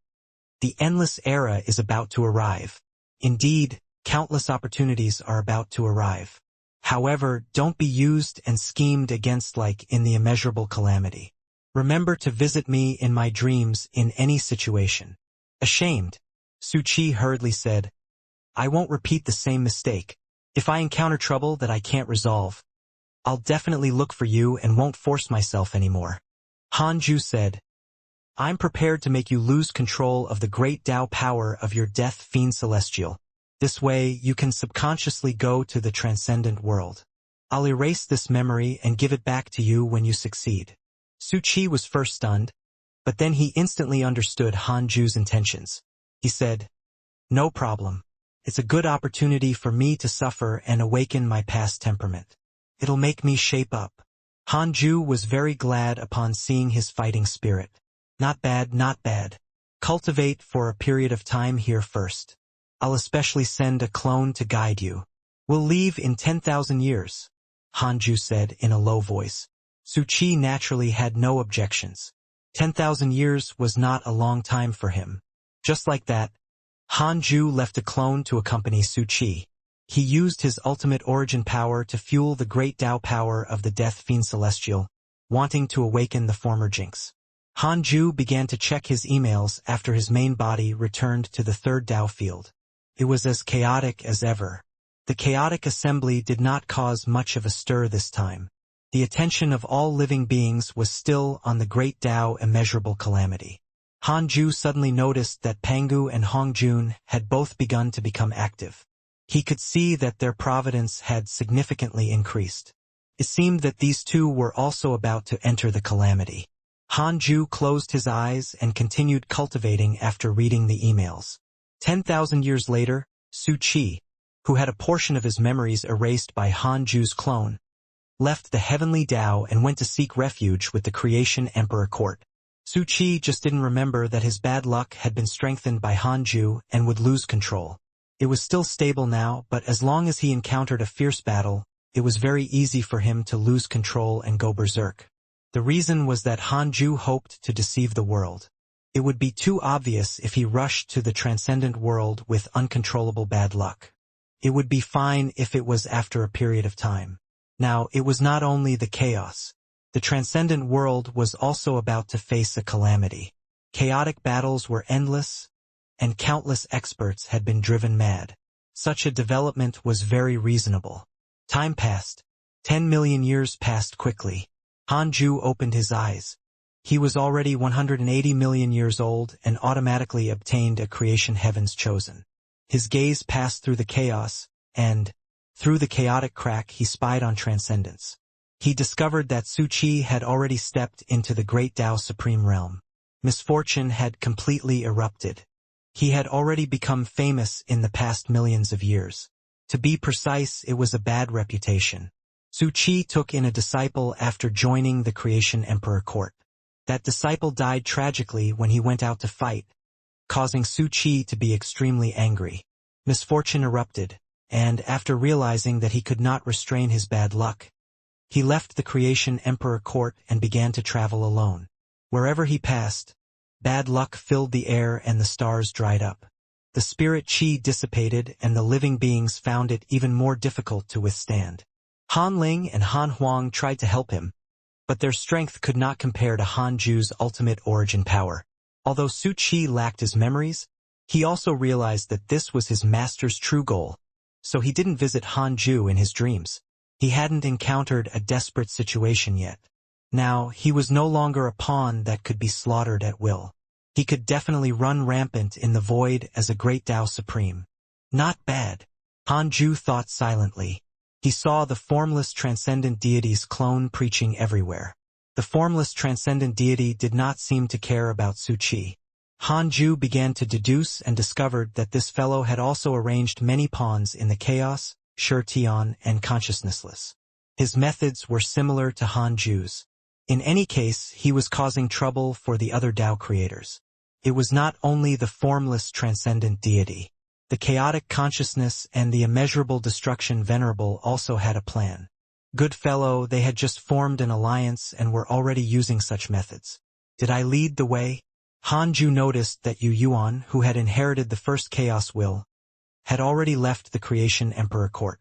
A: "The endless era is about to arrive. Indeed, countless opportunities are about to arrive. However, don't be used and schemed against like in the immeasurable calamity. Remember to visit me in my dreams in any situation." Ashamed, Su Qi hurriedly said, "I won't repeat the same mistake. If I encounter trouble that I can't resolve, I'll definitely look for you and won't force myself anymore." Hanju said, "I'm prepared to make you lose control of the great Tao power of your death fiend celestial. This way, you can subconsciously go to the transcendent world. I'll erase this memory and give it back to you when you succeed." Su Qi was first stunned, but then he instantly understood Hanju's intentions. He said, "No problem. It's a good opportunity for me to suffer and awaken my past temperament. It'll make me shape up." Hanju was very glad upon seeing his fighting spirit. "Not bad, not bad. Cultivate for a period of time here first. I'll especially send a clone to guide you. We'll leave in 10,000 years, Hanju said in a low voice. Su Qi naturally had no objections. 10,000 years was not a long time for him. Just like that, Hanju left a clone to accompany Su Qi. He used his ultimate origin power to fuel the great Tao power of the Death Fiend Celestial, wanting to awaken the former Jinx. Hanju began to check his emails after his main body returned to the third Tao field. It was as chaotic as ever. The chaotic assembly did not cause much of a stir this time. The attention of all living beings was still on the great Tao immeasurable calamity. Hanju suddenly noticed that Pangu and Hongjun had both begun to become active. He could see that their providence had significantly increased. It seemed that these two were also about to enter the calamity. Hanju closed his eyes and continued cultivating after reading the emails. 10,000 years later, Su Qi, who had a portion of his memories erased by Hanju's clone, left the heavenly Tao and went to seek refuge with the Creation Emperor court. Su Qi just didn't remember that his bad luck had been strengthened by Hanju and would lose control. It was still stable now, but as long as he encountered a fierce battle, it was very easy for him to lose control and go berserk. The reason was that Hanju hoped to deceive the world. It would be too obvious if he rushed to the transcendent world with uncontrollable bad luck. It would be fine if it was after a period of time. Now, it was not only the chaos. The transcendent world was also about to face a calamity. Chaotic battles were endless, and countless experts had been driven mad. Such a development was very reasonable. Time passed. 10 million years passed quickly. Hanju opened his eyes. He was already 180 million years old and automatically obtained a creation heavens chosen. His gaze passed through the chaos, and, through the chaotic crack, he spied on transcendence. He discovered that Su Qi had already stepped into the great Tao supreme realm. Misfortune had completely erupted. He had already become famous in the past millions of years. To be precise, it was a bad reputation. Su Qi took in a disciple after joining the Creation Emperor court. That disciple died tragically when he went out to fight, causing Su Qi to be extremely angry. Misfortune erupted, and after realizing that he could not restrain his bad luck, he left the Creation Emperor court and began to travel alone. Wherever he passed, bad luck filled the air and the stars dried up. The spirit qi dissipated and the living beings found it even more difficult to withstand. Han Ling and Han Huang tried to help him, but their strength could not compare to Han Ju's ultimate origin power. Although Su Qi lacked his memories, he also realized that this was his master's true goal, so he didn't visit Han Ju in his dreams. He hadn't encountered a desperate situation yet. Now, he was no longer a pawn that could be slaughtered at will. He could definitely run rampant in the void as a great Tao Supreme. Not bad. Han Ju thought silently. He saw the formless transcendent deity's clone preaching everywhere. The formless transcendent deity did not seem to care about Su Qi. Han Ju began to deduce and discovered that this fellow had also arranged many pawns in the chaos, Shi Tian, and consciousnessless. His methods were similar to Han Ju's. In any case, he was causing trouble for the other Tao creators. It was not only the formless transcendent deity. The chaotic consciousness and the immeasurable destruction venerable also had a plan. Good fellow, they had just formed an alliance and were already using such methods. Did I lead the way? Han Ju noticed that Yu Yuan, who had inherited the first chaos will, had already left the Creation Emperor court.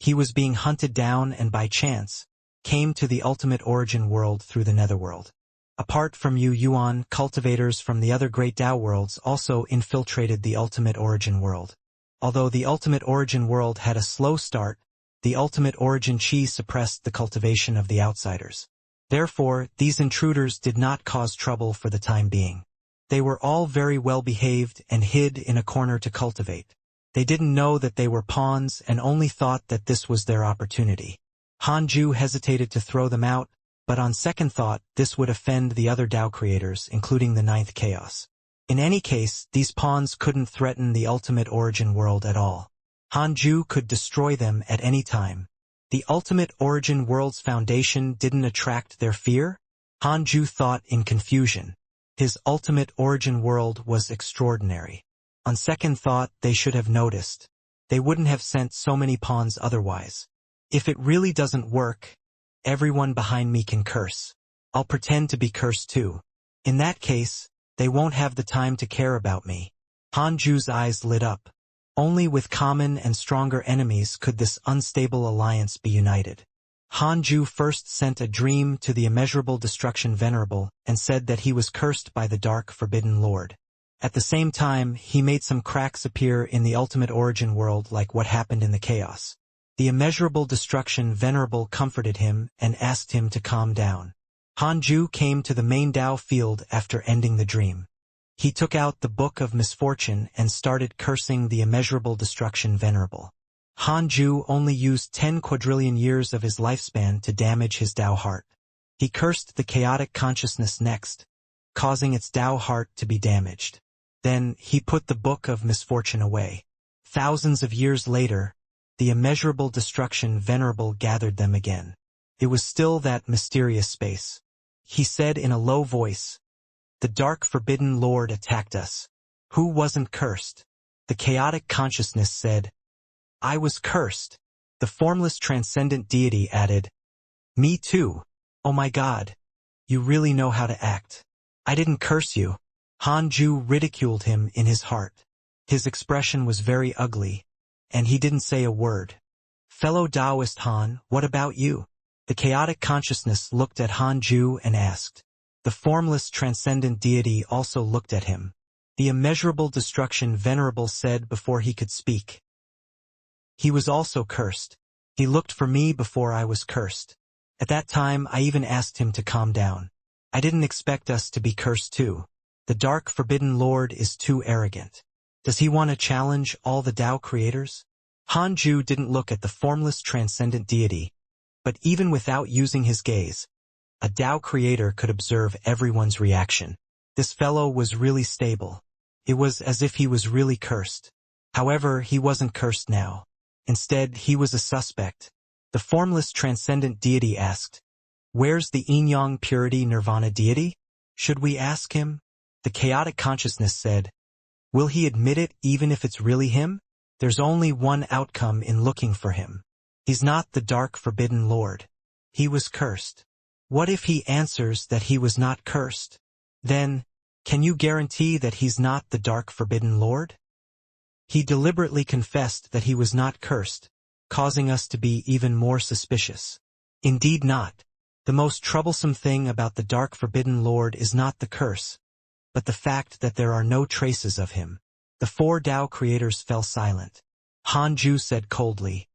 A: He was being hunted down and by chance, came to the ultimate origin world through the netherworld. Apart from Yu Yuan, cultivators from the other great Tao worlds also infiltrated the ultimate origin world. Although the ultimate origin world had a slow start, the ultimate origin Qi suppressed the cultivation of the outsiders. Therefore, these intruders did not cause trouble for the time being. They were all very well behaved and hid in a corner to cultivate. They didn't know that they were pawns and only thought that this was their opportunity. Han Ju hesitated to throw them out, but on second thought, this would offend the other Tao creators, including the ninth chaos. In any case, these pawns couldn't threaten the ultimate origin world at all. Han Ju could destroy them at any time. The ultimate origin world's foundation didn't attract their fear? Han Ju thought in confusion. His ultimate origin world was extraordinary. On second thought, they should have noticed. They wouldn't have sent so many pawns otherwise. If it really doesn't work, everyone behind me can curse. I'll pretend to be cursed too. In that case, they won't have the time to care about me. Han Ju's eyes lit up. Only with common and stronger enemies could this unstable alliance be united. Han Ju first sent a dream to the immeasurable destruction venerable and said that he was cursed by the dark forbidden lord. At the same time, he made some cracks appear in the ultimate origin world like what happened in the chaos. The immeasurable destruction venerable comforted him and asked him to calm down. Han Ju came to the main Tao field after ending the dream. He took out the Book of Misfortune and started cursing the immeasurable destruction venerable. Han Ju only used 10 quadrillion years of his lifespan to damage his Tao heart. He cursed the chaotic consciousness next, causing its Tao heart to be damaged. Then, he put the Book of Misfortune away. Thousands of years later, the immeasurable destruction venerable gathered them again. It was still that mysterious space. He said in a low voice, "The dark forbidden lord attacked us. Who wasn't cursed?" The chaotic consciousness said, "I was cursed." The formless transcendent deity added, "Me too. Oh my God. You really know how to act. I didn't curse you." Han Ju ridiculed him in his heart. His expression was very ugly, and he didn't say a word. "Fellow Taoist Han, what about you?" The chaotic consciousness looked at Han Ju and asked. The formless transcendent deity also looked at him. The immeasurable destruction venerable said before he could speak. He was also cursed. He looked for me before I was cursed. At that time, I even asked him to calm down. I didn't expect us to be cursed too. The dark forbidden lord is too arrogant. Does he want to challenge all the Tao creators? Han Ju didn't look at the formless transcendent deity, but even without using his gaze, a Tao creator could observe everyone's reaction. This fellow was really stable. It was as if he was really cursed. However, he wasn't cursed now. Instead, he was a suspect. The formless transcendent deity asked, "Where's the yin-yang purity nirvana deity? Should we ask him?" The chaotic consciousness said, "Will he admit it even if it's really him? There's only one outcome in looking for him. He's not the dark forbidden lord. He was cursed." What if he answers that he was not cursed? Then, can you guarantee that he's not the dark forbidden lord? He deliberately confessed that he was not cursed, causing us to be even more suspicious. Indeed not. The most troublesome thing about the dark forbidden lord is not the curse, but the fact that there are no traces of him. The four Tao creators fell silent. Han Ju said coldly,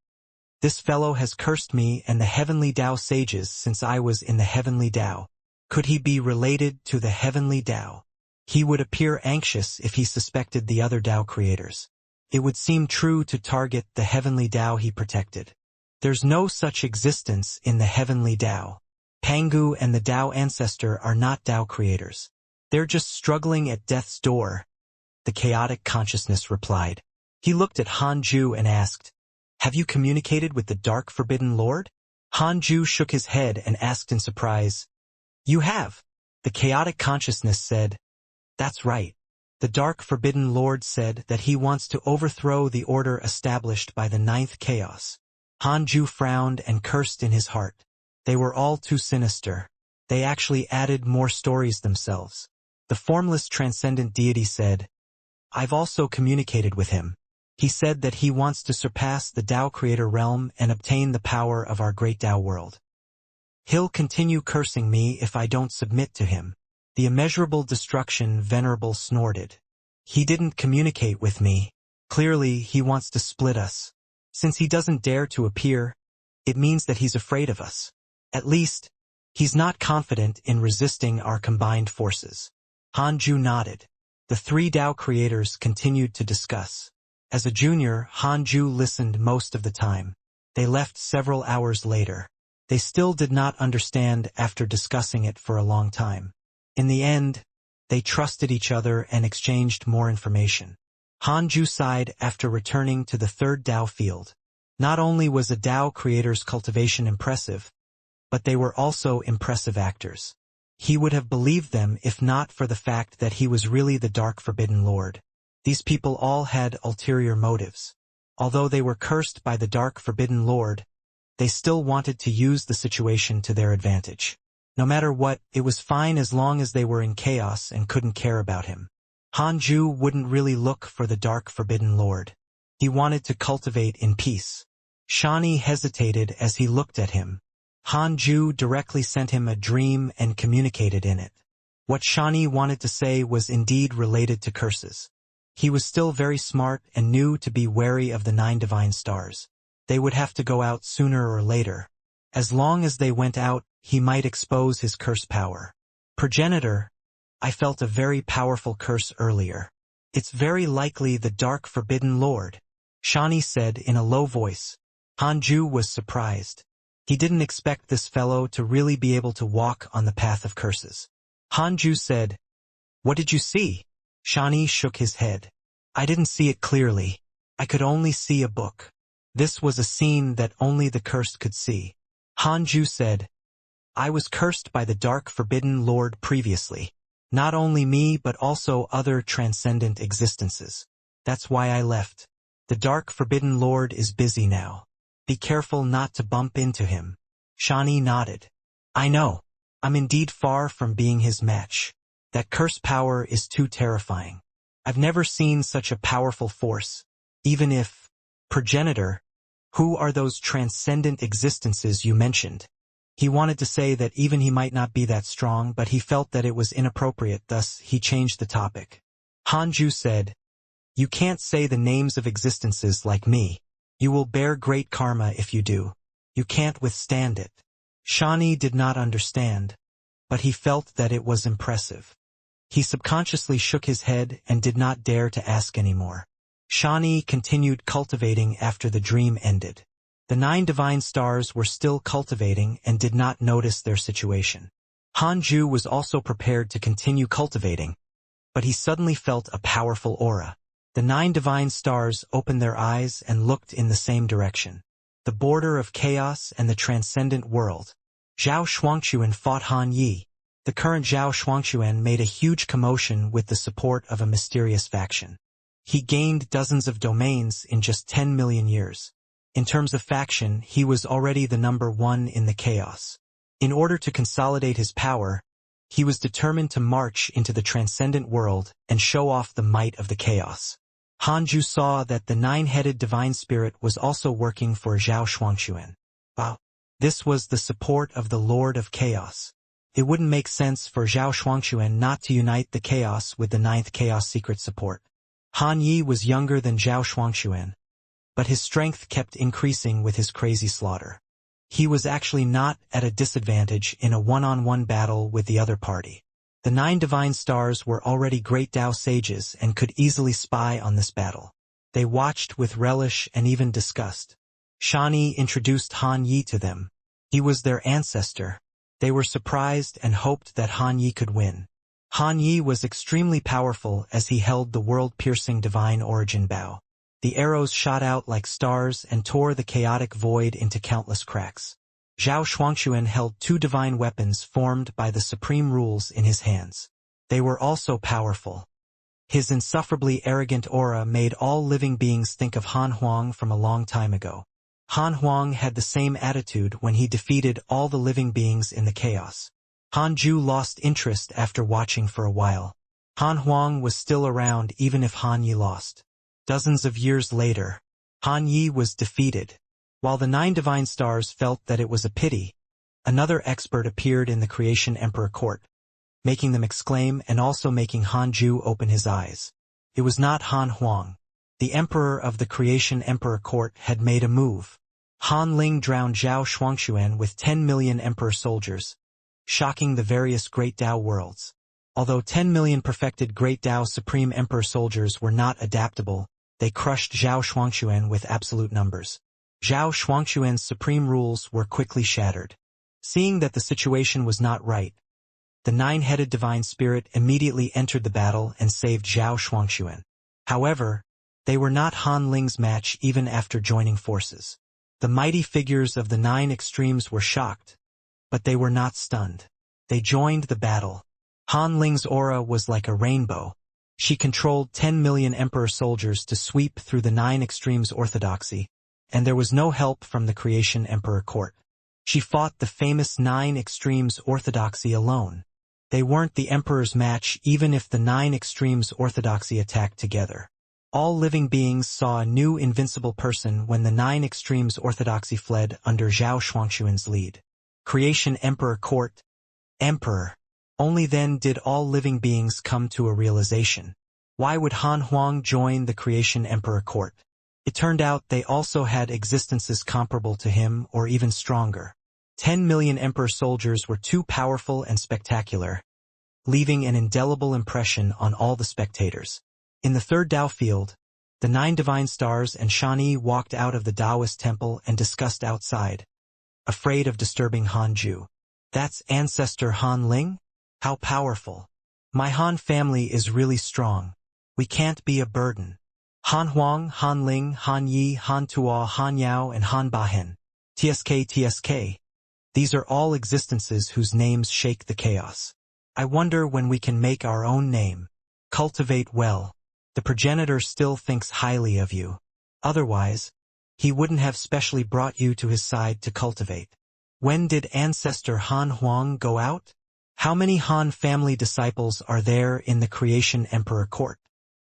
A: "This fellow has cursed me and the heavenly Tao sages since I was in the heavenly Tao. Could he be related to the heavenly Tao? He would appear anxious if he suspected the other Tao creators. It would seem true to target the heavenly Tao he protected. There's no such existence in the heavenly Tao. Pangu and the Tao ancestor are not Tao creators. They're just struggling at death's door," the chaotic consciousness replied. He looked at Han Ju and asked, "Have you communicated with the dark forbidden lord?" Han Ju shook his head and asked in surprise, "You have?" The chaotic consciousness said, "That's right. The dark forbidden lord said that he wants to overthrow the order established by the ninth chaos." Han Ju frowned and cursed in his heart. They were all too sinister. They actually added more stories themselves. The formless transcendent deity said, "I've also communicated with him. He said that he wants to surpass the Tao creator realm and obtain the power of our great Tao world. He'll continue cursing me if I don't submit to him." The immeasurable destruction venerable snorted. "He didn't communicate with me. Clearly, he wants to split us. Since he doesn't dare to appear, it means that he's afraid of us. At least, he's not confident in resisting our combined forces." Han Ju nodded. The three Tao creators continued to discuss. As a junior, Han Ju listened most of the time. They left several hours later. They still did not understand after discussing it for a long time. In the end, they trusted each other and exchanged more information. Han Ju sighed after returning to the third Tao field. Not only was a Tao creator's cultivation impressive, but they were also impressive actors. He would have believed them if not for the fact that he was really the dark forbidden lord. These people all had ulterior motives. Although they were cursed by the dark forbidden lord, they still wanted to use the situation to their advantage. No matter what, it was fine as long as they were in chaos and couldn't care about him. Han Ju wouldn't really look for the dark forbidden lord. He wanted to cultivate in peace. Xianxia hesitated as he looked at him. Han Ju directly sent him a dream and communicated in it. What Xianxia wanted to say was indeed related to curses. He was still very smart and knew to be wary of the 9 divine stars. They would have to go out sooner or later. As long as they went out, he might expose his curse power. "Progenitor, I felt a very powerful curse earlier. It's very likely the dark forbidden lord," Xianxia said in a low voice. Han Ju was surprised. He didn't expect this fellow to really be able to walk on the path of curses. Han Ju said, "What did you see?" Xianxia shook his head. "I didn't see it clearly. I could only see a book." This was a scene that only the cursed could see. Han Ju said, "I was cursed by the dark forbidden lord previously. Not only me but also other transcendent existences. That's why I left. The dark forbidden lord is busy now. Be careful not to bump into him." Xianxia nodded. "I know. I'm indeed far from being his match. That curse power is too terrifying. I've never seen such a powerful force. Even if... Progenitor, who are those transcendent existences you mentioned?" He wanted to say that even he might not be that strong, but he felt that it was inappropriate, thus he changed the topic. Han Ju said, "You can't say the names of existences like me. You will bear great karma if you do. You can't withstand it." Xianxia did not understand, but he felt that it was impressive. He subconsciously shook his head and did not dare to ask anymore. Xianxia continued cultivating after the dream ended. The 9 divine stars were still cultivating and did not notice their situation. Han Ju was also prepared to continue cultivating, but he suddenly felt a powerful aura. The 9 divine stars opened their eyes and looked in the same direction. The border of chaos and the transcendent world. Zhao Shuangquan fought Han Yi. The current Zhao Shuangquan made a huge commotion with the support of a mysterious faction. He gained dozens of domains in just 10 million years. In terms of faction, he was already the number 1 in the chaos. In order to consolidate his power, he was determined to march into the transcendent world and show off the might of the chaos. Hanju saw that the 9-headed divine spirit was also working for Zhao Shuangquan. Wow! This was the support of the Lord of Chaos. It wouldn't make sense for Zhao Shuangquan not to unite the chaos with the 9th chaos secret support. Han Yi was younger than Zhao Shuangquan, but his strength kept increasing with his crazy slaughter. He was actually not at a disadvantage in a one-on-one battle with the other party. The 9 divine stars were already great Dao sages and could easily spy on this battle. They watched with relish and even disgust. Shani introduced Han Yi to them. He was their ancestor. They were surprised and hoped that Han Yi could win. Han Yi was extremely powerful as he held the world-piercing divine origin bow. The arrows shot out like stars and tore the chaotic void into countless cracks. Zhao Shuangquan held 2 divine weapons formed by the supreme rules in his hands. They were also powerful. His insufferably arrogant aura made all living beings think of Han Huang from a long time ago. Han Huang had the same attitude when he defeated all the living beings in the chaos. Han Ju lost interest after watching for a while. Han Huang was still around even if Han Yi lost. Dozens of years later, Han Yi was defeated. While the 9 divine stars felt that it was a pity, another expert appeared in the Creation Emperor court, making them exclaim and also making Han Ju open his eyes. It was not Han Huang. The emperor of the Creation Emperor court had made a move. Han Ling drowned Zhao Shuangquan with 10 million emperor soldiers, shocking the various Great Dao worlds. Although 10 million perfected Great Dao Supreme Emperor soldiers were not adaptable, they crushed Zhao Shuangquan with absolute numbers. Zhao Shuangquan's supreme rules were quickly shattered. Seeing that the situation was not right, the 9-headed divine spirit immediately entered the battle and saved Zhao Shuangquan. However, they were not Han Ling's match even after joining forces. The mighty figures of the 9 extremes were shocked, but they were not stunned. They joined the battle. Han Ling's aura was like a rainbow. She controlled 10 million emperor soldiers to sweep through the 9 extremes orthodoxy, and there was no help from the Creation Emperor court. She fought the famous 9 extremes orthodoxy alone. They weren't the emperor's match even if the 9 extremes orthodoxy attacked together. All living beings saw a new invincible person when the 9 extremes orthodoxy fled under Zhao Shuangquan's lead. Creation Emperor court. Emperor. Only then did all living beings come to a realization. Why would Han Huang join the Creation Emperor court? It turned out they also had existences comparable to him or even stronger. 10 million emperor soldiers were too powerful and spectacular, leaving an indelible impression on all the spectators. In the 3rd Dao field, the 9 divine stars and Shani walked out of the Taoist temple and discussed outside, afraid of disturbing Han Ju. That's ancestor Han Ling? How powerful. My Han family is really strong. We can't be a burden. Han Huang, Han Ling, Han Yi, Han Tuo, Han Yao, and Han Bahen. TSK. These are all existences whose names shake the chaos. I wonder when we can make our own name. Cultivate well. The progenitor still thinks highly of you. Otherwise, he wouldn't have specially brought you to his side to cultivate. When did ancestor Han Huang go out? How many Han family disciples are there in the Creation Emperor court?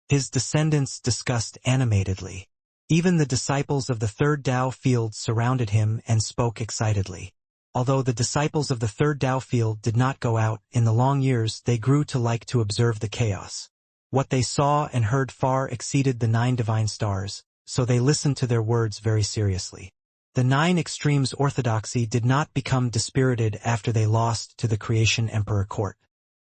A: His descendants discussed animatedly. Even the disciples of the 3rd Dao field surrounded him and spoke excitedly. Although the disciples of the 3rd Dao field did not go out, in the long years they grew to like to observe the chaos. What they saw and heard far exceeded the 9 divine stars, so they listened to their words very seriously. The 9 extremes orthodoxy did not become dispirited after they lost to the Creation Emperor court.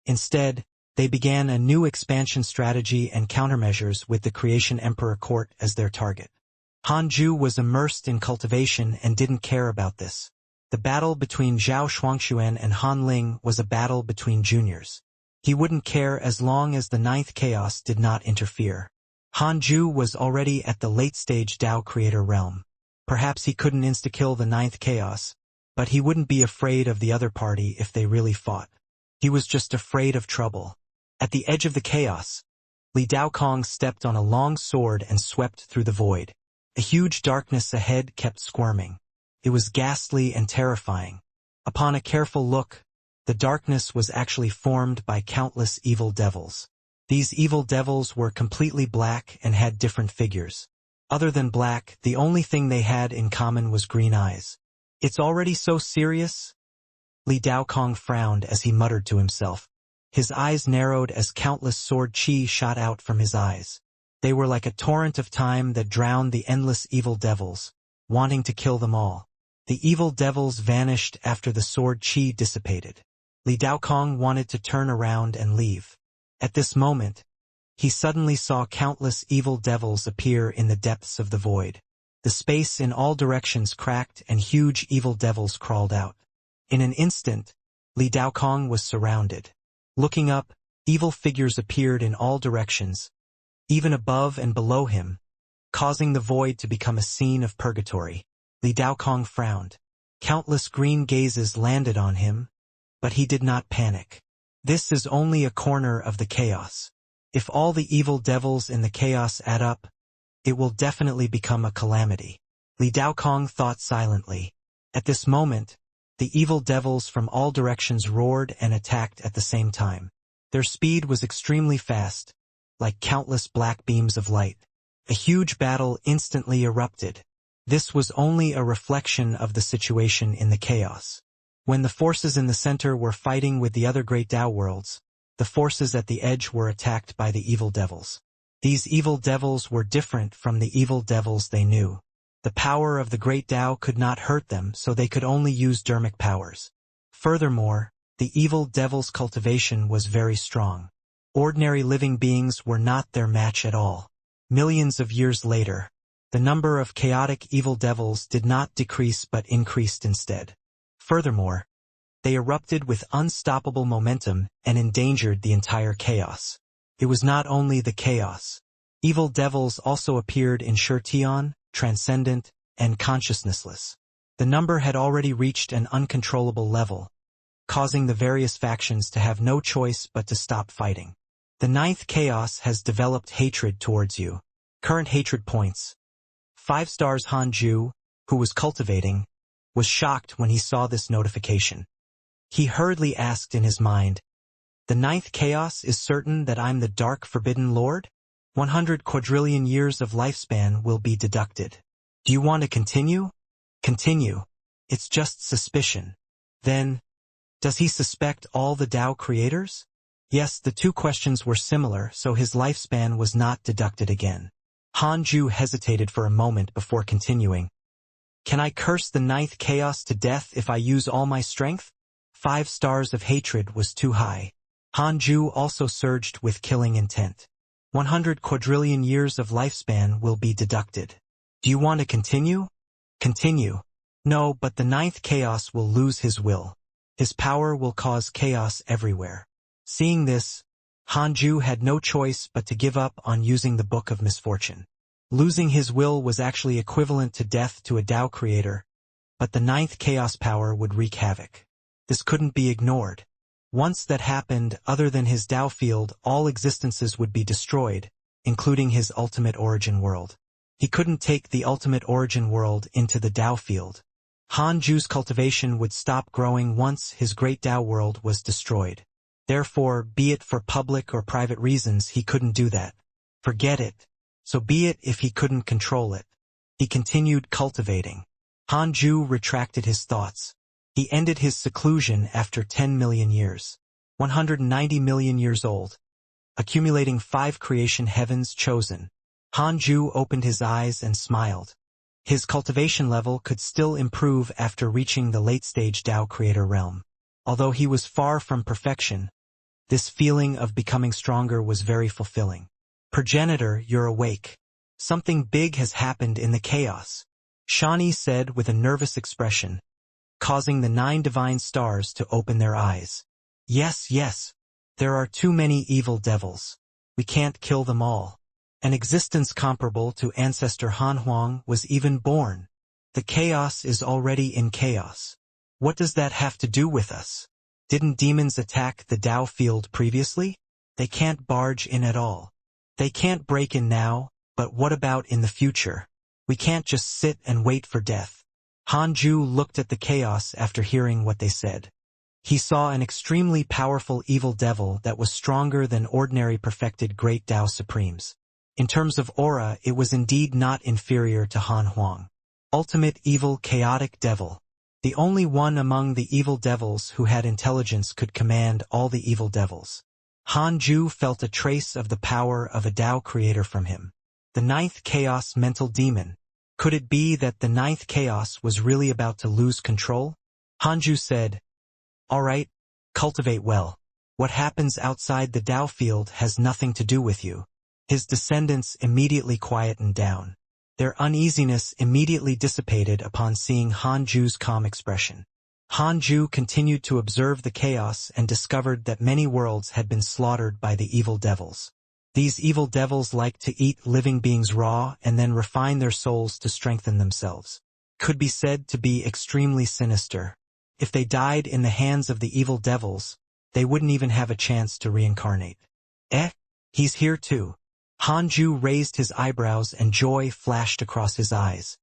A: Instead, they began a new expansion strategy and countermeasures with the Creation Emperor court as their target. Han Ju was immersed in cultivation and didn't care about this. The battle between Zhao Shuangquan and Han Ling was a battle between juniors. He wouldn't care as long as the 9th chaos did not interfere. Hanju was already at the late-stage Tao creator realm. Perhaps he couldn't insta-kill the ninth chaos, but he wouldn't be afraid of the other party if they really fought. He was just afraid of trouble. At the edge of the chaos, Li Daokong stepped on a long sword and swept through the void. A huge darkness ahead kept squirming. It was ghastly and terrifying. Upon a careful look, the darkness was actually formed by countless evil devils. These evil devils were completely black and had different figures. Other than black, the only thing they had in common was green eyes. It's already so serious? Li Daokong frowned as he muttered to himself. His eyes narrowed as countless sword chi shot out from his eyes. They were like a torrent of time that drowned the endless evil devils, wanting to kill them all. The evil devils vanished after the sword chi dissipated. Li Daokong wanted to turn around and leave. At this moment, he suddenly saw countless evil devils appear in the depths of the void. The space in all directions cracked and huge evil devils crawled out. In an instant, Li Daokong was surrounded. Looking up, evil figures appeared in all directions, even above and below him, causing the void to become a scene of purgatory. Li Daokong frowned. Countless green gazes landed on him, but he did not panic. This is only a corner of the chaos. If all the evil devils in the chaos add up, it will definitely become a calamity. Li Daokong thought silently. At this moment, the evil devils from all directions roared and attacked at the same time. Their speed was extremely fast, like countless black beams of light. A huge battle instantly erupted. This was only a reflection of the situation in the chaos. When the forces in the center were fighting with the other great Tao worlds, the forces at the edge were attacked by the evil devils. These evil devils were different from the evil devils they knew. The power of the great Tao could not hurt them, so they could only use dermic powers. Furthermore, the evil devils' cultivation was very strong. Ordinary living beings were not their match at all. Millions of years later, the number of chaotic evil devils did not decrease but increased instead. Furthermore, they erupted with unstoppable momentum and endangered the entire chaos. It was not only the chaos. Evil devils also appeared in Shurtion, transcendent, and consciousnessless. The number had already reached an uncontrollable level, causing the various factions to have no choice but to stop fighting. The ninth chaos has developed hatred towards you. Current hatred points. 5 stars. Hanju, who was cultivating, was shocked when he saw this notification. He hurriedly asked in his mind, "The ninth chaos is certain that I'm the dark forbidden lord? 100 quadrillion years of lifespan will be deducted. Do you want to continue? Continue. It's just suspicion." Then, does he suspect all the Tao creators? Yes, the two questions were similar, so his lifespan was not deducted again. Hanju hesitated for a moment before continuing. "Can I curse the ninth chaos to death if I use all my strength?" 5 stars of hatred was too high. Hanju also surged with killing intent. 100 quadrillion years of lifespan will be deducted. Do you want to continue? Continue. No, but the ninth chaos will lose his will. His power will cause chaos everywhere. Seeing this, Hanju had no choice but to give up on using the Book of Misfortune. Losing his will was actually equivalent to death to a Tao creator, but the ninth chaos power would wreak havoc. This couldn't be ignored. Once that happened, other than his Tao field, all existences would be destroyed, including his ultimate origin world. He couldn't take the ultimate origin world into the Tao field. Hanju's cultivation would stop growing once his great Tao world was destroyed. Therefore, be it for public or private reasons, he couldn't do that. Forget it. So be it if he couldn't control it. He continued cultivating. Hanju retracted his thoughts. He ended his seclusion after 10 million years. 190 million years old. Accumulating 5 creation heavens chosen. Hanju opened his eyes and smiled. His cultivation level could still improve after reaching the late-stage Tao creator realm. Although he was far from perfection, this feeling of becoming stronger was very fulfilling. "Progenitor, you're awake. Something big has happened in the chaos," Xianxia said with a nervous expression, causing the 9 divine stars to open their eyes. Yes, there are too many evil devils. We can't kill them all. An existence comparable to ancestor Han Huang was even born. The chaos is already in chaos. What does that have to do with us? Didn't demons attack the Dao field previously? They can't barge in at all. They can't break in now, but what about in the future? We can't just sit and wait for death. Hanju looked at the chaos after hearing what they said. He saw an extremely powerful evil devil that was stronger than ordinary perfected great Dao Supremes. In terms of aura, it was indeed not inferior to Han Huang. Ultimate evil chaotic devil. The only one among the evil devils who had intelligence could command all the evil devils. Hanju felt a trace of the power of a Dao creator from him. The ninth chaos mental demon. Could it be that the ninth chaos was really about to lose control? Hanju said, "All right, cultivate well. What happens outside the Dao field has nothing to do with you." His descendants immediately quietened down. Their uneasiness immediately dissipated upon seeing Hanju's calm expression. Hanju continued to observe the chaos and discovered that many worlds had been slaughtered by the evil devils. These evil devils like to eat living beings raw and then refine their souls to strengthen themselves. Could be said to be extremely sinister. If they died in the hands of the evil devils, they wouldn't even have a chance to reincarnate. He's here too. Hanju raised his eyebrows and joy flashed across his eyes.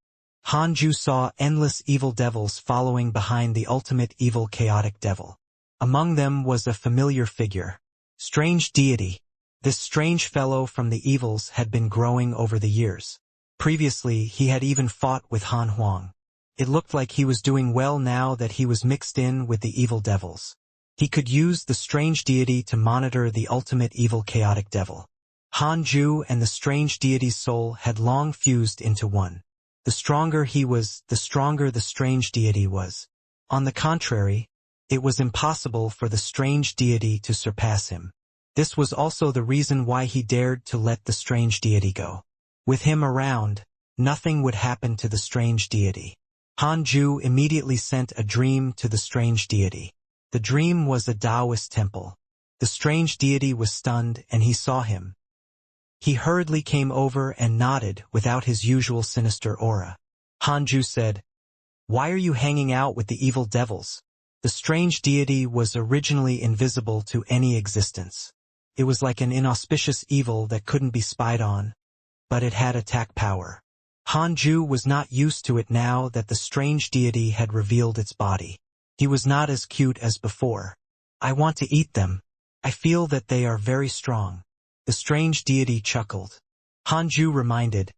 A: Hanju saw endless evil devils following behind the ultimate evil chaotic devil. Among them was a familiar figure. Strange deity. This strange fellow from the evils had been growing over the years. Previously, he had even fought with Han Huang. It looked like he was doing well now that he was mixed in with the evil devils. He could use the strange deity to monitor the ultimate evil chaotic devil. Hanju and the strange deity's soul had long fused into one. The stronger he was, the stronger the strange deity was. On the contrary, it was impossible for the strange deity to surpass him. This was also the reason why he dared to let the strange deity go. With him around, nothing would happen to the strange deity. Hanju immediately sent a dream to the strange deity. The dream was a Taoist temple. The strange deity was stunned and he saw him. He hurriedly came over and nodded without his usual sinister aura. Hanju said, "Why are you hanging out with the evil devils?" The strange deity was originally invisible to any existence. It was like an inauspicious evil that couldn't be spied on, but it had attack power. Hanju was not used to it now that the strange deity had revealed its body. He was not as cute as before. "I want to eat them. I feel that they are very strong." The strange deity chuckled. Hanju reminded,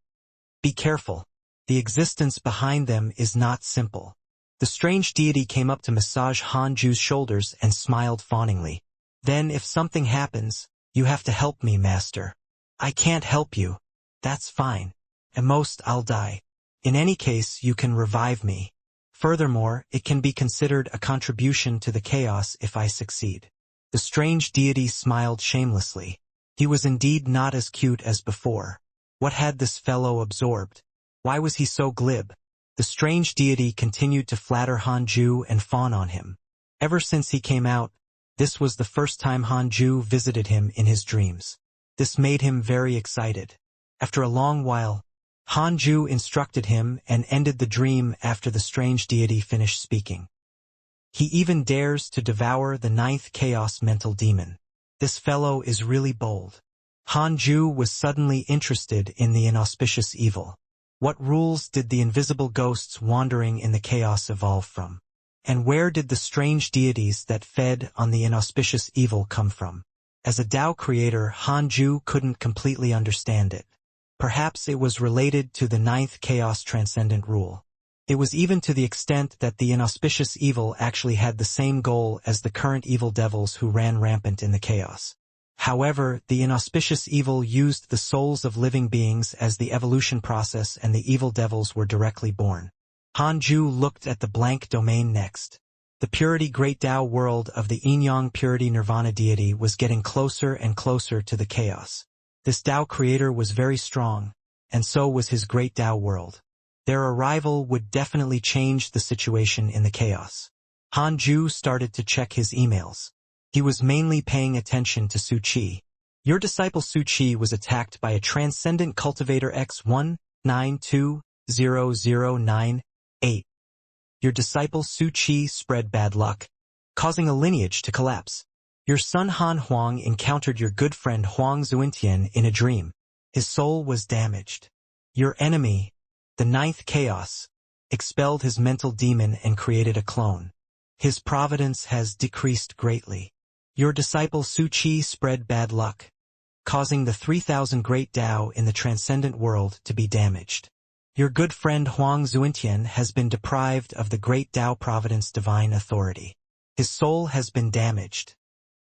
A: "Be careful. The existence behind them is not simple." The strange deity came up to massage Hanju's shoulders and smiled fawningly. "Then if something happens, you have to help me, master." "I can't help you." "That's fine. At most I'll die. In any case, you can revive me. Furthermore, it can be considered a contribution to the chaos if I succeed." The strange deity smiled shamelessly. He was indeed not as cute as before. What had this fellow absorbed? Why was he so glib? The strange deity continued to flatter Hanju and fawn on him. Ever since he came out, this was the first time Hanju visited him in his dreams. This made him very excited. After a long while, Hanju instructed him and ended the dream after the strange deity finished speaking. He even dares to devour the ninth chaos mental demon. This fellow is really bold. Hanju was suddenly interested in the inauspicious evil. What rules did the invisible ghosts wandering in the chaos evolve from? And where did the strange deities that fed on the inauspicious evil come from? As a Tao creator, Hanju couldn't completely understand it. Perhaps it was related to the ninth chaos transcendent rule. It was even to the extent that the inauspicious evil actually had the same goal as the current evil devils who ran rampant in the chaos. However, the inauspicious evil used the souls of living beings as the evolution process and the evil devils were directly born. Hanju looked at the blank domain next. The purity great Tao world of the Yin-Yang purity nirvana deity was getting closer and closer to the chaos. This Tao creator was very strong, and so was his great Tao world. Their arrival would definitely change the situation in the chaos. Hanju started to check his emails. He was mainly paying attention to Su Qi. Your disciple Su Qi was attacked by a transcendent cultivator X19200098. Your disciple Su Qi spread bad luck, causing a lineage to collapse. Your son Han Huang encountered your good friend Huang Zuintian in a dream. His soul was damaged. Your enemy, the ninth chaos, expelled his mental demon and created a clone. His providence has decreased greatly. Your disciple Su Qi spread bad luck, causing the 3,000 great Tao in the transcendent world to be damaged. Your good friend Huang Zuintian has been deprived of the great Tao Providence divine authority. His soul has been damaged.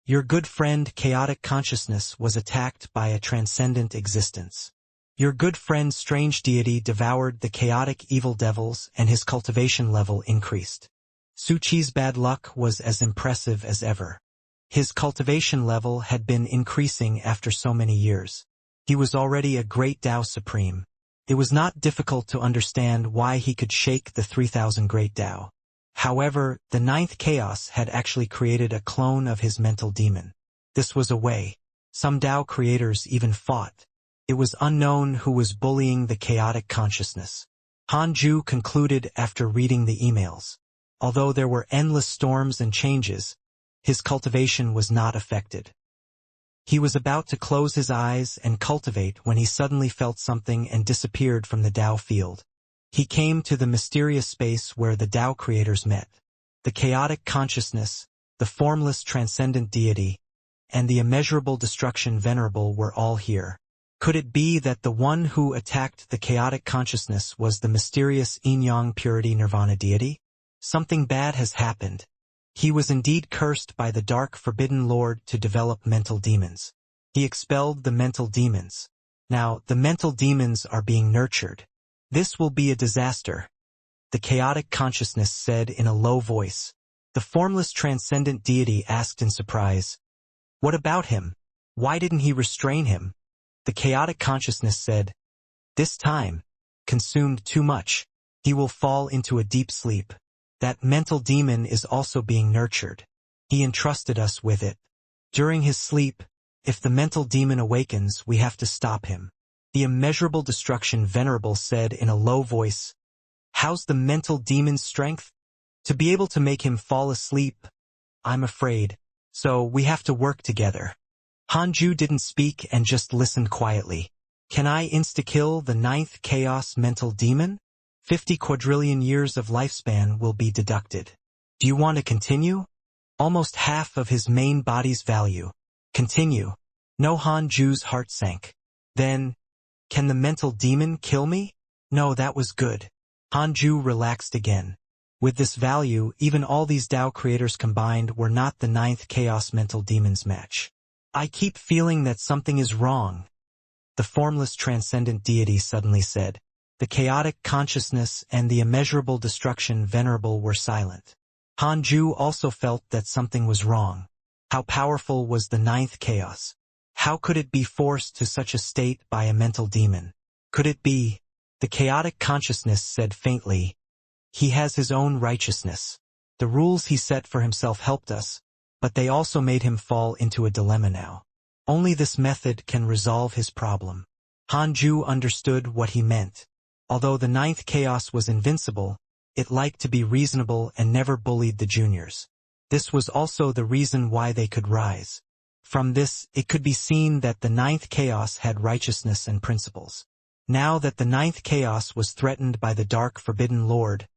A: Your good friend Chaotic Consciousness was attacked by a transcendent existence. Your good friend Strange Deity devoured the chaotic evil devils and his cultivation level increased. Su Qi's bad luck was as impressive as ever. His cultivation level had been increasing after so many years. He was already a great Tao Supreme. It was not difficult to understand why he could shake the 3,000 great Tao. However, the ninth chaos had actually created a clone of his mental demon. This was a way. Some Tao creators even fought. It was unknown who was bullying the chaotic consciousness. Han Ju concluded after reading the emails. Although there were endless storms and changes, his cultivation was not affected. He was about to close his eyes and cultivate when he suddenly felt something and disappeared from the Tao field. He came to the mysterious space where the Tao creators met. The chaotic consciousness, the formless transcendent deity, and the immeasurable destruction venerable were all here. Could it be that the one who attacked the chaotic consciousness was the mysterious yin-yang purity nirvana deity? Something bad has happened. He was indeed cursed by the dark forbidden lord to develop mental demons. He expelled the mental demons. Now, the mental demons are being nurtured. This will be a disaster. The chaotic consciousness said in a low voice. The formless transcendent deity asked in surprise, "What about him? Why didn't he restrain him?" The chaotic consciousness said, "This time, consumed too much. He will fall into a deep sleep. That mental demon is also being nurtured. He entrusted us with it. During his sleep, if the mental demon awakens, we have to stop him." The immeasurable destruction venerable said in a low voice, "How's the mental demon's strength? To be able to make him fall asleep? I'm afraid. So we have to work together." Hanju didn't speak and just listened quietly. "Can I insta-kill the ninth chaos mental demon? 50 quadrillion years of lifespan will be deducted. Do you want to continue? Almost half of his main body's value. Continue." No, Hanju's heart sank. Then, "Can the mental demon kill me?" No, that was good. Hanju relaxed again. With this value, even all these Tao creators combined were not the ninth chaos mental demon's match. "I keep feeling that something is wrong," the formless transcendent deity suddenly said. The chaotic consciousness and the immeasurable destruction venerable were silent. Hanju also felt that something was wrong. How powerful was the ninth chaos? How could it be forced to such a state by a mental demon? Could it be? The chaotic consciousness said faintly, "He has his own righteousness. The rules he set for himself helped us, but they also made him fall into a dilemma now. Only this method can resolve his problem." Hanju understood what he meant. Although the ninth chaos was invincible, it liked to be reasonable and never bullied the juniors. This was also the reason why they could rise. From this, it could be seen that the ninth chaos had righteousness and principles. Now that the ninth chaos was threatened by the dark forbidden lord,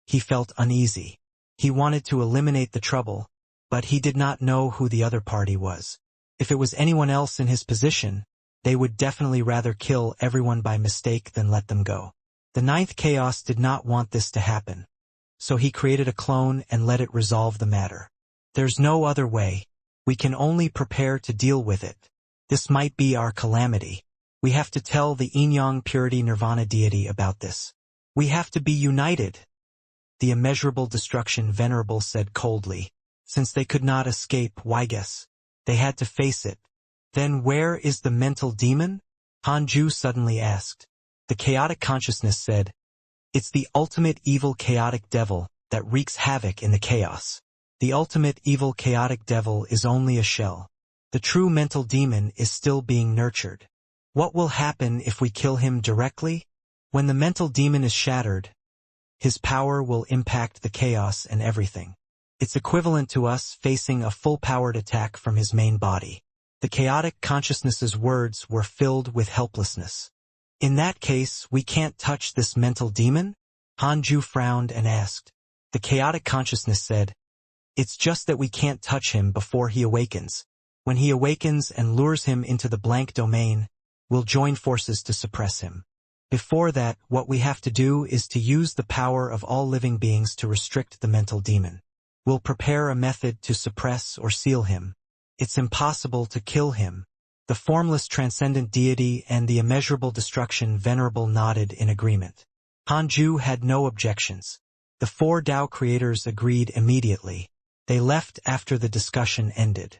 A: he felt uneasy. He wanted to eliminate the trouble, but he did not know who the other party was. If it was anyone else in his position, they would definitely rather kill everyone by mistake than let them go. The ninth chaos did not want this to happen, so he created a clone and let it resolve the matter. There's no other way. We can only prepare to deal with it. This might be our calamity. We have to tell the yin-yang purity nirvana deity about this. We have to be united. The immeasurable destruction venerable said coldly. Since they could not escape, why guess? They had to face it. Then where is the mental demon? Hanju suddenly asked. The chaotic consciousness said, "It's the ultimate evil chaotic devil that wreaks havoc in the chaos. The ultimate evil chaotic devil is only a shell. The true mental demon is still being nurtured. What will happen if we kill him directly? When the mental demon is shattered, his power will impact the chaos and everything. It's equivalent to us facing a full-powered attack from his main body. The chaotic consciousness's words were filled with helplessness. In that case, we can't touch this mental demon? Hanju frowned and asked. The chaotic consciousness said, it's just that we can't touch him before he awakens. When he awakens and lures him into the blank domain, we'll join forces to suppress him. Before that, what we have to do is to use the power of all living beings to restrict the mental demon. We'll prepare a method to suppress or seal him. It's impossible to kill him. The formless transcendent deity and the immeasurable destruction venerable nodded in agreement. Hanju had no objections. The 4 Tao creators agreed immediately. They left after the discussion ended.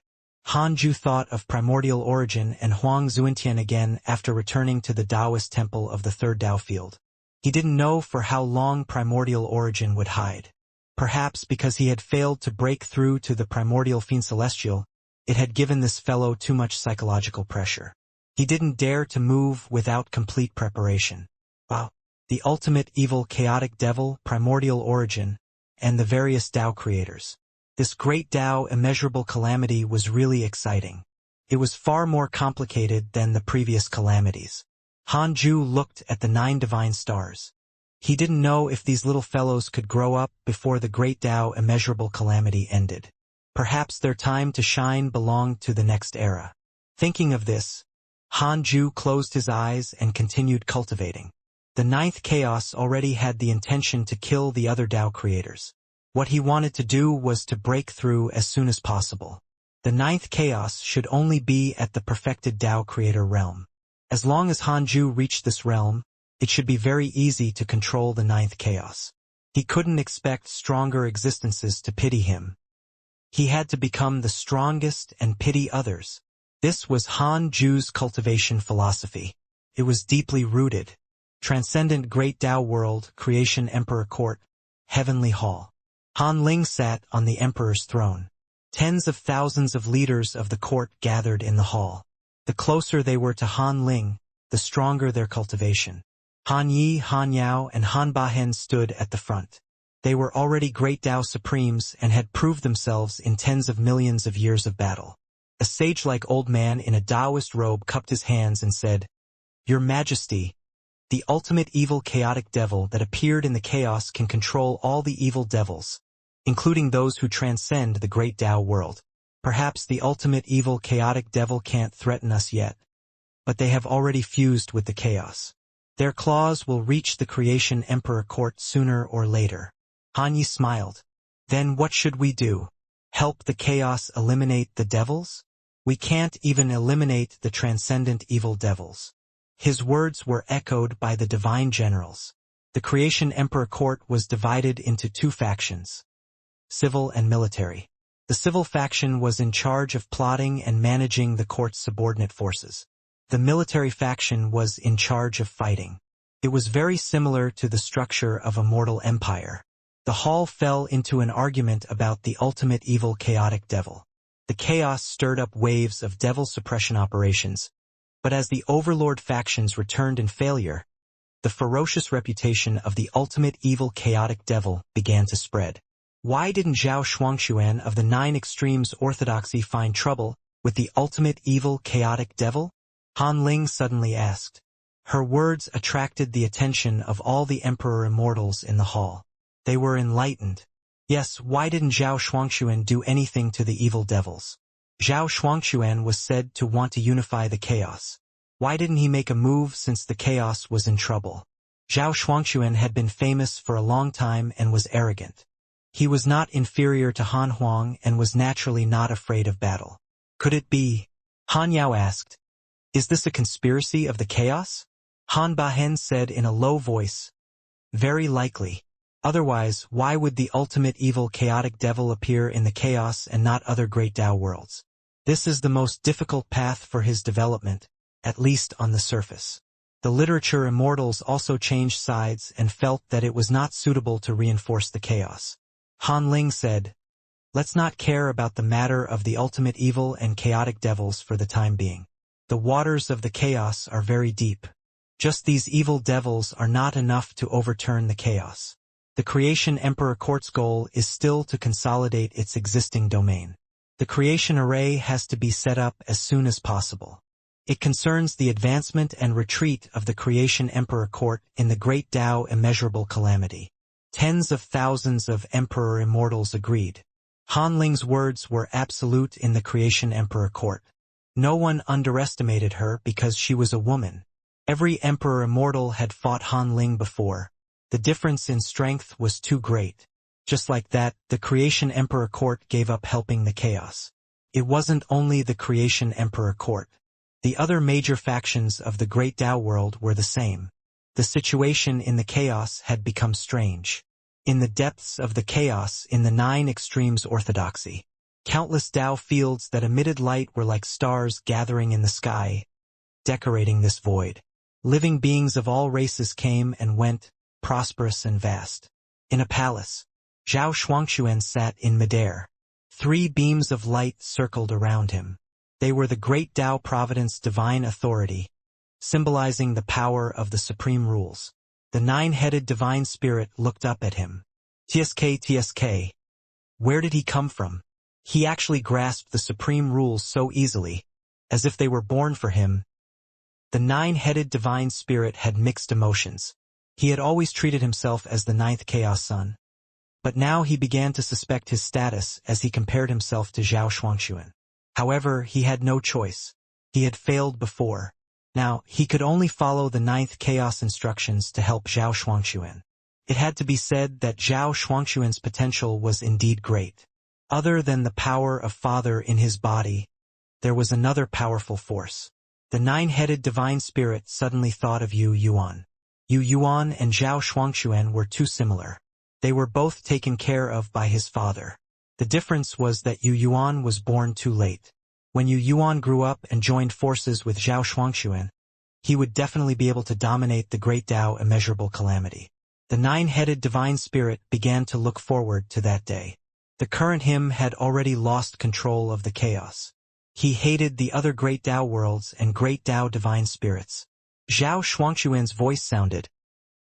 A: Hanju thought of primordial origin and Huang Zuintian again after returning to the Taoist temple of the 3rd Tao field. He didn't know for how long primordial origin would hide. Perhaps because he had failed to break through to the primordial fiend celestial, it had given this fellow too much psychological pressure. He didn't dare to move without complete preparation. Wow! The ultimate evil chaotic devil, primordial origin, and the various Tao creators. This great Tao immeasurable calamity was really exciting. It was far more complicated than the previous calamities. Hanju looked at the 9 divine stars. He didn't know if these little fellows could grow up before the great Tao immeasurable calamity ended. Perhaps their time to shine belonged to the next era. Thinking of this, Hanju closed his eyes and continued cultivating. The 9th chaos already had the intention to kill the other Tao creators. What he wanted to do was to break through as soon as possible. The 9th chaos should only be at the perfected Tao creator realm. As long as Hanju reached this realm, it should be very easy to control the 9th chaos. He couldn't expect stronger existences to pity him. He had to become the strongest and pity others. This was Hanju's cultivation philosophy. It was deeply rooted. Transcendent Great Tao World, Creation Emperor Court, Heavenly Hall. Han Ling sat on the emperor's throne. Tens of thousands of leaders of the court gathered in the hall. The closer they were to Han Ling, the stronger their cultivation. Han Yi, Han Yao, and Han Bahen stood at the front. They were already great Tao supremes and had proved themselves in tens of millions of years of battle. A sage-like old man in a Taoist robe cupped his hands and said, Your Majesty, the ultimate evil chaotic devil that appeared in the chaos can control all the evil devils, including those who transcend the great Tao world. Perhaps the ultimate evil chaotic devil can't threaten us yet, but they have already fused with the chaos. Their claws will reach the creation emperor court sooner or later. Han Yi smiled. Then what should we do? Help the chaos eliminate the devils? We can't even eliminate the transcendent evil devils. His words were echoed by the divine generals. The creation emperor court was divided into 2 factions. Civil and military. The civil faction was in charge of plotting and managing the court's subordinate forces. The military faction was in charge of fighting. It was very similar to the structure of a mortal empire. The hall fell into an argument about the ultimate evil chaotic devil. The chaos stirred up waves of devil suppression operations, but as the overlord factions returned in failure, the ferocious reputation of the ultimate evil chaotic devil began to spread. Why didn't Zhao Shuangxuan of the 9 Extremes Orthodoxy find trouble with the ultimate evil chaotic devil? Han Ling suddenly asked. Her words attracted the attention of all the emperor immortals in the hall. They were enlightened. Yes, why didn't Zhao Shuangxuan do anything to the evil devils? Zhao Shuangxuan was said to want to unify the chaos. Why didn't he make a move since the chaos was in trouble? Zhao Shuangxuan had been famous for a long time and was arrogant. He was not inferior to Han Huang and was naturally not afraid of battle. Could it be? Han Yao asked. Is this a conspiracy of the chaos? Han Bahen said in a low voice. Very likely. Otherwise, why would the ultimate evil chaotic devil appear in the chaos and not other great Tao worlds? This is the most difficult path for his development, at least on the surface. The literature immortals also changed sides and felt that it was not suitable to reinforce the chaos. Han Ling said, Let's not care about the matter of the ultimate evil and chaotic devils for the time being. The waters of the chaos are very deep. Just these evil devils are not enough to overturn the chaos. The Creation Emperor Court's goal is still to consolidate its existing domain. The creation array has to be set up as soon as possible. It concerns the advancement and retreat of the Creation Emperor Court in the Great Tao Immeasurable Calamity. Tens of thousands of Emperor Immortals agreed. Han Ling's words were absolute in the Creation Emperor Court. No one underestimated her because she was a woman. Every Emperor Immortal had fought Han Ling before. The difference in strength was too great. Just like that, the Creation Emperor Court gave up helping the chaos. It wasn't only the Creation Emperor Court. The other major factions of the Great Tao world were the same. The situation in the chaos had become strange. In the depths of the chaos in the Nine Extremes Orthodoxy, countless Tao fields that emitted light were like stars gathering in the sky, decorating this void. Living beings of all races came and went, prosperous and vast. In a palace, Zhao Shuangxuan sat in midair. 3 beams of light circled around him. They were the Great Tao Providence Divine Authority, symbolizing the power of the supreme rules. The 9-headed Divine Spirit looked up at him. TSK. Where did he come from? He actually grasped the supreme rules so easily, as if they were born for him. The 9-headed Divine Spirit had mixed emotions. He had always treated himself as the 9th Chaos Son. But now he began to suspect his status as he compared himself to Zhao Shuangxuan. However, he had no choice. He had failed before. Now, he could only follow the 9th Chaos instructions to help Zhao Shuangxuan. It had to be said that Zhao Shuangxuan's potential was indeed great. Other than the power of Father in his body, there was another powerful force. The 9-headed Divine Spirit suddenly thought of Yu Yuan. Yu Yuan and Zhao Shuangxuan were too similar. They were both taken care of by his father. The difference was that Yu Yuan was born too late. When Yu Yuan grew up and joined forces with Zhao Shuangxuan, he would definitely be able to dominate the Great Tao Immeasurable Calamity. The 9-headed Divine Spirit began to look forward to that day. The current him had already lost control of the chaos. He hated the other Great Tao worlds and Great Tao Divine Spirits. Zhao Shuangxuan's voice sounded,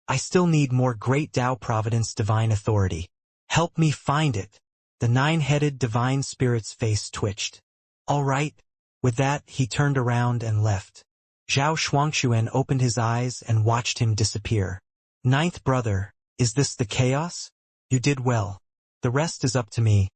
A: I still need more Great Tao Providence Divine Authority. Help me find it. The 9-headed Divine Spirit's face twitched. All right. With that, he turned around and left. Zhao Shuangxuan opened his eyes and watched him disappear. 9th brother, is this the chaos? You did well. The rest is up to me.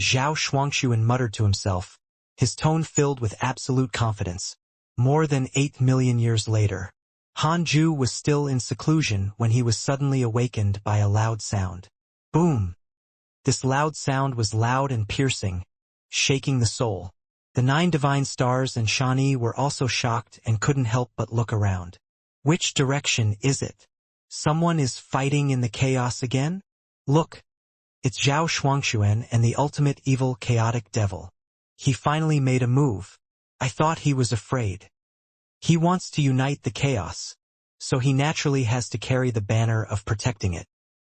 A: Zhao Shuangxuan muttered to himself, his tone filled with absolute confidence. More than 8 million years later, Han Ju was still in seclusion when he was suddenly awakened by a loud sound. Boom! This loud sound was loud and piercing, shaking the soul. The 9 divine stars and Shani were also shocked and couldn't help but look around. Which direction is it? Someone is fighting in the chaos again? Look! It's Zhao Shuangxuan and the ultimate evil chaotic devil. He finally made a move. I thought he was afraid. He wants to unite the chaos, so he naturally has to carry the banner of protecting it.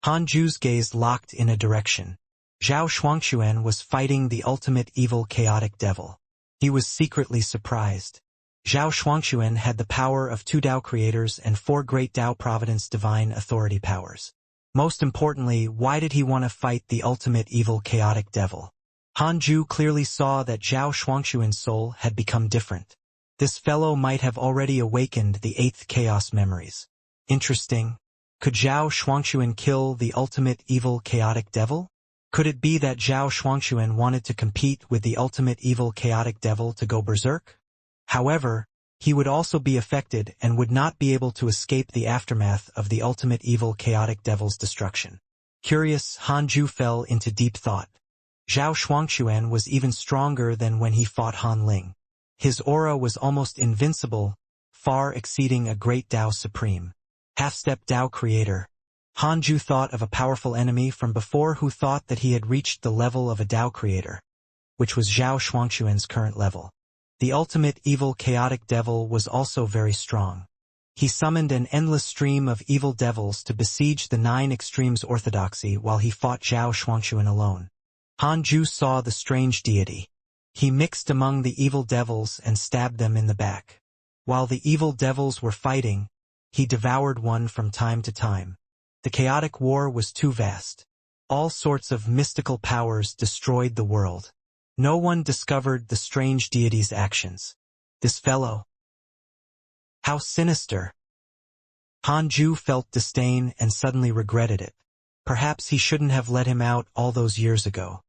A: Han Ju's gaze locked in a direction. Zhao Shuangxuan was fighting the ultimate evil chaotic devil. He was secretly surprised. Zhao Shuangxuan had the power of 2 Tao creators and 4 Great Tao Providence Divine Authority powers. Most importantly, why did he want to fight the ultimate evil chaotic devil? Han Ju clearly saw that Zhao Shuangxuan's soul had become different. This fellow might have already awakened the 8th chaos memories. Interesting. Could Zhao Shuangxuan kill the ultimate evil chaotic devil? Could it be that Zhao Shuangxuan wanted to compete with the ultimate evil chaotic devil to go berserk? However, he would also be affected and would not be able to escape the aftermath of the ultimate evil chaotic devil's destruction. Curious, Han Ju fell into deep thought. Zhao Shuangxuan was even stronger than when he fought Han Ling. His aura was almost invincible, far exceeding a great Tao Supreme. Half-step Tao Creator. Han Ju thought of a powerful enemy from before who thought that he had reached the level of a Tao Creator, which was Zhao Shuangxuan's current level. The ultimate evil chaotic devil was also very strong. He summoned an endless stream of evil devils to besiege the 9 extremes orthodoxy while he fought Zhao Shuangxuan alone. Hanju saw the strange deity. He mixed among the evil devils and stabbed them in the back. While the evil devils were fighting, he devoured one from time to time. The chaotic war was too vast. All sorts of mystical powers destroyed the world. No one discovered the strange deity's actions. This fellow. How sinister. Hanju felt disdain and suddenly regretted it. Perhaps he shouldn't have let him out all those years ago.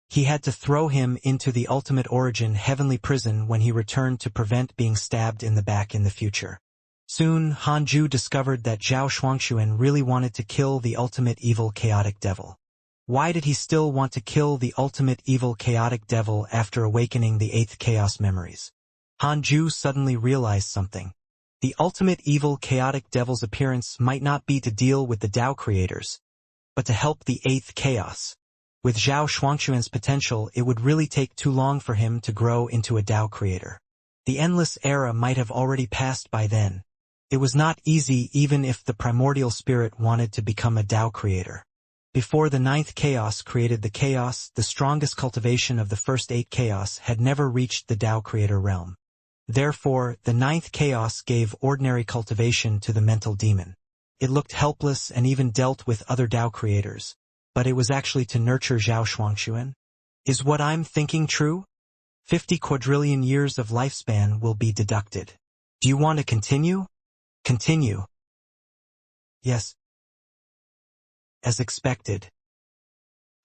A: He had to throw him into the ultimate origin heavenly prison when he returned to prevent being stabbed in the back in the future. Soon, Hanju discovered that Zhao Shuangxuan really wanted to kill the ultimate evil chaotic devil. Why did he still want to kill the ultimate evil chaotic devil after awakening the 8th chaos memories? Hanju suddenly realized something. The ultimate evil chaotic devil's appearance might not be to deal with the Tao creators, but to help the 8th chaos. With Zhao Shuangxuan's potential, it would really take too long for him to grow into a Tao creator. The endless era might have already passed by then. It was not easy even if the primordial spirit wanted to become a Tao creator. Before the 9th chaos created the chaos, the strongest cultivation of the first 8 chaos had never reached the Tao creator realm. Therefore, the 9th chaos gave ordinary cultivation to the mental demon. It looked helpless and even dealt with other Tao creators, but it was actually to nurture Zhao Shuangxuan. Is what I'm thinking true? 50 quadrillion years of lifespan will be deducted. Do you want to continue? Continue. Yes. As expected.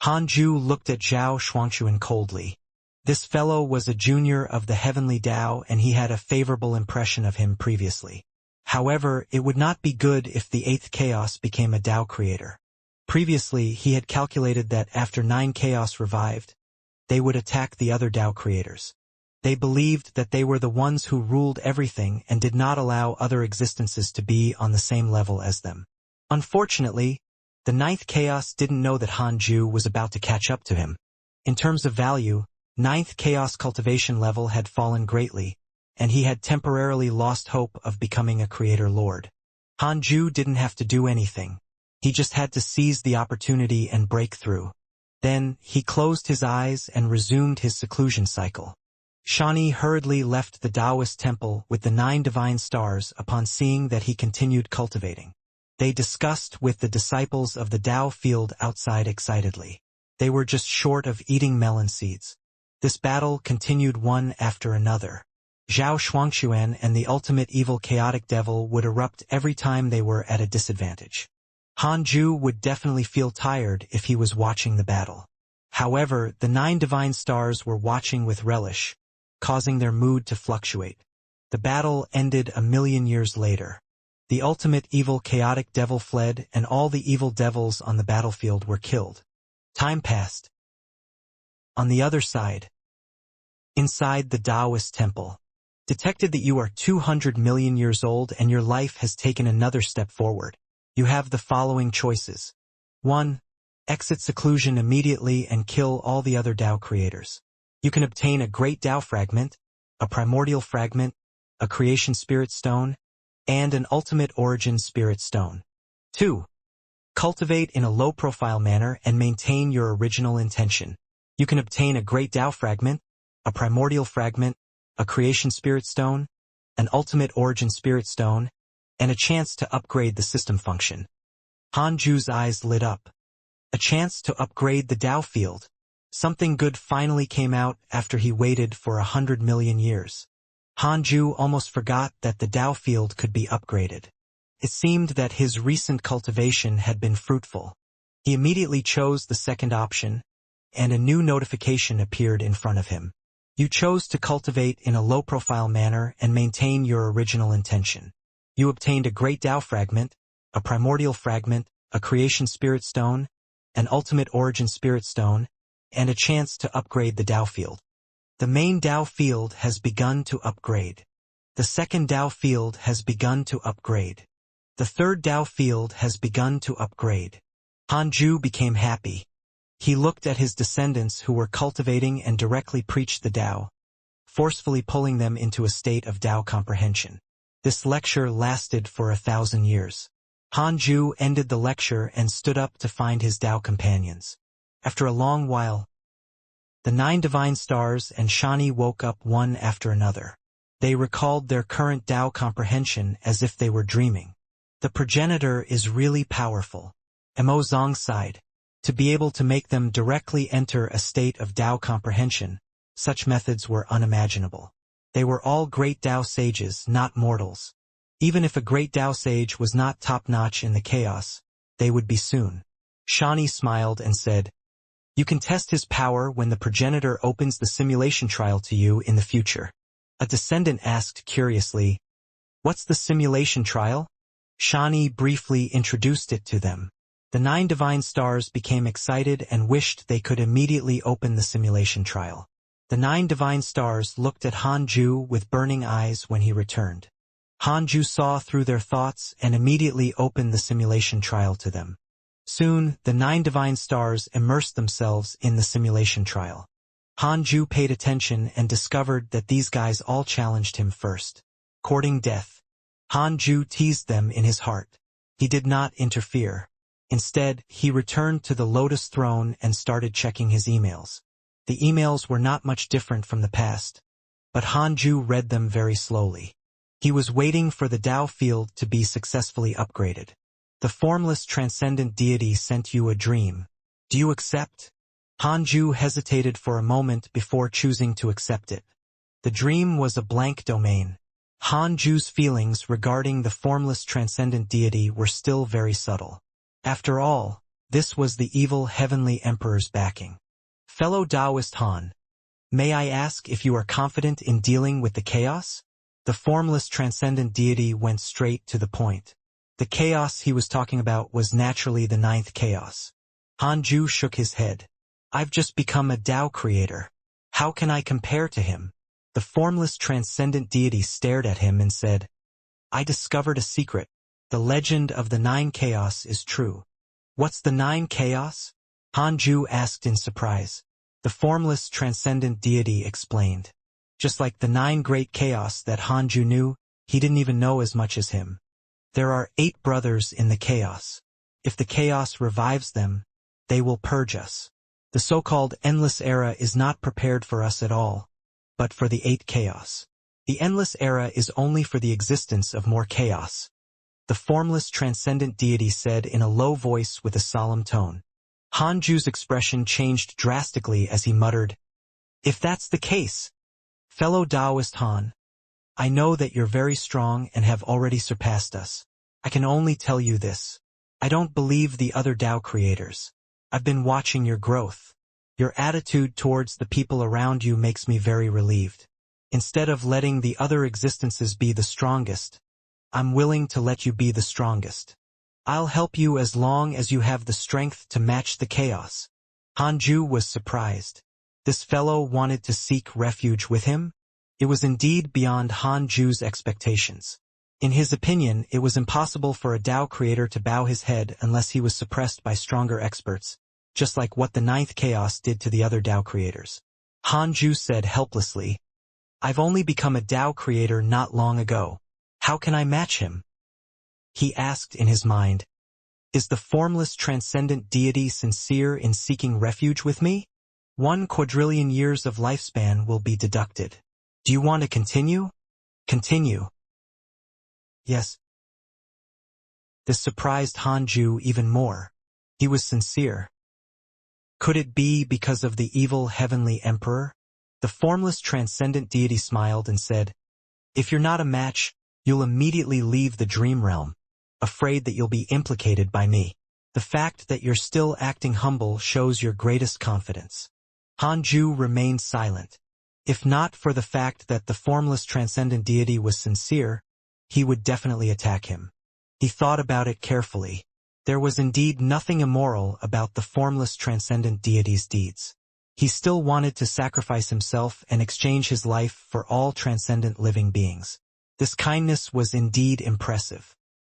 A: Hanju looked at Zhao Shuangxuan coldly. This fellow was a junior of the heavenly Tao and he had a favorable impression of him previously. However, it would not be good if the 8th chaos became a Tao creator. Previously, he had calculated that after 9 chaos revived, they would attack the other Tao creators. They believed that they were the ones who ruled everything and did not allow other existences to be on the same level as them. Unfortunately, the 9th chaos didn't know that Hanju was about to catch up to him. In terms of value, 9th chaos cultivation level had fallen greatly, and he had temporarily lost hope of becoming a creator lord. Hanju didn't have to do anything. He just had to seize the opportunity and break through. Then, he closed his eyes and resumed his seclusion cycle. Xianxia hurriedly left the Taoist temple with the 9 divine stars upon seeing that he continued cultivating. They discussed with the disciples of the Tao field outside excitedly. They were just short of eating melon seeds. This battle continued one after another. Zhao Shuangxuan and the ultimate evil chaotic devil would erupt every time they were at a disadvantage. Hanju would definitely feel tired if he was watching the battle. However, the 9 divine stars were watching with relish, causing their mood to fluctuate. The battle ended 1,000,000 years later. The ultimate evil chaotic devil fled and all the evil devils on the battlefield were killed. Time passed. On the other side, inside the Taoist temple, detected that you are 200 million years old and your life has taken another step forward. You have the following choices. 1. Exit seclusion immediately and kill all the other Tao creators. You can obtain a great Tao fragment, a primordial fragment, a creation spirit stone, and an ultimate origin spirit stone. 2. Cultivate in a low-profile manner and maintain your original intention. You can obtain a great Tao fragment, a primordial fragment, a creation spirit stone, an ultimate origin spirit stone, and a chance to upgrade the system function. Hanju's eyes lit up. A chance to upgrade the Tao field. Something good finally came out after he waited for 100 million years. Hanju almost forgot that the Tao field could be upgraded. It seemed that his recent cultivation had been fruitful. He immediately chose the second option, and a new notification appeared in front of him. You chose to cultivate in a low-profile manner and maintain your original intention. You obtained a great Tao fragment, a primordial fragment, a creation spirit stone, an ultimate origin spirit stone, and a chance to upgrade the Tao field. The main Tao field has begun to upgrade. The second Tao field has begun to upgrade. The third Tao field has begun to upgrade. Hanju became happy. He looked at his descendants who were cultivating and directly preached the Tao, forcefully pulling them into a state of Tao comprehension. This lecture lasted for 1,000 years. Hanju ended the lecture and stood up to find his Tao companions. After a long while, The 9 divine stars and Shani woke up one after another. They recalled their current Tao comprehension as if they were dreaming. The progenitor is really powerful. Mo Zong sighed. To be able to make them directly enter a state of Tao comprehension, such methods were unimaginable. They were all great Tao sages, not mortals. Even if a great Tao sage was not top-notch in the chaos, they would be soon. Shani smiled and said, "You can test his power when the progenitor opens the simulation trial to you in the future." A descendant asked curiously, "What's the simulation trial?" Shani briefly introduced it to them. The 9 divine stars became excited and wished they could immediately open the simulation trial. The 9 divine stars looked at Hanju with burning eyes when he returned. Hanju saw through their thoughts and immediately opened the simulation trial to them. Soon, the 9 divine stars immersed themselves in the simulation trial. Hanju paid attention and discovered that these guys all challenged him first. Courting death. Hanju teased them in his heart. He did not interfere. Instead, he returned to the Lotus throne and started checking his emails. The emails were not much different from the past, but Hanju read them very slowly. He was waiting for the Tao field to be successfully upgraded. The formless transcendent deity sent you a dream. Do you accept? Hanju hesitated for a moment before choosing to accept it. The dream was a blank domain. Hanju's feelings regarding the formless transcendent deity were still very subtle. After all, this was the evil heavenly emperor's backing. Fellow Taoist Han, may I ask if you are confident in dealing with the chaos? The formless transcendent deity went straight to the point. The chaos he was talking about was naturally the 9th chaos. Hanju shook his head. I've just become a Tao creator. How can I compare to him? The formless transcendent deity stared at him and said, I discovered a secret. The legend of the 9 chaos is true. What's the 9 chaos? Hanju asked in surprise. The formless transcendent deity explained. Just like the 9 great chaos that Hanju knew, he didn't even know as much as him. There are 8 brothers in the chaos. If the chaos revives them, they will purge us. The so-called endless era is not prepared for us at all, but for the 8 chaos. The endless era is only for the existence of more chaos. The formless transcendent deity said in a low voice with a solemn tone. Hanju's expression changed drastically as he muttered, If that's the case, fellow Taoist Han, I know that you're very strong and have already surpassed us. I can only tell you this. I don't believe the other Tao creators. I've been watching your growth. Your attitude towards the people around you makes me very relieved. Instead of letting the other existences be the strongest, I'm willing to let you be the strongest. I'll help you as long as you have the strength to match the chaos. Hanju was surprised. This fellow wanted to seek refuge with him? It was indeed beyond Hanju's expectations. In his opinion, it was impossible for a Tao creator to bow his head unless he was suppressed by stronger experts, just like what the 9th chaos did to the other Tao creators. Hanju said helplessly, I've only become a Tao creator not long ago. How can I match him? He asked in his mind, Is the formless transcendent deity sincere in seeking refuge with me? 1 quadrillion years of lifespan will be deducted. Do you want to continue? Continue. Yes. This surprised Hanju even more. He was sincere. Could it be because of the evil heavenly emperor? The formless transcendent deity smiled and said, If you're not a match, you'll immediately leave the dream realm, afraid that you'll be implicated by me. The fact that you're still acting humble shows your greatest confidence. Hanju remained silent. If not for the fact that the formless transcendent deity was sincere, he would definitely attack him. He thought about it carefully. There was indeed nothing immoral about the formless transcendent deity's deeds. He still wanted to sacrifice himself and exchange his life for all transcendent living beings. This kindness was indeed impressive.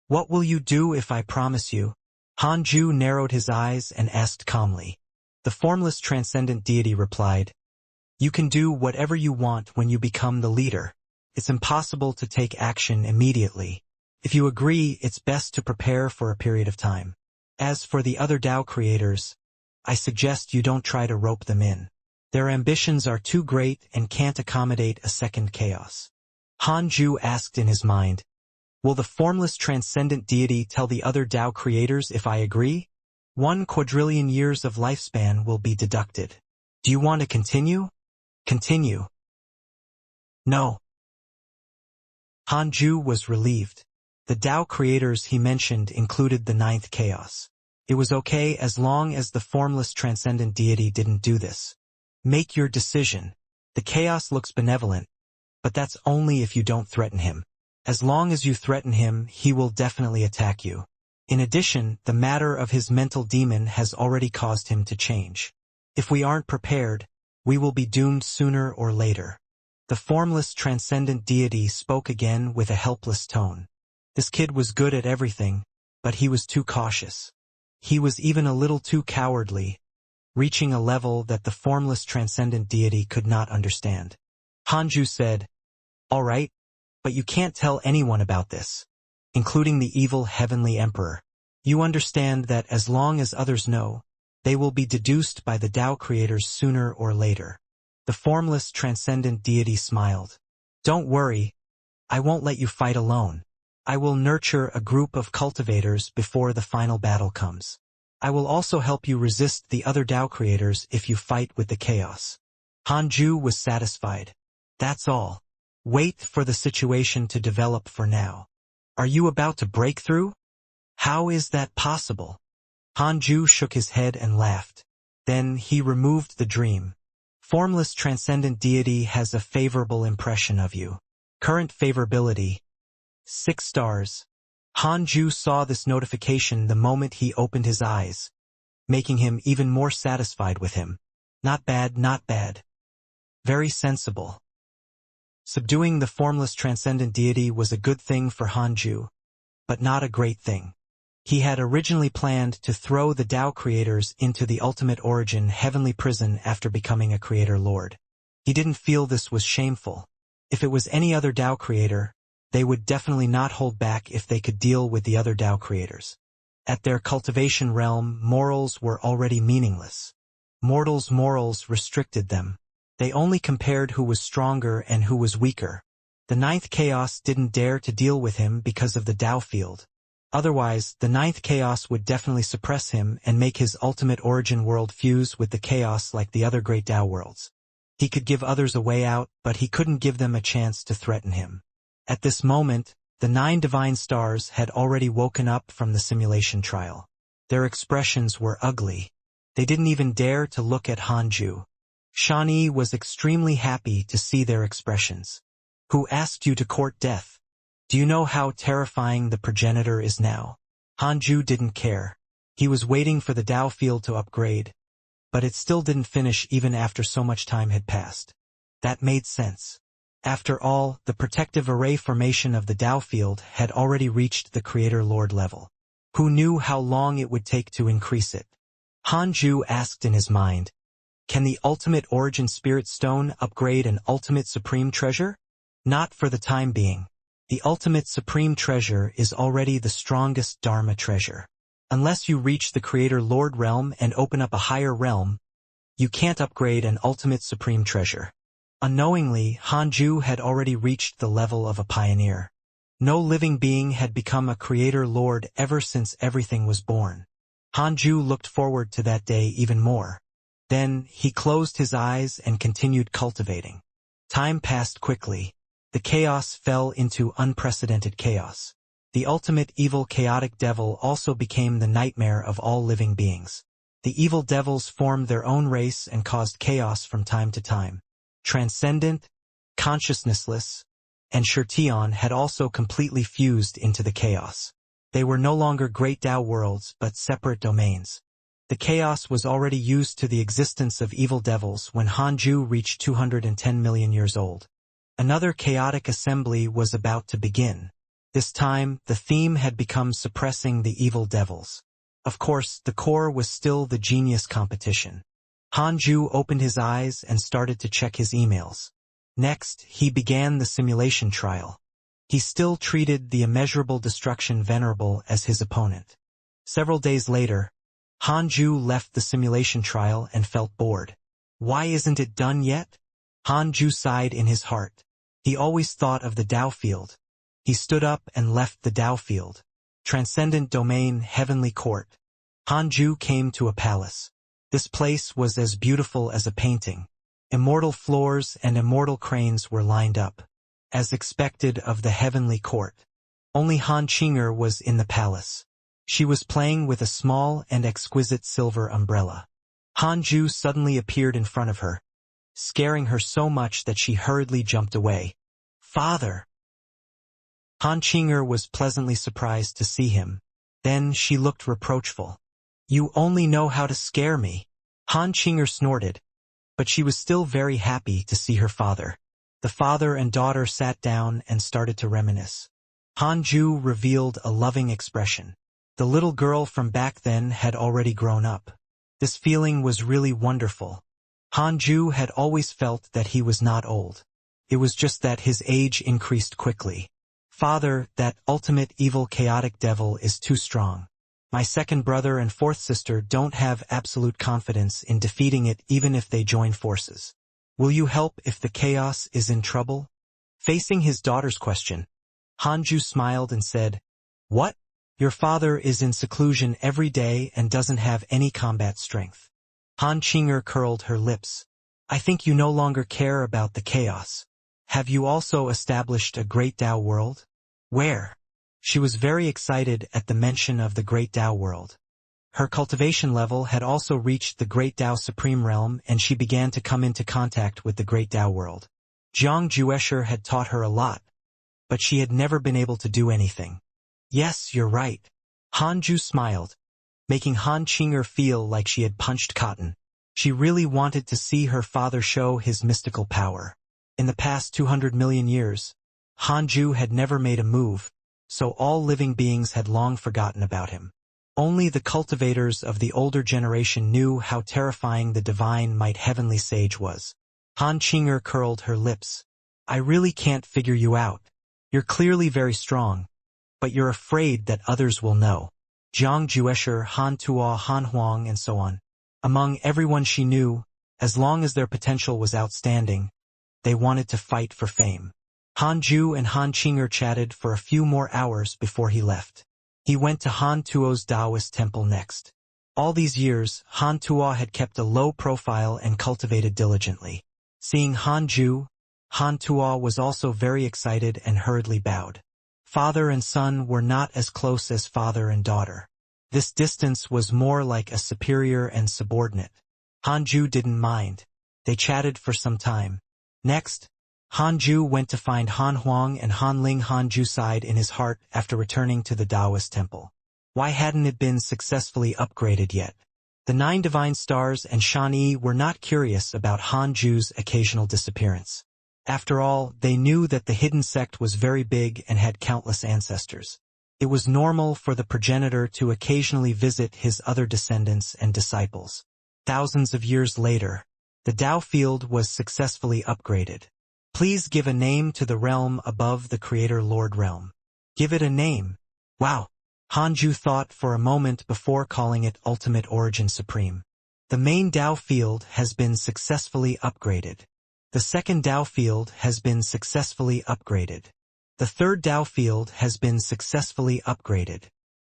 A: What will you do if I promise you? Hanju narrowed his eyes and asked calmly. The formless transcendent deity replied, You can do whatever you want when you become the leader. It's impossible to take action immediately. If you agree, it's best to prepare for a period of time. As for the other Tao creators, I suggest you don't try to rope them in. Their ambitions are too great and can't accommodate a second chaos. Hanju asked in his mind, will the formless transcendent deity tell the other Tao creators if I agree? 1 quadrillion years of lifespan will be deducted. Do you want to continue? Continue. No. Hanju was relieved. The Tao creators he mentioned included the 9th chaos. It was okay as long as the formless transcendent deity didn't do this. Make your decision. The chaos looks benevolent, but that's only if you don't threaten him. As long as you threaten him, he will definitely attack you. In addition, the matter of his mental demon has already caused him to change. If we aren't prepared, we will be doomed sooner or later. The formless transcendent deity spoke again with a helpless tone. This kid was good at everything, but he was too cautious. He was even a little too cowardly, reaching a level that the formless transcendent deity could not understand. Hanju said, all right, but you can't tell anyone about this, including the evil heavenly emperor. You understand that as long as others know, they will be deduced by the Tao creators sooner or later. The formless transcendent deity smiled. Don't worry, I won't let you fight alone. I will nurture a group of cultivators before the final battle comes. I will also help you resist the other Tao creators if you fight with the chaos. Hanju was satisfied. That's all. Wait for the situation to develop for now. Are you about to break through? How is that possible? Hanju shook his head and laughed. Then he removed the dream. Formless transcendent deity has a favorable impression of you. Current favorability, 6 stars. Hanju saw this notification the moment he opened his eyes, making him even more satisfied with him. Not bad, not bad. Very sensible. Subduing the formless transcendent deity was a good thing for Hanju, but not a great thing. He had originally planned to throw the Tao creators into the ultimate origin heavenly prison after becoming a creator lord. He didn't feel this was shameful. If it was any other Tao creator, they would definitely not hold back if they could deal with the other Tao creators. At their cultivation realm, morals were already meaningless. Mortals' morals restricted them. They only compared who was stronger and who was weaker. The 9th chaos didn't dare to deal with him because of the Tao field. Otherwise, the 9th chaos would definitely suppress him and make his ultimate origin world fuse with the chaos like the other great Tao worlds. He could give others a way out, but he couldn't give them a chance to threaten him. At this moment, the 9 divine stars had already woken up from the simulation trial. Their expressions were ugly. They didn't even dare to look at Hanju. Xianxia was extremely happy to see their expressions. Who asked you to court death? Do you know how terrifying the progenitor is now? Hanju didn't care. He was waiting for the Tao field to upgrade, but it still didn't finish even after so much time had passed. That made sense. After all, the protective array formation of the Tao field had already reached the Creator Lord level. Who knew how long it would take to increase it? Hanju asked in his mind, can the ultimate origin spirit stone upgrade an ultimate supreme treasure? Not for the time being. The ultimate supreme treasure is already the strongest Dharma treasure. Unless you reach the Creator Lord realm and open up a higher realm, you can't upgrade an ultimate supreme treasure. Unknowingly, Hanju had already reached the level of a pioneer. No living being had become a Creator Lord ever since everything was born. Hanju looked forward to that day even more. Then, he closed his eyes and continued cultivating. Time passed quickly. The chaos fell into unprecedented chaos. The ultimate evil chaotic devil also became the nightmare of all living beings. The evil devils formed their own race and caused chaos from time to time. Transcendent, consciousnessless, and Shirtion had also completely fused into the chaos. They were no longer great Tao worlds but separate domains. The chaos was already used to the existence of evil devils when Hanju reached 210 million years old. Another chaotic assembly was about to begin. This time, the theme had become suppressing the evil devils. Of course, the core was still the genius competition. Hanju opened his eyes and started to check his emails. Next, he began the simulation trial. He still treated the immeasurable destruction venerable as his opponent. Several days later, Hanju left the simulation trial and felt bored. Why isn't it done yet? Hanju sighed in his heart. He always thought of the Tao field. He stood up and left the Tao field. Transcendent domain, heavenly court. Hanju came to a palace. This place was as beautiful as a painting. Immortal floors and immortal cranes were lined up, as expected of the heavenly court. Only Han Qing'er was in the palace. She was playing with a small and exquisite silver umbrella. Hanju suddenly appeared in front of her, scaring her so much that she hurriedly jumped away. "Father!" Han Qing'er was pleasantly surprised to see him. Then she looked reproachful. "You only know how to scare me." Han Qing'er snorted, but she was still very happy to see her father. The father and daughter sat down and started to reminisce. Hanju revealed a loving expression. The little girl from back then had already grown up. This feeling was really wonderful. Hanju had always felt that he was not old. It was just that his age increased quickly. "Father, that ultimate evil chaotic devil is too strong. My second brother and fourth sister don't have absolute confidence in defeating it even if they join forces. Will you help if the chaos is in trouble?" Facing his daughter's question, Hanju smiled and said, "What? Your father is in seclusion every day and doesn't have any combat strength." Han Qing'er curled her lips. "I think you no longer care about the chaos. Have you also established a great Tao world?" "Where?" She was very excited at the mention of the great Tao world. Her cultivation level had also reached the great Tao supreme realm and she began to come into contact with the great Tao world. Jiang Juesher had taught her a lot, but she had never been able to do anything. "Yes, you're right." Hanju smiled, making Han Qing'er feel like she had punched cotton. She really wanted to see her father show his mystical power. In the past 200 million years, Hanju had never made a move, so all living beings had long forgotten about him. Only the cultivators of the older generation knew how terrifying the divine might heavenly sage was. Han Qing'er curled her lips. "I really can't figure you out. You're clearly very strong, but you're afraid that others will know." Jiang Juesher, Han Tuo, Han Huang, and so on. Among everyone she knew, as long as their potential was outstanding, they wanted to fight for fame. Hanju and Han Qing'er chatted for a few more hours before he left. He went to Han Tuo's Taoist temple next. All these years, Han Tuo had kept a low profile and cultivated diligently. Seeing Hanju, Han Tuo was also very excited and hurriedly bowed. Father and son were not as close as father and daughter. This distance was more like a superior and subordinate. Hanju didn't mind. They chatted for some time. Next, Hanju went to find Han Huang and Han Ling. Hanju sighed in his heart after returning to the Taoist temple. Why hadn't it been successfully upgraded yet? The 9 divine stars and Xianxia were not curious about Hanju's occasional disappearance. After all, they knew that the hidden sect was very big and had countless ancestors. It was normal for the progenitor to occasionally visit his other descendants and disciples. Thousands of years later, the Tao field was successfully upgraded. Please give a name to the realm above the Creator Lord realm. Give it a name. Wow. Hanju thought for a moment before calling it Ultimate Origin Supreme. The main Tao field has been successfully upgraded. The second Tao field has been successfully upgraded. The third Tao field has been successfully upgraded.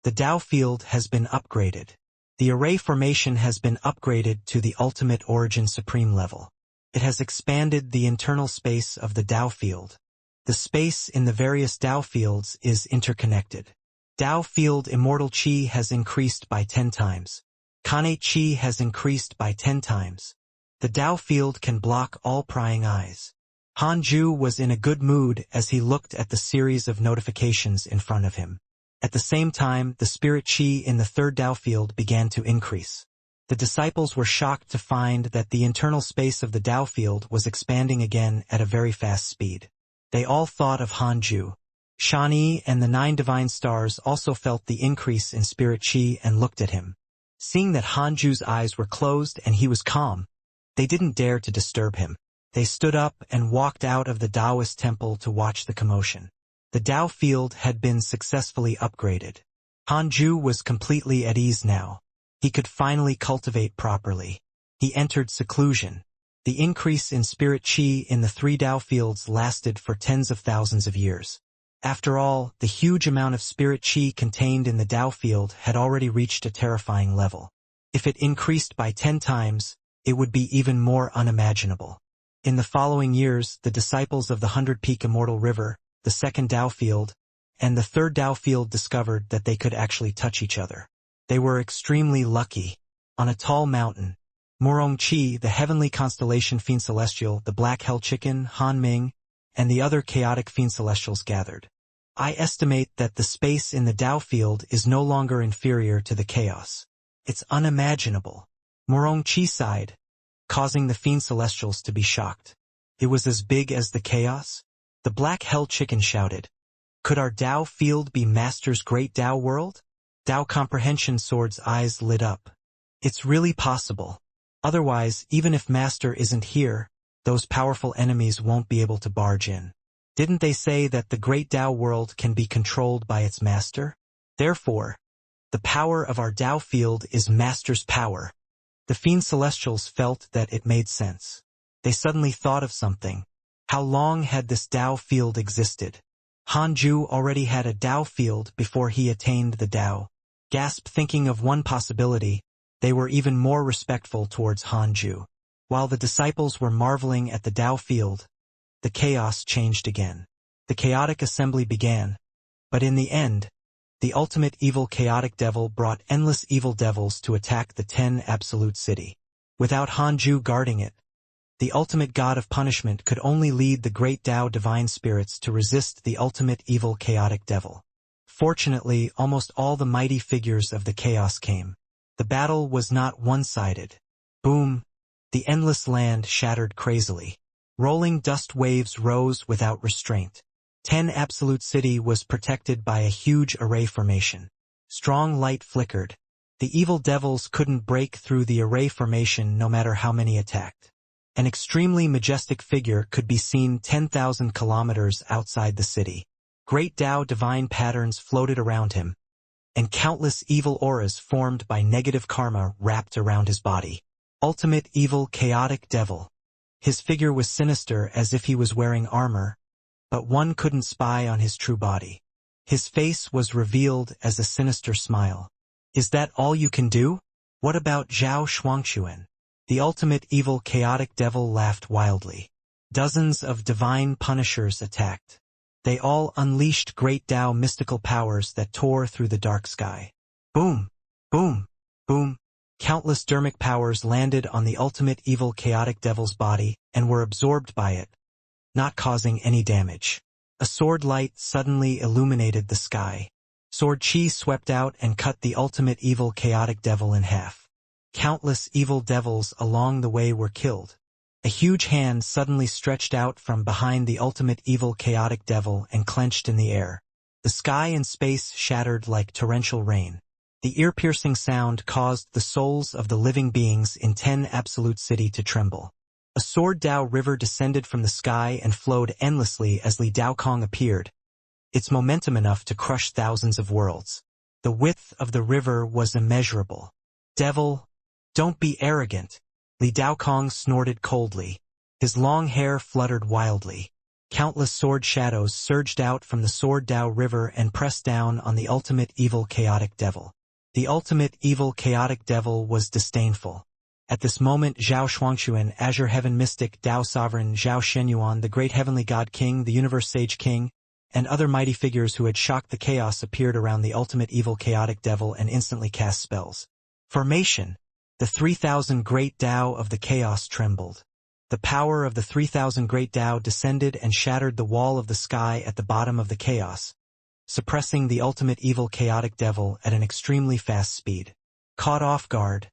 A: The Tao field has been upgraded. The array formation has been upgraded to the Ultimate Origin Supreme level. It has expanded the internal space of the Tao field. The space in the various Tao fields is interconnected. Tao field Immortal Qi has increased by 10 times. Kanate Qi has increased by 10 times. The Tao field can block all prying eyes. Hanju was in a good mood as he looked at the series of notifications in front of him. At the same time, the spirit Qi in the third Tao field began to increase. The disciples were shocked to find that the internal space of the Tao field was expanding again at a very fast speed. They all thought of Hanju. Xianxia and the 9 divine stars also felt the increase in spirit Qi and looked at him. Seeing that Hanju's eyes were closed and he was calm, they didn't dare to disturb him. They stood up and walked out of the Taoist temple to watch the commotion. The Tao field had been successfully upgraded. Hanju was completely at ease now. He could finally cultivate properly. He entered seclusion. The increase in spirit qi in the three Tao fields lasted for tens of thousands of years. After all, the huge amount of spirit qi contained in the Tao field had already reached a terrifying level. If it increased by 10 times, it would be even more unimaginable. In the following years, the disciples of the 100-peak Immortal River, the second Tao field, and the third Tao field discovered that they could actually touch each other. They were extremely lucky. On a tall mountain, Murong Qi, the heavenly constellation Fiend Celestial, the Black Hell Chicken, Han Ming, and the other chaotic Fiend Celestials gathered. I estimate that the space in the Tao field is no longer inferior to the chaos. It's unimaginable. Murong Qi sighed, causing the Fiend Celestials to be shocked. It was as big as the chaos? The Black Hell Chicken shouted. Could our Tao field be Master's great Tao world? Tao Comprehension Sword's eyes lit up. It's really possible. Otherwise, even if Master isn't here, those powerful enemies won't be able to barge in. Didn't they say that the great Tao world can be controlled by its Master? Therefore, the power of our Tao field is Master's power. The Fiend Celestials felt that it made sense. They suddenly thought of something. How long had this Tao field existed? Hanju already had a Tao field before he attained the Tao. Gasp, thinking of one possibility, they were even more respectful towards Hanju. While the disciples were marveling at the Tao field, the chaos changed again. The chaotic assembly began. But in the end, the ultimate evil chaotic devil brought endless evil devils to attack the 10 Absolute City. Without Hanju guarding it, the ultimate god of punishment could only lead the great Tao divine spirits to resist the ultimate evil chaotic devil. Fortunately, almost all the mighty figures of the chaos came. The battle was not one-sided. Boom! The endless land shattered crazily. Rolling dust waves rose without restraint. 10 Absolute City was protected by a huge array formation. Strong light flickered. The evil devils couldn't break through the array formation no matter how many attacked. An extremely majestic figure could be seen 10,000 kilometers outside the city. Great Tao divine patterns floated around him, and countless evil auras formed by negative karma wrapped around his body. Ultimate evil chaotic devil. His figure was sinister as if he was wearing armor, but one couldn't spy on his true body. His face was revealed as a sinister smile. Is that all you can do? What about Zhao Shuangquan? The ultimate evil chaotic devil laughed wildly. Dozens of divine punishers attacked. They all unleashed great Tao mystical powers that tore through the dark sky. Boom! Boom! Boom! Countless dermic powers landed on the ultimate evil chaotic devil's body and were absorbed by it, not causing any damage. A sword light suddenly illuminated the sky. Sword chi swept out and cut the ultimate evil chaotic devil in half. Countless evil devils along the way were killed. A huge hand suddenly stretched out from behind the ultimate evil chaotic devil and clenched in the air. The sky and space shattered like torrential rain. The ear-piercing sound caused the souls of the living beings in 10 Absolute City to tremble. A sword Tao river descended from the sky and flowed endlessly as Li Daokong appeared, its momentum enough to crush thousands of worlds. The width of the river was immeasurable. Devil, don't be arrogant. Li Daokong snorted coldly. His long hair fluttered wildly. Countless sword shadows surged out from the Sword Tao River and pressed down on the ultimate evil chaotic devil. The ultimate evil chaotic devil was disdainful. At this moment, Zhao Shuangquan, Azure Heaven Mystic, Tao Sovereign, Zhao Shenyuan, the Great Heavenly God King, the Universe Sage King, and other mighty figures who had shocked the chaos appeared around the ultimate evil chaotic devil and instantly cast spells. Formation. The 3,000 great Tao of the chaos trembled. The power of the 3,000 great Tao descended and shattered the wall of the sky at the bottom of the chaos, suppressing the ultimate evil chaotic devil at an extremely fast speed. Caught off guard,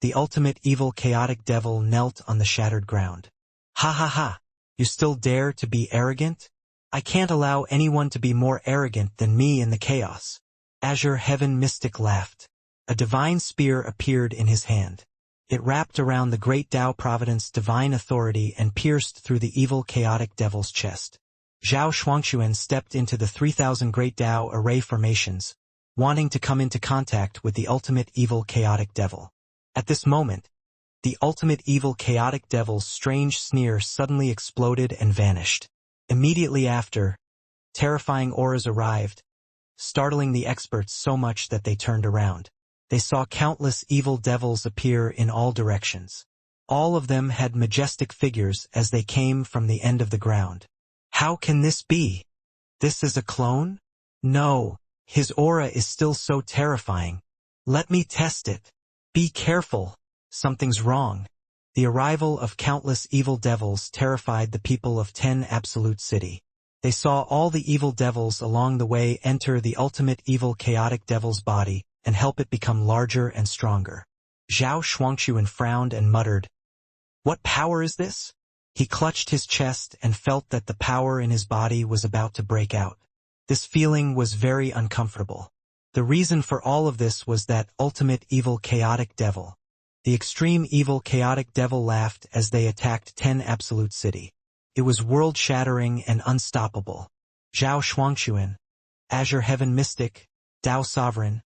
A: the ultimate evil chaotic devil knelt on the shattered ground. Ha ha ha! You still dare to be arrogant? I can't allow anyone to be more arrogant than me in the chaos. Azure Heaven Mystic laughed. A divine spear appeared in his hand. It wrapped around the great Tao Providence divine authority and pierced through the evil chaotic devil's chest. Zhao Shuangquan stepped into the 3,000 great Tao array formations, wanting to come into contact with the ultimate evil chaotic devil. At this moment, The ultimate evil chaotic devil's strange sneer suddenly exploded and vanished. Immediately after, terrifying auras arrived, startling the experts so much that they turned around. They saw countless evil devils appear in all directions. All of them had majestic figures as they came from the end of the ground. How can this be? This is a clone? No, his aura is still so terrifying. Let me test it. Be careful, something's wrong. The arrival of countless evil devils terrified the people of 10 Absolute City. They saw all the evil devils along the way enter the ultimate evil chaotic devil's body and help it become larger and stronger. Zhao Shuangchuan frowned and muttered, "What power is this?" He clutched his chest and felt that the power in his body was about to break out. This feeling was very uncomfortable. The reason for all of this was that ultimate evil chaotic devil. The extreme evil chaotic devil laughed as they attacked 10 Absolute City. It was world-shattering and unstoppable. Zhao Shuangchuan, Azure Heaven Mystic, Tao Sovereign,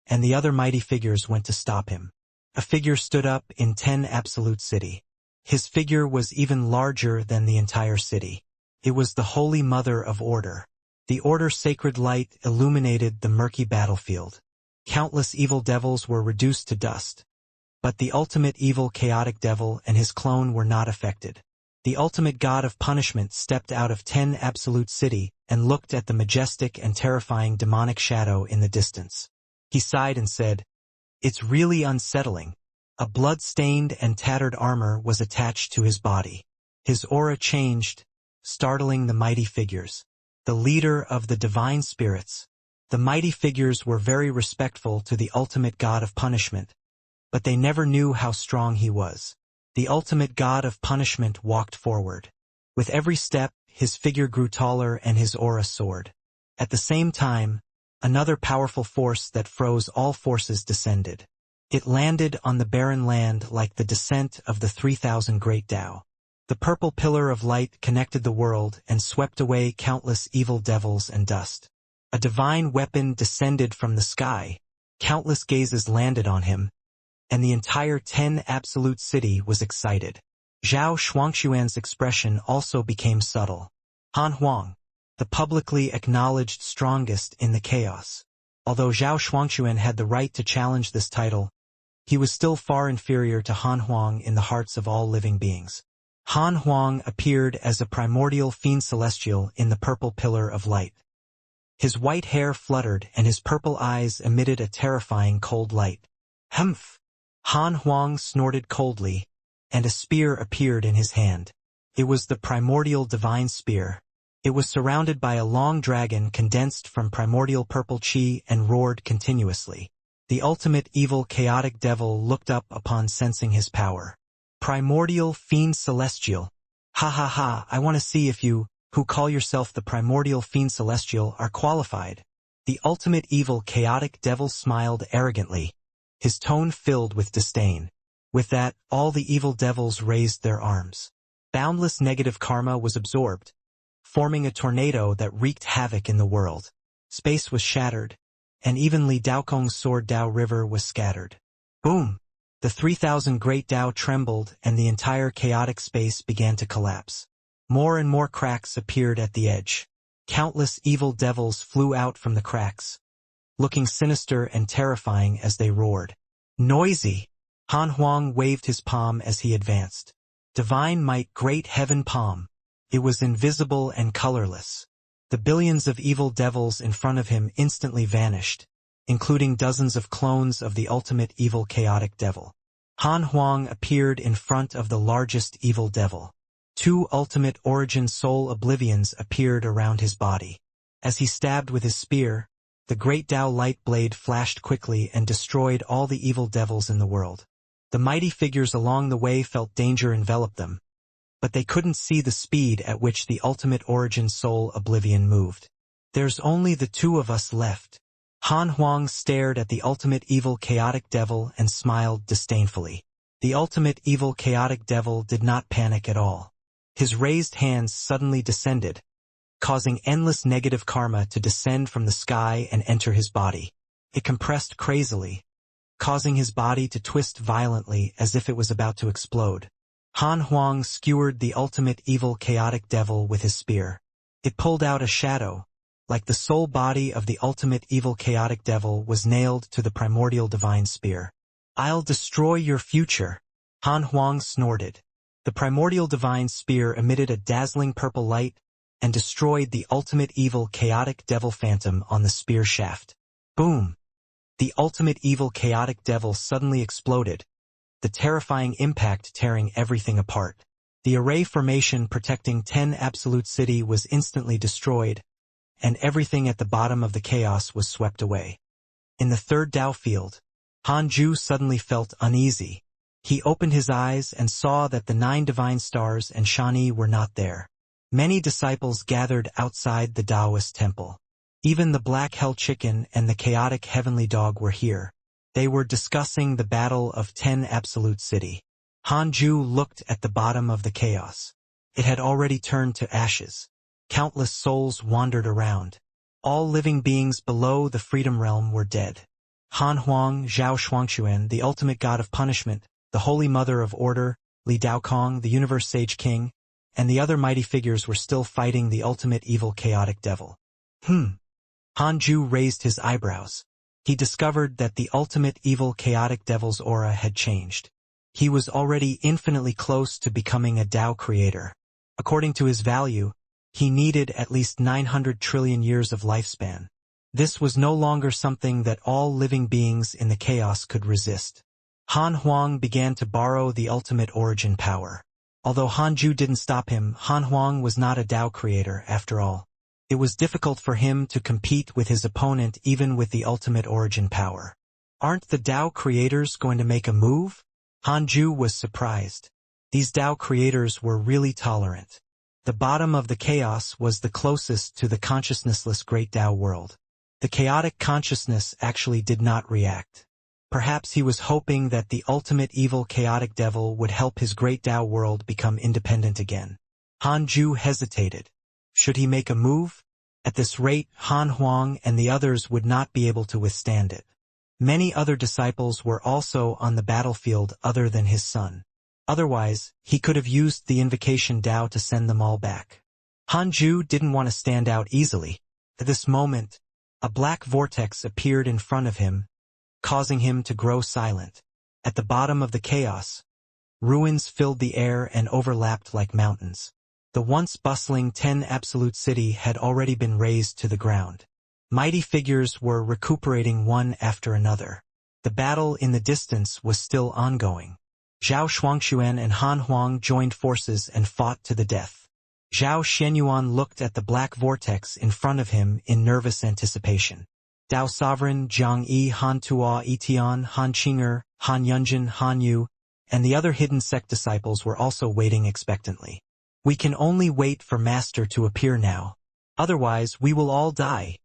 A: and the other mighty figures went to stop him. A figure stood up in 10 Absolute City. His figure was even larger than the entire city. It was the Holy Mother of Order. The Order's sacred light illuminated the murky battlefield. Countless evil devils were reduced to dust. But the ultimate evil chaotic devil and his clone were not affected. The ultimate god of punishment stepped out of 10 Absolute City and looked at the majestic and terrifying demonic shadow in the distance. He sighed and said, "It's really unsettling." A blood-stained and tattered armor was attached to his body. His aura changed, startling the mighty figures. The leader of the divine spirits. The mighty figures were very respectful to the ultimate god of punishment, but they never knew how strong he was. The ultimate god of punishment walked forward. With every step, his figure grew taller and his aura soared. At the same time, another powerful force that froze all forces descended. It landed on the barren land like the descent of the 3,000 Great Tao. The purple pillar of light connected the world and swept away countless evil devils and dust. A divine weapon descended from the sky. Countless gazes landed on him, and the entire 10 Absolute City was excited. Zhao Shuangchuan's expression also became subtle. Han Huang, the publicly acknowledged strongest in the chaos. Although Zhao Shuangchuan had the right to challenge this title, he was still far inferior to Han Huang in the hearts of all living beings. Han Huang appeared as a primordial fiend celestial in the purple pillar of light. His white hair fluttered and his purple eyes emitted a terrifying cold light. Humph! Han Huang snorted coldly, and a spear appeared in his hand. It was the primordial divine spear. It was surrounded by a long dragon condensed from primordial purple chi and roared continuously. The ultimate evil chaotic devil looked up upon sensing his power. Primordial fiend celestial. Ha ha ha, I want to see if you, who call yourself the primordial fiend celestial, are qualified. The ultimate evil chaotic devil smiled arrogantly, his tone filled with disdain. With that, all the evil devils raised their arms. Boundless negative karma was absorbed, forming a tornado that wreaked havoc in the world. Space was shattered, and even Li Daokong's sword Dao River was scattered. Boom! The 3,000 Great Tao trembled and the entire chaotic space began to collapse. More and more cracks appeared at the edge. Countless evil devils flew out from the cracks, looking sinister and terrifying as they roared. Noisy! Han Huang waved his palm as he advanced. Divine might, great heaven palm. It was invisible and colorless. The billions of evil devils in front of him instantly vanished, including dozens of clones of the ultimate evil chaotic devil. Han Huang appeared in front of the largest evil devil. 2 ultimate origin soul oblivions appeared around his body. As he stabbed with his spear, the great Tao light blade flashed quickly and destroyed all the evil devils in the world. The mighty figures along the way felt danger envelop them, but they couldn't see the speed at which the ultimate origin soul oblivion moved. There's only the 2 of us left. Han Huang stared at the ultimate evil chaotic devil and smiled disdainfully. The ultimate evil chaotic devil did not panic at all. His raised hands suddenly descended, causing endless negative karma to descend from the sky and enter his body. It compressed crazily, causing his body to twist violently as if it was about to explode. Han Huang skewered the ultimate evil chaotic devil with his spear. It pulled out a shadow, like the soul body of the ultimate evil chaotic devil was nailed to the primordial divine spear. "I'll destroy your future," Han Huang snorted. The primordial divine spear emitted a dazzling purple light and destroyed the ultimate evil chaotic devil phantom on the spear shaft. Boom! The ultimate evil chaotic devil suddenly exploded, the terrifying impact tearing everything apart. The array formation protecting 10 Absolute City was instantly destroyed, and everything at the bottom of the chaos was swept away. In the third Dao field, Han Ju suddenly felt uneasy. He opened his eyes and saw that the 9 divine stars and Shani were not there. Many disciples gathered outside the Taoist temple. Even the Black Hell Chicken and the chaotic heavenly dog were here. They were discussing the battle of 10 Absolute City. Han Ju looked at the bottom of the chaos. It had already turned to ashes. Countless souls wandered around. All living beings below the Freedom Realm were dead. Han Huang, Zhao Shuangxuan, the ultimate god of punishment, the Holy Mother of Order, Li Daokong, the Universe Sage King, and the other mighty figures were still fighting the ultimate evil chaotic devil. Han Ju raised his eyebrows. He discovered that the ultimate evil chaotic devil's aura had changed. He was already infinitely close to becoming a Tao creator. According to his value, he needed at least 900 trillion years of lifespan. This was no longer something that all living beings in the chaos could resist. Han Huang began to borrow the ultimate origin power. Although Han Ju didn't stop him, Han Huang was not a Tao creator after all. It was difficult for him to compete with his opponent even with the ultimate origin power. Aren't the Tao creators going to make a move? Han Ju was surprised. These Tao creators were really tolerant. The bottom of the chaos was the closest to the consciousnessless great Tao world. The chaotic consciousness actually did not react. Perhaps he was hoping that the ultimate evil chaotic devil would help his great Tao world become independent again. Han Ju hesitated. Should he make a move? At this rate, Han Huang and the others would not be able to withstand it. Many other disciples were also on the battlefield other than his son. Otherwise, he could have used the invocation Tao to send them all back. Han Ju didn't want to stand out easily. At this moment, a black vortex appeared in front of him, causing him to grow silent. At the bottom of the chaos, ruins filled the air and overlapped like mountains. The once bustling 10 Absolute City had already been razed to the ground. Mighty figures were recuperating one after another. The battle in the distance was still ongoing. Zhao Shuangxuan and Han Huang joined forces and fought to the death. Zhao Xianyuan looked at the black vortex in front of him in nervous anticipation. Dao Sovereign, Jiang Yi, Han Tua, Etian, Han Qinger, Han Yunjin, Han Yu, and the other hidden sect disciples were also waiting expectantly. "We can only wait for Master to appear now. Otherwise, we will all die,"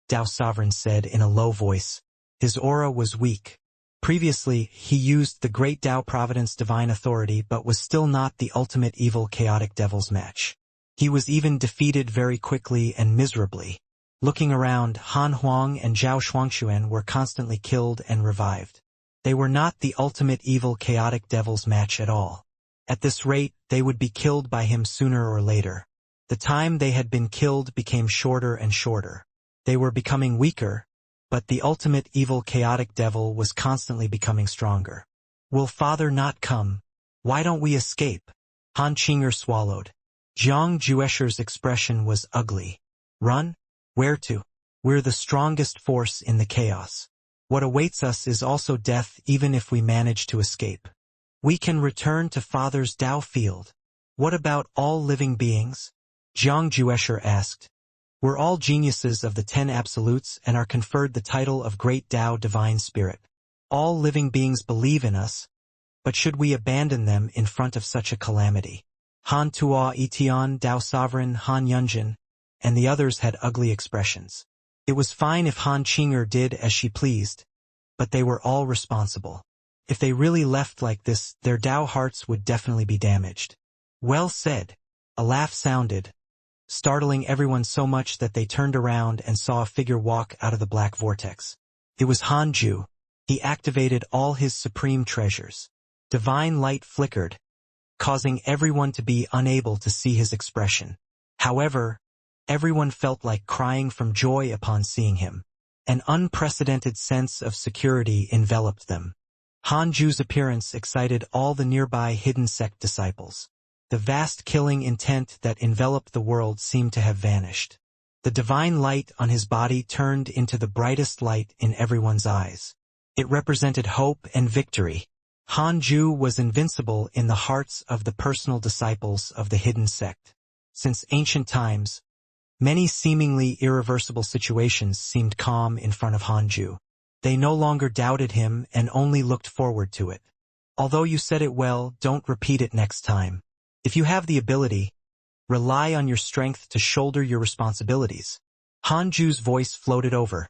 A: Dao Sovereign said in a low voice. His aura was weak. Previously, he used the great Tao Providence Divine Authority but was still not the ultimate evil chaotic devil's match. He was even defeated very quickly and miserably. Looking around, Han Huang and Zhao Shuangxuan were constantly killed and revived. They were not the ultimate evil chaotic devil's match at all. At this rate, they would be killed by him sooner or later. The time they had been killed became shorter and shorter. They were becoming weaker, but the ultimate evil chaotic devil was constantly becoming stronger. "Will Father not come? Why don't we escape?" Han Qinger swallowed. Jiang Juesher's expression was ugly. "Run? Where to? We're the strongest force in the chaos. What awaits us is also death even if we manage to escape. We can return to Father's Tao field. What about all living beings?" Jiang Juesher asked. "We're all geniuses of the 10 Absolutes and are conferred the title of Great Tao Divine Spirit. All living beings believe in us, but should we abandon them in front of such a calamity?" Han Tua, Etian, Tao Sovereign, Han Yunjin, and the others had ugly expressions. It was fine if Han Qinger did as she pleased, but they were all responsible. If they really left like this, their Tao hearts would definitely be damaged. "Well said." A laugh sounded, startling everyone so much that they turned around and saw a figure walk out of the black vortex. It was Han Ju. He activated all his supreme treasures. Divine light flickered, causing everyone to be unable to see his expression. However, everyone felt like crying from joy upon seeing him. An unprecedented sense of security enveloped them. Hanju's appearance excited all the nearby hidden sect disciples. The vast killing intent that enveloped the world seemed to have vanished. The divine light on his body turned into the brightest light in everyone's eyes. It represented hope and victory. Hanju was invincible in the hearts of the personal disciples of the hidden sect. Since ancient times, many seemingly irreversible situations seemed calm in front of Hanju. They no longer doubted him and only looked forward to it. Although you said it well, don't repeat it next time. If you have the ability, rely on your strength to shoulder your responsibilities. Hanju's voice floated over,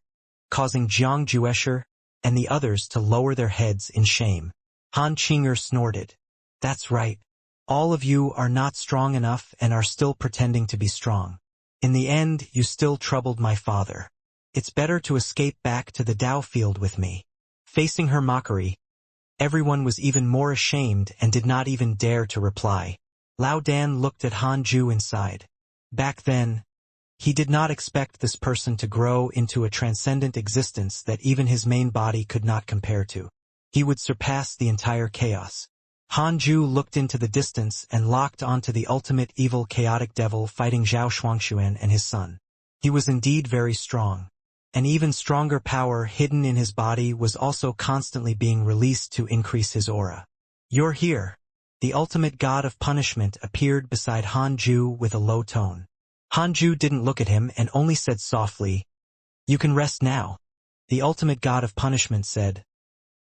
A: causing Jiang Juesher and the others to lower their heads in shame. Han Qinger snorted. That's right. All of you are not strong enough and are still pretending to be strong. In the end, you still troubled my father. It's better to escape back to the Dao field with me. Facing her mockery, everyone was even more ashamed and did not even dare to reply. Lao Dan looked at Hanju inside. Back then, he did not expect this person to grow into a transcendent existence that even his main body could not compare to. He would surpass the entire chaos. Hanju looked into the distance and locked onto the ultimate evil chaotic devil fighting Zhao Shuangxuan and his son. He was indeed very strong. An even stronger power hidden in his body was also constantly being released to increase his aura. You're here. The ultimate god of punishment appeared beside Hanju with a low tone. Hanju didn't look at him and only said softly, "You can rest now." The ultimate god of punishment said,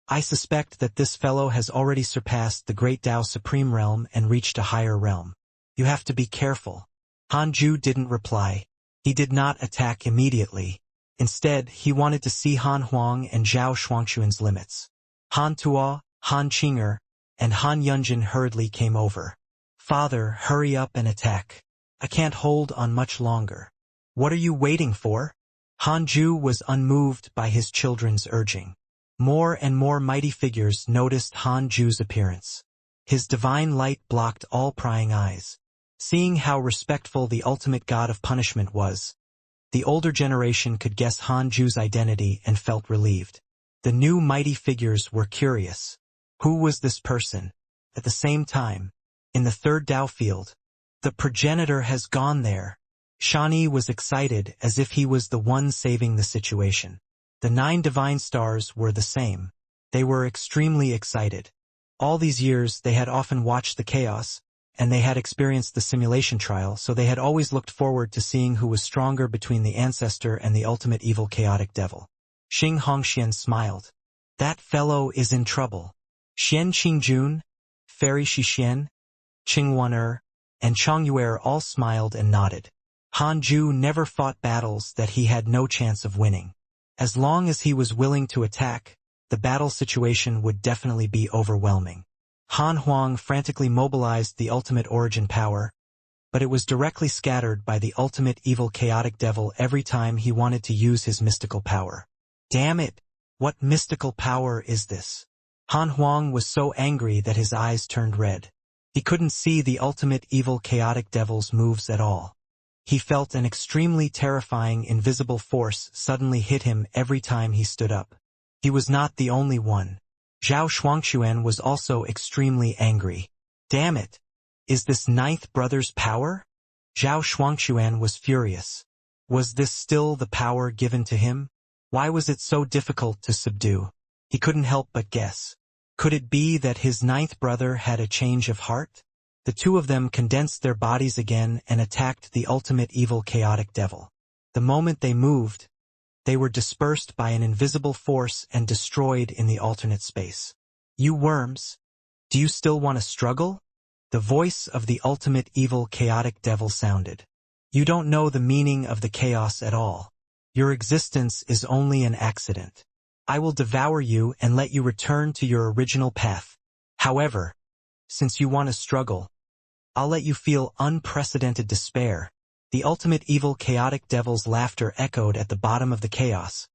A: "I suspect that this fellow has already surpassed the great Dao Supreme Realm and reached a higher realm. You have to be careful." Hanju didn't reply. He did not attack immediately. Instead, he wanted to see Han Huang and Zhao Shuangxuan's limits. Han Tuo, Han Qinger, and Han Yunjin hurriedly came over. "Father, hurry up and attack. I can't hold on much longer." "What are you waiting for?" Hanju was unmoved by his children's urging. More and more mighty figures noticed Hanju's appearance. His divine light blocked all prying eyes. Seeing how respectful the ultimate god of punishment was, the older generation could guess Hanju's identity and felt relieved. The new mighty figures were curious. Who was this person? At the same time, in the third Dao field, the progenitor has gone there. Shani was excited as if he was the one saving the situation. The 9 divine stars were the same. They were extremely excited. All these years they had often watched the chaos, and they had experienced the simulation trial, so they had always looked forward to seeing who was stronger between the ancestor and the ultimate evil chaotic devil. Xing Hongxian smiled. That fellow is in trouble. Xian Qingjun, Fairy Shixian, Qingwaner, and Chongyuer all smiled and nodded. Hanju never fought battles that he had no chance of winning. As long as he was willing to attack, the battle situation would definitely be overwhelming. Han Huang frantically mobilized the ultimate origin power, but it was directly scattered by the ultimate evil chaotic devil every time he wanted to use his mystical power. Damn it! What mystical power is this? Han Huang was so angry that his eyes turned red. He couldn't see the ultimate evil chaotic devil's moves at all. He felt an extremely terrifying invisible force suddenly hit him every time he stood up. He was not the only one. Zhao Shuangxuan was also extremely angry. Damn it! Is this 9th brother's power? Zhao Shuangxuan was furious. Was this still the power given to him? Why was it so difficult to subdue? He couldn't help but guess. Could it be that his 9th brother had a change of heart? The two of them condensed their bodies again and attacked the ultimate evil chaotic devil. The moment they moved, they were dispersed by an invisible force and destroyed in the alternate space. You worms! Do you still want to struggle? The voice of the ultimate evil chaotic devil sounded. You don't know the meaning of the chaos at all. Your existence is only an accident. I will devour you and let you return to your original path. However, since you want to struggle, I'll let you feel unprecedented despair. The ultimate evil chaotic devil's laughter echoed at the bottom of the chaos.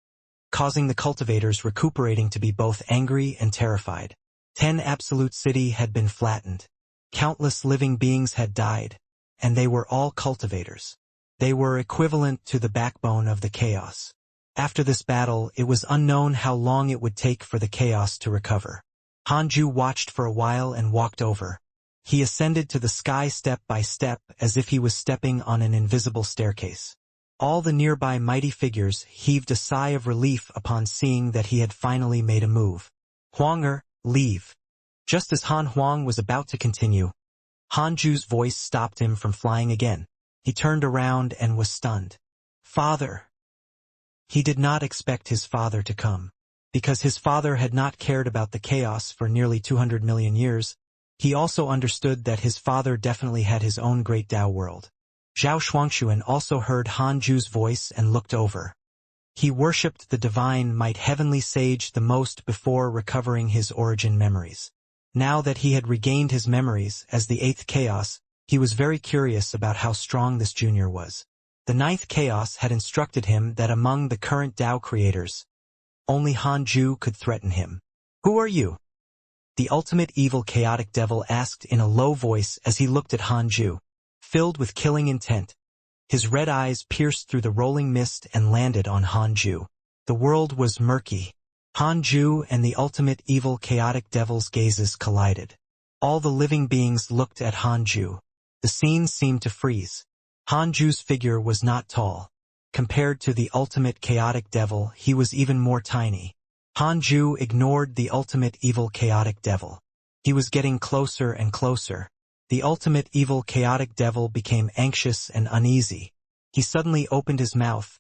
A: causing the cultivators recuperating to be both angry and terrified. 10 Absolute City had been flattened. Countless living beings had died, and they were all cultivators. They were equivalent to the backbone of the chaos. After this battle, it was unknown how long it would take for the chaos to recover. Hanju watched for a while and walked over. He ascended to the sky step by step as if he was stepping on an invisible staircase. All the nearby mighty figures heaved a sigh of relief upon seeing that he had finally made a move. Huanger, leave. Just as Han Huang was about to continue, Hanju's voice stopped him from flying again. He turned around and was stunned. Father! He did not expect his father to come. Because his father had not cared about the chaos for nearly 200 million years, he also understood that his father definitely had his own great Tao world. Zhao Shuangxuan also heard Hanju's voice and looked over. He worshipped the divine might heavenly sage the most before recovering his origin memories. Now that he had regained his memories as the 8th chaos, he was very curious about how strong this junior was. The 9th chaos had instructed him that among the current Tao creators, only Hanju could threaten him. Who are you? The ultimate evil chaotic devil asked in a low voice as he looked at Hanju, filled with killing intent. His red eyes pierced through the rolling mist and landed on Hanju. The world was murky. Hanju and the ultimate evil chaotic devil's gazes collided. All the living beings looked at Hanju. The scene seemed to freeze. Hanju's figure was not tall. Compared to the ultimate chaotic devil, he was even more tiny. Hanju ignored the ultimate evil chaotic devil. He was getting closer and closer. The ultimate evil chaotic devil became anxious and uneasy. He suddenly opened his mouth,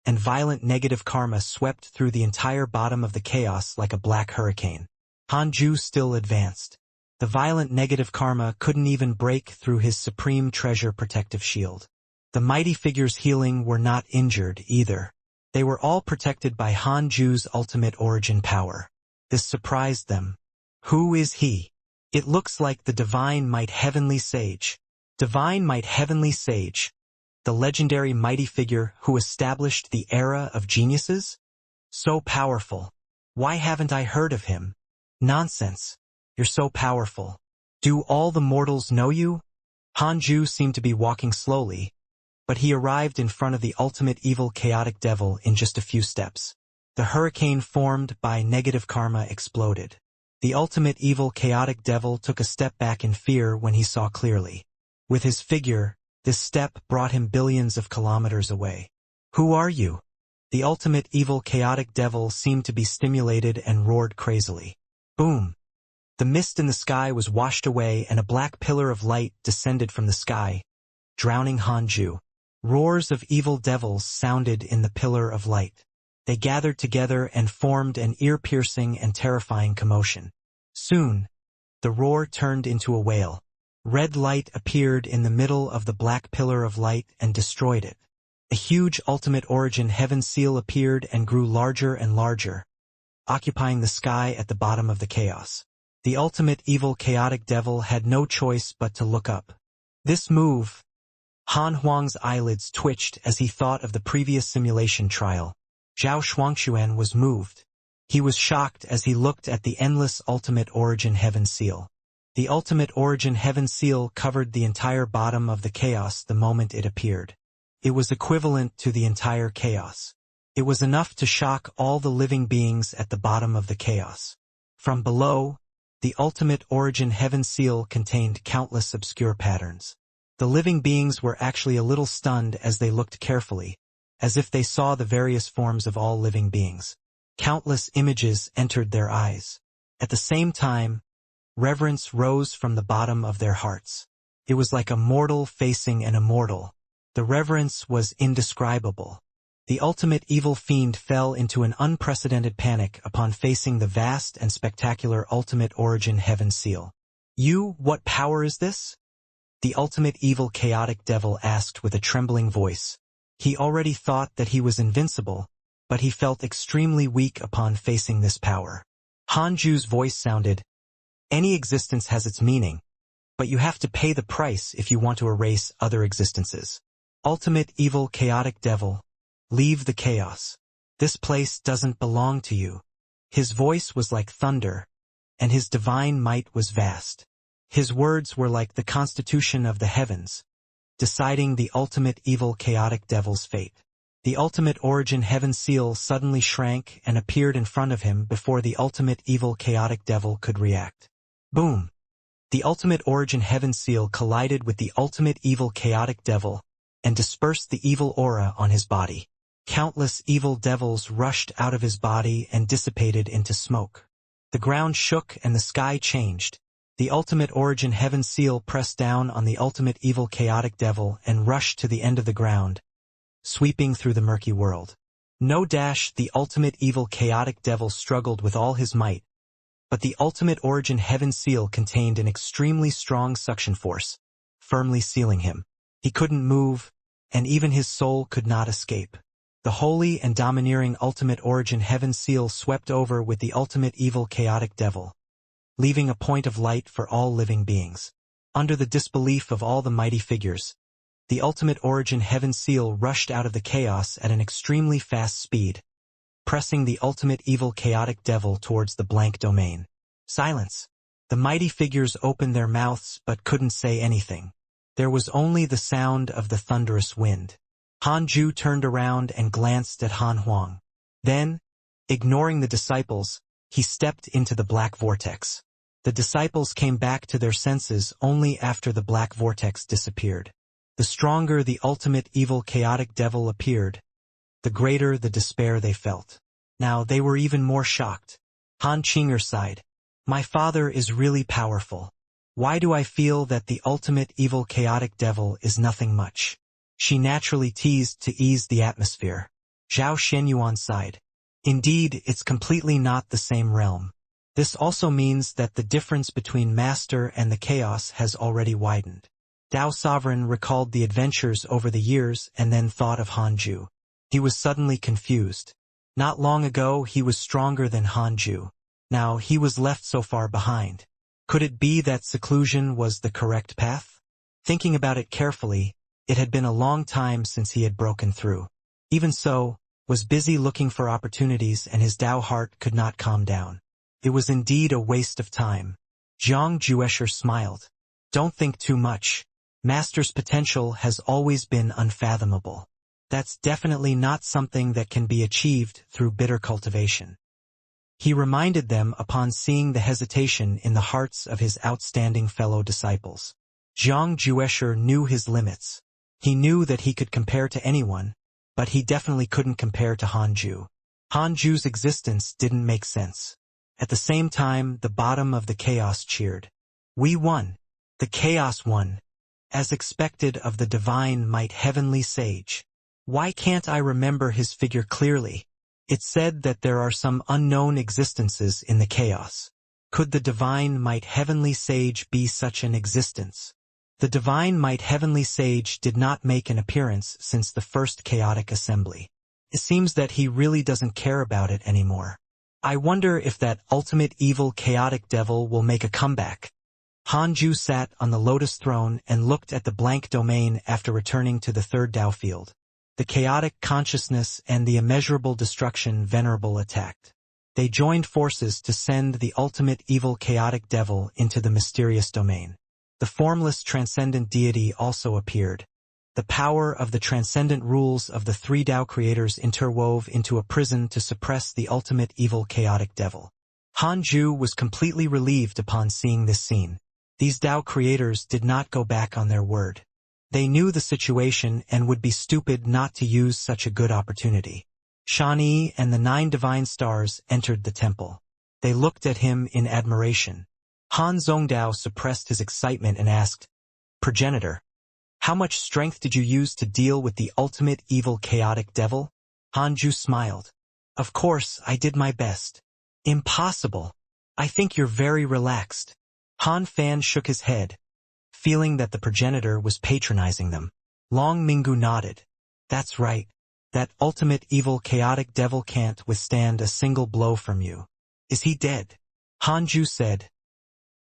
A: and violent negative karma swept through the entire bottom of the chaos like a black hurricane. Hanju still advanced. The violent negative karma couldn't even break through his supreme treasure protective shield. The mighty figures healing were not injured either. They were all protected by Hanju's ultimate origin power. This surprised them. Who is he? It looks like the divine might heavenly sage. Divine might heavenly sage. The legendary mighty figure who established the era of geniuses? So powerful. Why haven't I heard of him? Nonsense. You're so powerful. Do all the mortals know you? Hanju seemed to be walking slowly, but he arrived in front of the ultimate evil chaotic devil in just a few steps. The hurricane formed by negative karma exploded. The ultimate evil chaotic devil took a step back in fear when he saw clearly. With his figure, this step brought him billions of kilometers away. Who are you? The ultimate evil chaotic devil seemed to be stimulated and roared crazily. Boom! The mist in the sky was washed away and a black pillar of light descended from the sky, drowning Hanju. Roars of evil devils sounded in the pillar of light. They gathered together and formed an ear-piercing and terrifying commotion. Soon, the roar turned into a wail. Red light appeared in the middle of the black pillar of light and destroyed it. A huge ultimate origin heaven seal appeared and grew larger and larger, occupying the sky at the bottom of the chaos. The ultimate evil chaotic devil had no choice but to look up. This move, Han Huang's eyelids twitched as he thought of the previous simulation trial. Zhao Shuangxuan was moved. He was shocked as he looked at the endless ultimate origin heaven seal. The ultimate origin heaven seal covered the entire bottom of the chaos the moment it appeared. It was equivalent to the entire chaos. It was enough to shock all the living beings at the bottom of the chaos. From below, the ultimate origin heaven seal contained countless obscure patterns. The living beings were actually a little stunned as they looked carefully, as if they saw the various forms of all living beings. Countless images entered their eyes. At the same time, reverence rose from the bottom of their hearts. It was like a mortal facing an immortal. The reverence was indescribable. The ultimate evil fiend fell into an unprecedented panic upon facing the vast and spectacular ultimate origin heaven seal. What power is this? The ultimate evil chaotic devil asked with a trembling voice. He already thought that he was invincible, but he felt extremely weak upon facing this power. Hanju's voice sounded, any existence has its meaning, but you have to pay the price if you want to erase other existences. Ultimate evil chaotic devil, leave the chaos. This place doesn't belong to you. His voice was like thunder, and his divine might was vast. His words were like the constitution of the heavens, deciding the ultimate evil chaotic devil's fate. The ultimate origin heaven seal suddenly shrank and appeared in front of him before the ultimate evil chaotic devil could react. Boom! The ultimate origin heaven seal collided with the ultimate evil chaotic devil and dispersed the evil aura on his body. Countless evil devils rushed out of his body and dissipated into smoke. The ground shook and the sky changed. The ultimate origin heaven seal pressed down on the ultimate evil chaotic devil and rushed to the end of the ground, sweeping through the murky world. The ultimate evil chaotic devil struggled with all his might, but the ultimate origin heaven seal contained an extremely strong suction force, firmly sealing him. He couldn't move, and even his soul could not escape. The holy and domineering ultimate origin heaven seal swept over with the ultimate evil chaotic devil, leaving a point of light for all living beings. Under the disbelief of all the mighty figures, the ultimate origin heaven seal rushed out of the chaos at an extremely fast speed, pressing the ultimate evil chaotic devil towards the blank domain. Silence. The mighty figures opened their mouths but couldn't say anything. There was only the sound of the thunderous wind. Han Ju turned around and glanced at Han Huang. Then, ignoring the disciples, he stepped into the black vortex. The disciples came back to their senses only after the black vortex disappeared. The stronger the ultimate evil chaotic devil appeared, the greater the despair they felt. Now they were even more shocked. Han Qinger sighed. My father is really powerful. Why do I feel that the ultimate evil chaotic devil is nothing much? She naturally teased to ease the atmosphere. Zhao Shenyuan sighed. Indeed, it's completely not the same realm. This also means that the difference between master and the chaos has already widened. Dao Sovereign recalled the adventures over the years and then thought of Han Ju. He was suddenly confused. Not long ago he was stronger than Han Ju. Now he was left so far behind. Could it be that seclusion was the correct path? Thinking about it carefully, it had been a long time since he had broken through. Even so, was busy looking for opportunities and his Dao heart could not calm down. It was indeed a waste of time. Zhang Juesher smiled. Don't think too much. Master's potential has always been unfathomable. That's definitely not something that can be achieved through bitter cultivation. He reminded them upon seeing the hesitation in the hearts of his outstanding fellow disciples. Zhang Juesher knew his limits. He knew that he could compare to anyone, but he definitely couldn't compare to Han Ju. Han Ju's existence didn't make sense. At the same time, the bottom of the chaos cheered. We won. The chaos won. As expected of the divine might heavenly sage. Why can't I remember his figure clearly? It said that there are some unknown existences in the chaos. Could the divine might heavenly sage be such an existence? The divine might heavenly sage did not make an appearance since the first chaotic assembly. It seems that he really doesn't care about it anymore. I wonder if that ultimate evil chaotic devil will make a comeback. Han Ju sat on the lotus throne and looked at the blank domain after returning to the third Dao field. The chaotic consciousness and the immeasurable destruction venerable attacked. They joined forces to send the ultimate evil chaotic devil into the mysterious domain. The formless transcendent deity also appeared. The power of the transcendent rules of the three Dao creators interwove into a prison to suppress the ultimate evil chaotic devil. Han Ju was completely relieved upon seeing this scene. These Dao creators did not go back on their word. They knew the situation and would be stupid not to use such a good opportunity. Shani and the 9 divine stars entered the temple. They looked at him in admiration. Han Zhongdao suppressed his excitement and asked, Progenitor, how much strength did you use to deal with the ultimate evil chaotic devil? Han Ju smiled. Of course, I did my best. Impossible. I think you're very relaxed. Han Fan shook his head, feeling that the progenitor was patronizing them. Long Minggu nodded. That's right. That ultimate evil chaotic devil can't withstand a single blow from you. Is he dead? Han Ju said.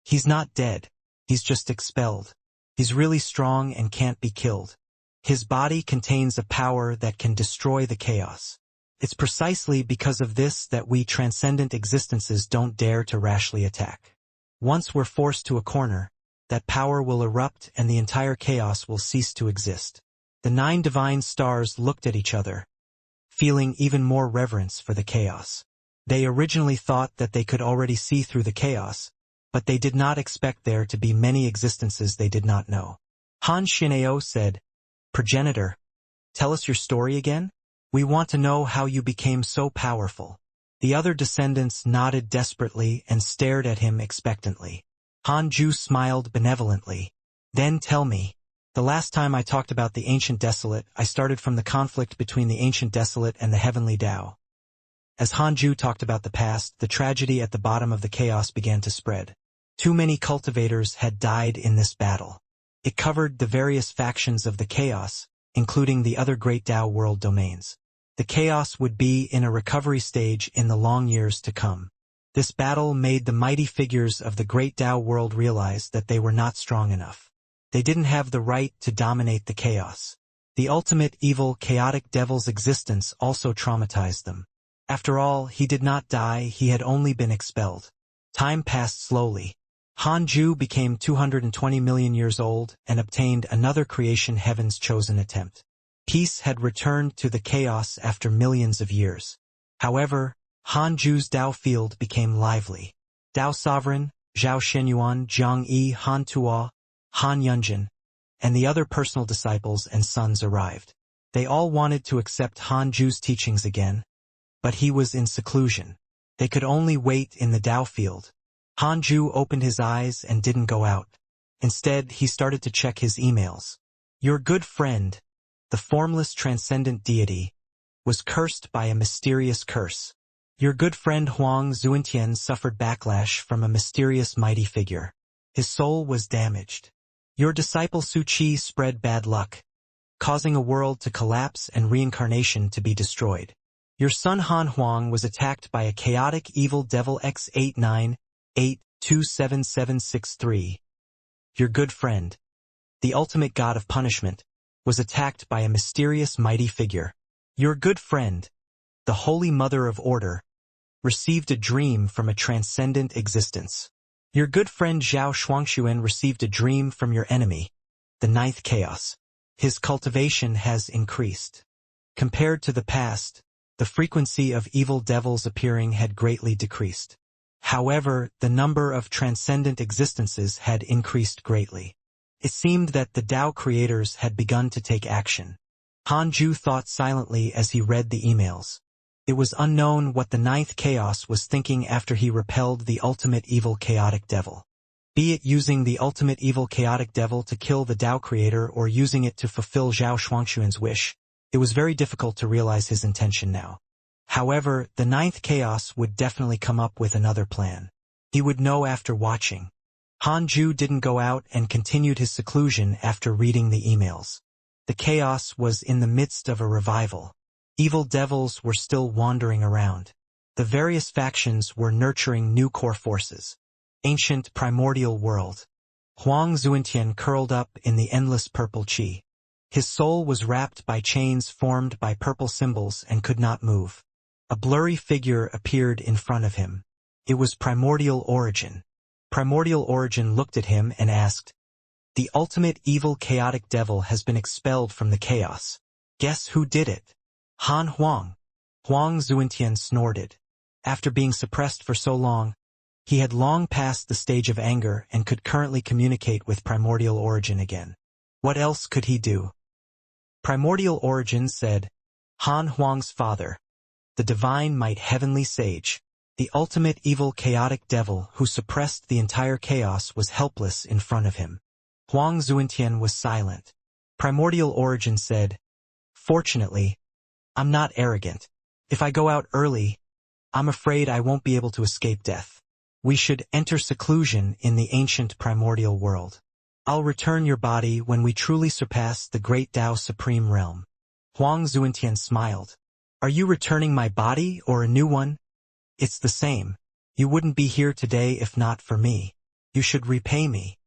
A: He's not dead. He's just expelled. He's really strong and can't be killed. His body contains a power that can destroy the chaos. It's precisely because of this that we transcendent existences don't dare to rashly attack. Once we're forced to a corner, that power will erupt and the entire chaos will cease to exist. The 9 divine stars looked at each other, feeling even more reverence for the chaos. They originally thought that they could already see through the chaos, but they did not expect there to be many existences they did not know. Han Xianxia said, "Progenitor, tell us your story again? We want to know how you became so powerful." The other descendants nodded desperately and stared at him expectantly. Han Ju smiled benevolently. "Then tell me. The last time I talked about the Ancient Desolate, I started from the conflict between the Ancient Desolate and the Heavenly Tao. As Han Ju talked about the past, the tragedy at the bottom of the chaos began to spread. Too many cultivators had died in this battle. It covered the various factions of the chaos, including the other great Tao world domains. The chaos would be in a recovery stage in the long years to come. This battle made the mighty figures of the great Tao world realize that they were not strong enough. They didn't have the right to dominate the chaos. The ultimate evil, chaotic devil's existence also traumatized them. After all, he did not die, he had only been expelled. Time passed slowly. Han Ju became 220 million years old and obtained another creation heaven's chosen attempt. Peace had returned to the chaos after millions of years. However, Han Ju's Tao field became lively. Tao Sovereign, Zhao Shenyuan, Zhang Yi, Han Tuo, Han Yunjin, and the other personal disciples and sons arrived. They all wanted to accept Han Ju's teachings again, but he was in seclusion. They could only wait in the Tao field. Han Ju opened his eyes and didn't go out. Instead, he started to check his emails. Your good friend, the formless transcendent deity, was cursed by a mysterious curse. Your good friend Huang Zuentian suffered backlash from a mysterious mighty figure. His soul was damaged. Your disciple Su Qi spread bad luck, causing a world to collapse and reincarnation to be destroyed. Your son Han Huang was attacked by a chaotic evil devil X898277763. Your good friend, the ultimate god of punishment, was attacked by a mysterious mighty figure. Your good friend, the Holy Mother of Order, received a dream from a transcendent existence. Your good friend Zhao Shuangxuan received a dream from your enemy, the 9th chaos. His cultivation has increased. Compared to the past, the frequency of evil devils appearing had greatly decreased. However, the number of transcendent existences had increased greatly. It seemed that the Tao creators had begun to take action. Han Ju thought silently as he read the emails. It was unknown what the 9th chaos was thinking after he repelled the ultimate evil chaotic devil. Be it using the ultimate evil chaotic devil to kill the Tao creator or using it to fulfill Zhao Shuangxuan's wish, it was very difficult to realize his intention now. However, the 9th chaos would definitely come up with another plan. He would know after watching. Han Ju didn't go out and continued his seclusion after reading the emails. The chaos was in the midst of a revival. Evil devils were still wandering around. The various factions were nurturing new core forces. Ancient primordial world. Huang Zuentian curled up in the endless purple qi. His soul was wrapped by chains formed by purple symbols and could not move. A blurry figure appeared in front of him. It was Primordial Origin. Primordial Origin looked at him and asked, "The ultimate evil chaotic devil has been expelled from the chaos. Guess who did it?" Han Huang. Huang Zuentian snorted. After being suppressed for so long, he had long passed the stage of anger and could currently communicate with Primordial Origin again. What else could he do? Primordial Origin said, Han Huang's father, the divine might heavenly sage, the ultimate evil chaotic devil who suppressed the entire chaos was helpless in front of him. Huang Zuentian was silent. Primordial Origin said, Fortunately, I'm not arrogant. If I go out early, I'm afraid I won't be able to escape death. We should enter seclusion in the ancient primordial world. I'll return your body when we truly surpass the great Tao Supreme Realm. Huang Zuentian smiled. Are you returning my body or a new one? It's the same. You wouldn't be here today if not for me. You should repay me.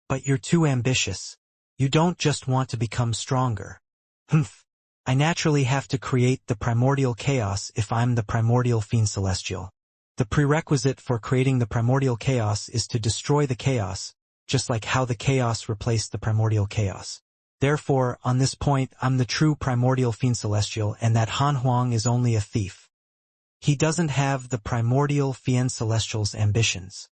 A: But you're too ambitious. You don't just want to become stronger. Humph. I naturally have to create the primordial chaos if I'm the primordial fiend celestial. The prerequisite for creating the primordial chaos is to destroy the chaos, just like how the chaos replaced the primordial chaos. Therefore, on this point, I'm the true primordial fiend celestial, and that Han Huang is only a thief. He doesn't have the primordial fiend celestial's ambitions.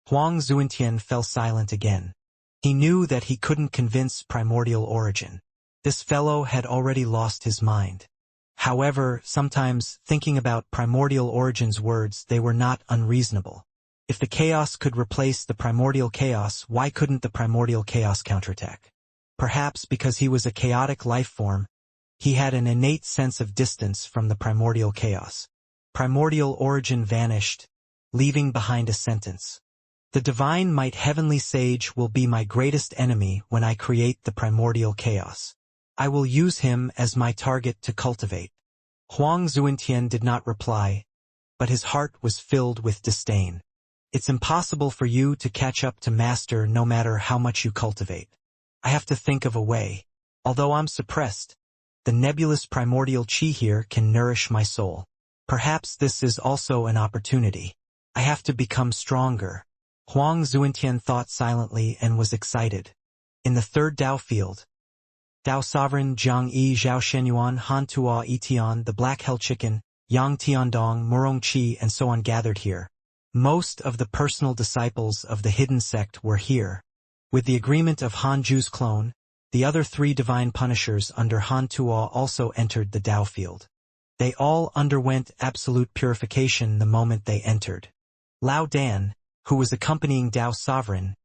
A: Huang Zuentian fell silent again. He knew that he couldn't convince primordial origin. This fellow had already lost his mind. However, sometimes, thinking about primordial origin's words, they were not unreasonable. If the chaos could replace the primordial chaos, why couldn't the primordial chaos counterattack? Perhaps because he was a chaotic life form, he had an innate sense of distance from the primordial chaos. Primordial origin vanished, leaving behind a sentence. The divine might heavenly sage will be my greatest enemy when I create the primordial chaos. I will use him as my target to cultivate. Huang Zuentian did not reply, but his heart was filled with disdain. It's impossible for you to catch up to master no matter how much you cultivate. I have to think of a way. Although I'm suppressed, the nebulous primordial chi here can nourish my soul. Perhaps this is also an opportunity. I have to become stronger. Huang Zuentian thought silently and was excited. In the third Dao field, Dao Sovereign Jiang Yi Zhao Shenyuan Han Tua Itian, the Black Hell Chicken, Yang Tiandong, Murong Chi, and so on gathered here. Most of the personal disciples of the hidden sect were here. With the agreement of Han Ju's clone, the other three divine punishers under Han Tua also entered the Dao field. They all underwent absolute purification the moment they entered. Lao Dan, who was accompanying Dao Sovereign,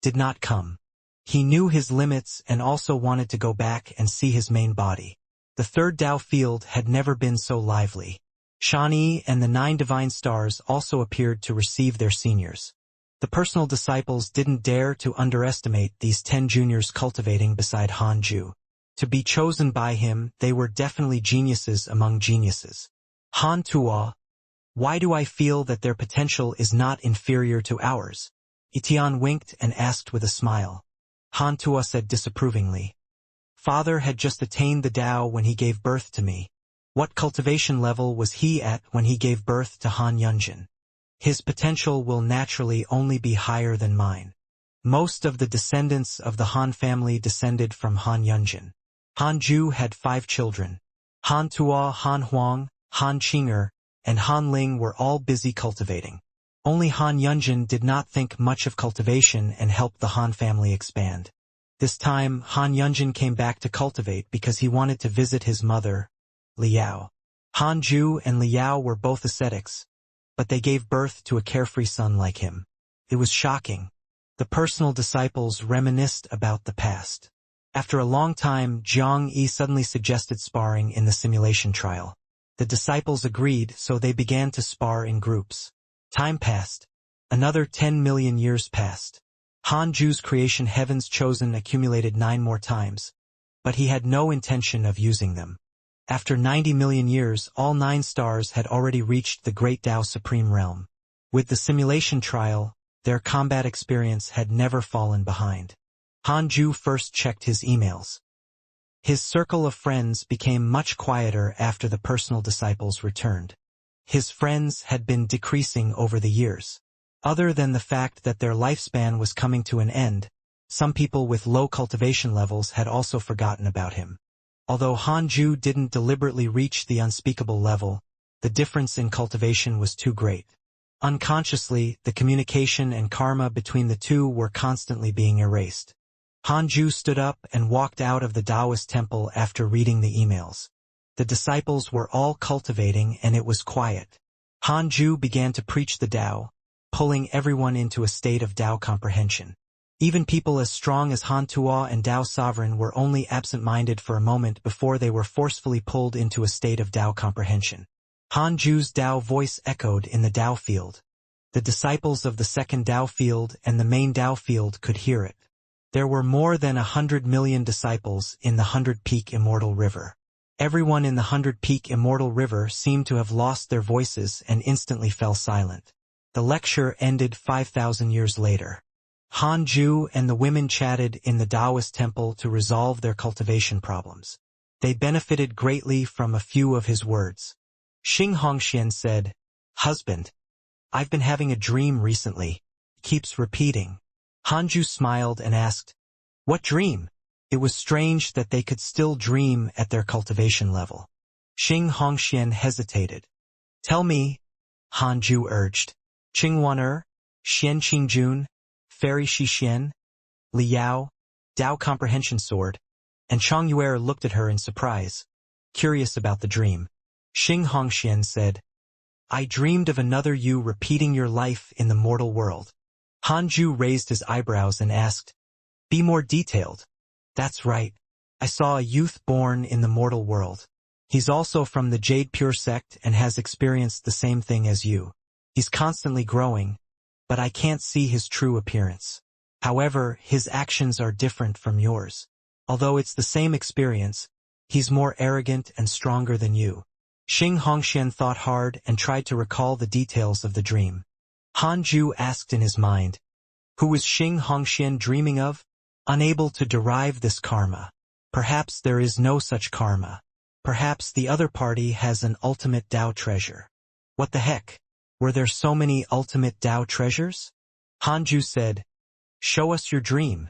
A: did not come. He knew his limits and also wanted to go back and see his main body. The third Dao field had never been so lively. Xianxia and the 9 divine stars also appeared to receive their seniors. The personal disciples didn't dare to underestimate these 10 juniors cultivating beside Han Ju. To be chosen by him, they were definitely geniuses among geniuses. Han Tua, why do I feel that their potential is not inferior to ours? Itian winked and asked with a smile. Han Tua said disapprovingly. Father had just attained the Tao when he gave birth to me. What cultivation level was he at when he gave birth to Han Yunjin? His potential will naturally only be higher than mine. Most of the descendants of the Han family descended from Han Yunjin. Han Ju had 5 children. Han Tua, Han Huang, Han Qing'er, and Han Ling were all busy cultivating. Only Han Yunjin did not think much of cultivation and helped the Han family expand. This time, Han Yunjin came back to cultivate because he wanted to visit his mother, Liao. Han Ju and Liao were both ascetics, but they gave birth to a carefree son like him. It was shocking. The personal disciples reminisced about the past. After a long time, Jiang Yi suddenly suggested sparring in the simulation trial. The disciples agreed, so they began to spar in groups. Time passed. Another 10 million years passed. Han Ju's creation heavens chosen accumulated 9 more times, but he had no intention of using them. After 90 million years, all 9 stars had already reached the Great Tao Supreme Realm. With the simulation trial, their combat experience had never fallen behind. Han Ju first checked his emails. His circle of friends became much quieter after the personal disciples returned. His friends had been decreasing over the years. Other than the fact that their lifespan was coming to an end, some people with low cultivation levels had also forgotten about him. Although Han Ju didn't deliberately reach the unspeakable level, the difference in cultivation was too great. Unconsciously, the communication and karma between the two were constantly being erased. Han Ju stood up and walked out of the Taoist temple after reading the emails. The disciples were all cultivating and it was quiet. Han Ju began to preach the Tao, pulling everyone into a state of Tao comprehension. Even people as strong as Han Tua and Tao Sovereign were only absent-minded for a moment before they were forcefully pulled into a state of Tao comprehension. Han Ju's Tao voice echoed in the Tao field. The disciples of the second Tao field and the main Tao field could hear it. There were more than 100 million disciples in the 100-peak Immortal River. Everyone in the 100-peak Immortal River seemed to have lost their voices and instantly fell silent. The lecture ended 5,000 years later. Han Ju and the women chatted in the Taoist temple to resolve their cultivation problems. They benefited greatly from a few of his words. Xianxia said, "Husband, I've been having a dream recently. It keeps repeating." Hanju smiled and asked, "What dream?" It was strange that they could still dream at their cultivation level. Xianxia hesitated. "Tell me," Hanju urged. "Qingwaner, Xian Qingjun, Fairy Shixian, Liao, Dao Comprehension Sword," and Chongyuer looked at her in surprise, curious about the dream. Xianxia said, "I dreamed of another you repeating your life in the mortal world." Hanju raised his eyebrows and asked, "Be more detailed." "That's right. I saw a youth born in the mortal world. He's also from the Jade Pure sect and has experienced the same thing as you. He's constantly growing, but I can't see his true appearance. However, his actions are different from yours. Although it's the same experience, he's more arrogant and stronger than you." Xianxia thought hard and tried to recall the details of the dream. Hanju asked in his mind, who was Xianxia dreaming of? Unable to derive this karma. Perhaps there is no such karma. Perhaps the other party has an ultimate Tao treasure. What the heck? Were there so many ultimate Tao treasures? Hanju said, "Show us your dream."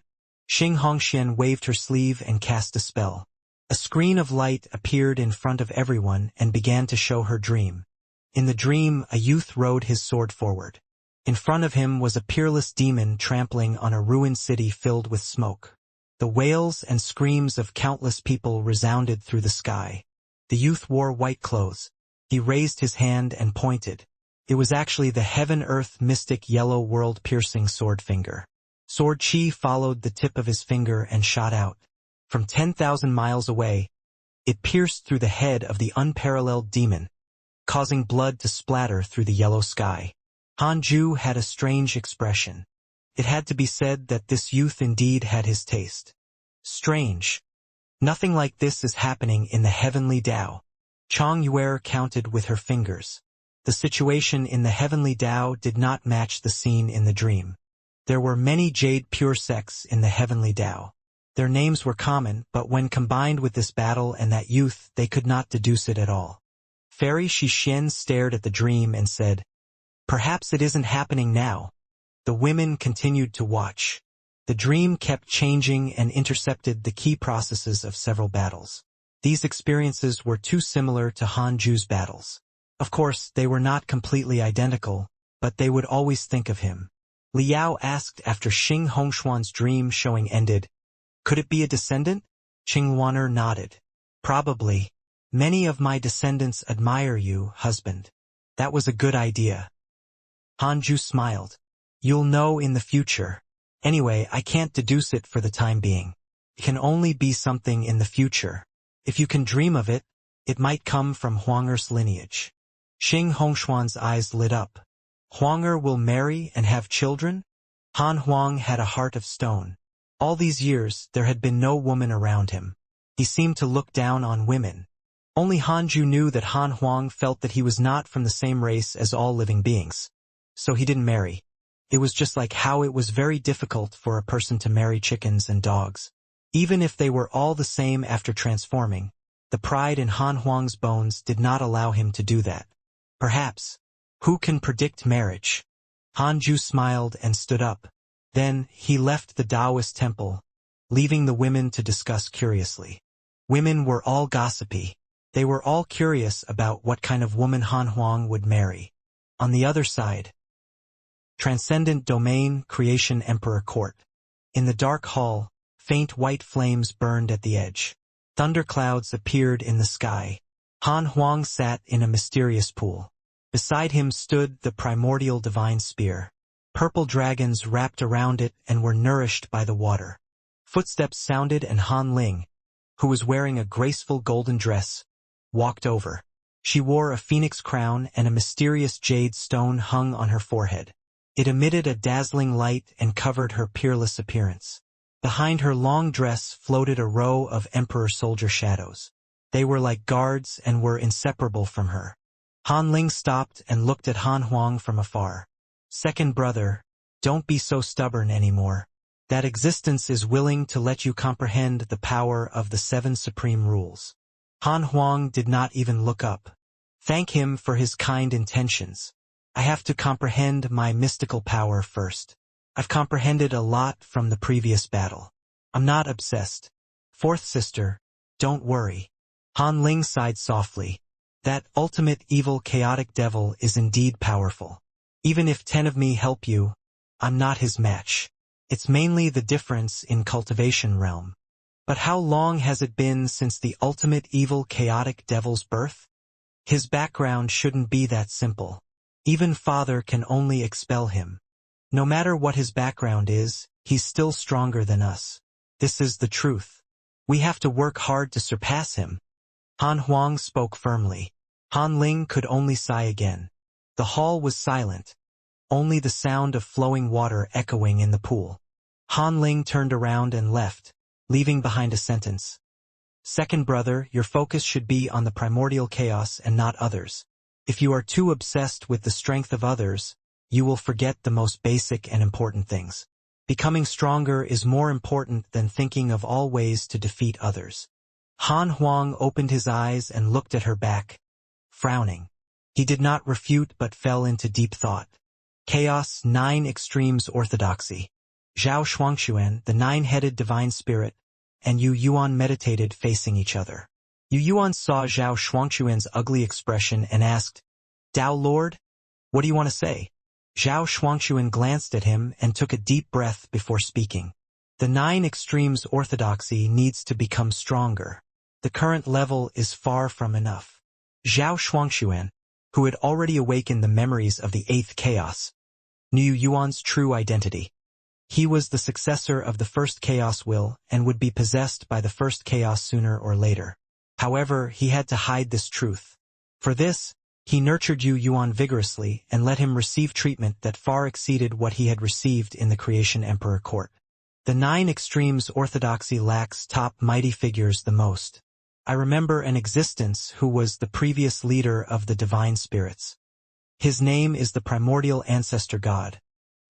A: Xianxia waved her sleeve and cast a spell. A screen of light appeared in front of everyone and began to show her dream. In the dream, a youth rode his sword forward. In front of him was a peerless demon trampling on a ruined city filled with smoke. The wails and screams of countless people resounded through the sky. The youth wore white clothes. He raised his hand and pointed. It was actually the heaven-earth mystic yellow world-piercing sword finger. Sword chi followed the tip of his finger and shot out. From 10,000 miles away, it pierced through the head of the unparalleled demon, causing blood to splatter through the yellow sky. Hanju had a strange expression. It had to be said that this youth indeed had his taste. Strange. Nothing like this is happening in the heavenly Tao. Chongyuer counted with her fingers. The situation in the heavenly Tao did not match the scene in the dream. There were many Jade Pure sects in the heavenly Tao. Their names were common, but when combined with this battle and that youth, they could not deduce it at all. Fairy Shixian stared at the dream and said, "Perhaps it isn't happening now." The women continued to watch. The dream kept changing and intercepted the key processes of several battles. These experiences were too similar to Hanju's battles. Of course, they were not completely identical, but they would always think of him. Liao asked after Xianxuan's dream showing ended, "Could it be a descendant?" Qingwaner nodded. "Probably. Many of my descendants admire you, husband." "That was a good idea." Hanju smiled. "You'll know in the future. Anyway, I can't deduce it for the time being. It can only be something in the future. If you can dream of it, it might come from Huanger's lineage." Xianxuan's eyes lit up. Huanger will marry and have children? Han Huang had a heart of stone. All these years, there had been no woman around him. He seemed to look down on women. Only Hanju knew that Han Huang felt that he was not from the same race as all living beings. So he didn't marry. It was just like how it was very difficult for a person to marry chickens and dogs. Even if they were all the same after transforming, the pride in Han Huang's bones did not allow him to do that. Perhaps. Who can predict marriage? Hanju smiled and stood up. Then, he left the Taoist temple, leaving the women to discuss curiously. Women were all gossipy. They were all curious about what kind of woman Han Huang would marry. On the other side, Transcendent Domain, Creation Emperor Court. In the dark hall, faint white flames burned at the edge. Thunderclouds appeared in the sky. Han Huang sat in a mysterious pool. Beside him stood the primordial divine spear. Purple dragons wrapped around it and were nourished by the water. Footsteps sounded and Han Ling, who was wearing a graceful golden dress, walked over. She wore a phoenix crown and a mysterious jade stone hung on her forehead. It emitted a dazzling light and covered her peerless appearance. Behind her long dress floated a row of emperor soldier shadows. They were like guards and were inseparable from her. Han Ling stopped and looked at Han Huang from afar. "Second brother, don't be so stubborn anymore. That existence is willing to let you comprehend the power of the 7 supreme rules. Han Huang did not even look up. Thank him for his kind intentions. I have to comprehend my mystical power first. I've comprehended a lot from the previous battle. I'm not obsessed. Fourth sister, don't worry. Han Ling sighed softly. That ultimate evil chaotic devil is indeed powerful. Even if 10 of me help you, I'm not his match. It's mainly the difference in cultivation realm. But how long has it been since the ultimate evil chaotic devil's birth? His background shouldn't be that simple. Even father can only expel him. No matter what his background is, he's still stronger than us. This is the truth. We have to work hard to surpass him. Han Huang spoke firmly. Han Ling could only sigh again. The hall was silent. Only the sound of flowing water echoing in the pool. Han Ling turned around and left, leaving behind a sentence. Second brother, your focus should be on the primordial chaos and not others. If you are too obsessed with the strength of others, you will forget the most basic and important things. Becoming stronger is more important than thinking of all ways to defeat others. Han Huang opened his eyes and looked at her back, frowning. He did not refute but fell into deep thought. Chaos, 9 extremes orthodoxy. Zhao Shuangxuan, the 9-headed divine spirit, and Yu Yuan meditated facing each other. Yu Yuan saw Zhao Shuangxuan's ugly expression and asked, Tao Lord, what do you want to say? Zhao Shuangxuan glanced at him and took a deep breath before speaking. The 9 extremes orthodoxy needs to become stronger. The current level is far from enough. Zhao Shuangxuan, who had already awakened the memories of the 8th chaos, knew Yuan's true identity. He was the successor of the first chaos will and would be possessed by the first chaos sooner or later. However, he had to hide this truth. For this, he nurtured Yu Yuan vigorously and let him receive treatment that far exceeded what he had received in the Creation Emperor court. The 9 extremes orthodoxy lacks top mighty figures the most. I remember an existence who was the previous leader of the divine spirits. His name is the primordial ancestor god,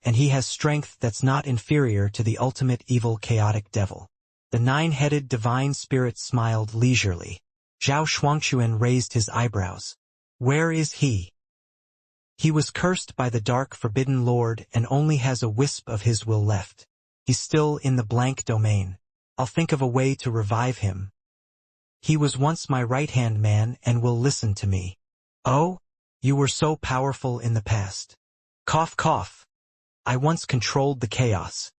A: and he has strength that's not inferior to the ultimate evil chaotic devil. The 9-headed divine spirit smiled leisurely. Zhao Shuangxuan raised his eyebrows. Where is he? He was cursed by the dark forbidden lord and only has a wisp of his will left. He's still in the blank domain. I'll think of a way to revive him. He was once my right-hand man and will listen to me. Oh, you were so powerful in the past. Cough cough. I once controlled the chaos.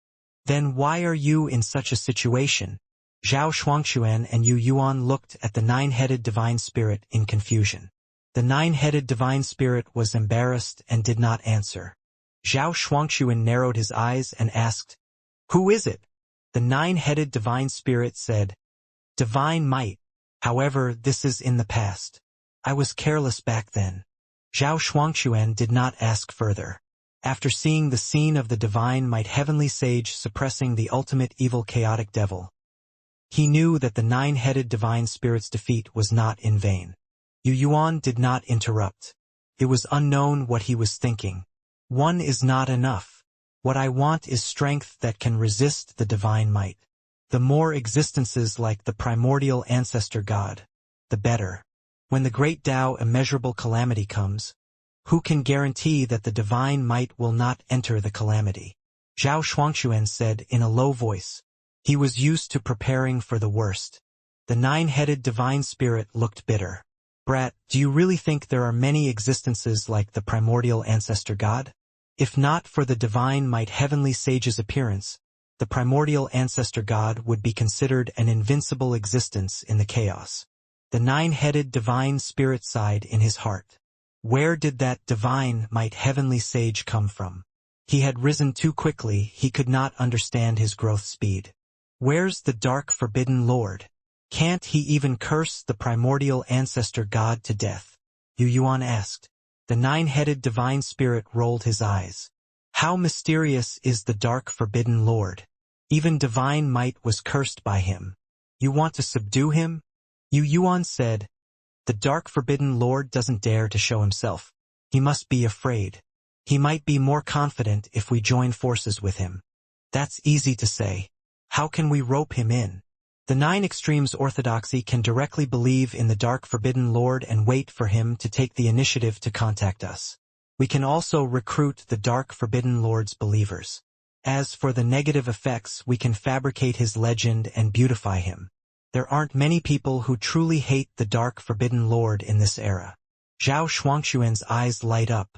A: Then why are you in such a situation? Zhao Shuangxuan and Yu Yuan looked at the 9-headed divine spirit in confusion. The 9-headed divine spirit was embarrassed and did not answer. Zhao Shuangxuan narrowed his eyes and asked, Who is it? The 9-headed divine spirit said, Divine might. However, this is in the past. I was careless back then. Zhao Shuangxuan did not ask further. After seeing the scene of the divine might heavenly sage suppressing the ultimate evil chaotic devil, he knew that the 9-headed divine spirit's defeat was not in vain. Yu Yuan did not interrupt. It was unknown what he was thinking. One is not enough. What I want is strength that can resist the divine might. The more existences like the primordial ancestor god, the better. When the great Tao immeasurable calamity comes, who can guarantee that the divine might will not enter the calamity? Zhao Shuangxuan said in a low voice. He was used to preparing for the worst. The 9-headed divine spirit looked bitter. Brat, do you really think there are many existences like the primordial ancestor god? If not for the divine might heavenly sage's appearance, the primordial ancestor god would be considered an invincible existence in the chaos. The 9-headed divine spirit sighed in his heart. Where did that divine might heavenly sage come from? He had risen too quickly, he could not understand his growth speed. Where's the dark forbidden lord? Can't he even curse the primordial ancestor god to death? Yu Yuan asked. The 9-headed divine spirit rolled his eyes. How mysterious is the dark forbidden lord? Even divine might was cursed by him. You want to subdue him? Yu Yuan said. The dark forbidden lord doesn't dare to show himself. He must be afraid. He might be more confident if we join forces with him. That's easy to say. How can we rope him in? The 9 extremes orthodoxy can directly believe in the Dark Forbidden Lord and wait for him to take the initiative to contact us. We can also recruit the Dark Forbidden Lord's believers. As for the negative effects, we can fabricate his legend and beautify him. There aren't many people who truly hate the Dark Forbidden Lord in this era. Zhao Shuangxuan's eyes light up.